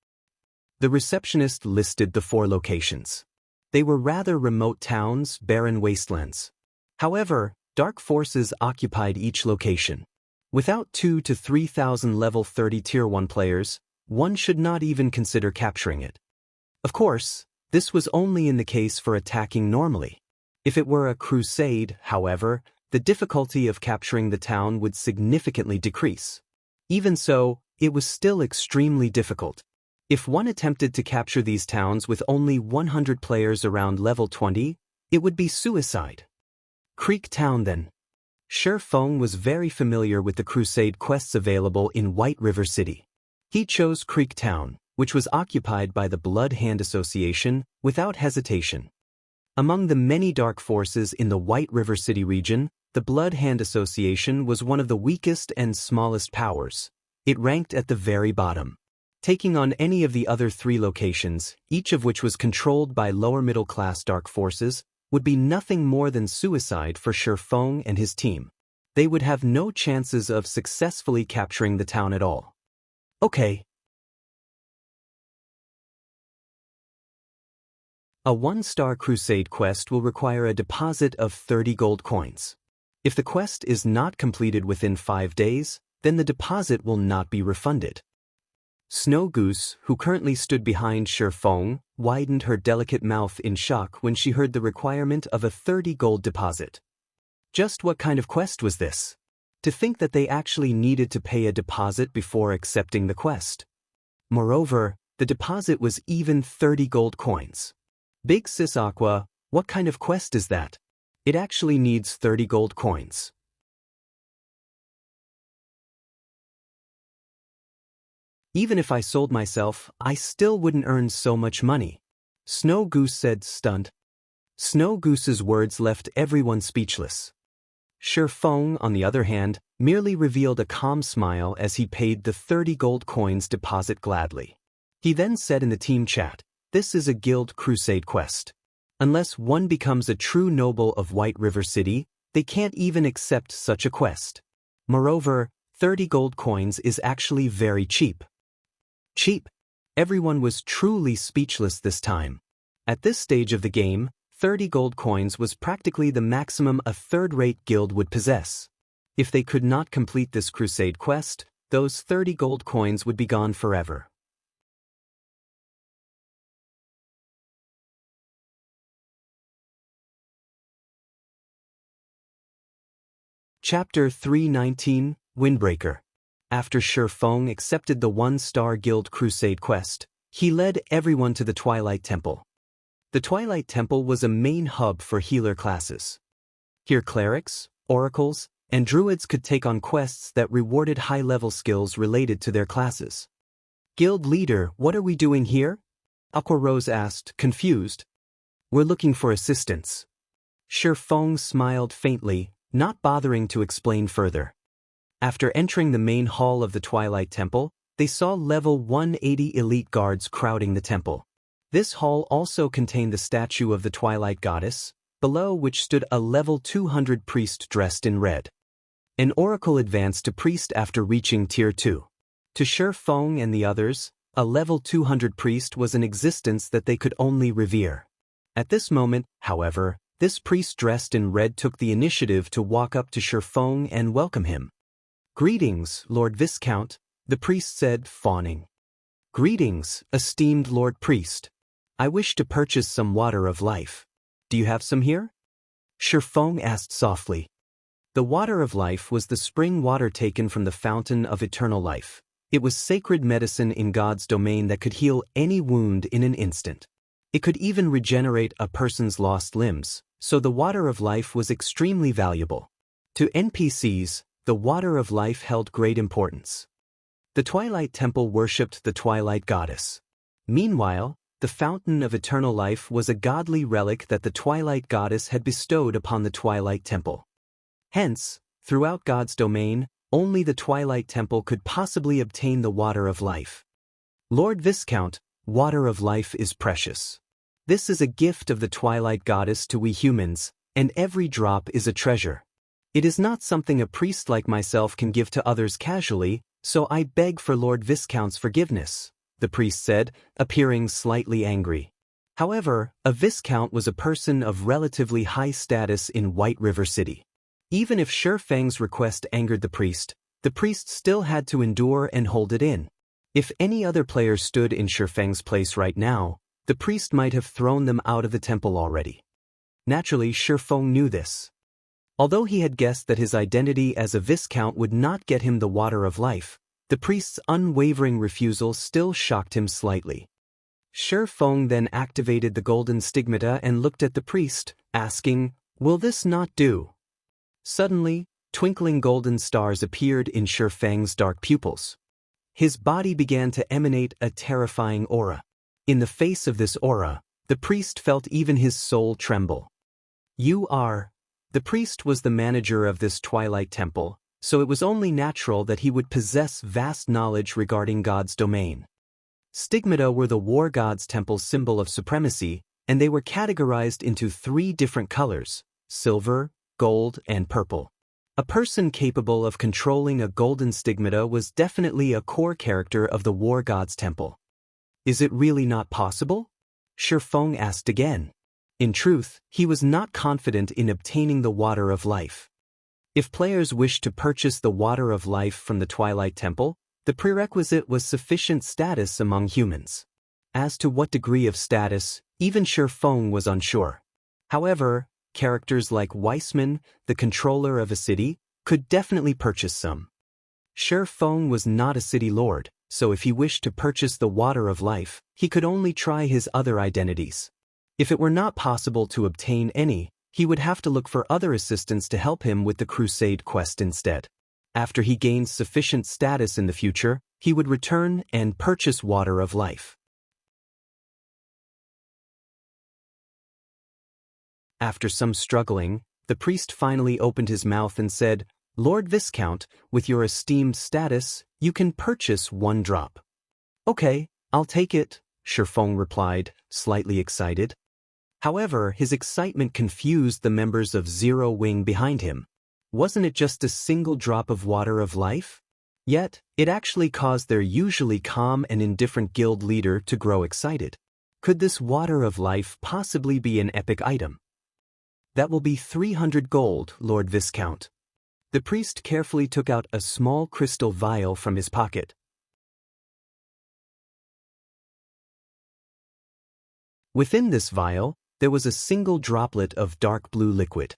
The receptionist listed the 4 locations. They were rather remote towns, barren wastelands. However, dark forces occupied each location. Without 2,000 to 3,000 level 30 Tier 1 players, one should not even consider capturing it. Of course, this was only in the case for attacking normally. If it were a crusade, however, the difficulty of capturing the town would significantly decrease. Even so, it was still extremely difficult. If one attempted to capture these towns with only 100 players around level 20, it would be suicide. Creek Town then. Feng was very familiar with the crusade quests available in White River City. He chose Creek Town, which was occupied by the Blood Hand Association, without hesitation. Among the many dark forces in the White River City region, the Blood Hand Association was one of the weakest and smallest powers. It ranked at the very bottom. Taking on any of the other 3 locations, each of which was controlled by lower middle-class dark forces, would be nothing more than suicide for Feng and his team. They would have no chances of successfully capturing the town at all. Okay. A 1-star crusade quest will require a deposit of 30 gold coins. If the quest is not completed within 5 days, then the deposit will not be refunded. Snow Goose, who currently stood behind Feng, widened her delicate mouth in shock when she heard the requirement of a 30 gold deposit. Just what kind of quest was this? To think that they actually needed to pay a deposit before accepting the quest. Moreover, the deposit was even 30 gold coins. Big Sis Aqua, what kind of quest is that? It actually needs 30 gold coins. Even if I sold myself, I still wouldn't earn so much money. Snow Goose said, stunned. Snow Goose's words left everyone speechless. Feng, on the other hand, merely revealed a calm smile as he paid the 30 gold coins deposit gladly. He then said in the team chat, "This is a guild crusade quest. Unless one becomes a true noble of White River City, they can't even accept such a quest. Moreover, 30 gold coins is actually very cheap." Cheap. Everyone was truly speechless this time. At this stage of the game, 30 gold coins was practically the maximum a third-rate guild would possess. If they could not complete this crusade quest, those 30 gold coins would be gone forever. Chapter 319, Windbreaker. After Feng accepted the 1-star guild crusade quest, he led everyone to the Twilight Temple. The Twilight Temple was a main hub for healer classes. Here clerics, oracles, and druids could take on quests that rewarded high-level skills related to their classes. Guild leader, what are we doing here? Aqua Rose asked, confused. We're looking for assistance. Feng smiled faintly, not bothering to explain further. After entering the main hall of the Twilight Temple, they saw level 180 elite guards crowding the temple. This hall also contained the statue of the Twilight Goddess, below which stood a level 200 priest dressed in red. An oracle advanced to priest after reaching tier 2. To Feng and the others, a level 200 priest was an existence that they could only revere. At this moment, however, this priest dressed in red took the initiative to walk up to Feng and welcome him. Greetings, Lord Viscount, the priest said, fawning. Greetings, esteemed Lord Priest. I wish to purchase some water of life. Do you have some here? Feng asked softly. The water of life was the spring water taken from the fountain of eternal life. It was sacred medicine in God's domain that could heal any wound in an instant. It could even regenerate a person's lost limbs, so the water of life was extremely valuable. To NPCs, the water of life held great importance. The Twilight Temple worshipped the Twilight Goddess. Meanwhile, the Fountain of Eternal Life was a godly relic that the Twilight Goddess had bestowed upon the Twilight Temple. Hence, throughout God's domain, only the Twilight Temple could possibly obtain the water of life. Lord Viscount, water of life is precious. This is a gift of the Twilight Goddess to we humans, and every drop is a treasure. It is not something a priest like myself can give to others casually, so I beg for Lord Viscount's forgiveness, the priest said, appearing slightly angry. However, a Viscount was a person of relatively high status in White River City. Even if Feng's request angered the priest still had to endure and hold it in. If any other player stood in Feng's place right now, the priest might have thrown them out of the temple already. Naturally, Feng knew this. Although he had guessed that his identity as a Viscount would not get him the water of life, the priest's unwavering refusal still shocked him slightly. Feng then activated the golden stigmata and looked at the priest, asking, "Will this not do?" Suddenly, twinkling golden stars appeared in Feng's dark pupils. His body began to emanate a terrifying aura. In the face of this aura, the priest felt even his soul tremble. "You are..." The priest was the manager of this Twilight Temple, so it was only natural that he would possess vast knowledge regarding God's domain. Stigmata were the war god's temple's symbol of supremacy, and they were categorized into 3 different colors: silver, gold, and purple. A person capable of controlling a golden stigmata was definitely a core character of the war god's temple. Is it really not possible? Feng asked again. In truth, he was not confident in obtaining the water of life. If players wished to purchase the water of life from the Twilight Temple, the prerequisite was sufficient status among humans. As to what degree of status, even Feng was unsure. However, characters like Weissman, the controller of a city, could definitely purchase some. Feng was not a city lord, so if he wished to purchase the water of life, he could only try his other identities. If it were not possible to obtain any, he would have to look for other assistants to help him with the crusade quest instead. After he gains sufficient status in the future, he would return and purchase water of life. After some struggling, the priest finally opened his mouth and said, "Lord Viscount, with your esteemed status, you can purchase 1 drop." "Okay, I'll take it," Feng replied, slightly excited. However, his excitement confused the members of Zero Wing behind him. Wasn't it just a single drop of water of life? Yet, it actually caused their usually calm and indifferent guild leader to grow excited. Could this water of life possibly be an epic item? That will be 300 gold, Lord Viscount. The priest carefully took out a small crystal vial from his pocket. Within this vial, there was a single droplet of dark blue liquid.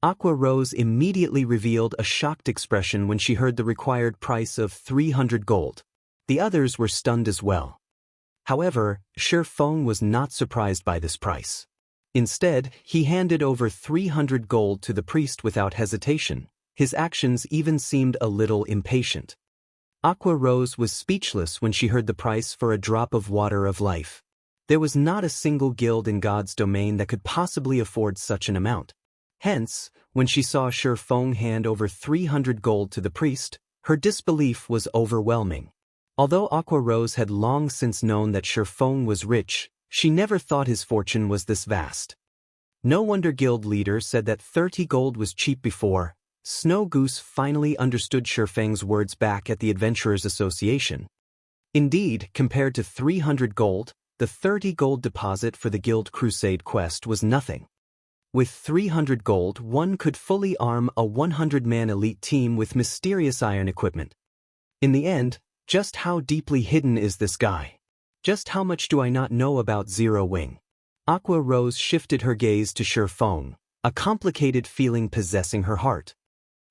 Aqua Rose immediately revealed a shocked expression when she heard the required price of 300 gold. The others were stunned as well. However, Feng was not surprised by this price. Instead, he handed over 300 gold to the priest without hesitation. His actions even seemed a little impatient. Aqua Rose was speechless when she heard the price for a drop of water of life. There was not a single guild in God's domain that could possibly afford such an amount. Hence, when she saw Feng hand over 300 gold to the priest, her disbelief was overwhelming. Although Aqua Rose had long since known that Feng was rich, she never thought his fortune was this vast. No wonder guild leader said that 30 gold was cheap before. Snow Goose finally understood Feng's words back at the Adventurers Association. Indeed, compared to 300 gold, the 30 gold deposit for the Guild Crusade quest was nothing. With 300 gold, one could fully arm a 100-man elite team with mysterious iron equipment. In the end, just how deeply hidden is this guy? Just how much do I not know about Zero Wing? Aqua Rose shifted her gaze to Feng, a complicated feeling possessing her heart.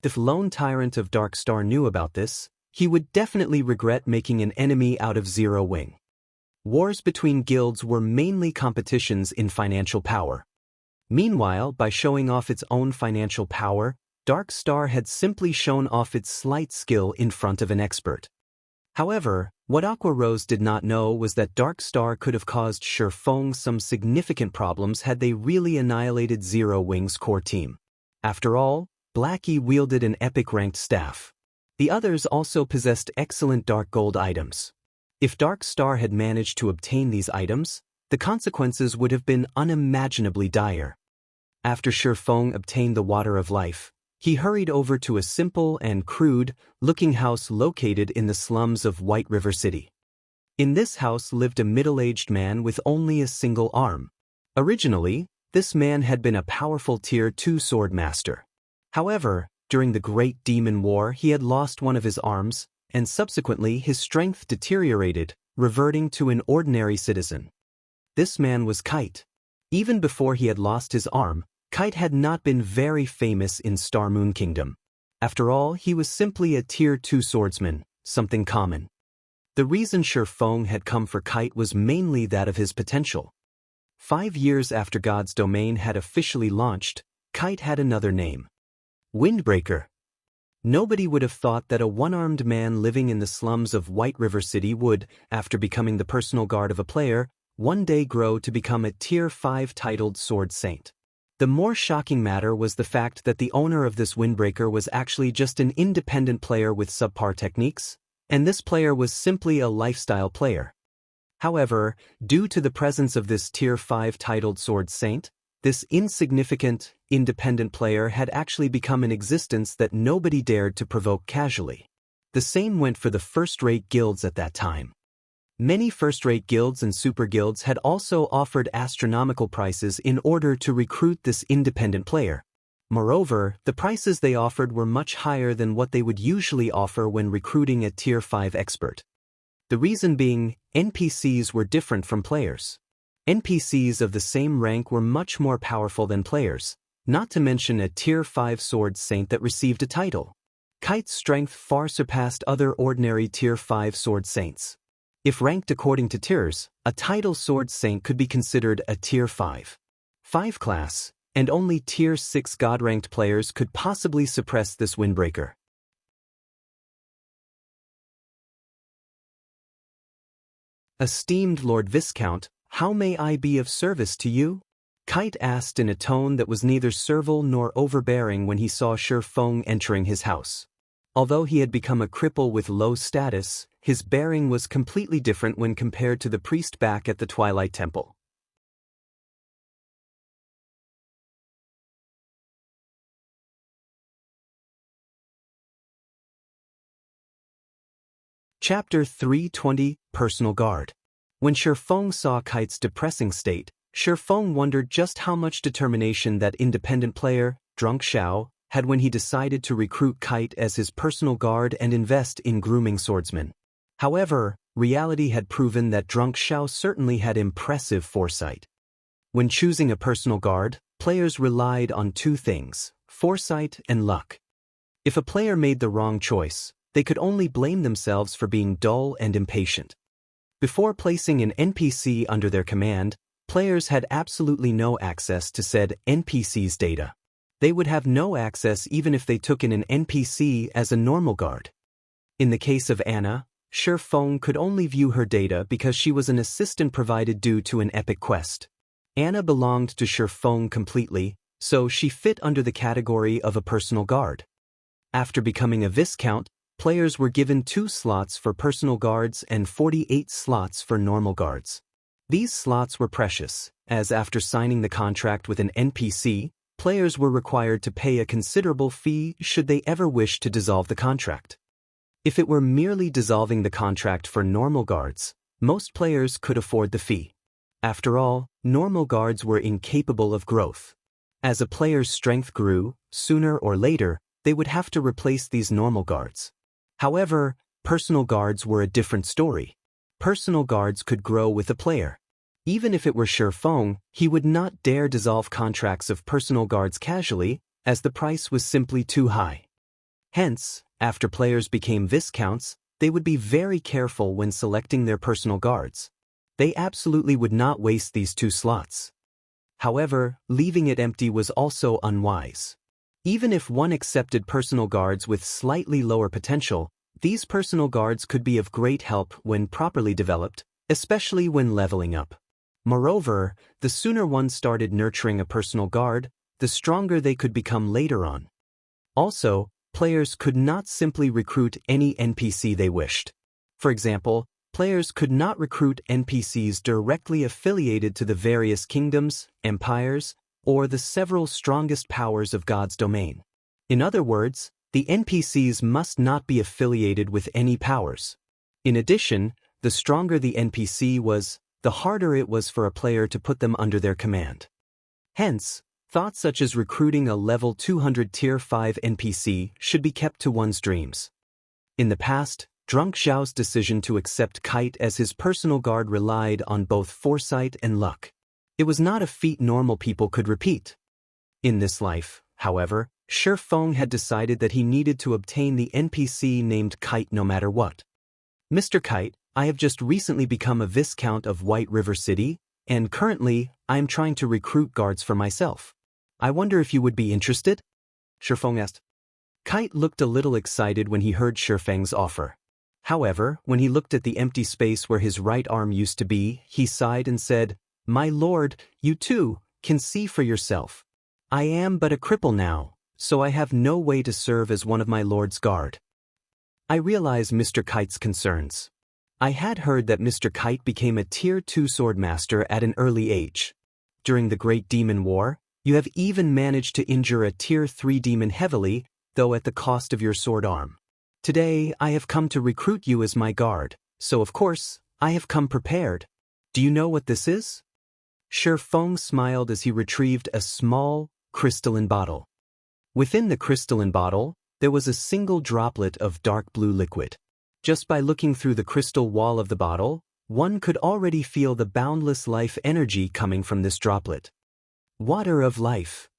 If Lone Tyrant of Dark Star knew about this, he would definitely regret making an enemy out of Zero Wing. Wars between guilds were mainly competitions in financial power. Meanwhile, by showing off its own financial power, Dark Star had simply shown off its slight skill in front of an expert. However, what Aqua Rose did not know was that Dark Star could have caused Feng some significant problems had they really annihilated Zero Wing's core team. After all, Blackie wielded an epic-ranked staff. The others also possessed excellent dark gold items. If Dark Star had managed to obtain these items, the consequences would have been unimaginably dire. After Feng obtained the Water of Life, he hurried over to a simple and crude-looking house located in the slums of White River City. In this house lived a middle-aged man with only a single arm. Originally, this man had been a powerful Tier 2 sword master. However, during the Great Demon War he had lost one of his arms, and subsequently his strength deteriorated, reverting to an ordinary citizen. This man was Kite. Even before he had lost his arm, Kite had not been very famous in Star Moon Kingdom. After all, he was simply a Tier 2 swordsman, something common. The reason Feng had come for Kite was mainly that of his potential. 5 years after God's Domain had officially launched, Kite had another name: Windbreaker. Nobody would have thought that a one-armed man living in the slums of White River City would, after becoming the personal guard of a player, one day grow to become a Tier 5 titled Sword Saint. The more shocking matter was the fact that the owner of this Windbreaker was actually just an independent player with subpar techniques, and this player was simply a lifestyle player. However, due to the presence of this Tier 5 titled Sword Saint, this insignificant, independent player had actually become an existence that nobody dared to provoke casually. The same went for the first-rate guilds at that time. Many first-rate guilds and super guilds had also offered astronomical prices in order to recruit this independent player. Moreover, the prices they offered were much higher than what they would usually offer when recruiting a Tier 5 expert. The reason being, NPCs were different from players. NPCs of the same rank were much more powerful than players, not to mention a Tier 5 Sword Saint that received a title. Kite's strength far surpassed other ordinary Tier 5 Sword Saints. If ranked according to tiers, a title Sword Saint could be considered a Tier 5 class, and only Tier 6 God-ranked players could possibly suppress this Windbreaker. Esteemed Lord Viscount, how may I be of service to you? Kite asked in a tone that was neither servile nor overbearing when he saw Feng entering his house. Although he had become a cripple with low status, his bearing was completely different when compared to the priest back at the Twilight Temple. Chapter 320, Personal Guard. When Feng saw Kite's depressing state, Feng wondered just how much determination that independent player, Drunk Xiao, had when he decided to recruit Kite as his personal guard and invest in grooming swordsmen. However, reality had proven that Drunk Xiao certainly had impressive foresight. When choosing a personal guard, players relied on two things: foresight and luck. If a player made the wrong choice, they could only blame themselves for being dull and impatient. Before placing an NPC under their command, players had absolutely no access to said NPC's data. They would have no access even if they took in an NPC as a normal guard. In the case of Anna, Feng could only view her data because she was an assistant provided due to an epic quest. Anna belonged to Feng completely, so she fit under the category of a personal guard. After becoming a Viscount, players were given 2 slots for personal guards and 48 slots for normal guards. These slots were precious, as after signing the contract with an NPC, players were required to pay a considerable fee should they ever wish to dissolve the contract. If it were merely dissolving the contract for normal guards, most players could afford the fee. After all, normal guards were incapable of growth. As a player's strength grew, sooner or later, they would have to replace these normal guards. However, personal guards were a different story. Personal guards could grow with a player. Even if it were Feng, he would not dare dissolve contracts of personal guards casually, as the price was simply too high. Hence, after players became Viscounts, they would be very careful when selecting their personal guards. They absolutely would not waste these 2 slots. However, leaving it empty was also unwise. Even if one accepted personal guards with slightly lower potential, these personal guards could be of great help when properly developed, especially when leveling up. Moreover, the sooner one started nurturing a personal guard, the stronger they could become later on. Also, players could not simply recruit any NPC they wished. For example, players could not recruit NPCs directly affiliated to the various kingdoms, empires, or the several strongest powers of God's domain. In other words, the NPCs must not be affiliated with any powers. In addition, the stronger the NPC was, the harder it was for a player to put them under their command. Hence, thoughts such as recruiting a level 200 Tier 5 NPC should be kept to one's dreams. In the past, Drunk Xiao's decision to accept Kite as his personal guard relied on both foresight and luck. It was not a feat normal people could repeat. In this life, however, Feng had decided that he needed to obtain the NPC named Kite no matter what. Mr. Kite, I have just recently become a Viscount of White River City, and currently, I am trying to recruit guards for myself. I wonder if you would be interested? Feng asked. Kite looked a little excited when he heard Feng's offer. However, when he looked at the empty space where his right arm used to be, he sighed and said, "My lord, you too can see for yourself. I am but a cripple now, so I have no way to serve as one of my lord's guard." I realize Mr. Kite's concerns. I had heard that Mr. Kite became a Tier 2 swordmaster at an early age. During the Great Demon War, you have even managed to injure a Tier 3 demon heavily, though at the cost of your sword arm. Today, I have come to recruit you as my guard, so of course, I have come prepared. Do you know what this is? Feng smiled as he retrieved a small, crystalline bottle. Within the crystalline bottle, there was a single droplet of dark blue liquid. Just by looking through the crystal wall of the bottle, one could already feel the boundless life energy coming from this droplet. Water of life.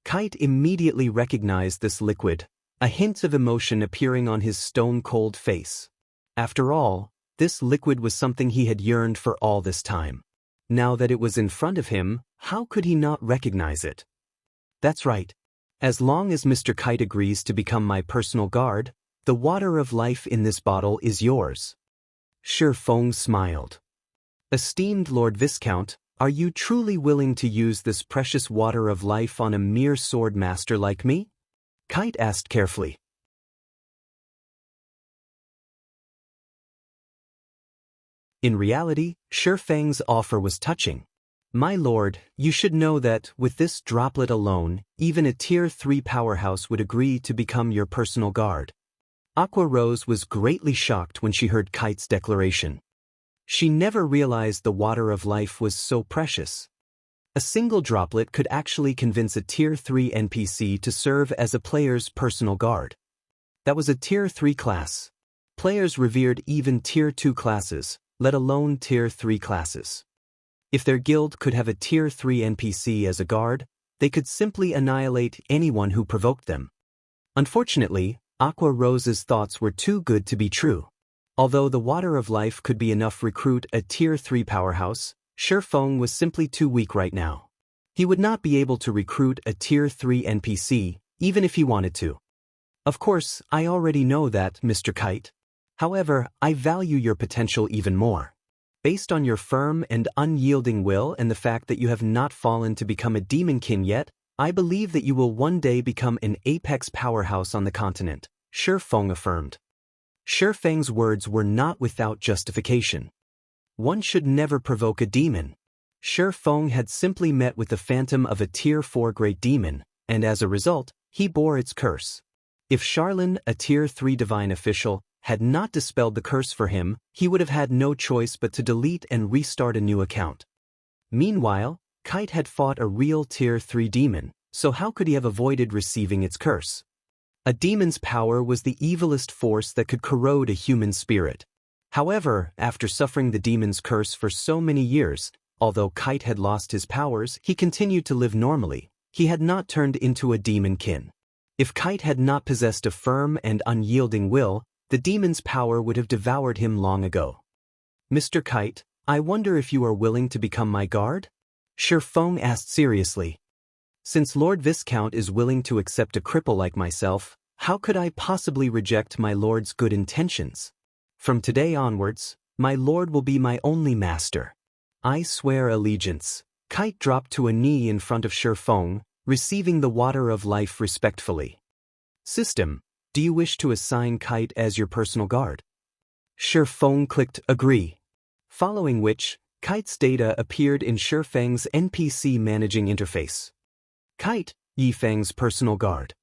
Kite immediately recognized this liquid, a hint of emotion appearing on his stone-cold face. After all, this liquid was something he had yearned for all this time. Now that it was in front of him, how could he not recognize it? That's right. As long as Mr. Kite agrees to become my personal guard, the water of life in this bottle is yours. Feng smiled. Esteemed Lord Viscount, are you truly willing to use this precious water of life on a mere sword master like me? Kite asked carefully. In reality, Feng's offer was touching. My lord, you should know that, with this droplet alone, even a Tier 3 powerhouse would agree to become your personal guard. Aqua Rose was greatly shocked when she heard Kite's declaration. She never realized the water of life was so precious. A single droplet could actually convince a Tier 3 NPC to serve as a player's personal guard. That was a Tier 3 class. Players revered even Tier 2 classes, let alone Tier 3 classes. If their guild could have a Tier 3 NPC as a guard, they could simply annihilate anyone who provoked them. Unfortunately, Aqua Rose's thoughts were too good to be true. Although the water of life could be enough to recruit a Tier 3 powerhouse, Feng was simply too weak right now. He would not be able to recruit a Tier 3 NPC, even if he wanted to. Of course, I already know that, Mr. Kite. However, I value your potential even more. Based on your firm and unyielding will and the fact that you have not fallen to become a demonkin yet, I believe that you will one day become an apex powerhouse on the continent, Feng affirmed. Feng's words were not without justification. One should never provoke a demon. Feng had simply met with the phantom of a Tier 4 great demon, and as a result, he bore its curse. If Charlene, a Tier 3 divine official, had not dispelled the curse for him, he would have had no choice but to delete and restart a new account. Meanwhile, Kite had fought a real Tier 3 demon, so how could he have avoided receiving its curse? A demon's power was the evilest force that could corrode a human spirit. However, after suffering the demon's curse for so many years, although Kite had lost his powers, he continued to live normally. He had not turned into a demonkin. If Kite had not possessed a firm and unyielding will, the demon's power would have devoured him long ago. Mr. Kite, I wonder if you are willing to become my guard? Feng asked seriously. Since Lord Viscount is willing to accept a cripple like myself, how could I possibly reject my lord's good intentions? From today onwards, my lord will be my only master. I swear allegiance. Kite dropped to a knee in front of Feng, receiving the water of life respectfully. System, do you wish to assign Kite as your personal guard? Feng clicked agree. Following which, Kite's data appeared in Feng's NPC managing interface. Kite, Feng's personal guard.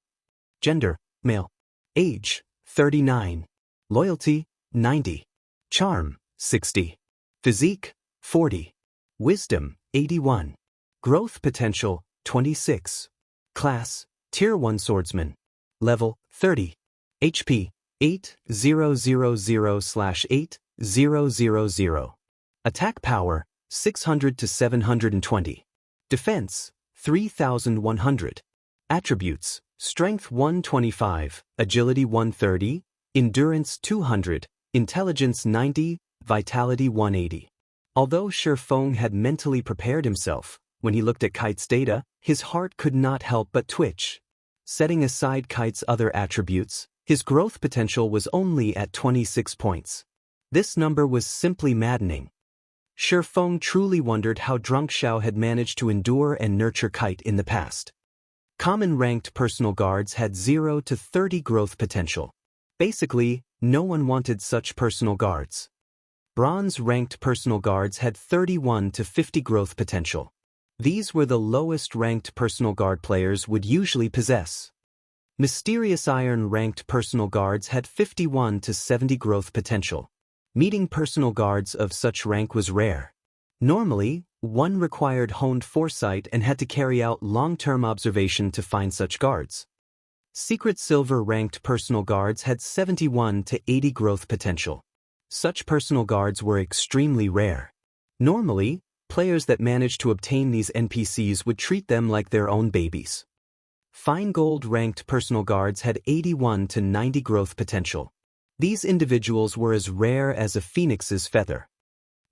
Gender, male. Age, 39. Loyalty, 90. Charm, 60. Physique, 40. Wisdom, 81. Growth potential, 26. Class, Tier 1 Swordsman. Level, 30. HP, 8000/8000. Attack power, 600 to 720. Defense, 3100. Attributes, Strength 125, Agility 130, Endurance 200, Intelligence 90, Vitality 180. Although Feng had mentally prepared himself, when he looked at Kite's data, his heart could not help but twitch. Setting aside Kite's other attributes, his growth potential was only at 26 points. This number was simply maddening. Feng truly wondered how Drunk Xiao had managed to endure and nurture Kite in the past. Common ranked personal guards had 0 to 30 growth potential. Basically, no one wanted such personal guards. Bronze ranked personal guards had 31 to 50 growth potential. These were the lowest ranked personal guard players would usually possess. Mysterious Iron ranked personal guards had 51 to 70 growth potential. Meeting personal guards of such rank was rare. Normally, one required honed foresight and had to carry out long-term observation to find such guards. Secret Silver ranked personal guards had 71 to 80 growth potential. Such personal guards were extremely rare. Normally, players that managed to obtain these NPCs would treat them like their own babies. Fine Gold ranked personal guards had 81 to 90 growth potential. These individuals were as rare as a phoenix's feather.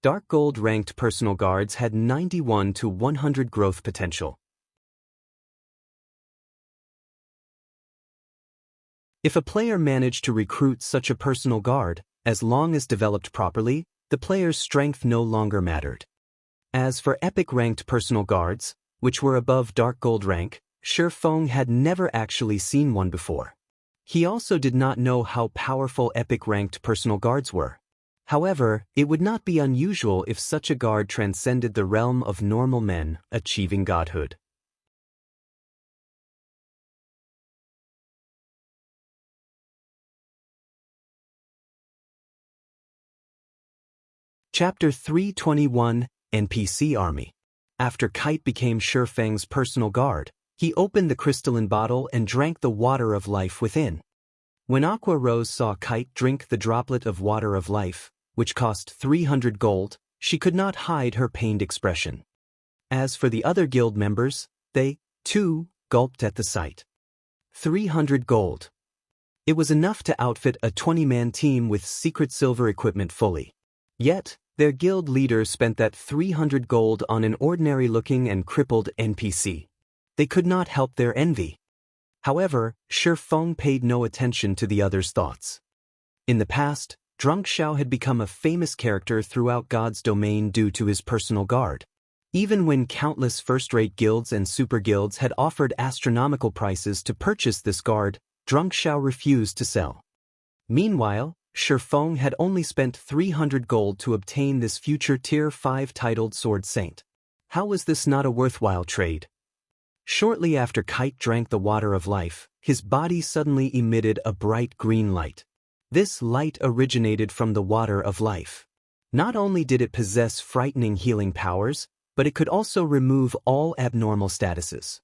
Dark Gold ranked personal guards had 91 to 100 growth potential. If a player managed to recruit such a personal guard, as long as developed properly, the player's strength no longer mattered. As for epic ranked personal guards, which were above Dark Gold rank, Feng had never actually seen one before. He also did not know how powerful epic ranked personal guards were. However, it would not be unusual if such a guard transcended the realm of normal men, achieving godhood. Chapter 321, NPC Army. After Kite became Feng's personal guard, he opened the crystalline bottle and drank the water of life within. When Aqua Rose saw Kite drink the droplet of water of life, which cost 300 gold, she could not hide her pained expression. As for the other guild members, they, too, gulped at the sight. 300 gold. It was enough to outfit a 20-man team with secret silver equipment fully. Yet, their guild leader spent that 300 gold on an ordinary-looking and crippled NPC. They could not help their envy. However, Feng paid no attention to the others' thoughts. In the past, Drunk Xiao had become a famous character throughout God's domain due to his personal guard. Even when countless first-rate guilds and super guilds had offered astronomical prices to purchase this guard, Drunk Xiao refused to sell. Meanwhile, Feng had only spent 300 gold to obtain this future Tier 5 titled Sword Saint. How was this not a worthwhile trade? Shortly after Kite drank the water of life, his body suddenly emitted a bright green light. This light originated from the water of life. Not only did it possess frightening healing powers, but it could also remove all abnormal statuses.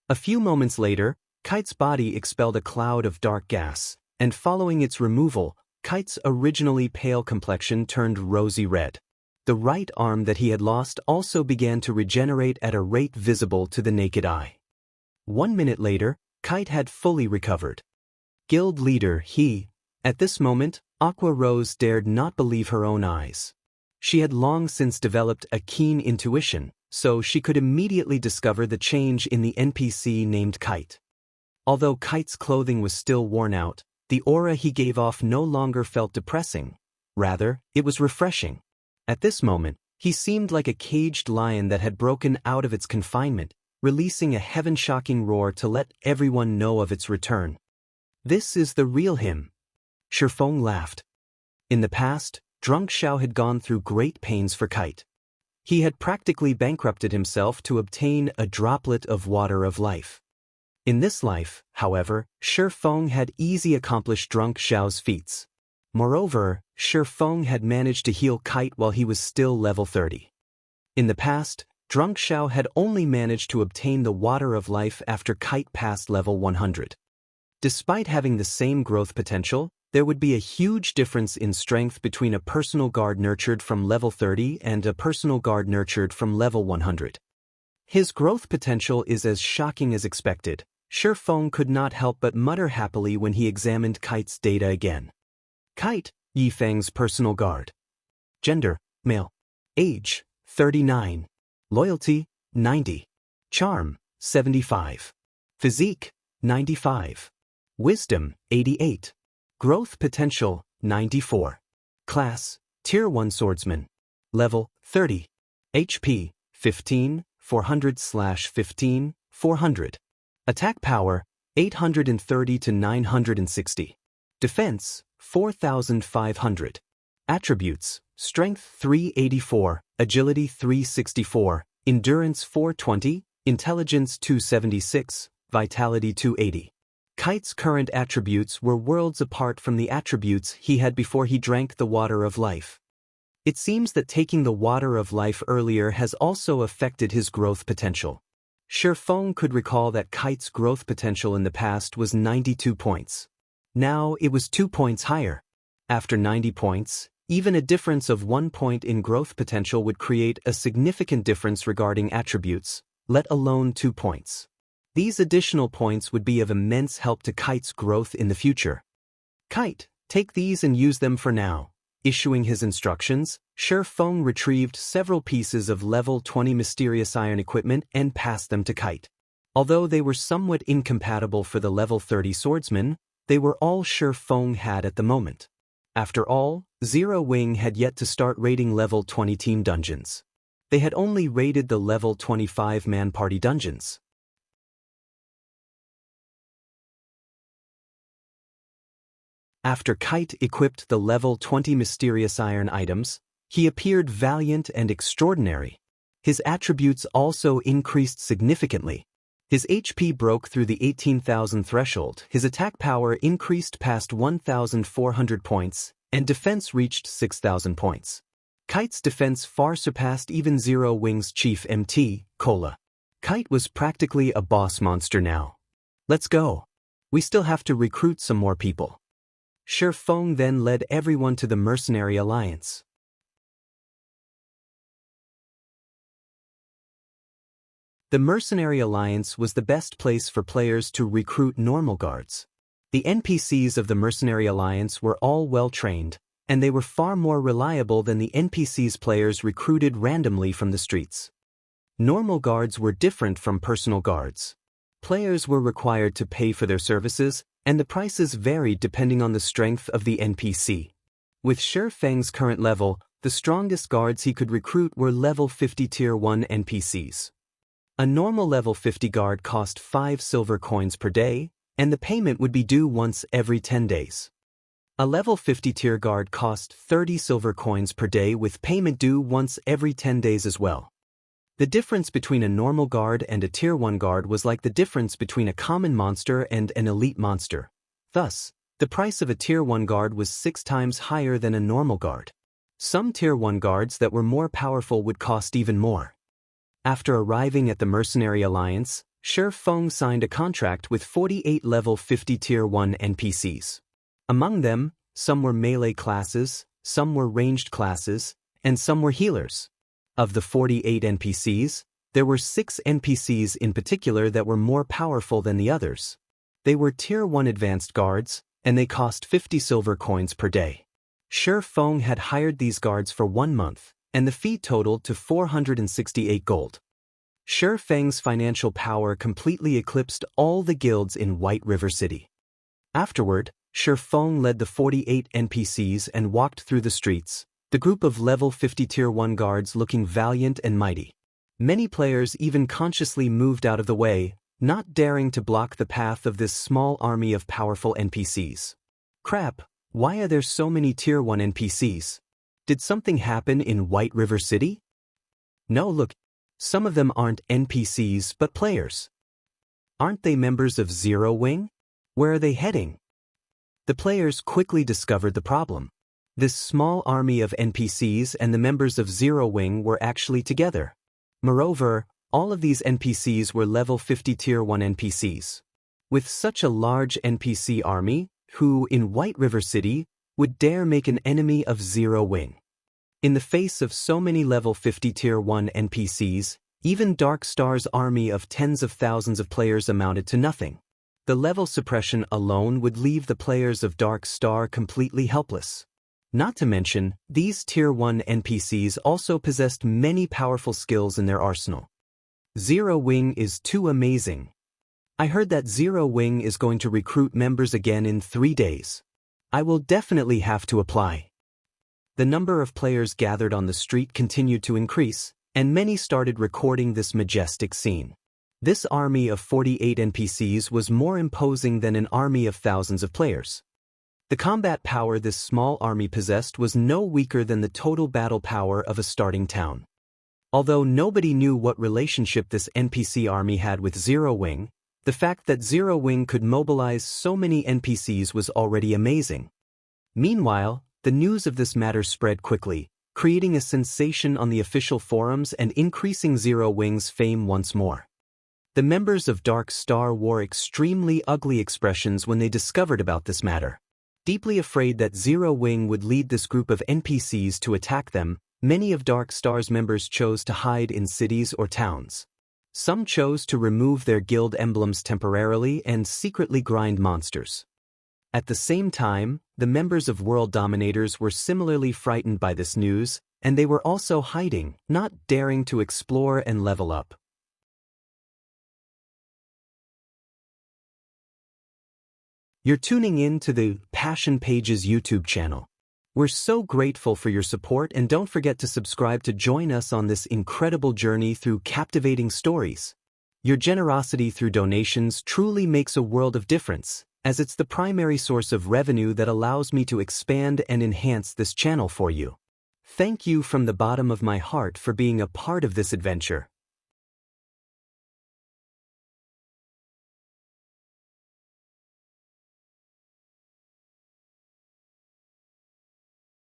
A few moments later, Kite's body expelled a cloud of dark gas, and following its removal, Kite's originally pale complexion turned rosy red. The right arm that he had lost also began to regenerate at a rate visible to the naked eye. 1 minute later, Kite had fully recovered. Guild leader he. At this moment, Aqua Rose dared not believe her own eyes. She had long since developed a keen intuition, so she could immediately discover the change in the NPC named Kite. Although Kite's clothing was still worn out, the aura he gave off no longer felt depressing. Rather, it was refreshing. At this moment, he seemed like a caged lion that had broken out of its confinement, releasing a heaven-shocking roar to let everyone know of its return. This is the real him. Feng laughed. In the past, Drunk Xiao had gone through great pains for Kite. He had practically bankrupted himself to obtain a droplet of water of life. In this life, however, Feng had easily accomplished Drunk Xiao's feats. Moreover, Feng had managed to heal Kite while he was still level 30. In the past, Drunk Xiao had only managed to obtain the water of life after Kite passed level 100. Despite having the same growth potential, there would be a huge difference in strength between a personal guard nurtured from level 30 and a personal guard nurtured from level 100. His growth potential is as shocking as expected. Feng could not help but mutter happily when he examined Kite's data again. Kite, Feng's personal guard. Gender, male. Age, 39. Loyalty, 90. Charm, 75. Physique, 95. Wisdom, 88. Growth potential, 94. Class, Tier 1 Swordsman. Level, 30. HP, 15, 400/15, 400. Attack power, 830 to 960. Defense, 4,500. Attributes, Strength 384, Agility 364, Endurance 420, Intelligence 276, Vitality 280. Kite's current attributes were worlds apart from the attributes he had before he drank the water of life. It seems that taking the water of life earlier has also affected his growth potential. Feng could recall that Kite's growth potential in the past was 92 points. Now it was 2 points higher. After 90 points, even a difference of 1 point in growth potential would create a significant difference regarding attributes, let alone 2 points. These additional points would be of immense help to Kite's growth in the future. Kite, take these and use them for now. Issuing his instructions, Feng retrieved several pieces of level 20 mysterious iron equipment and passed them to Kite. Although they were somewhat incompatible for the level 30 swordsman, they were all Feng had at the moment. After all, Zero Wing had yet to start raiding level 20 team dungeons. They had only raided the level 25 man party dungeons. After Kite equipped the level 20 mysterious iron items, he appeared valiant and extraordinary. His attributes also increased significantly. His HP broke through the 18,000 threshold, his attack power increased past 1,400 points, and defense reached 6,000 points. Kite's defense far surpassed even Zero Wing's chief MT, Cola. Kite was practically a boss monster now. Let's go. We still have to recruit some more people. Feng then led everyone to the Mercenary Alliance. The Mercenary Alliance was the best place for players to recruit normal guards. The NPCs of the Mercenary Alliance were all well-trained, and they were far more reliable than the NPCs players recruited randomly from the streets. Normal guards were different from personal guards. Players were required to pay for their services, and the prices varied depending on the strength of the NPC. With Feng's current level, the strongest guards he could recruit were level 50 Tier 1 NPCs. A normal level 50 guard cost 5 silver coins per day, and the payment would be due once every 10 days. A level 50 tier guard cost 30 silver coins per day with payment due once every 10 days as well. The difference between a normal guard and a tier 1 guard was like the difference between a common monster and an elite monster. Thus, the price of a tier 1 guard was 6 times higher than a normal guard. Some tier 1 guards that were more powerful would cost even more. After arriving at the Mercenary Alliance, Feng signed a contract with 48 level 50 tier 1 NPCs. Among them, some were melee classes, some were ranged classes, and some were healers. Of the 48 NPCs, there were 6 NPCs in particular that were more powerful than the others. They were tier 1 advanced guards, and they cost 50 silver coins per day. Feng had hired these guards for 1 month, and the fee totaled to 468 gold. Feng's financial power completely eclipsed all the guilds in White River City. Afterward, Feng led the 48 NPCs and walked through the streets, the group of level 50 tier 1 guards looking valiant and mighty. Many players even consciously moved out of the way, not daring to block the path of this small army of powerful NPCs. Crap, why are there so many tier 1 NPCs? Did something happen in White River City? No, look, some of them aren't NPCs but players. Aren't they members of Zero Wing? Where are they heading? The players quickly discovered the problem. This small army of NPCs and the members of Zero Wing were actually together. Moreover, all of these NPCs were level 50 tier 1 NPCs. With such a large NPC army, who, in White River City, would dare make an enemy of Zero Wing? In the face of so many level 50 tier 1 NPCs, even Dark Star's army of tens of thousands of players amounted to nothing. The level suppression alone would leave the players of Dark Star completely helpless. Not to mention, these tier 1 NPCs also possessed many powerful skills in their arsenal. Zero Wing is too amazing. I heard that Zero Wing is going to recruit members again in 3 days. I will definitely have to apply. The number of players gathered on the street continued to increase, and many started recording this majestic scene. This army of 48 NPCs was more imposing than an army of thousands of players. The combat power this small army possessed was no weaker than the total battle power of a starting town. Although nobody knew what relationship this NPC army had with Zero Wing, the fact that Zero Wing could mobilize so many NPCs was already amazing. Meanwhile, the news of this matter spread quickly, creating a sensation on the official forums and increasing Zero Wing's fame once more. The members of Dark Star wore extremely ugly expressions when they discovered about this matter. Deeply afraid that Zero Wing would lead this group of NPCs to attack them, many of Dark Star's members chose to hide in cities or towns. Some chose to remove their guild emblems temporarily and secretly grind monsters. At the same time, the members of World Dominators were similarly frightened by this news, and they were also hiding, not daring to explore and level up. You're tuning in to the Passion Pages YouTube channel. We're so grateful for your support, and don't forget to subscribe to join us on this incredible journey through captivating stories. Your generosity through donations truly makes a world of difference, as it's the primary source of revenue that allows me to expand and enhance this channel for you. Thank you from the bottom of my heart for being a part of this adventure.